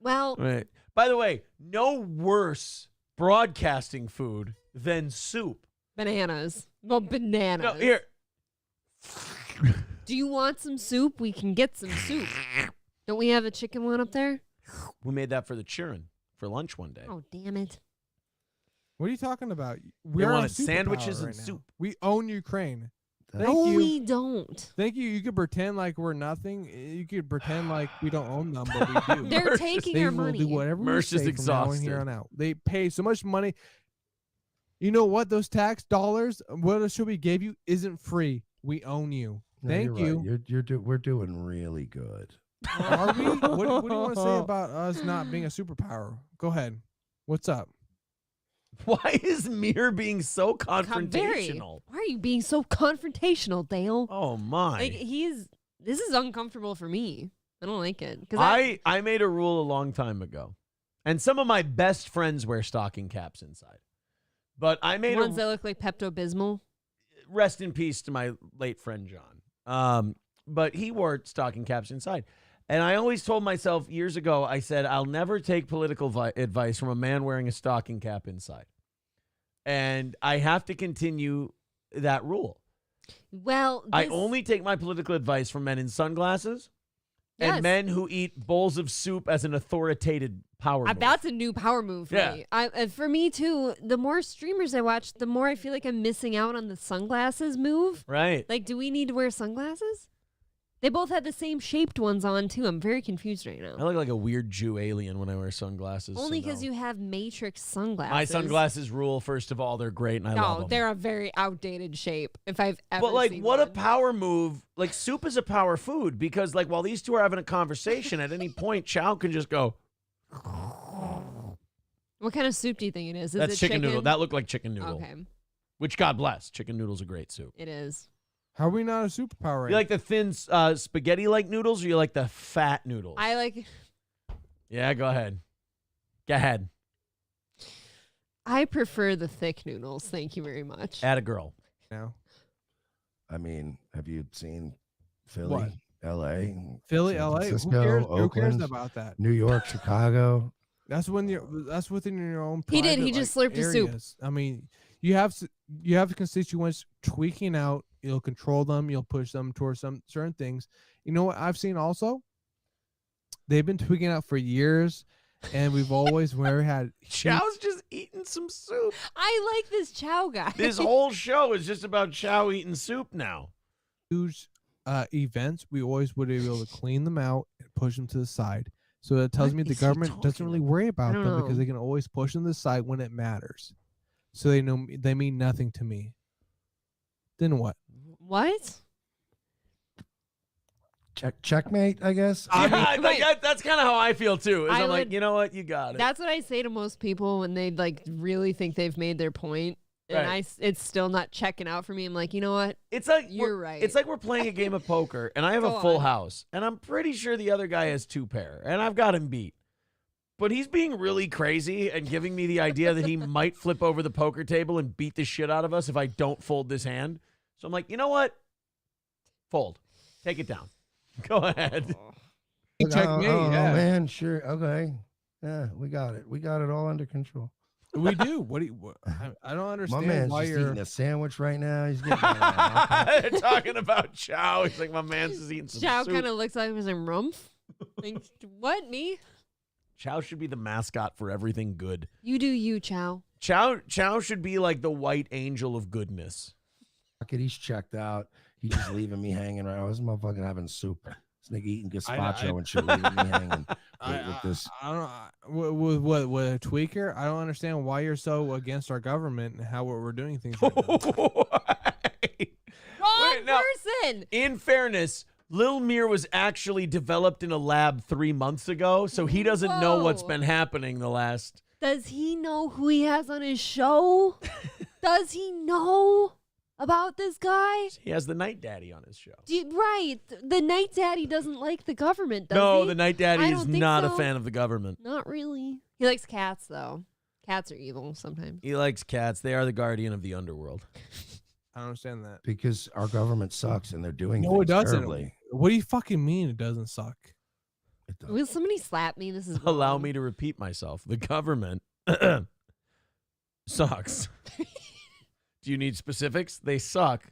Well, right. By the way, no worse broadcasting food than soup. Bananas. Well, bananas. No, here. Do you want some soup? We can get some soup. Don't we have a chicken one up there? We made that for the children for lunch one day. Oh, damn it. What are you talking about? They We're wanted sandwiches and now. soup. We own Ukraine. No, we don't. Thank you. You could pretend like we're nothing. You could pretend like we don't own them, but we do. They're taking our money. They will do whatever we Mersh is say from now on exhausted. here on out. They pay so much money. You know what? Those tax dollars, what should we gave you, isn't free. We own you. No, Thank you're you. right. We're doing really good. Are we? What do you want to say about us not being a superpower? Go ahead. What's up? Why is Mir being so confrontational? Why are you being so confrontational, Dale? Oh, my. Like, this is uncomfortable for me. I don't like it. I made a rule a long time ago. And some of my best friends wear stocking caps inside. But I made ones that look like Pepto-Bismol. Rest in peace to my late friend John. But he wore stocking caps inside. And I always told myself years ago, I said, I'll never take political advice from a man wearing a stocking cap inside. And I have to continue that rule. Well, I only take my political advice from men in sunglasses and men who eat bowls of soup as an authoritative power move. That's a new power move for me. For me, too, the more streamers I watch, the more I feel like I'm missing out on the sunglasses move. Right. Like, do we need to wear sunglasses? They both had the same shaped ones on, too. I'm very confused right now. I look like a weird Jew alien when I wear sunglasses. Only because you have Matrix sunglasses. My sunglasses rule, first of all. They're great, and I love them. No, they're a very outdated shape, if I've ever But, like, seen what one. a power move. Like, soup is a power food because, like, while these two are having a conversation, at any point, Chow can just go. What kind of soup do you think it is? Is That's it chicken noodle. That looked like chicken noodle. Okay. Which, God bless. Chicken noodle's a great soup. It is. How are we not a superpower? Right You like the thin spaghetti-like noodles or you like the fat noodles? I like... Yeah, go ahead. Go ahead. I prefer the thick noodles. Thank you very much. Add a girl. now? I mean, have you seen Philly, What? L.A., Philly, San LA? Francisco, Who cares Oakland, about that? New York, Chicago? That's within your own. He did. private, He just like, slurped his soup. areas. I mean, you have constituents tweaking out. You'll control them. You'll push them towards some certain things. You know what I've seen also? They've been tweaking out for years, and we've always had. Chow's just eating some soup. I like this Chow guy. This whole show is just about Chow eating soup now. Huge events. We always would be able to clean them out and push them to the side. So that tells me the government doesn't really worry about them because they can always push them to the side when it matters. So they know they mean nothing to me. Then what? What? Checkmate, I guess. That's kind of how I feel too. Is I'm like, would- you know what, you got it. That's what I say to most people when they like really think they've made their point, and Right. it's still not checking out for me. I'm like, you know what? It's like you're right. It's like we're playing a game of poker, and I have a Go full on. house, and I'm pretty sure the other guy has 2 pair, and I've got him beat. But he's being really crazy and giving me the idea that he might flip over the poker table and beat the shit out of us if I don't fold this hand. So I'm like, you know what? Fold. Take it down. Go ahead. Checkmate, Oh, yeah. man, sure. Okay. Yeah, we got it. We got it all under control. We do. What do you? I don't My understand man's why just you're. eating a sandwich right now. He's getting They're talking about Chow. He's like, my man's just eating some Chow soup. kind of looks like he's in rumpf. Like, what, me? Chow should be the mascot for everything good. You do you, Chow. Chow should be like the white angel of goodness. He's checked out. He's just leaving me hanging around. This motherfucker having soup. This nigga eating gazpacho and shit, leaving me hanging with this. I don't. With a tweaker, I don't understand why you're so against our government and how we're doing things. Right Wrong now, person. In fairness, Lil Mir was actually developed in a lab 3 months ago, so he doesn't know what's Whoa. been happening the last. Does he know who he has on his show? Does he know about this guy? He has the Night Daddy on his show. Right. The Night Daddy doesn't like the government, does No, he? the Night Daddy I is don't think not a so. fan of the government. Not really. He likes cats, though. Cats are evil sometimes. He likes cats. They are the guardian of the underworld. I don't understand that. Because our government sucks and they're doing No, things it doesn't. terribly. What do you fucking mean it doesn't suck? Will somebody slap me? This is Allow wrong. me to repeat myself. The government sucks. Do you need specifics? They suck.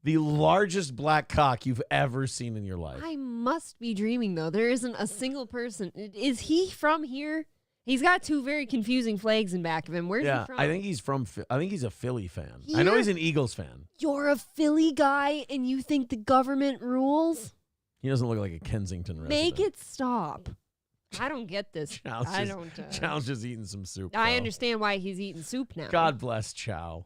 The largest black cock you've ever seen in your life. I must be dreaming, though. There isn't a single person. Is he from here? He's got two very confusing flags in back of him. Where's he from? I think he's from. I think he's a Philly fan. I know he's an Eagles fan. You're a Philly guy, and you think the government rules? He doesn't look like a Kensington resident. Make it stop. I don't get this. Chow's just eating some soup. I though. understand why he's eating soup now. God bless Chow.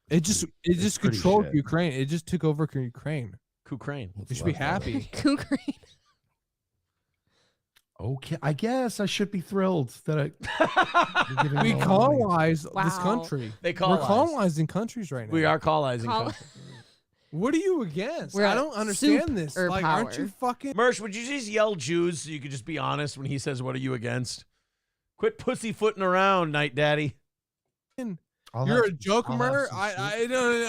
It just pretty controlled shit. Ukraine. It just took over Ukraine. Ukraine. You should be happy. Ukraine. Okay, I guess I should be thrilled that you're giving We me all the money. colonized this Wow. country. They We're colonized. colonizing countries right now. We are colonizing. Col- countries. What are you against? We're I at don't understand soup this. or Like, aren't you power. fucking? Mersh, would you just yell Jews so you could just be honest when he says, "What are you against?" Quit pussyfooting around, Night Daddy. You're a joke, Mer. No.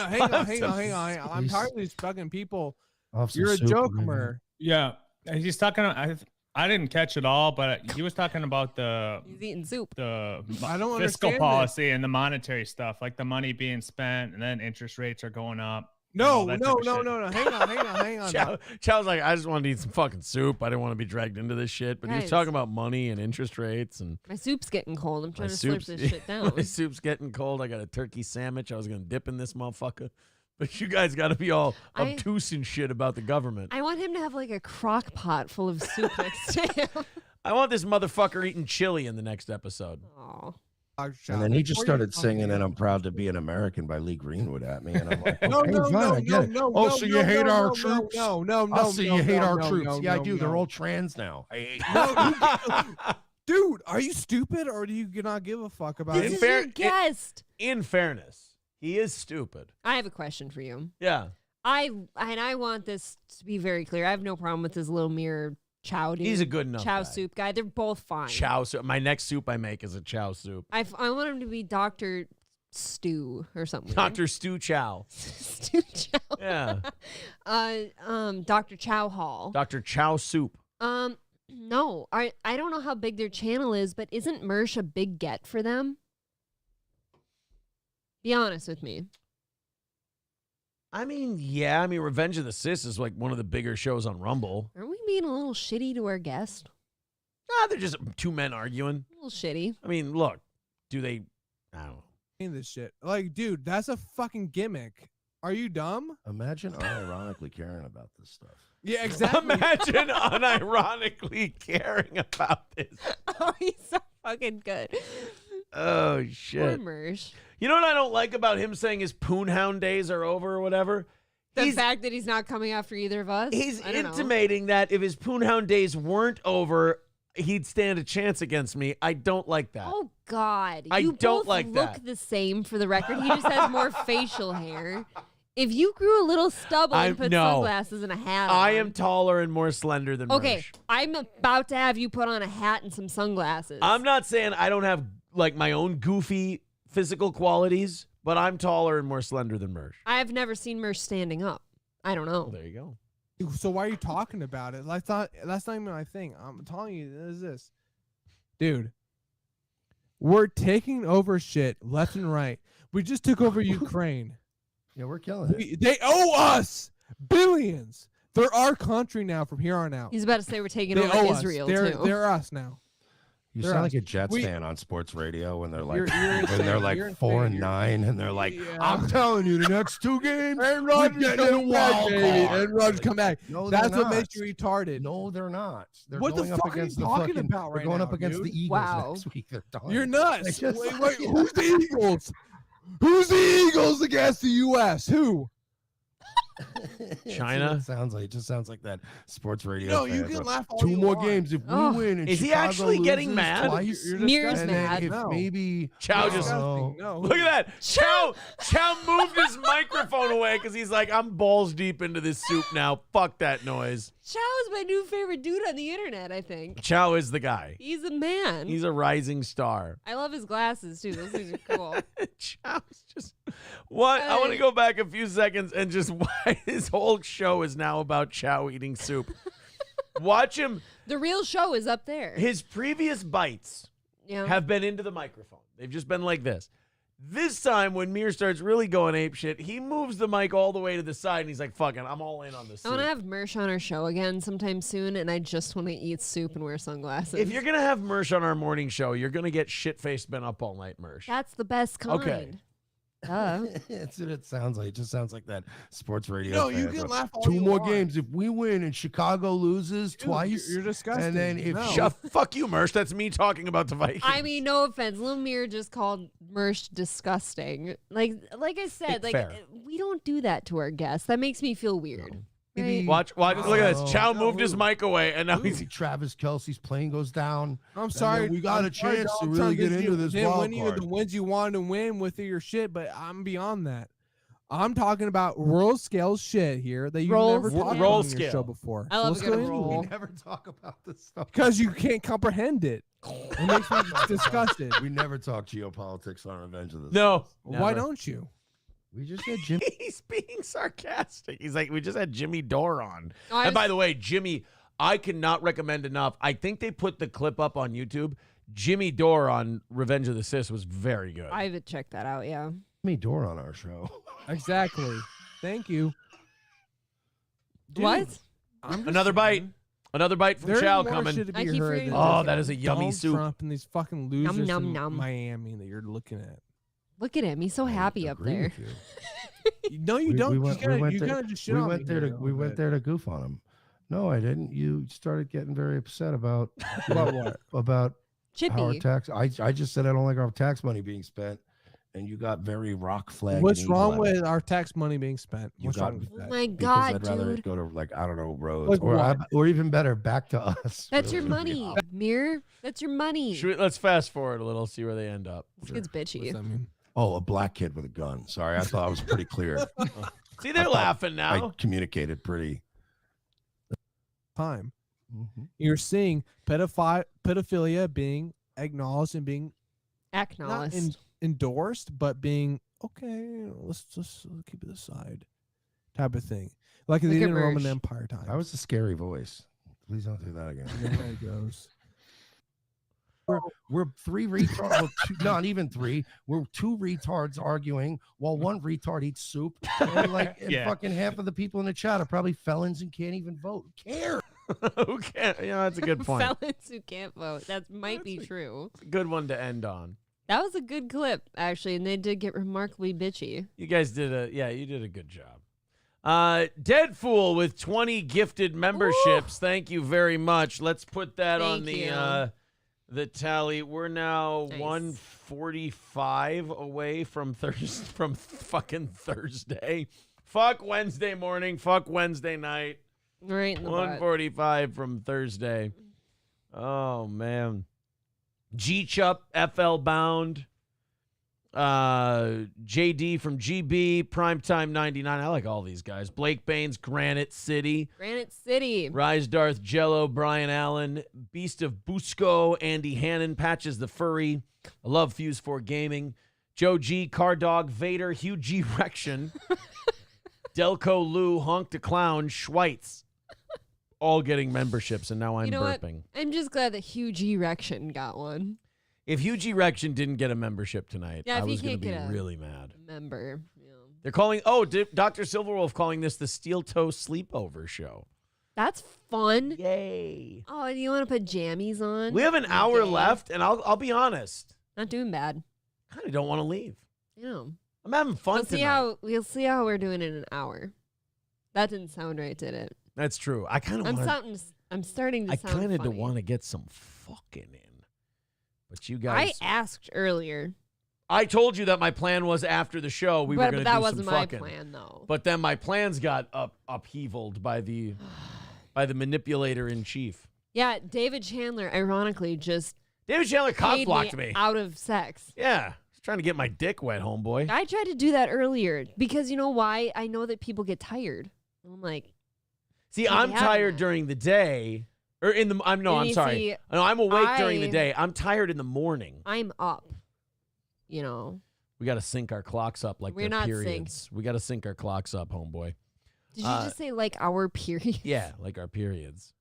Hang on. Please. I'm tired of these fucking people. I'll have some You're a soup joke, in a Mer. Yeah, he's talking. I didn't catch it all, but he was talking about He's eating soup. the I don't fiscal understand policy and the monetary stuff, like the money being spent, and then interest rates are going up. No. that type of shit. Hang on. Chow's like, I just wanted to eat some fucking soup. I didn't want to be dragged into this shit. But he was Guys. talking about money and interest rates and My soup's getting cold. I'm my trying to slurp soup's this shit down. my soup's getting cold. I got a turkey sandwich. I was gonna dip in this motherfucker. But you guys got to be all I- obtuse and shit about the government. I want him to have like a crock pot full of soup next to him. I want this motherfucker eating chili in the next episode. Aw. And then he just started singing "And I'm Proud to Be an American" by Lee Greenwood at me, and I'm like, No, okay, no, fine, I no, get it. no, Oh, no, so you no, hate no, our no, troops? no, Oh, so you hate our troops? no, Yeah, I no, do. They're no. all trans now. I hate Dude, are you stupid or do you not give a fuck about This it? is your guest. In fairness, he is stupid. I have a question for you. Yeah. I want this to be very clear. I have no problem with this little mirror Chow dude. He's a good enough Chow guy. soup guy. They're both fine. Chow soup. My next soup I make is a chow soup. I want him to be Dr. Stew or something. Dr. Stu Chow. Stew Chow. Yeah. Dr. Chow Hall. Dr. Chow soup. No. I don't know how big their channel is, but isn't Mersh a big get for them? Be honest with me. I mean, yeah. I mean, Revenge of the Sis is like one of the bigger shows on Rumble. Aren't we being a little shitty to our guest? Nah, they're just two men arguing. A little shitty. I mean, look, do they? I don't know. This shit. Like, dude, that's a fucking gimmick. Are you dumb? Imagine unironically caring about this stuff. Yeah, exactly. Imagine unironically caring about this. Oh, he's so fucking good. Oh, Poor shit. Mersh. You know what I don't like about him saying his Poonhound days are over or whatever? The fact that he's not coming after either of us. He's I don't know. intimating that if his Poonhound days weren't over, he'd stand a chance against me. I don't like that. Oh God! I You don't both like look that. the same. For the record, he just has more facial hair. If you grew a little stubble and put sunglasses and a hat on, I am taller and more slender than okay. Mersh. I'm about to have you put on a hat and some sunglasses. I'm not saying I don't have like my own goofy physical qualities, but I'm taller and more slender than Mersh. I've never seen Mersh standing up. I don't know. Well, there you go. So why are you talking about it? That's not even my thing. I'm telling you, this, dude. We're taking over shit left and right. We just took over Ukraine. Yeah, we're killing it. They owe us billions. They're our country now from here on out. He's about to say we're taking They over owe us. Israel They're, too. They're us now. You They're sound us. like a Jets We- fan on sports radio when they're like, You're insane. You're 4-9, and they're like, Yeah. I'm telling you, the next two games, Aaron we're Rodgers getting in a coming back, wild baby. card. Aaron Rodgers come back. No, they're That's what not. makes you retarded. No, they're not. They're What the going up fuck are you against the talking fucking, about they're right going now, up against dude? the Eagles Wow. next week. They're done. You're nuts. They just Wait, like- who's the Eagles? Who's the Eagles against the U.S.? Who? China? It just sounds like that sports radio. No, you fan. can laugh all Two you more want. games if we Oh. win. And Is he Chicago actually getting loses mad? Twice, You're Mir's and then mad. if No. maybe Chow just No. look at that. Chow moved his microphone away because he's like, I'm balls deep into this soup now. Fuck that noise. Chow is my new favorite dude on the internet, I think. Chow is the guy. He's a man. He's a rising star. I love his glasses, too. Those things are cool. Chow's just what? I want to go back a few seconds and just why his whole show is now about Chow eating soup. Watch him. The real show is up there. His previous bites have been into the microphone. They've just been like this. This time, when Mir starts really going apeshit, he moves the mic all the way to the side, and he's like, fucking, I'm all in on this I soup. want to have Mersh on our show again sometime soon, and I just want to eat soup and wear sunglasses. If you're going to have Mersh on our morning show, you're going to get shit-faced been up all night, Mersh. That's the best kind. Okay. That's what it sounds like. It just sounds like that sports radio. No, you fan. can laugh all Two you more want. games if we win and Chicago loses twice. You're disgusting. And then if No. Fuck you, Mersh. That's me talking about the Vikings. I mean, no offense. Lil Mir just called Mersh disgusting. Like I said, Fair. we don't do that to our guests. That makes me feel weird. Right? Watch. Look at this. Chow No, moved his mic away, and now he's. Travis Kelce's plane goes down. I'm sorry. We got I'm a sorry, chance to Donald really Trump. get into this Then wild when you card. the wins you wanted to win with your shit, but I'm beyond that. I'm talking about world scale shit here that you never talked about on your show before. I love let's a good go into roll. it. We never talk about this stuff. Because you can't comprehend it. It makes me disgusted. We never talk geopolitics on Revenge of the No. Why never. don't you? We just said Jimmy. He's being sarcastic. He's like, we just had Jimmy Dore on. Oh, I And was- by the way, Jimmy, I cannot recommend enough. I think they put the clip up on YouTube. Jimmy Dore on Revenge of the Sis was very good. I would check that out, yeah. Jimmy Dore on our show. Exactly. Thank you. Dude, What? I'm just Another bite. saying, Another bite from there's Chow more coming. shit to be I keep heard forgetting than Oh, just that is a yummy Donald soup. Trump and these fucking losers nom, from nom. Miami that you're looking at. Look at him. He's so happy up Agree there. with you. No, you don't. You gotta just shit we on went me there here to a we little went bit. there to goof on him. No, I didn't. You started getting very upset about About what? about Chippy. our tax. I just said I don't like our tax money being spent, and you got very rock flag. What's and wrong evil at it. with our tax money being spent? You What's got wrong with Oh that? my Because God, I'd rather dude. it go to like I don't know roads Like what? or even better back to us. That's your money, Mir. That's your money. Let's fast forward a little, see where they end up. This kid's bitchy. What's that mean? Oh, a black kid with a gun. Sorry, I thought I was pretty clear. See, they're laughing now. I communicated pretty. Time. You're seeing pedophilia being acknowledged and being not Acknowledged. endorsed, but being okay. Let's just keep it aside, type of thing. Like they Look did at in Roman Mersh. Empire time. That was a scary voice. Please don't do that again. There it goes. We're three retards. Well, not even three. We're two retards arguing while one retard eats soup. And and Yeah. fucking half of the people in the chat are probably felons and can't even vote. Who cares? Who can't? Yeah, that's a good point. Felons who can't vote. That might be true. Good one to end on. That was a good clip, actually, and they did get remarkably bitchy. You guys did you did a good job. Dead Fool with 20 gifted memberships. Thank you very much. Let's put that on Thank the tally. We're now Nice. 145 away from from fucking Thursday. Fuck Wednesday morning. Fuck Wednesday night. Right in the butt. 145 from Thursday. Oh man. G Chup, FL Bound. JD from GB, Primetime 99. I like all these guys. Blake Baines, Granite City. Granite City. Rise Darth Jello, Brian Allen, Beast of Busco, Andy Hannon, Patches the Furry. I love Fuse 4 Gaming. Joe G, Car Dog, Vader, Hugh G Rection, Delco Lou, Honk the Clown, Schweitz. All getting memberships, and now I'm You know what? burping. I'm just glad that Hugh G. Rection got one. If Hugh G Rection didn't get a membership tonight, Yeah, I if he was going to can't be get a really mad. Member. They're calling, Dr. Silverwolf calling this the Steel Toe Sleepover Show. That's fun. Yay. Oh, do you want to put jammies on? We have an hour left, and I'll be honest. Not doing bad. I kind of don't want to leave. Yeah. I'm having fun tonight. We'll see how we're doing in an hour. That didn't sound right, did it? That's true. I kind of want I'm starting to I sound kind of funny. want to get some fucking in. But you guys. I asked earlier I told you that my plan was after the show we were going to do some fucking. But that wasn't my plan, though. But then my plans got upheavaled by the manipulator in chief. Yeah, David Chandler, ironically, David Chandler cock-blocked me out of sex. Yeah, he's trying to get my dick wet, homeboy. I tried to do that earlier because you know why? I know that people get tired. I'm like, see, I'm tired during the day, or in the. I'm sorry. No, I'm awake during the day. I'm tired in the morning. I'm up. You know, we got to sync our clocks up like we're their not periods. We got to sync our clocks up, homeboy. Did you just say like our periods? Yeah, like our periods.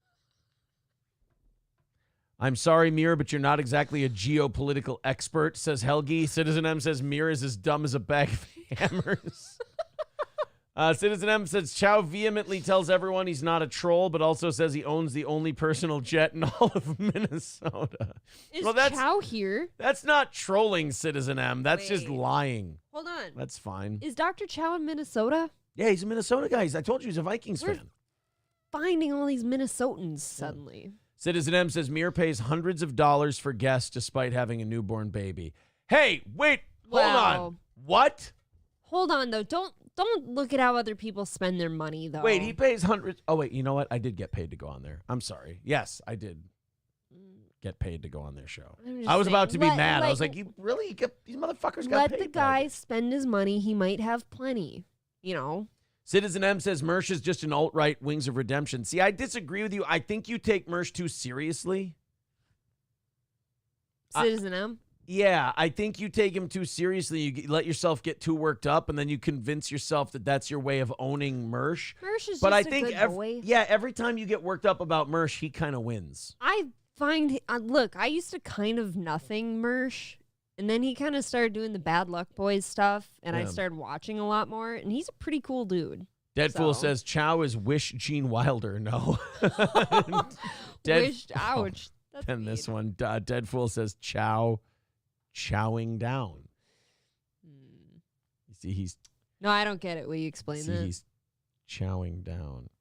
I'm sorry, Mir, but you're not exactly a geopolitical expert, says Helgi. Citizen M says Mir is as dumb as a bag of hammers. Citizen M says Chow vehemently tells everyone he's not a troll, but also says he owns the only personal jet in all of Minnesota. Is Chow here? That's not trolling, Citizen M. That's just lying. Hold on. That's fine. Is Dr. Chow in Minnesota? Yeah, he's a Minnesota guy. I told you he's a Vikings fan. Finding all these Minnesotans suddenly. Citizen M says Mir pays hundreds of dollars for guests despite having a newborn baby. Hey, wait, hold on. What? Hold on, though. Don't look at how other people spend their money, though. Wait, he pays hundreds. Oh, wait, you know what? I did get paid to go on there. I'm sorry. Yes, I did get paid to go on their show. I was about to be mad. I was like, you really? These motherfuckers got paid? Let the guy spend his money. He might have plenty, you know? Citizen M says Mersh is just an alt-right Wings of Redemption. See, I disagree with you. I think you take Mersh too seriously. Citizen M? Yeah, I think you take him too seriously. You let yourself get too worked up, and then you convince yourself that that's your way of owning Mersh. Mersh is but just I a think good boy. every time you get worked up about Mersh, he kind of wins. I find, look, I used to kind of nothing Mersh, and then he kind of started doing the Bad Luck Boys stuff, and I started watching a lot more, and he's a pretty cool dude. Deadpool says Chow is Wish Gene Wilder. No. Wished, ouch. And this one, Deadpool says Chow chowing down. You see, he's... No, I don't get it. Will you explain that? He's chowing down.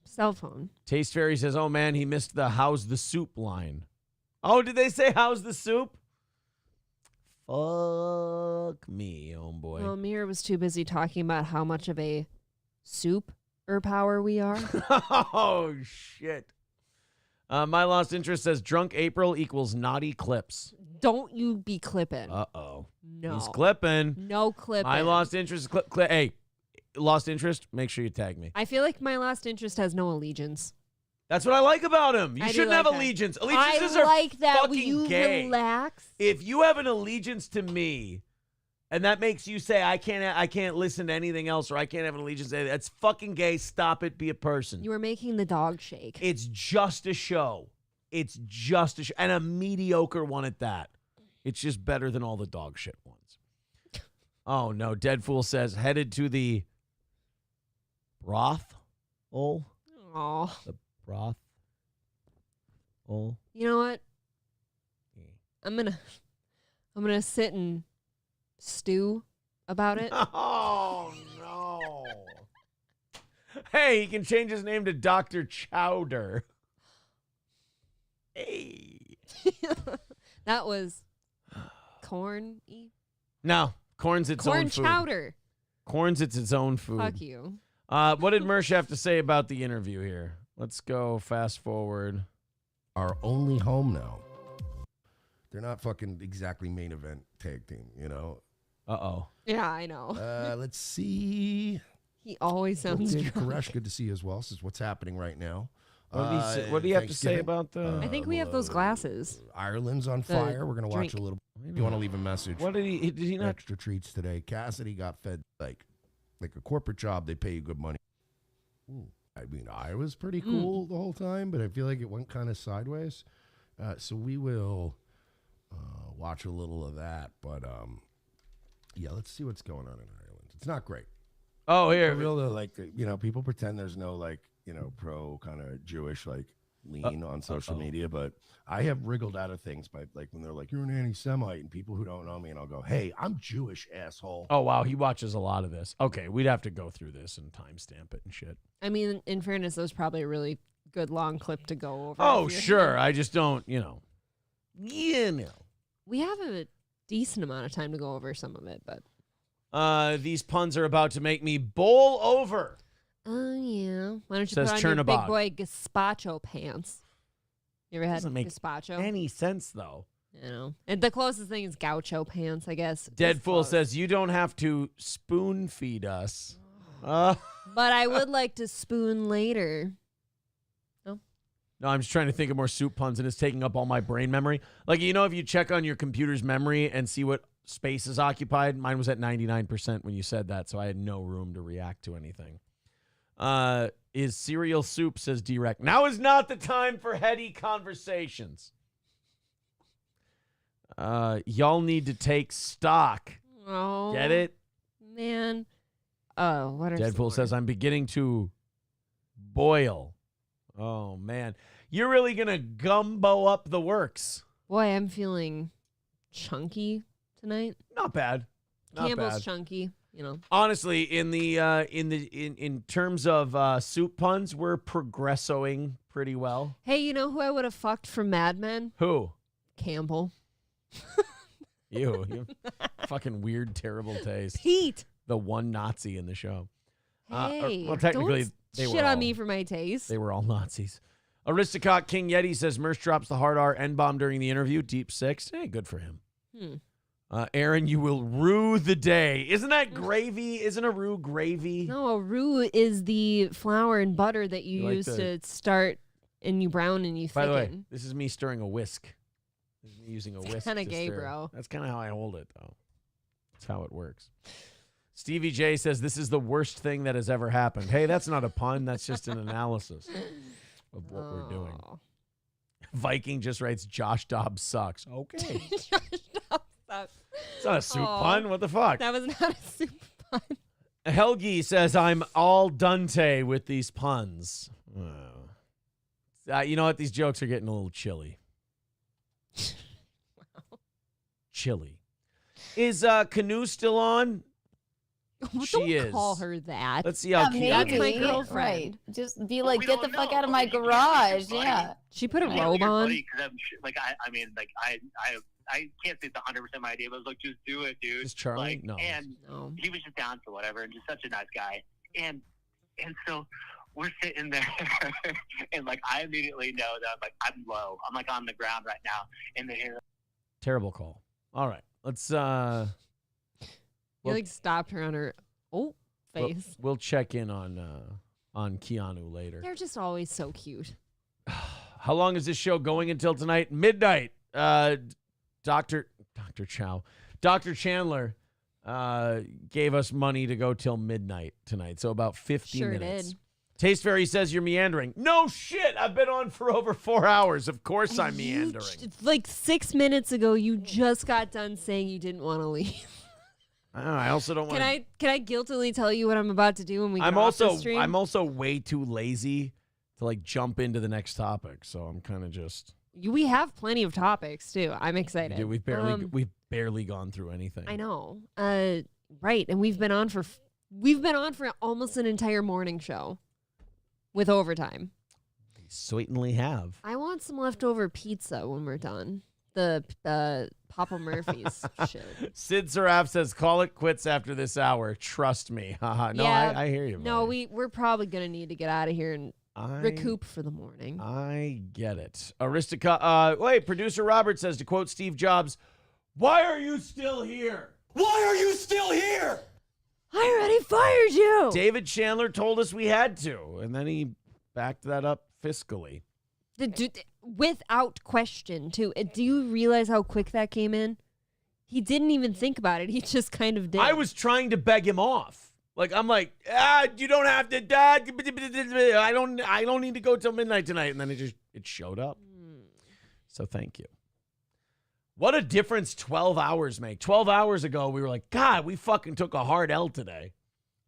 Cell phone. Taste Fairy says, oh, man, he missed the how's the soup line. Oh, did they say how's the soup? Fuck me, homeboy. Well, Mir was too busy talking about how much of a power we are. Oh, shit. My Lost Interest says drunk April equals naughty clips. Don't you be clipping. Uh-oh. No. He's clipping. No clipping. My Lost Interest. Hey, Lost Interest, make sure you tag me. I feel like My Lost Interest has no allegiance. That's what I like about him. You shouldn't have allegiance. Allegiances are like that. fucking Will you gay. relax? If you have an allegiance to me, and that makes you say I can't listen to anything else, or I can't have an allegiance, that's fucking gay. Stop it. Be a person. You were making the dog shake. It's just a show. It's just a show, and a mediocre one at that. It's just better than all the dog shit ones. Oh no, Deadfool says headed to the broth. Oh. The broth. Oh. You know what? I'm gonna sit and stew about it. Oh no. Hey, he can change his name to Dr. Chowder. Hey. That was corn-y. No, corn's its own food. Corn chowder. Corn's its own food. Fuck you. What did Mersh have to say about the interview here? Let's go fast forward. Our only home now. They're not fucking exactly main event tag team, you know? Uh-oh. Yeah, I know. Let's see. He always sounds Dave drunk. Koresh, good to see you as well. This is what's happening right now. What do you have to say about the... I think we have those glasses. Ireland's on fire. We're going to watch a little... You want to leave a message? What did he not... Extra treats today. Cassidy got fed like a corporate job. They pay you good money. I mean, I was pretty cool the whole time, but I feel like it went kind of sideways. So we will watch a little of that. But yeah, let's see what's going on in Ireland. It's not great. Oh, here. People pretend there's no pro kind of Jewish lean on social media, but I have wriggled out of things by when they're like, you're an anti-Semite, and people who don't know me, and I'll go, hey, I'm Jewish, asshole. Oh, wow. He watches a lot of this. Okay, we'd have to go through this and timestamp it and shit. I mean, in fairness, that was probably a really good long clip to go over. Oh, sure. I just don't, We have a decent amount of time to go over some of it, but. These puns are about to make me bowl over. Oh, yeah. Why don't you Says put on your big Chernabog. boy gazpacho pants? You ever had Doesn't make gazpacho? any sense, though. You know, and the closest thing is gaucho pants, I guess. Deadpool says, you don't have to spoon feed us. But I would like to spoon later. No? No, I'm just trying to think of more soup puns, and it's taking up all my brain memory. Like, you know, if you check on your computer's memory and see what space is occupied, mine was at 99% when you said that, so I had no room to react to anything. Is cereal soup, says D-Rec. Now is not the time for heady conversations. Y'all need to take stock. Oh. Get it? Man. Oh, what are Deadpool says, I'm beginning to boil. Oh, man. You're really going to gumbo up the works. Boy, I'm feeling chunky tonight. Not bad. Not Campbell's bad. chunky, you know. Honestly, in terms of soup puns, we're progressoing pretty well. Hey, you know who I would have fucked from Mad Men? Who? Campbell. You fucking weird, terrible taste. Pete. The one Nazi in the show. Hey, well, technically, don't they shit were on all, me for my taste. They were all Nazis. Aristocrat King Yeti says Mersh drops the hard R N-bomb during the interview. Deep six. Hey, good for him. Aaron, you will rue the day. Isn't that gravy? Isn't a roux gravy? No, a roux is the flour and butter that you like use the- to start and you brown and you By the way, thicken. this is me stirring a whisk. This is me using a whisk. kinda to gay, stir. bro. That's kind of how I hold it, though. That's how it works. Stevie J says this is the worst thing that has ever happened. Hey, that's not a pun. That's just an analysis of what we're doing. Viking just writes, Josh Dobbs sucks. Okay. Josh Dobbs sucks. It's not a soup Aw, pun. What the fuck? That was not a soup pun. Helgi says, I'm all Dante with these puns. You know what? These jokes are getting a little chilly. Chilly. Is Canoe still on? She Don't is. call her that. Let's see how cute. That's my maybe. girlfriend. Right. Just be like, get the fuck out of my garage. Yeah. She put a Yeah, robe you're on. funny, 'cause I can't say it's 100% my idea, but I was like, just do it, dude. Is Charlie? Like, No. And he was just down for whatever, and just such a nice guy. And so we're sitting there, and like I immediately know that I'm low. I'm like on the ground right now, and then here. Terrible call. All right. Let's You like stopped her on her face. We'll check in on Keanu later. They're just always so cute. How long is this show going until tonight? Midnight. Dr. Chandler gave us money to go till midnight tonight, so about 50 Sure minutes. did. Taste Fairy says you're meandering. No shit. I've been on for over 4 hours. Of course I'm meandering. Like 6 minutes ago, you just got done saying you didn't want to leave. I also don't want. Can I guiltily tell you what I'm about to do when we get off the stream? I'm also way too lazy to like jump into the next topic, so I'm kind of just. We have plenty of topics too. I'm excited. Dude, we've barely gone through anything. I know. Right, and we've been on for almost an entire morning show with overtime. We certainly have. I want some leftover pizza when we're done. The Papa Murphy's shit. Sid Seraph says, call it quits after this hour. Trust me. Haha. No, Yeah, I hear you. No, we're probably gonna need to get out of here and recoup for the morning. I get it. Wait, producer Robert says, to quote Steve Jobs, why are you still here? Why are you still here? I already fired you. David Chandler told us we had to, and then he backed that up fiscally. Without question, too. Do you realize how quick that came in? He didn't even think about it. He just kind of did. I was trying to beg him off. Like, I'm like, you don't have to die. I don't need to go till midnight tonight. And then it showed up. So thank you. What a difference 12 hours make. 12 hours ago, we were like, God, we fucking took a hard L today.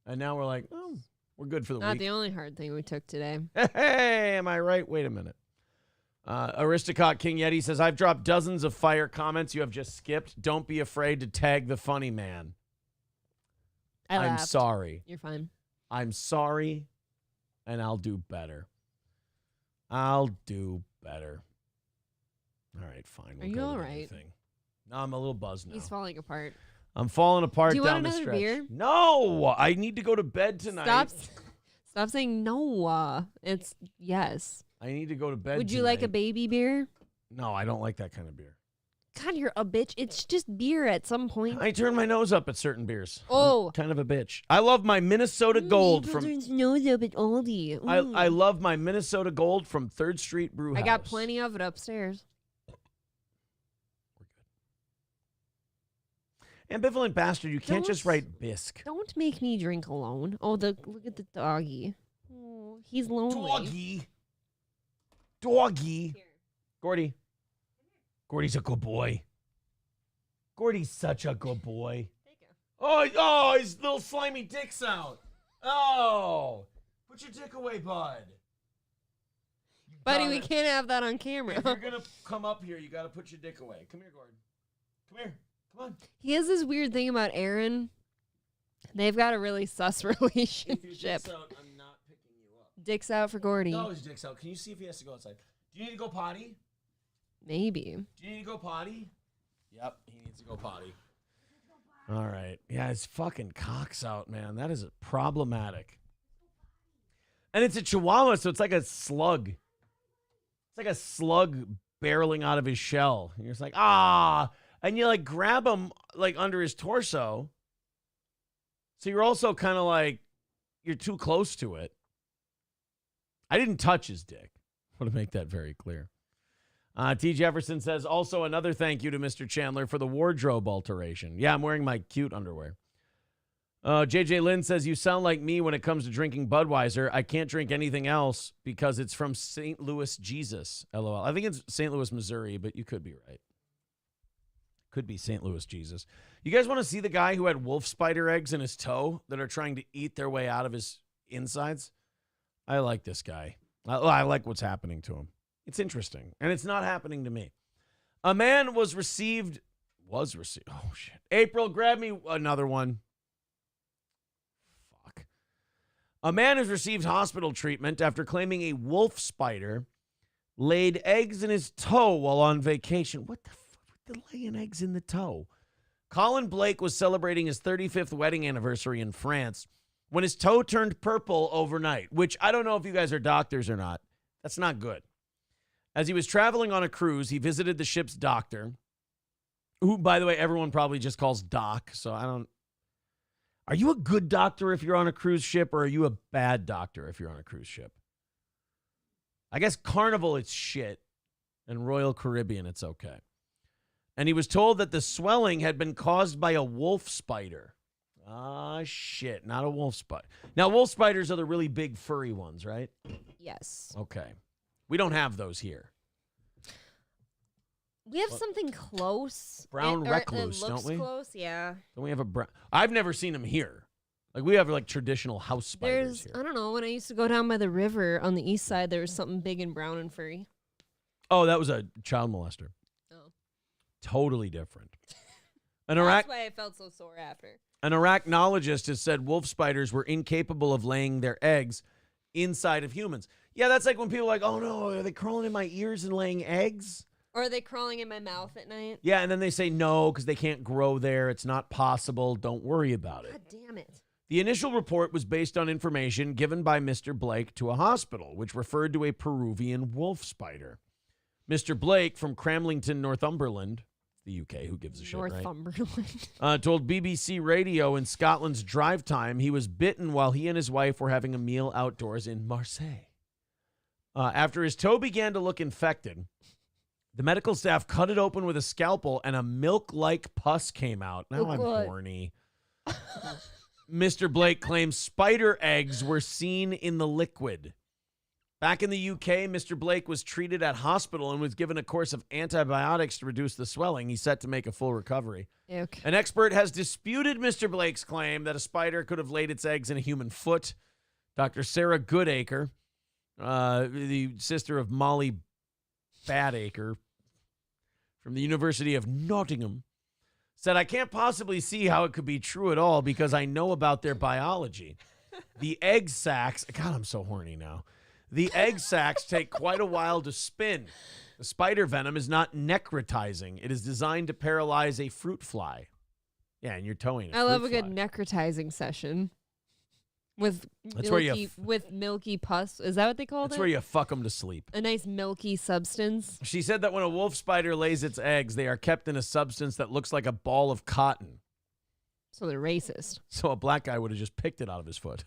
And now we're like, oh, we're good for the Not week. the only hard thing we took today. Hey, am I right? Wait a minute. Aristocrat King Yeti says, I've dropped dozens of fire comments you have just skipped. Don't be afraid to tag the funny man. I'm laughed. sorry. You're fine. I'm sorry, and I'll do better. I'll do better. All right, fine. Are you all right? No, I'm a little buzzed now. He's falling apart. I'm falling apart Do you down want the another stretch. beer? No, I need to go to bed tonight. Stop saying no. It's yes. I need to go to bed Would you like a tonight. baby beer? No, I don't like that kind of beer. God, you're a bitch. It's just beer at some point. I turn my nose up at certain beers. Oh. I'm kind of a bitch. I love my Minnesota Gold People from. turn nose up at Aldi. I love my Minnesota Gold from 3rd Street Brew House. I got plenty of it upstairs. Ambivalent bastard, you can't just Don't- write bisque. Don't make me drink alone. Oh, look at the doggy. Oh, he's lonely. Doggy. Gordy. Gordy's a good boy. Gordy's such a good boy. Oh, his little slimy dick's out. Oh, put your dick away, bud. Buddy, we can't have that on camera. If you're gonna come up here, you gotta put your dick away. Come here, Gordon. Come here. Come on. He has this weird thing about Aaron. They've got a really sus relationship. If your dick's out, I'm not picking you up. Dick's out for Gordy. No, his dick's out. Can you see if he has to go outside? Do you need to go potty? Maybe. Do you need to go potty? Yep, he needs to go potty. All right. Yeah, his fucking cock's out, man. That is problematic. And it's a chihuahua, so it's like a slug. It's like a slug barreling out of his shell. And you're just like, ah. And you like grab him like under his torso. So you're also kind of like, you're too close to it. I didn't touch his dick. I want to make that very clear. T. Jefferson says, also another thank you to Mr. Chandler for the wardrobe alteration. Yeah, I'm wearing my cute underwear. JJ Lynn says, you sound like me when it comes to drinking Budweiser. I can't drink anything else because it's from St. Louis Jesus. LOL. I think it's St. Louis, Missouri, but you could be right. Could be St. Louis Jesus. You guys want to see the guy who had wolf spider eggs in his toe that are trying to eat their way out of his insides? I like this guy. I like what's happening to him. It's interesting. And it's not happening to me. A man was received. Oh, shit. April, grab me another one. Fuck. A man has received hospital treatment after claiming a wolf spider laid eggs in his toe while on vacation. What the fuck with the laying eggs in the toe? Colin Blake was celebrating his 35th wedding anniversary in France when his toe turned purple overnight, which I don't know if you guys are doctors or not. That's not good. As he was traveling on a cruise, he visited the ship's doctor, who, by the way, everyone probably just calls Doc. So I don't. Are you a good doctor if you're on a cruise ship, or are you a bad doctor if you're on a cruise ship? I guess Carnival, it's shit, and Royal Caribbean, it's okay. And he was told that the swelling had been caused by a wolf spider. Ah, shit, not a wolf spider. Now, wolf spiders are the really big furry ones, right? Yes. Okay. We don't have those here. We have something close. Brown It recluse, looks don't we? Close, yeah. Don't we have a brown? I've never seen them here. Like, we have, like, traditional house spiders here. I don't know, when I used to go down by the river on the east side, there was something big and brown and furry. Oh, that was a child molester. Oh. Totally different. That's why I felt so sore after. An arachnologist has said wolf spiders were incapable of laying their eggs inside of humans. Yeah, that's like when people are like, oh no, are they crawling in my ears and laying eggs? Or are they crawling in my mouth at night? Yeah, and then they say no because they can't grow there. It's not possible. Don't worry about it. God damn it. The initial report was based on information given by Mr. Blake to a hospital, which referred to a Peruvian wolf spider. Mr. Blake from Cramlington, Northumberland, the UK, who gives a shit, right? Northumberland. Told BBC Radio in Scotland's drive time he was bitten while he and his wife were having a meal outdoors in Marseille. After his toe began to look infected, the medical staff cut it open with a scalpel and a milk-like pus came out. Now I'm horny. Mr. Blake claims spider eggs were seen in the liquid. Back in the UK, Mr. Blake was treated at hospital and was given a course of antibiotics to reduce the swelling. He's set to make a full recovery. Okay. An expert has disputed Mr. Blake's claim that a spider could have laid its eggs in a human foot. Dr. Sarah Goodacre, the sister of Molly Badacre from the University of Nottingham, said, I can't possibly see how it could be true at all because I know about their biology. The egg sacs, God, I'm so horny now. The egg sacs take quite a while to spin. The spider venom is not necrotizing. It is designed to paralyze a fruit fly. Yeah, and you're towing it. I love a good necrotizing session. With milky pus. Is that what they call it? That's where you fuck them to sleep. A nice milky substance. She said that when a wolf spider lays its eggs, they are kept in a substance that looks like a ball of cotton. So they're racist. So a black guy would have just picked it out of his foot.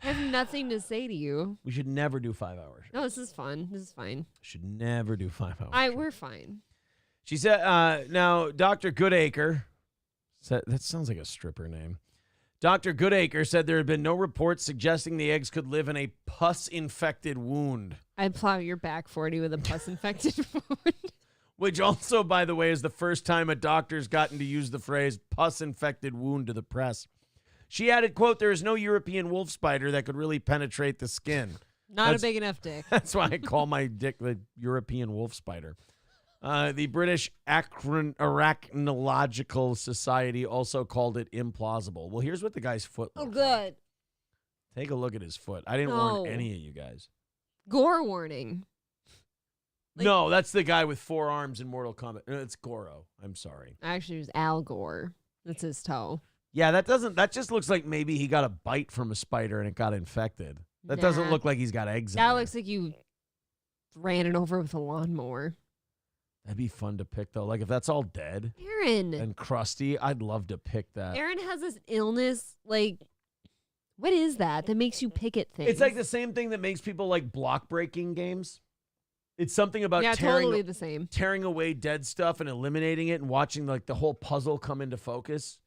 I have nothing to say to you. We should never do 5 hours. No, this is fun. This is fine. Should never do 5 hours. We're fine. She said, now, Dr. Goodacre, said, that sounds like a stripper name. Dr. Goodacre said there had been no reports suggesting the eggs could live in a pus-infected wound. I'd plow your back 40 with a pus-infected wound. Which also, by the way, is the first time a doctor's gotten to use the phrase pus-infected wound to the press. She added, quote, there is no European wolf spider that could really penetrate the skin. Not a big enough dick. That's why I call my dick the European wolf spider. The British Arachnological Society also called it implausible. Well, here's what the guy's foot looks good. Take a look at his foot. I didn't warn any of you guys. Gore warning. No, that's the guy with 4 arms in Mortal Kombat. It's Goro. I'm sorry. Actually, it was Al Gore. That's his toe. Yeah, that just looks like maybe he got a bite from a spider and it got infected. That doesn't look like he's got eggs in That there. looks like you ran it over with a lawnmower. That'd be fun to pick, though. Like, if that's all dead Aaron. and crusty, I'd love to pick that. Aaron has this illness, like, what is that makes you pick at things? It's like the same thing that makes people like block breaking games. It's something about totally the same. Tearing away dead stuff and eliminating it and watching like the whole puzzle come into focus.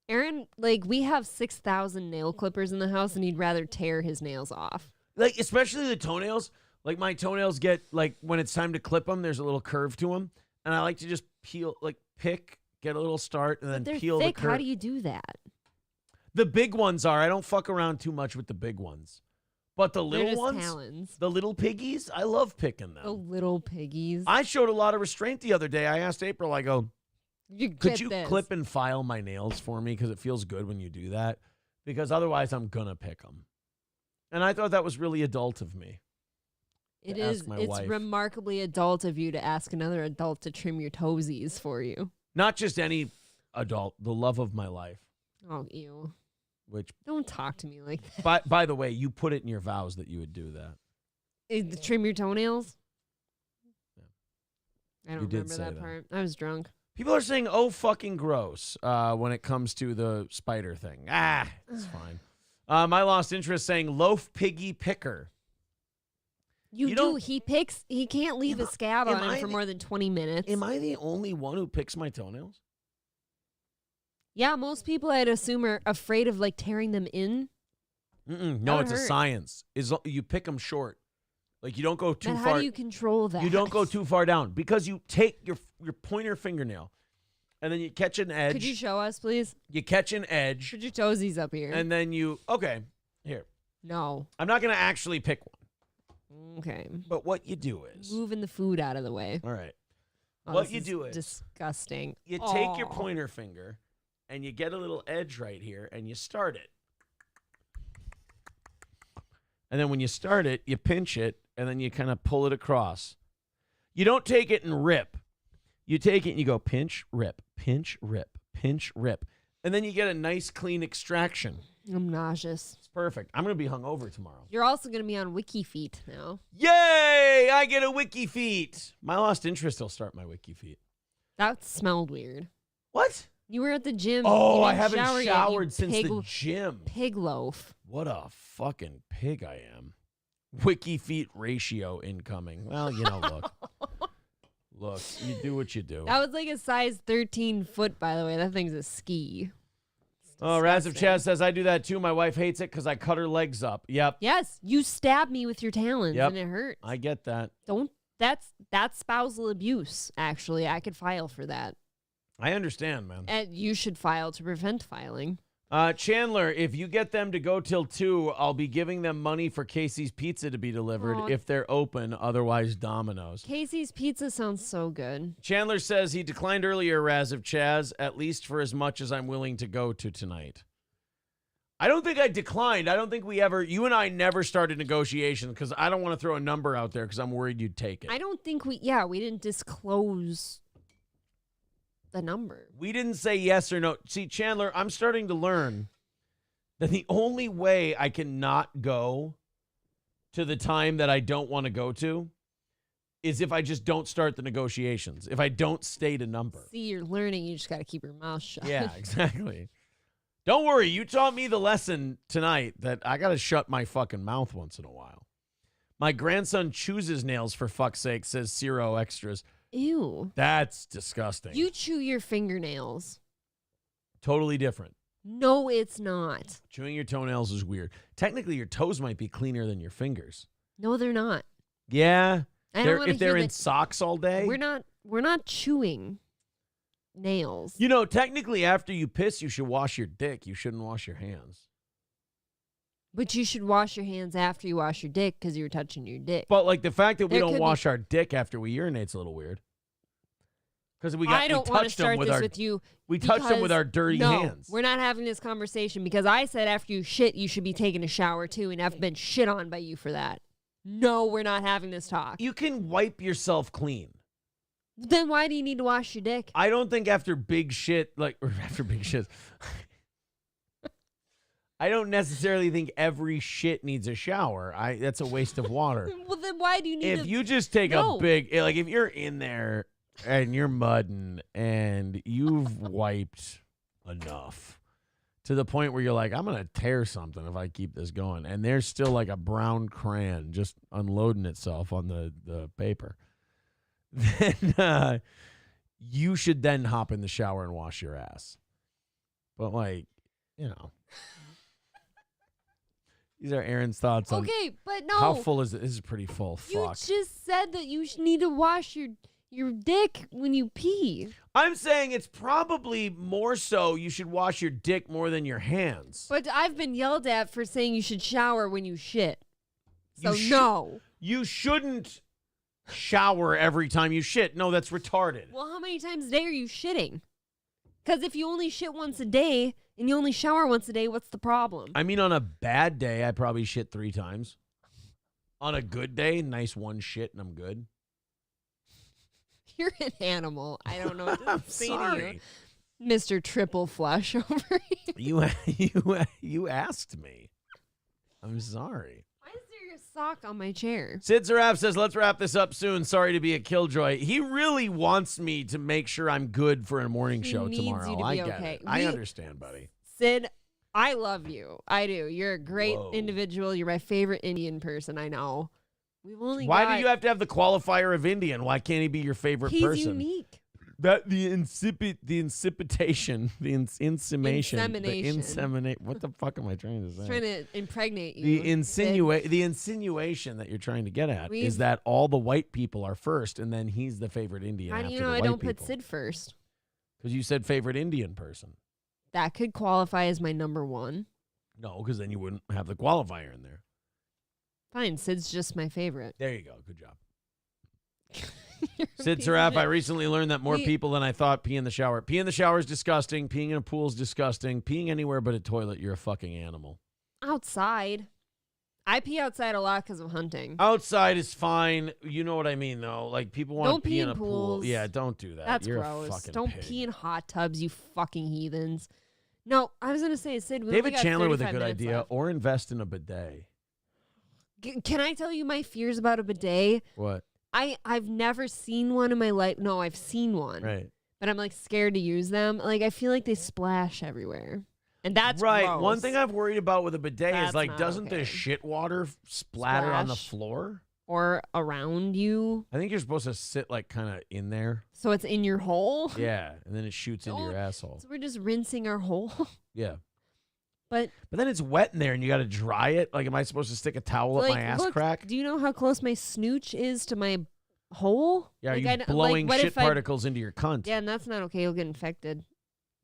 Aaron, like, we have 6,000 nail clippers in the house, and he'd rather tear his nails off. Like, especially the toenails. Like, my toenails get, like, when it's time to clip them, there's a little curve to them. And I like to just pick, get a little start, and then peel thick. the curve. How do you do that? The big ones are. I don't fuck around too much with the big ones. But the They're little just ones, talons. the little piggies, I love picking them. The little piggies. I showed a lot of restraint the other day. I asked April, I go, could you this. clip and file my nails for me? Because it feels good when you do that. Because otherwise, I'm going to pick them. And I thought that was really adult of me. It to is. ask my It's wife. remarkably adult of you to ask another adult to trim your toesies for you. Not just any adult, the love of my life. Oh, ew. Which, don't talk to me like that. by the way, you put it in your vows that you would do that. Trim your toenails? I You don't did remember say that that. part. I was drunk. People are saying, oh, fucking gross, when it comes to the spider thing. It's fine. My lost interest saying loaf piggy picker. You do. He picks. He can't leave a scab on him for more than 20 minutes. Am I the only one who picks my toenails? Yeah, most people I'd assume are afraid of like tearing them in. No, it's a science. You pick them short. Like you don't go too But far. how do you control that? You don't go too far down because you take your pointer fingernail and then you catch an edge. Could you show us, please? You catch an edge. Put your toesies up here. And then here. No. I'm not going to actually pick one. Okay. But what you do is. Moving the food out of the way. All right. Oh, what this you do is. Disgusting. You take your pointer finger and you get a little edge right here and you start it. And then when you start it, you pinch it and then you kind of pull it across. You don't take it and rip. You take it and you go pinch, rip, pinch, rip, pinch, rip. And then you get a nice clean extraction. I'm nauseous. It's perfect. I'm going to be hungover tomorrow. You're also going to be on Wiki Feet now. Yay! I get a Wiki Feet. My lost interest will start my Wiki Feet. That smelled weird. What? You were at the gym. Oh, You I didn't haven't shower yet, showered you since the gym. Pig loaf. What a fucking pig I am. Wiki Feet ratio incoming. Well, look. Look, you do what you do. That was like a size 13 foot, by the way. That thing's a ski. Oh, Raz of Chaz says, I do that too. My wife hates it because I cut her legs up. Yep. Yes, you stabbed me with your talons Yep. and it hurts. I get that. That's spousal abuse, actually. I could file for that. I understand, man. And you should file to prevent filing. Chandler, if you get them to go till 2, I'll be giving them money for Casey's Pizza to be delivered Aw. if they're open, otherwise Domino's. Casey's Pizza sounds so good. Chandler says he declined earlier, Raz of Chaz, at least for as much as I'm willing to go to tonight. I don't think I declined. I don't think you and I never started negotiations because I don't want to throw a number out there because I'm worried you'd take it. I don't think we didn't disclose the number. We didn't say yes or no. See, Chandler, I'm starting to learn that the only way I can not go to the time that I don't want to go to is if I just don't start the negotiations, if I don't state a number. See, you're learning. You just got to keep your mouth shut. Yeah, exactly. Don't worry. You taught me the lesson tonight that I got to shut my fucking mouth once in a while. My grandson chooses nails, for fuck's sake, says Zero Extras. Ew. That's disgusting. You chew your fingernails. Totally different. No, it's not. Chewing your toenails is weird. Technically, your toes might be cleaner than your fingers. No, they're not. Yeah. I don't wanna if they're hear in that- socks all day. We're not chewing nails. You know, technically, after you piss, you should wash your dick. You shouldn't wash your hands. But you should wash your hands after you wash your dick because you were touching your dick. But like the fact that we There don't could wash be- our dick after we urinate's a little weird. Because I don't want to start this with you. We touched them with because- our dirty no, hands. We're not having this conversation because I said after you shit, you should be taking a shower too, and I've been shit on by you for that. No, we're not having this talk. You can wipe yourself clean. Then why do you need to wash your dick? I don't think after big shit, or after big shit, I don't necessarily think every shit needs a shower. That's a waste of water. Well, then why do you need If to... you just take No. a big, like if you're in there and you're mudding and you've wiped enough to the point where you're like, I'm going to tear something if I keep this going. And there's still like a brown crayon just unloading itself on the paper. Then you should then hop in the shower and wash your ass. But like, you know. These are Aaron's thoughts on Okay, but no. how full is it? This is pretty full. You Fuck. just said that you need to wash your dick when you pee. I'm saying it's probably more so you should wash your dick more than your hands. But I've been yelled at for saying you should shower when you shit. So You sh- no. You shouldn't shower every time you shit. No, that's retarded. Well, how many times a day are you shitting? Because if you only shit once a day and you only shower once a day, what's the problem? I mean, on a bad day, I probably shit 3 times. On a good day, nice one shit and I'm good. You're an animal. I don't know what to I'm say sorry. to you. Mr. Triple Flush over here. You asked me. I'm sorry. Why is there a sock on my chair? Sid Zarab says, let's wrap this up soon. Sorry to be a killjoy. He really wants me to make sure I'm good for a morning show needs tomorrow. you to I be get okay. it. I understand, buddy. Sid, I love you. I do. You're a great Whoa. individual. You're my favorite Indian person I know. We've only Why got... do you have to have the qualifier of Indian? Why can't he be your favorite He's person? unique. That the incipitation, the insemination, Insemination. What the fuck am I trying to say? He's trying to impregnate you. The insinuation that you're trying to get at We've- is that all the white people are first, and then he's the favorite Indian. How do after you the know I white don't people. put Sid first? Because you said favorite Indian person. That could qualify as my number one. No, because then you wouldn't have the qualifier in there. Fine, Sid's just my favorite. There you go. Good job. Sid Saraf, I recently learned that more people than I thought pee in the shower. Pee in the shower is disgusting. Peeing in a pool is disgusting. Peeing anywhere but a toilet, you're a fucking animal. Outside. I pee outside a lot because of hunting. Outside is fine. You know what I mean, though. Like, people want Don't to pee in a pools. pool. Yeah, don't do that. That's you're gross. a fucking Don't pig. pee in hot tubs, you fucking heathens. No, I was going to say, Sid, we only David got Chandler with a 35 good minutes idea. left. Or invest in a bidet. Can I tell you my fears about a bidet? What? I've never seen one in my life. No, I've seen one. Right. But I'm like scared to use them. Like I feel like they splash everywhere. And that's right. gross. One thing I've worried about with a bidet That's is like, not doesn't okay. the shit water splatter on the Splash. floor? Or around you. I think you're supposed to sit like kind of in there. So it's in your hole. Yeah, and then it shoots into your Don't- asshole. So we're just rinsing our hole. Yeah. But then it's wet in there and you got to dry it. Like, am I supposed to stick a towel up like, my ass look, crack? do you know how close my snooch is to my hole? Yeah, Like, are you blowing what shit if I- particles into your cunt? Yeah, and that's not okay. You'll get infected.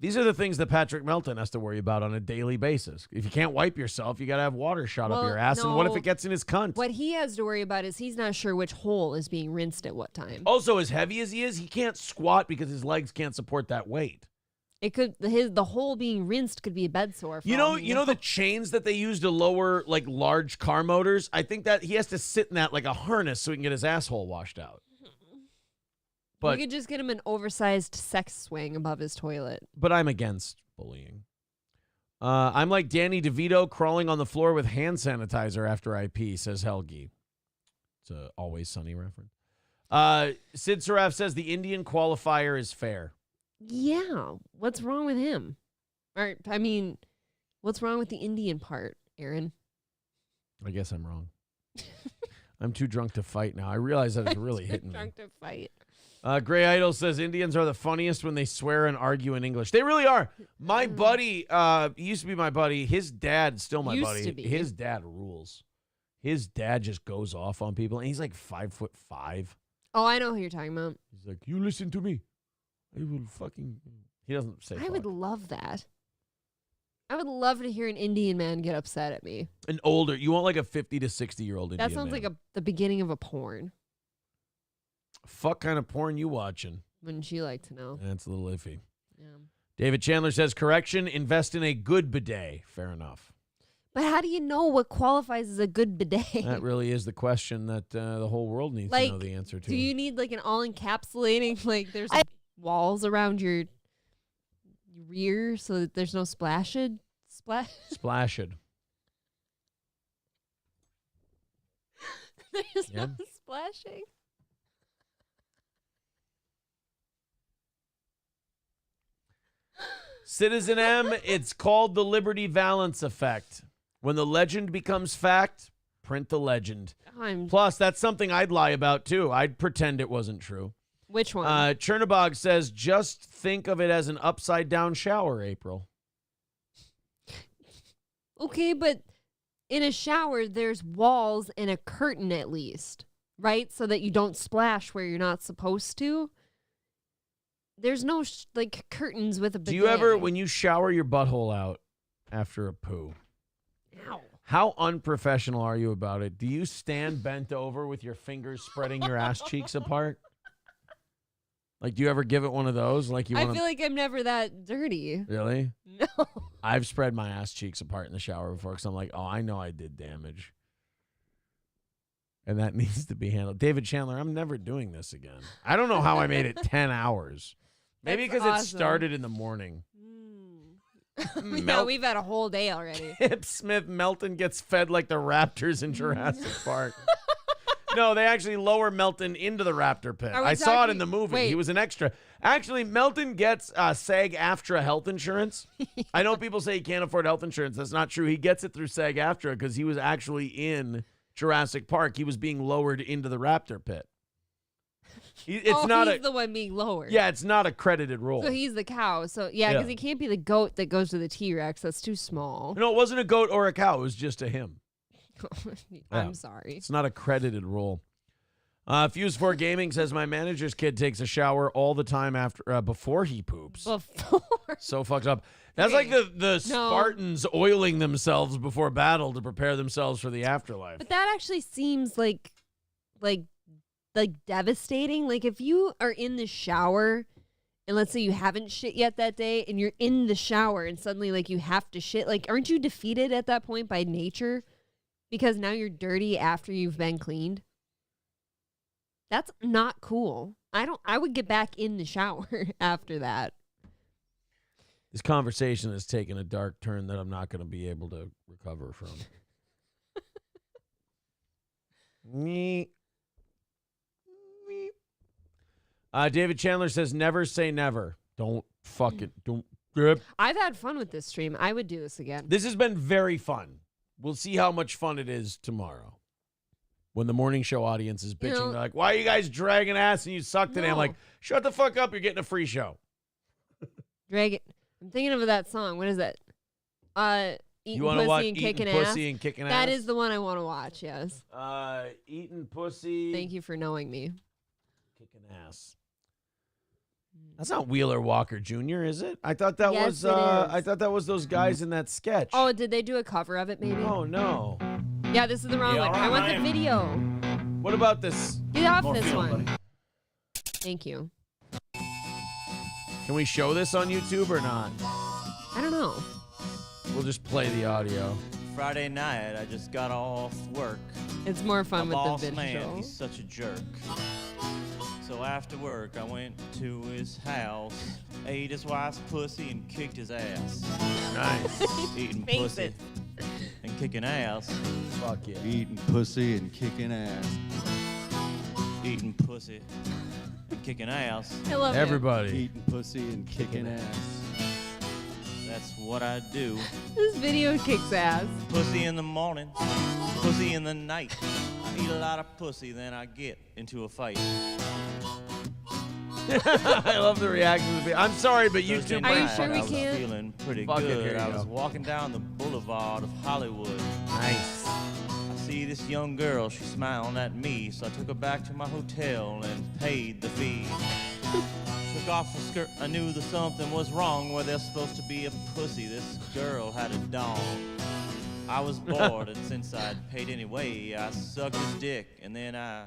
These are the things that Patrick Melton has to worry about on a daily basis. If you can't wipe yourself, you got to have water shot up your ass. And what if it gets in his cunt? What he has to worry about is he's not sure which hole is being rinsed at what time. Also, as heavy as he is, he can't squat because his legs can't support that weight. It could the hole being rinsed could be a bed sore. You know the chains that they use to lower like large car motors? I think that he has to sit in that like a harness so he can get his asshole washed out. But you could just get him an oversized sex swing above his toilet. But I'm against bullying. I'm like Danny DeVito crawling on the floor with hand sanitizer after I pee, says Helgi. It's a Always Sunny reference. Sid Saraf says the Indian qualifier is fair. Yeah. What's wrong with him? Or, I mean, what's wrong with the Indian part, Aaron? I guess I'm wrong. I'm too drunk to fight now. I realize that it's really hitting me. Drunk to fight. Gray Idol says Indians are the funniest when they swear and argue in English. They really are. My buddy, he used to be my buddy. His dad, still my buddy. His dad rules. His dad just goes off on people, and he's like 5'5". Oh, I know who you're talking about. He's like, you listen to me. I will fucking... He doesn't say I would love that. I would love to hear an Indian man get upset at me. An older... You want like a 50 to 60-year-old Indian That sounds man. like the beginning of a porn. Fuck kind of porn you watching? Wouldn't you like to know? That's a little iffy. Yeah. David Chandler says, correction, invest in a good bidet. Fair enough. But how do you know what qualifies as a good bidet? That really is the question that the whole world needs to know the answer to. Do you need like an all-encapsulating, like there's walls around your rear so that there's no splashed? Splashed. There's no splashing. Citizen M, it's called the Liberty Valance effect. When the legend becomes fact, print the legend. Plus, that's something I'd lie about, too. I'd pretend it wasn't true. Which one? Chernobog says, just think of it as an upside-down shower, April. Okay, but in a shower, there's walls and a curtain at least, right? So that you don't splash where you're not supposed to. There's no like curtains with a bidet. Do you ever, when you shower your butthole out after a poo, Ow. How unprofessional are you about it? Do you stand bent over with your fingers spreading your ass cheeks apart? Like, do you ever give it one of those? Like I feel like I'm never that dirty. Really? No. I've spread my ass cheeks apart in the shower before because I'm like, oh, I know I did damage. And that needs to be handled. David Chandler, I'm never doing this again. I don't know how I made it 10 hours. Maybe because it started in the morning. Yeah, we've had a whole day already. Hip Smith Melton gets fed like the Raptors in Jurassic Park. No, they actually lower Melton into the raptor pit. I saw it in the movie. Wait. He was an extra. Actually, Melton gets SAG-AFTRA health insurance. I know people say he can't afford health insurance. That's not true. He gets it through SAG-AFTRA because he was actually in Jurassic Park. He was being lowered into the raptor pit. He's the one being lowered. Yeah, it's not a credited role. So he's the cow. So yeah, because he can't be the goat that goes to the T-Rex. That's too small. No, it wasn't a goat or a cow. It was just a him. I'm sorry. It's not a credited role. Fuse 4 Gaming says my manager's kid takes a shower all the time before he poops. Before. So fucked up. That's like the Spartans oiling themselves before battle to prepare themselves for the afterlife. But that actually seems like devastating. Like if you are in the shower and let's say you haven't shit yet that day and you're in the shower and suddenly like you have to shit, like aren't you defeated at that point by nature? Because now you're dirty after you've been cleaned. That's not cool. I would get back in the shower after that. This conversation has taken a dark turn that I'm not going to be able to recover from. David Chandler says, never say never. Don't fuck it. Don't. I've had fun with this stream. I would do this again. This has been very fun. We'll see how much fun it is tomorrow. When the morning show audience is bitching, they're like, why are you guys dragging ass and you suck today? I'm like, shut the fuck up. You're getting a free show. Drag it. I'm thinking of that song. What is that? Eating pussy and kicking ass. That is the one I want to watch, yes. Eating pussy. Thank you for knowing me. Kicking ass. That's not Wheeler Walker Jr., is it? I thought that Yes, was. it is. I thought that was those guys in that sketch. Oh, did they do a cover of it? Maybe. Oh no. Yeah, this is the wrong one. I want the video. What about this? Get off More this film, one. buddy. Thank you. Can we show this on YouTube or not? I don't know. We'll just play the audio. Friday night, I just got off work. It's more fun My with boss the man, video. he's such a jerk. So after work, I went to his house, ate his wife's pussy, and kicked his ass. Nice. Eating Face pussy it. and kicking ass. Fuck yeah. Eating pussy and kicking ass. Eating pussy and kicking ass. I love it. Everybody. Eating pussy and kicking ass. That's what I do. This video kicks ass. Pussy in the morning, pussy in the night. I eat a lot of pussy, then I get into a fight. I love the reaction. I'm sorry, but Thursday YouTube. Are you night, sure we I was can't? feeling pretty Fuck it, good. here you I was go. walking down the boulevard of Hollywood. Nice. I see this young girl, she's smiling at me, so I took her back to my hotel and paid the fee. Took off her skirt, I knew that something was wrong where there's supposed to be a pussy. This girl had a dong. I was bored, and since I'd paid anyway, I sucked his dick, and then I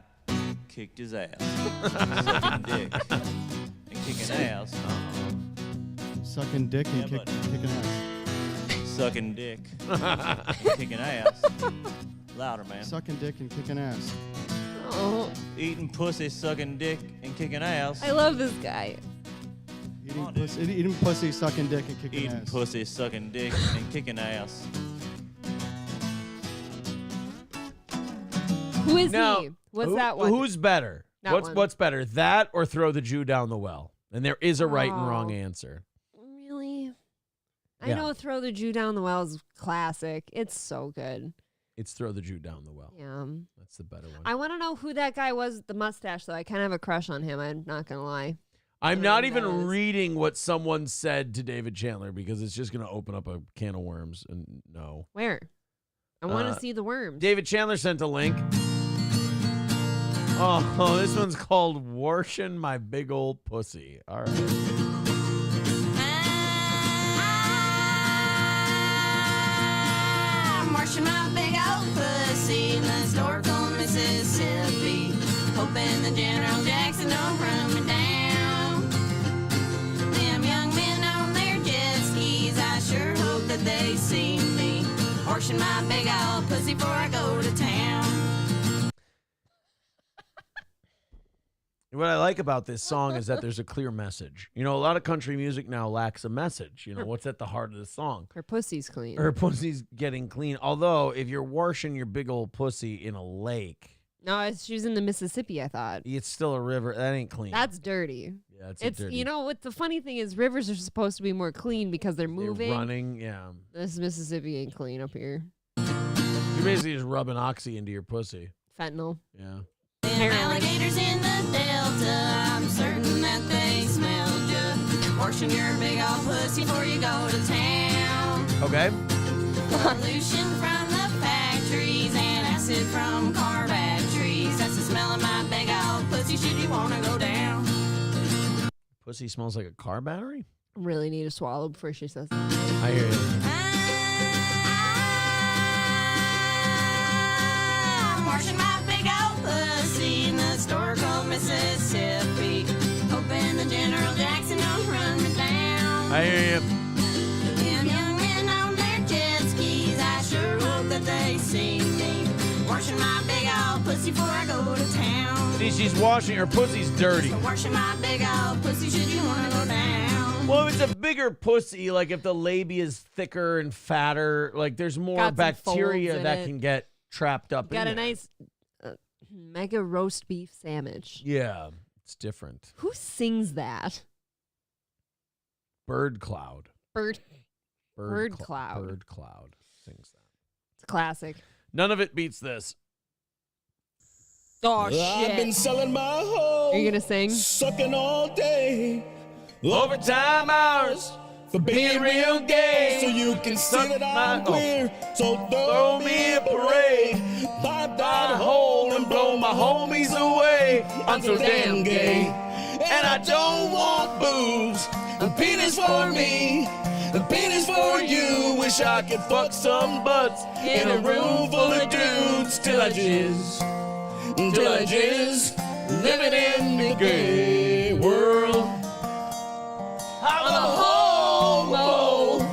kicked his ass. Sucking dick and kicking ass. Sucking dick and Yeah, kicking ass. Sucking dick and kicking ass. Louder, man. Sucking dick and kicking ass. Oh, Eating pussy, sucking dick, and kicking ass. I love this guy. Eating pussy, sucking dick and kicking Eating ass. pussy, sucking dick, and kicking ass. Who is Now, he? What's that one? Who's better? That one. What's better, that or throw the Jew down the well? And there is a right and wrong Oh. answer. Really? I Yeah. know Throw the Jew Down the Well is classic. It's so good. It's throw the Jew down the well. Yeah. That's the better one. I want to know who that guy was with the mustache, though. I kind of have a crush on him. I'm not going to lie. I'm I don't know not who that even is. reading what someone said to David Chandler because it's just going to open up a can of worms. And no. Where? I want to see the worms. David Chandler sent a link. Oh, this one's called Warshin' My Big Old Pussy. All right. I'm washing my big old pussy in the historical Mississippi, hoping the General Jackson don't run me down. Them young men on their jet skis, I sure hope that they see me washing my big old pussy before I go to town. What I like about this song is that there's a clear message. You know, a lot of country music now lacks a message. You know, what's at the heart of the song? Her pussy's clean. Her pussy's getting clean. Although, if you're washing your big old pussy in a lake, No, she's in the Mississippi, I thought. it's still a river. That ain't clean. That's dirty. Yeah, It's dirty. you know what the funny thing is, rivers are supposed to be more clean because they're They're moving. running. Yeah. This Mississippi ain't clean up here. You're basically just rubbing oxy into your pussy. Fentanyl. Yeah. Them alligators in the Delta, I'm certain that they smelled you. Washing your big old pussy before you go to town. Okay. Pollution from the factories and acid from car batteries. That's the smell of my big old pussy. Should you want to go down? Pussy smells like a car battery? Really need to swallow before she says that. I hear you. I'm washing my big old pussy in the historical Mississippi, hoping the General Jackson don't run me down. I hear you. Them young men on their jet skis, I sure hope that they see me washing my big old pussy before I go to town. See, she's washing her pussy's dirty. So washing my big old pussy, should you want to go down? Well, if it's a bigger pussy, like if the labia is thicker and fatter, like there's more Got some bacteria folds in that it. can get trapped up Got in a there. nice mega roast beef sandwich. Yeah, it's different. Who sings that? Bird Cloud. Bird Cloud. Bird Cloud sings that. It's a classic. None of it beats this. Oh, shit. I've been selling my hoe. Are you going to sing? Sucking all day. Overtime hours for being real gay. So you can see that I'm queer. So throw me a parade. Pipe that hole and blow my homies away. I'm so damn gay. And I don't want boobs. A penis for me, a penis for you. Wish I could fuck some butts in a room full of dudes till I jizz. Living in the gay world. I'm a homo.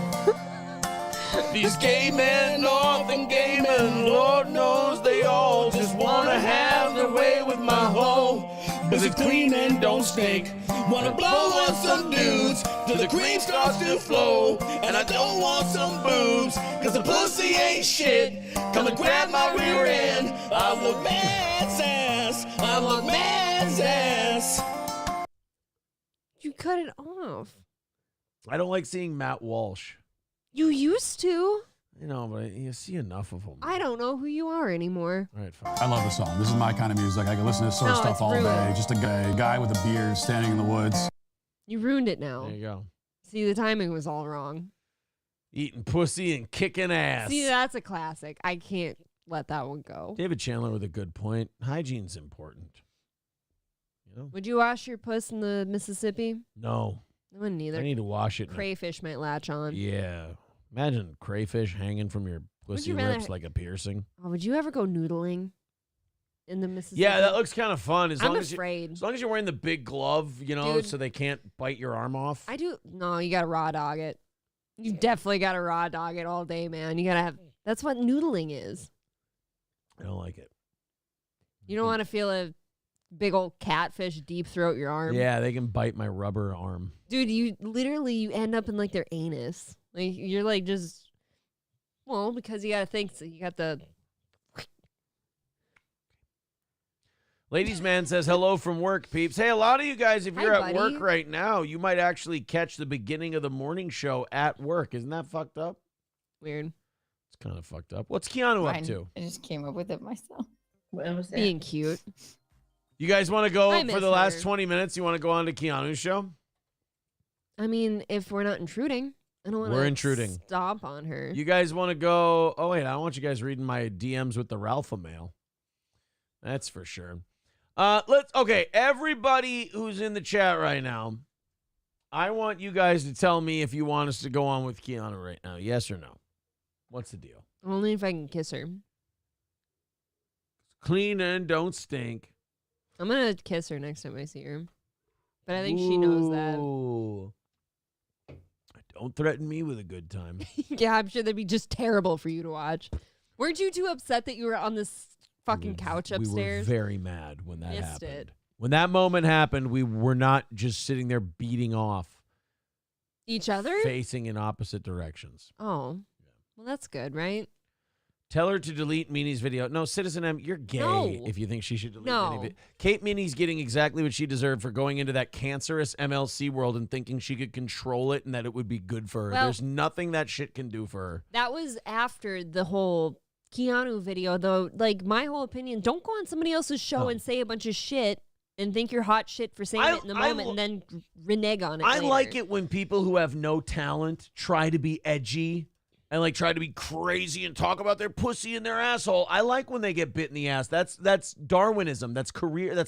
These gay men, northern gay men, Lord knows they all just want to have their way with my hoe. Cause it's clean and don't stink. Wanna blow on some dudes till the cream starts to flow. And I don't want some boobs, cause the pussy ain't shit. Come and grab my rear end. I look man's ass. I look man's ass. You cut it off. I don't like seeing Matt Walsh. You used to. You know, but you see enough of him. I don't know who you are anymore. All right, fine. I love the song. This is my kind of music. I can listen to this sort of No, stuff it's all ruined. day. Just a guy with a beard standing in the woods. You ruined it now. There you go. See, the timing was all wrong. Eating pussy and kicking ass. See, that's a classic. I can't let that one go. David Chandler with a good point. Hygiene's important. You know? Would you wash your puss in the Mississippi? No. I wouldn't either. I need to wash it. Crayfish might latch on. Yeah. Imagine crayfish hanging from your pussy you rather- lips like a piercing. Oh, would you ever go noodling in the Mississippi? Yeah, that looks kind of fun. I'm afraid. As long as you're wearing the big glove, you know, Dude. so they can't bite your arm off. I do. No, you got to raw dog it. You definitely got to raw dog it all day, man. You got to have. That's what noodling is. I don't like it. You don't want to feel a big old catfish deep throat your arm. Yeah, they can bite my rubber arm. Dude, you end up in like their anus. Like you're like just, well, because you got to think. So you got the. Ladies man says hello from work, peeps. Hey, a lot of you guys, if Hi, you're at buddy. work right now, you might actually catch the beginning of the morning show at work. Isn't that fucked up? Weird. It's kind of fucked up. What's Keanu up Mine. to? I just came up with it myself. What was that? Being cute. You guys want to go I for miss the last her. 20 minutes? You want to go on to Keanu's show? I mean, if we're not intruding, I don't want to. We're intruding. Stop on her. You guys want to go? Oh, wait, I don't want you guys reading my DMs with the Ralpha mail. That's for sure. Okay, everybody who's in the chat right now, I want you guys to tell me if you want us to go on with Keanu right now. Yes or no? What's the deal? Only if I can kiss her. Clean and don't stink. I'm gonna kiss her next time I see her. But I think she knows that. Ooh. Don't threaten me with a good time. Yeah, I'm sure that'd be just terrible for you to watch. Weren't you too upset that you were on this fucking couch upstairs? We were very mad when that Missed happened. it. When that moment happened, we were not just sitting there beating off, Each other? facing in opposite directions. Oh. Well, that's good, right? Tell her to delete Meanie's video. No, Citizen M, you're gay No. if you think she should delete No. any video. Kate Meanie's getting exactly what she deserved for going into that cancerous MLC world and thinking she could control it and that it would be good for her. Well- There's nothing that shit can do for her. That was after the whole Keanu video, though. Like, my whole opinion, don't go on somebody else's show Oh. and say a bunch of shit and think you're hot shit for saying it in the moment and then renege on it I later. like it when people who have no talent try to be edgy and like try to be crazy and talk about their pussy and their asshole. I like when they get bit in the ass. That's Darwinism. That's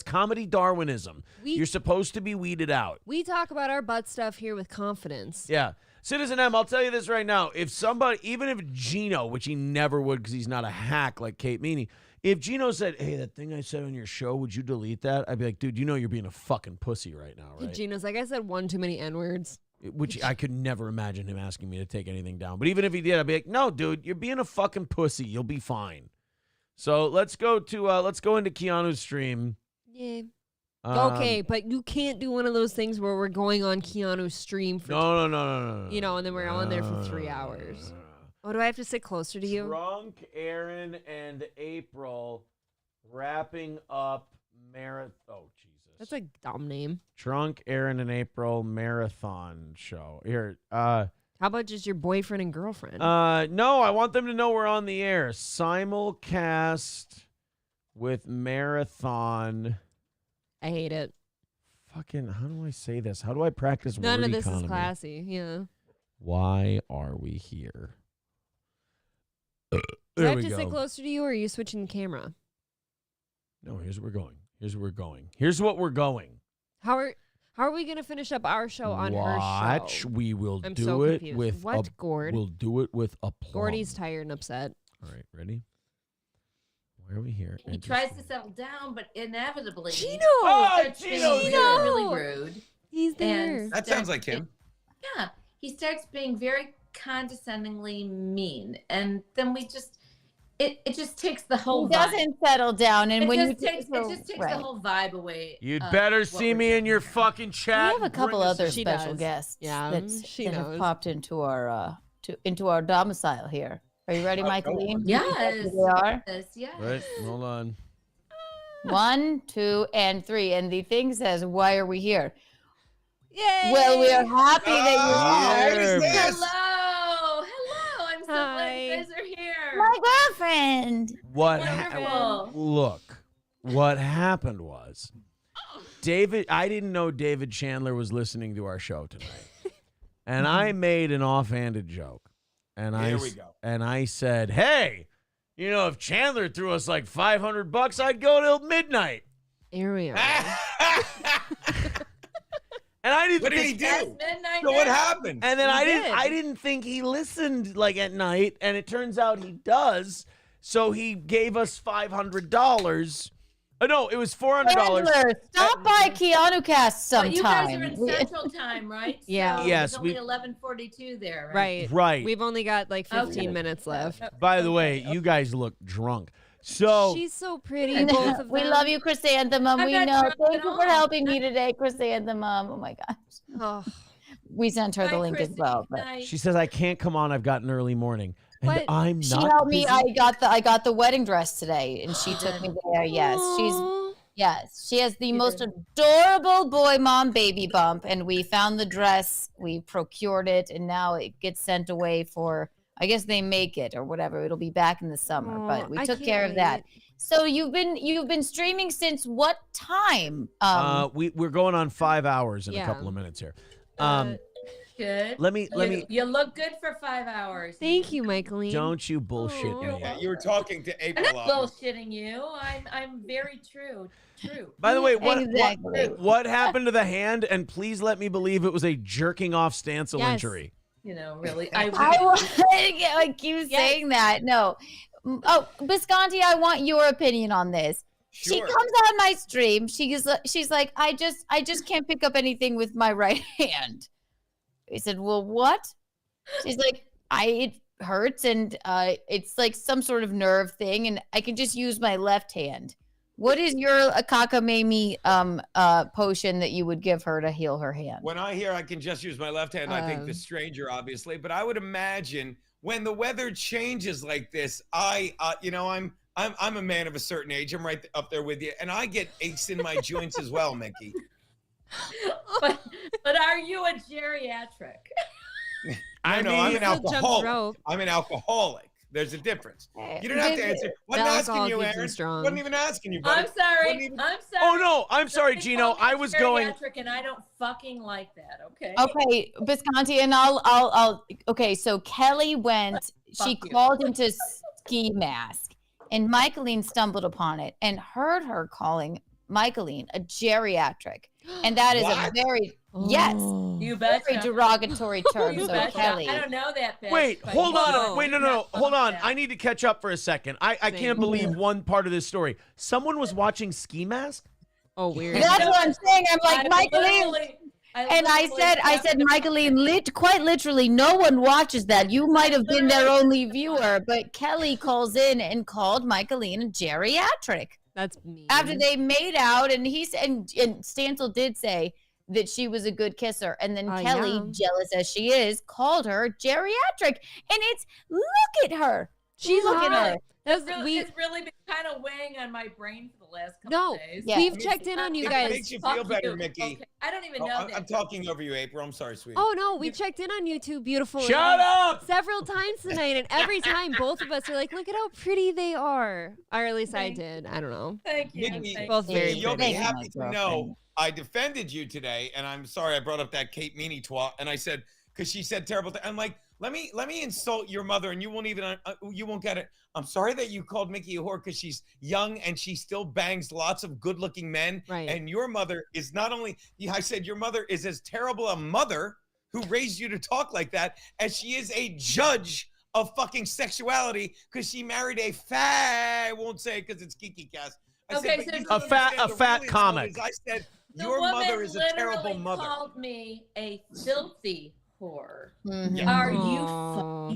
comedy Darwinism. You're supposed to be weeded out. We talk about our butt stuff here with confidence. Yeah. Citizen M, I'll tell you this right now. If somebody, even if Gino, which he never would because he's not a hack like Kate Meany, if Gino said, hey, that thing I said on your show, would you delete that? I'd be like, dude, you know you're being a fucking pussy right now, right? Gino's like, I said one too many N-words. Which I could never imagine him asking me to take anything down. But even if he did, I'd be like, no, dude, you're being a fucking pussy. You'll be fine. So let's go into Keanu's stream. Yeah. Okay, but you can't do one of those things where we're going on Keanu's stream for No. you know, and then we're on there for 3 hours. Oh, do I have to sit closer to you? Drunk Aaron and April wrapping up marathon. Oh, Jesus. That's a dumb name. Drunk Aaron and April marathon show. Here. How about just your boyfriend and girlfriend? No, I want them to know we're on the air. Simulcast with marathon. I hate it. Fucking, how do I say this? How do I practice None word of this economy? is classy. Yeah. Why are we here? Do I There have we to go. sit closer to you, or are you switching the camera? No, here's where we're going. Here's what we're going. How are How are we gonna finish up our show on her Watch, show? we will I'm do so it confused. with What, a, Gord? We'll do it with a plum. Gordy's tired and upset. All right, ready? Why are we here? He tries to settle down, but inevitably, Gino! starts being really rude. He's there. That sounds like him. Yeah, he starts being very condescendingly mean, and then we just it just takes the whole. He doesn't settle down, and it when just you takes the whole vibe away. You'd of better what see we're me in doing. your fucking chat. We have a couple other She special does. guests Yeah, that she have knows. popped into our into our domicile here. Are you ready, Michaeline? Yes, Here they are. yes. Right, hold on. 1, 2, and 3. And the thing says, "Why are we here?" Yay! Well, we are happy that you are. Hello, I'm so glad you guys are here. My girlfriend. Look, what happened was David. I didn't know David Chandler was listening to our show tonight, and I made an offhanded joke, and Here we go. I said, "Hey, you know, if Chandler threw us like $500, I'd go till midnight." Here we are. And I didn't. What did he think- do? So what happened? And then He I did. didn't think he listened like at night, and it turns out he does. So he gave us $500. No, it was $400. Chandler, stop by Keanu Cast But you guys are sometime. in Central Time, right? Yeah. So Yes, It's only we- 11:42 there, Right. Right. We've only got like 15 Okay. minutes left. By the way, you guys look drunk. So She's so pretty, both of We them. love you, Chrysanthemum. I'm We not know. drunk Thank at you for all. helping me today, Chrysanthemum. Oh my gosh. Oh. We sent her the link as well. But she says, "I can't come on. I've got an early morning." And But I'm she not helped me. busy. I got the wedding dress today, and she took me there. Yes, she has the most adorable boy mom baby bump, and we found the dress, we procured it, and now it gets sent away for. I guess they make it or whatever. It'll be back in the summer, but we I took can't care of that. wait. So you've been streaming since what time? We're going on 5 hours in a Yeah. couple of minutes here. Good. Let me. You look good for 5 hours. Thank you, Michaeline. Don't you bullshit me. Yeah, you were talking to I'm April. not bullshitting you. I'm very true. By the way, Exactly. what happened to the hand? And please let me believe it was a jerking off stancil Yes. injury. You know, really. I keep saying that. No. Oh, Bisconti, I want your opinion on this. She Sure. comes on my stream. She's like, I just can't pick up anything with my right hand. I said, well, what? She's like, it hurts and it's like some sort of nerve thing, and I can just use my left hand. What is your cockamamie potion that you would give her to heal her hand? When I hear I can just use my left hand, I think the stranger, obviously. But I would imagine when the weather changes like this, I'm a man of a certain age. I'm right up there with you, and I get aches in my joints as well, Mickey. But are you a geriatric? I'm an still jumps alcoholic. rope. I'm an alcoholic. There's a difference. You don't have to answer. Wasn't The asking alcohol you, keeps him Aaron. strong. Wasn't even asking you, buddy. I'm sorry. Wasn't even- I'm sorry. Oh no, I'm sorry, Gino. I was going. Geriatric, and I don't fucking like that. Okay. Okay, Bisconti, and I'll. Okay, so Kelly went. She Fuck you. called into ski mask, and Michaeline stumbled upon it and heard her calling Michaeline a geriatric, and that is a What? very yes, You very betcha. derogatory term. You So betcha. Kelly, I don't know that. Bitch, Wait, but hold on. whoa. Wait, no. Hold on. I need to catch up for a second. I can't believe one part of this story. Someone was watching Ski Mask? Oh, weird. that's what I'm saying. I'm like I Michaeline. literally- And I said, Michaeline, quite literally, no one watches that. You might have been their only viewer, but Kelly calls in and called Michaeline a geriatric. That's mean. After they made out, and and Stancil did say that she was a good kisser, and then Kelly, yeah. jealous as she is, called her geriatric. And it's look at her. She's look at hot. her. That's, It's really been kind of weighing on my brain for the last couple No, days. Yeah. we've checked in on you If guys. it makes you Fuck feel better, you. Mickey. Okay. I don't even Oh, know I'm that. talking over you, April. I'm sorry, sweetie. Oh no, we checked in on you two beautiful Shut ladies up! several times tonight, and every time both of us are like, "Look at how pretty they are," or at least I did. I don't know. Thank you. Mickey, Thank Both you. very you'll be pretty. happy to know I defended you today, and I'm sorry I brought up that Kate Meany twat, and I said, because she said terrible things. I'm like, Let me insult your mother, and you won't even you won't get it. I'm sorry that you called Mickey a whore because she's young and she still bangs lots of good-looking men. Right. And your mother is not only. I said your mother is as terrible a mother who raised you to talk like that as she is a judge of fucking sexuality because she married a fat. I won't say it because it's Kiki Cast. Okay, so a fat comic. I said The your woman mother is a terrible literally mother. called me a filthy whore. Mhm. Are you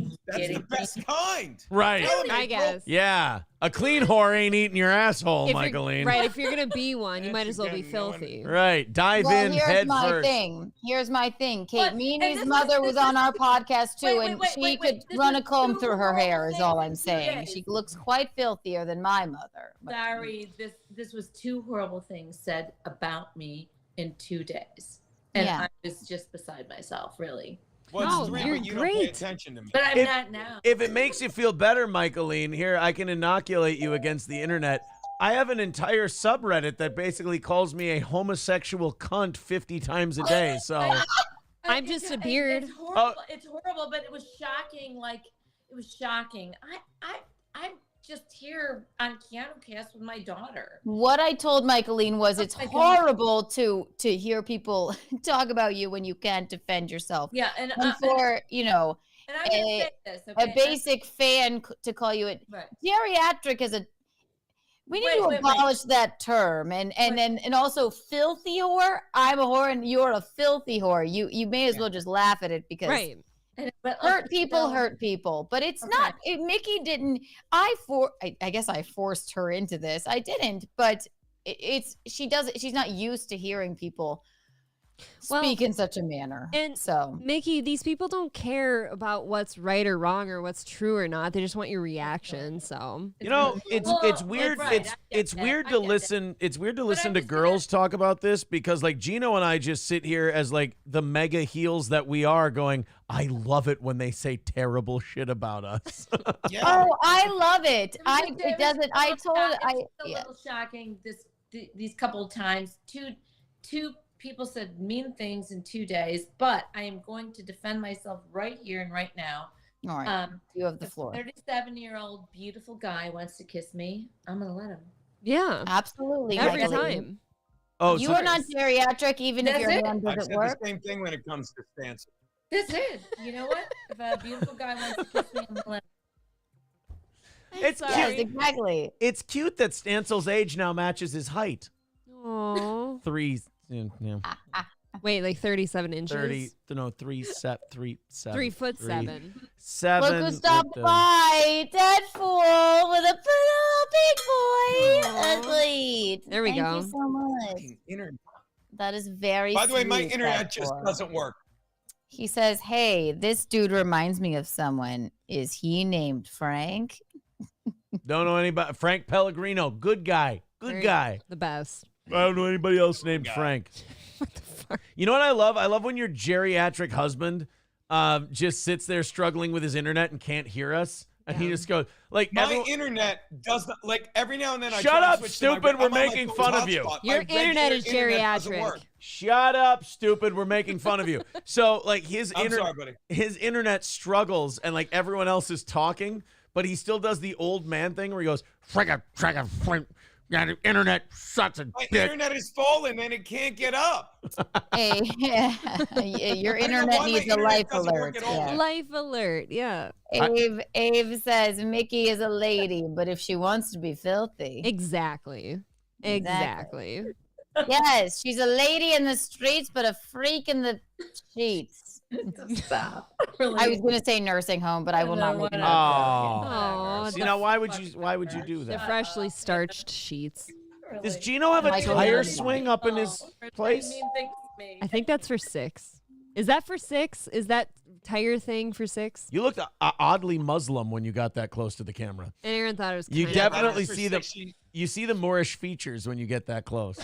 fucking That's kidding the best kind. Right. I guess. Yeah. A clean whore ain't eating your asshole, If you're- Michaeline. Right. If you're gonna be one, you might as well be filthy. Right. Dive Well, in here's head my first. thing. Here's my thing. Kate What? Meany's And mother was on our podcast too, Wait, and wait, she wait, could wait. This run a is comb two through her hair. Is all I'm things in 2 saying. days. She looks quite filthier than my mother. Sorry, this was 2 horrible things said about me in 2 days. And Yeah. I was just beside myself, really. Well, No, it's 3, you're but you don't pay great. attention to me. But I'm If- not now. If it makes you feel better, Michaeline, here, I can inoculate you against the internet. I have an entire subreddit that basically calls me a homosexual cunt 50 times a day. So I'm just a beard. It's horrible. It's horrible, but it was shocking. Like, it was shocking. I'm just here on Keanu Cast with my daughter. What I told Michaeline was it's my God. horrible to hear people talk about you when you can't defend yourself. Yeah, and for you know and I'm gonna say this, a okay? basic fan to call you it Right. geriatric is a. We need Wait, to wait, abolish that term, and also filthy whore. I'm a whore, and you're a filthy whore. You may as well just laugh at it because Right. But hurt people. But it's not. Mickey didn't. I guess I forced her into this. I didn't, but she does. She's not used to hearing people speak in such a manner. And so, Mickey, these people don't care about what's right or wrong or what's true or not. They just want your reaction. So you know, it's weird. It's weird to listen. It's weird to listen to girls talk about this because like Gino and I just sit here as like the mega heels that we are, going, I love it when they say terrible shit about us. Oh, I love it. It doesn't. I told. It's a little shocking. These couple of times, two people said mean things in 2 days, but I am going to defend myself right here and right now. All right, you have the floor. 37-year-old beautiful guy wants to kiss me. I'm gonna let him. Yeah, absolutely. Every Michaeline. time. Oh, you so- are not geriatric, even if That's your it. hand I've doesn't said work. the same thing when it comes to stance. That's it. You know what? If a beautiful guy wants to kiss me, I'm gonna let him. It's Yes, cute. exactly. It's cute that Stansel's age now matches his height. Oh. 3. Yeah. Wait, like 37 inches. 30. No, 3 7. 3 7. 3 foot 7. 7. Look who stopped by, that fool with a little big boy. Ugly. There we Thank go. you so much. Internet. That is very. By the way, my sweet, internet that just fool. doesn't work. He says, "Hey, this dude reminds me of someone. Is he named Frank?" Don't know anybody. Frank Pellegrino. Good guy. Good guy. The best. I don't know anybody else named Frank. You know what I love? I love when your geriatric husband just sits there struggling with his internet and can't hear us. And he just goes, like, My internet does not, like, every now and then I Shut try to up, switch to my stupid. We're I'm on my making phone's fun of you. hotspot. Your My regular internet is internet doesn't geriatric. work. Shut up, stupid. We're making fun of you. So, like, I'm sorry, buddy. his internet struggles and, like, everyone else is talking, but he still does the old man thing where he goes, fricka, yeah, the internet sucks a My dick. internet is falling and it can't get up. Hey, your I don't know internet why my needs a internet life doesn't work alert. at all. Yeah. Life alert. Yeah. Abe says Mickey is a lady, but if she wants to be filthy, Exactly. Exactly. yes, she's a lady in the streets, but a freak in the sheets. Stop. I was going to say nursing home, but I will not make it. Oh, See, now why would you do the that? freshly starched sheets. Does Gino have a Michael tire Jordan. swing up in his place? I think that's for 6. Is that for 6? Is that tire thing for 6? You looked oddly Muslim when you got that close to the camera. And Aaron thought it was You kind definitely for see the 6. you see the Moorish features when you get that close.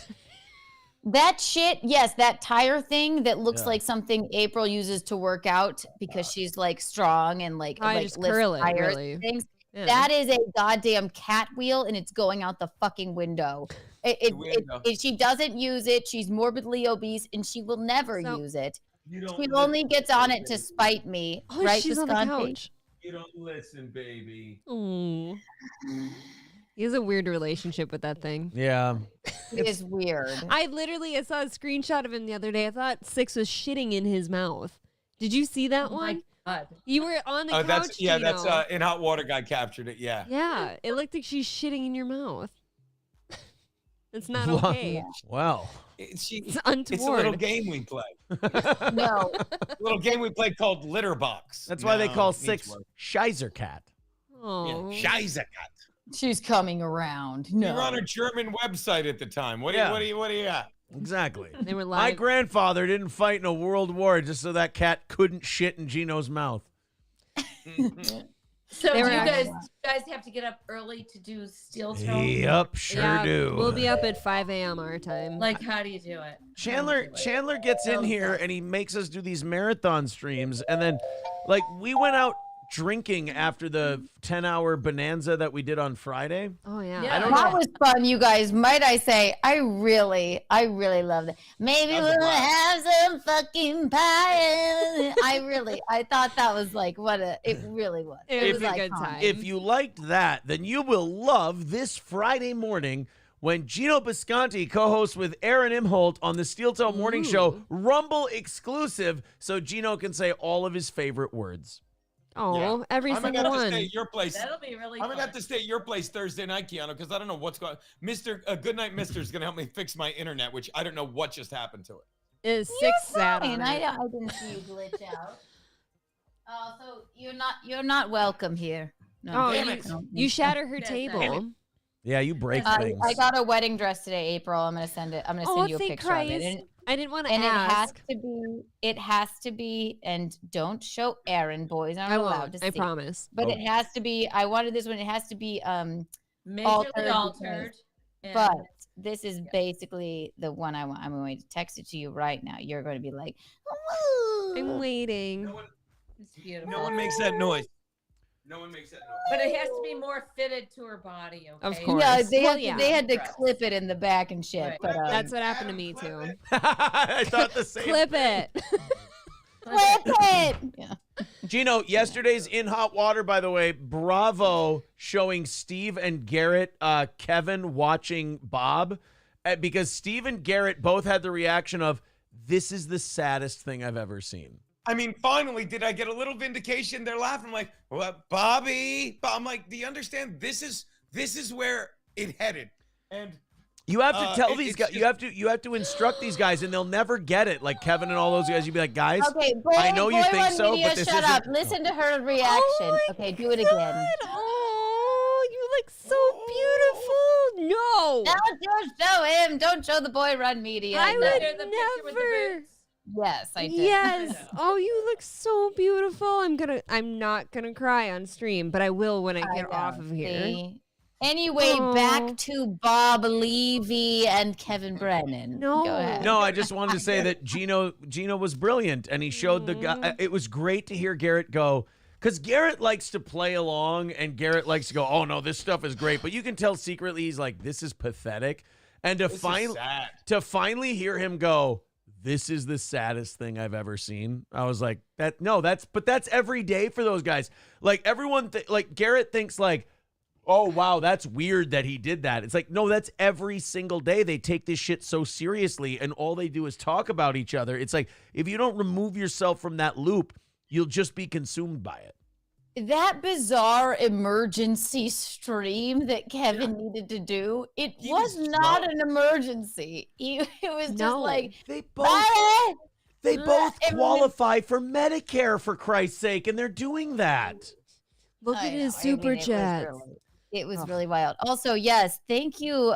That shit, yes, that tire thing that looks Yeah. like something April uses to work out because she's like strong and like I like just lifts curl it, tires really. and things. Yeah. That is a goddamn cat wheel and it's going out the fucking window. She doesn't use it. She's morbidly obese and she will never So- use it. She only gets on it to spite me, Oh, right, she's on the Visconti? couch. You don't listen, baby. Oh. He has a weird relationship with that thing. Yeah. It is weird. I saw a screenshot of him the other day. I thought Six was shitting in his mouth. Did you see that one? God. You were on the couch, That's Gino. in Hot Water guy captured it. Yeah. Yeah, it looked like she's shitting in your mouth. It's not Wow. okay. Wow. It's It's untoward. a little game we play. No. A little game we play called Litter Box. That's why they No, call needs Six work. Shizer Cat. Oh. Scheiße. She's coming around. We No. were on a German website at the time. What do Yeah. you got? Exactly. They were My live. grandfather didn't fight in a world war just so that cat couldn't shit in Gino's mouth. So do They you were guys have to get up early to do steel toe? Yep, sure do. We'll be up at 5 a.m. our time. Like, how do you do it? Chandler gets in here and he makes us do these marathon streams, and then like we went out drinking after the 10-hour bonanza that we did on Friday. Oh yeah. I don't That know. was fun, you guys. Might I say, I really love that. Maybe That was a we'll blast. have some fucking pie. I thought that was like, it really was. It was a like good fun. time. If you liked that, then you will love this Friday morning when Gino Bisconti co-hosts with Aaron Imholt on the Steel Toe Morning Show, Rumble exclusive, so Gino can say all of his favorite words. Oh, every I'm gonna single have to one. stay at your place. That'll be really I'm gonna fun. have to stay at your place Thursday night, Keanu, because I don't know what's going on. Mr. Goodnight Mister is gonna help me fix my internet, which I don't know what just happened to it. Is You're 6 sat on fine. it. I didn't see you glitch out. Oh, so you're not welcome here. No, Oh, Damn you, it. you shatter her Yes, table. Yeah, you break things. I got a wedding dress today, April. I'm gonna send it. I'm gonna send you a thank picture Christ. of it. I didn't want to And ask. it has to be, and don't show Aaron, boys aren't I allowed won't. to see. I promise. But it has to be. I wanted this one. It has to be Majorly altered. altered. and- But this is basically the one I want. I'm going to text it to you right now. You're going to be like, I'm waiting. It's beautiful. No one makes that noise. No one makes that noise. But it has to be more fitted to her body, okay? Of course. yeah, Well, they had to Dress. clip it in the back and shit. Right. But That's what happened to me too. I thought the same. Clip it. clip it. Yeah. Gino, yesterday's In Hot Water, by the way, bravo showing Steve and Garrett, Kevin watching Bob, because Steve and Garrett both had the reaction of, this is the saddest thing I've ever seen. I mean, finally, did I get a little vindication? They're laughing. I'm like, what, Bobby? I'm like, do you understand? This is where it headed. And You have to tell these it's guys. You have to instruct these guys, and they'll never get it. Like Kevin and all those guys, you'd be like, guys, Okay, boy, I know you boy think one so, media, but this shut isn't. up. Listen to her reaction. Okay, do it again. Oh, you look so beautiful. No. Don't show him. Don't show the boy run media. I No. would There's the picture with the never. boots. Yes, I did. Yes. Oh, you look so beautiful. I'm not gonna cry on stream, but I will when I get off of here. See? Anyway, Oh. back to Bob Levy and Kevin Brennan. No. Go ahead. No, I just wanted to say that Gino was brilliant, and he showed the guy. It was great to hear Garrett go, because Garrett likes to play along, and Garrett likes to go, oh no, this stuff is great, but you can tell secretly he's like, this is pathetic, and this is sad. to finally hear him go, this is the saddest thing I've ever seen. I was like, that's every day for those guys. Like everyone, like Garrett thinks like, oh wow, that's weird that he did that. It's like, no, that's every single day. They take this shit so seriously, and all they do is talk about each other. It's like, if you don't remove yourself from that loop, you'll just be consumed by it. That bizarre emergency stream that Kevin needed to do, it was not an emergency. It was just like, They both qualify for Medicare, for Christ's sake, and they're doing that. Look I at his know. I mean, super it was chat. It was really wild. Also, yes, thank you,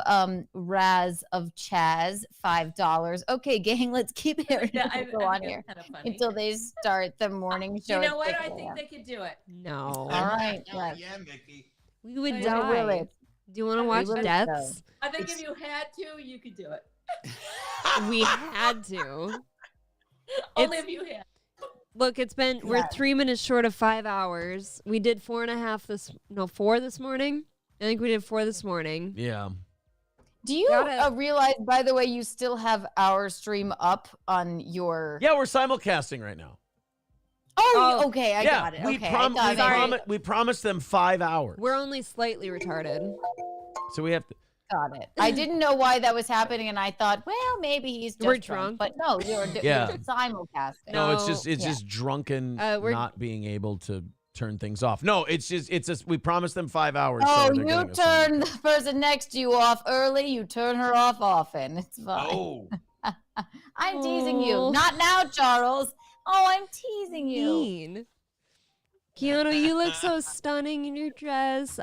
Raz of Chaz, $5. Okay, gang, let's keep it go on here until they start the morning show. You at know what? 6 I think a.m. they could do it. No. All right. Yes. Yeah, Mickey. We would I die. will it. Do you want to watch will it, deaths? I think if you had to, you could do it. We had to. Only if you had. Look, we're 3 minutes short of 5 hours. We did 4 this morning. I think we did 4 this morning. Yeah. Do you realize, by the way, you still have our stream up on your? Yeah, we're simulcasting right now. Oh, okay, I got it. Okay, we promised them 5 hours. We're only slightly retarded. So we have to. Got it. I didn't know why that was happening, and I thought, well, maybe he's just We're drunk. drunk. But no, you're simulcasting. No, it's just drunken not being able to turn things off. No, it's just we promised them 5 hours. Oh, so they're you getting us turn the person next to you off early. You turn her off often. It's fine. Oh. I'm teasing you. Oh. Not now, Charles. Oh, I'm teasing you. Mean. Keanu, you look so stunning in your dress.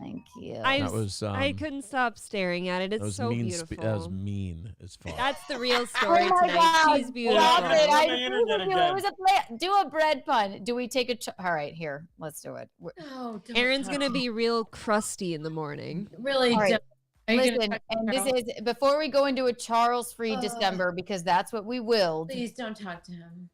Thank you. I was, couldn't stop staring at it. That It's was so mean. beautiful. That was mean as fuck. That's the real story Oh my tonight. God, She's beautiful. stop it. I my agree internet with you. again. It was a play. Do a bread pun. Do we take a? All right, here. Let's do it. Oh, don't Aaron's touch gonna me. be real crusty in the morning. Really All right. don't. Are you gonna Listen, touch and me, this Carl? is before we go into a Charles-free December, because that's what we will. Please don't talk to him.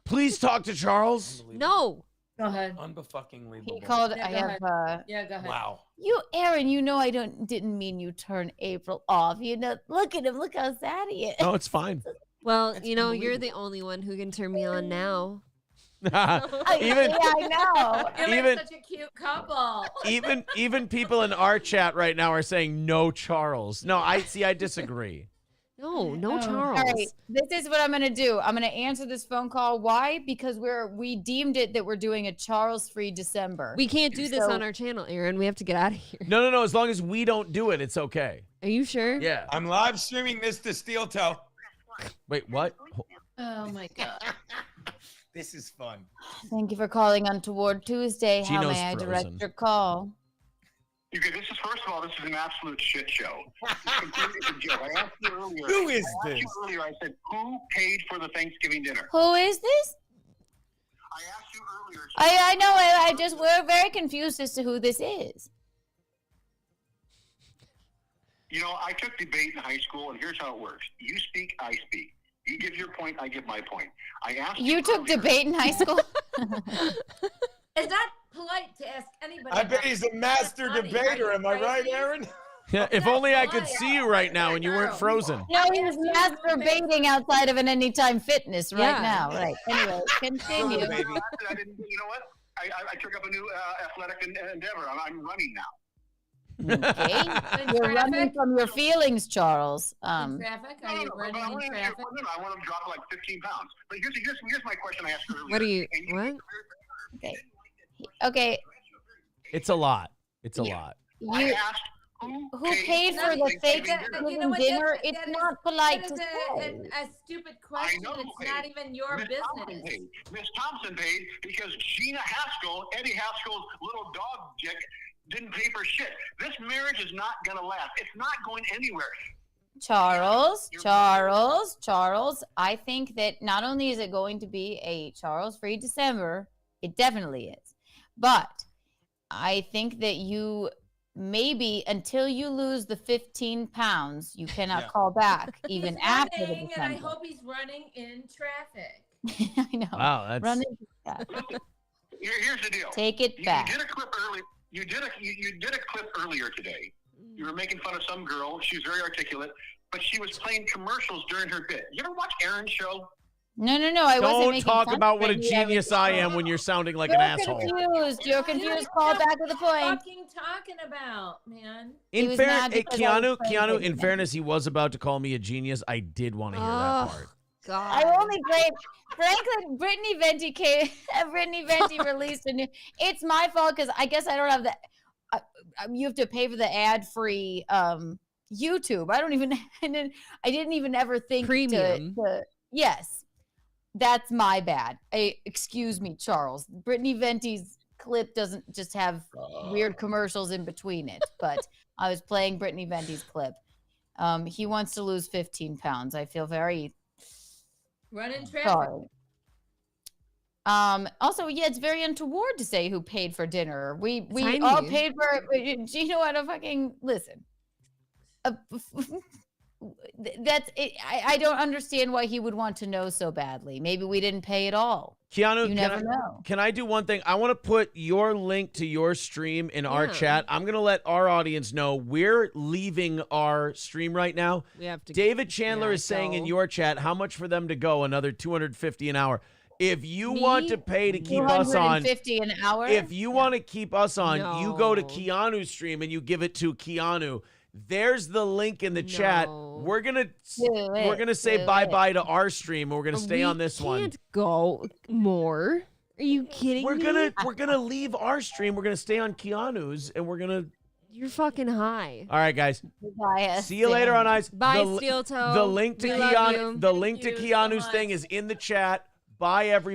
Please talk to Charles. No. Go ahead. Unfucking He called. Yeah, I go have. ahead. Yeah, go ahead. Wow. You, Aaron. You know I didn't mean you turn April off. You know, look at him. Look how sad he is. No, it's fine. Well, you're the only one who can turn me on now. even Yeah, I know. You're even like such a cute couple. even people in our chat right now are saying no Charles. No, I disagree. No, Charles. All right, this is what I'm gonna do. I'm gonna answer this phone call. Why? Because we deemed it that we're doing a Charles-free December. We can't do this on our channel, Aaron. We have to get out of here. No. As long as we don't do it, it's okay. Are you sure? Yeah. I'm live streaming this to Steel Toe. Wait, what? Oh my god. This is fun. Thank you for calling Untoward Tuesday. How Gino's may I direct frozen. your call? Okay, this is first of all, this is an absolute shit show. It's completely a joke. I asked you earlier. Who is I asked this? you earlier. I said, who paid for the Thanksgiving dinner? Who is this? I asked you earlier. I know. I just we're very confused as to who this is. You know, I took debate in high school, and here's how it works: you speak, I speak. You give your point, I give my point. I asked You took earlier- debate in high school. It's not polite to ask anybody. I bet about he's a it. master That's funny. debater. Are Am I right, crazy? Aaron? Yeah, if only I could see you right now and you weren't frozen. No, he's masturbating outside of an Anytime Fitness right Yeah. now. Right. Anyway, continue. I didn't. You know what? I took up a new athletic endeavor. I'm running now. Okay. You're running from your feelings, Charles. In traffic? Are you running in traffic? I want to drop like 15 pounds. But here's my question I asked earlier. What are you? And What? Okay. It's a lot. It's a lot. I You asked who paid for the Thanksgiving dinner? It's not polite That to is say. a stupid question. know who It's paid. not even your Miss Thompson business. paid. Miss Thompson paid because Gina Haskell, Eddie Haskell's little dog dick, didn't pay for shit. This marriage is not going to last. It's not going anywhere. Charles, I think that not only is it going to be a Charles-free December, it definitely is. But I think that you maybe until you lose the 15 pounds, you cannot call back even He's after the running, and I December. hope he's running in traffic. I know. Wow, that's Running. Yeah. Here's the deal. Take it back. You did a clip early. You did a clip earlier today. You were making fun of some girl. She was very articulate, but she was playing commercials during her bit. You ever watch Aaron's show? No. I wasn't Don't making talk fun about of what a you. genius I am when you're sounding like You're an asshole. confused. You're confused. Call back to the point. Fucking talking about, man. He In was fairness, mad because I was playing Keanu, video in fairness, he was about to call me a genius. I did want to hear that Oh, part. God. I only played. Frankly, Brittany Venti came. Brittany Venti released a new. It's my fault because I guess I don't have the. You have to pay for the ad-free YouTube. I don't even. I didn't even ever think Premium. to. Yes, that's my bad. Excuse me, Charles. Brittany Venti's clip doesn't just have weird commercials in between it, but I was playing Brittany Venti's clip. He wants to lose 15 pounds. I feel very. Run in traffic. Sorry. Also, yeah, it's very untoward to say who paid for dinner. We Tiny. all paid for. Gino, I don't fucking listen. that's it. I don't understand why he would want to know so badly. Maybe we didn't pay at all. Keanu, You never know. Can I do one thing? I want to put your link to your stream in our Yeah. chat. I'm going to let our audience know we're leaving our stream right now. We have to. David Chandler is saying in go. your chat, how much for them to go? Another $250 an hour. If you want to pay to keep us on, $250 an hour. if you want to keep us on, you go to No. Keanu's stream and you give it to Keanu. There's the link in the chat. We're gonna say Do bye-bye to our stream. And we're gonna stay on this one. Can't go more. Are you kidding We're me? gonna leave our stream. We're gonna stay on Keanu's, and we're gonna. You're fucking high. All right, guys. Bye, See you later on Ice. Bye, The- Steel Toe. The link to We love Keanu. you. The link to Thank you so Keanu's much. thing is in the chat. Bye, everybody.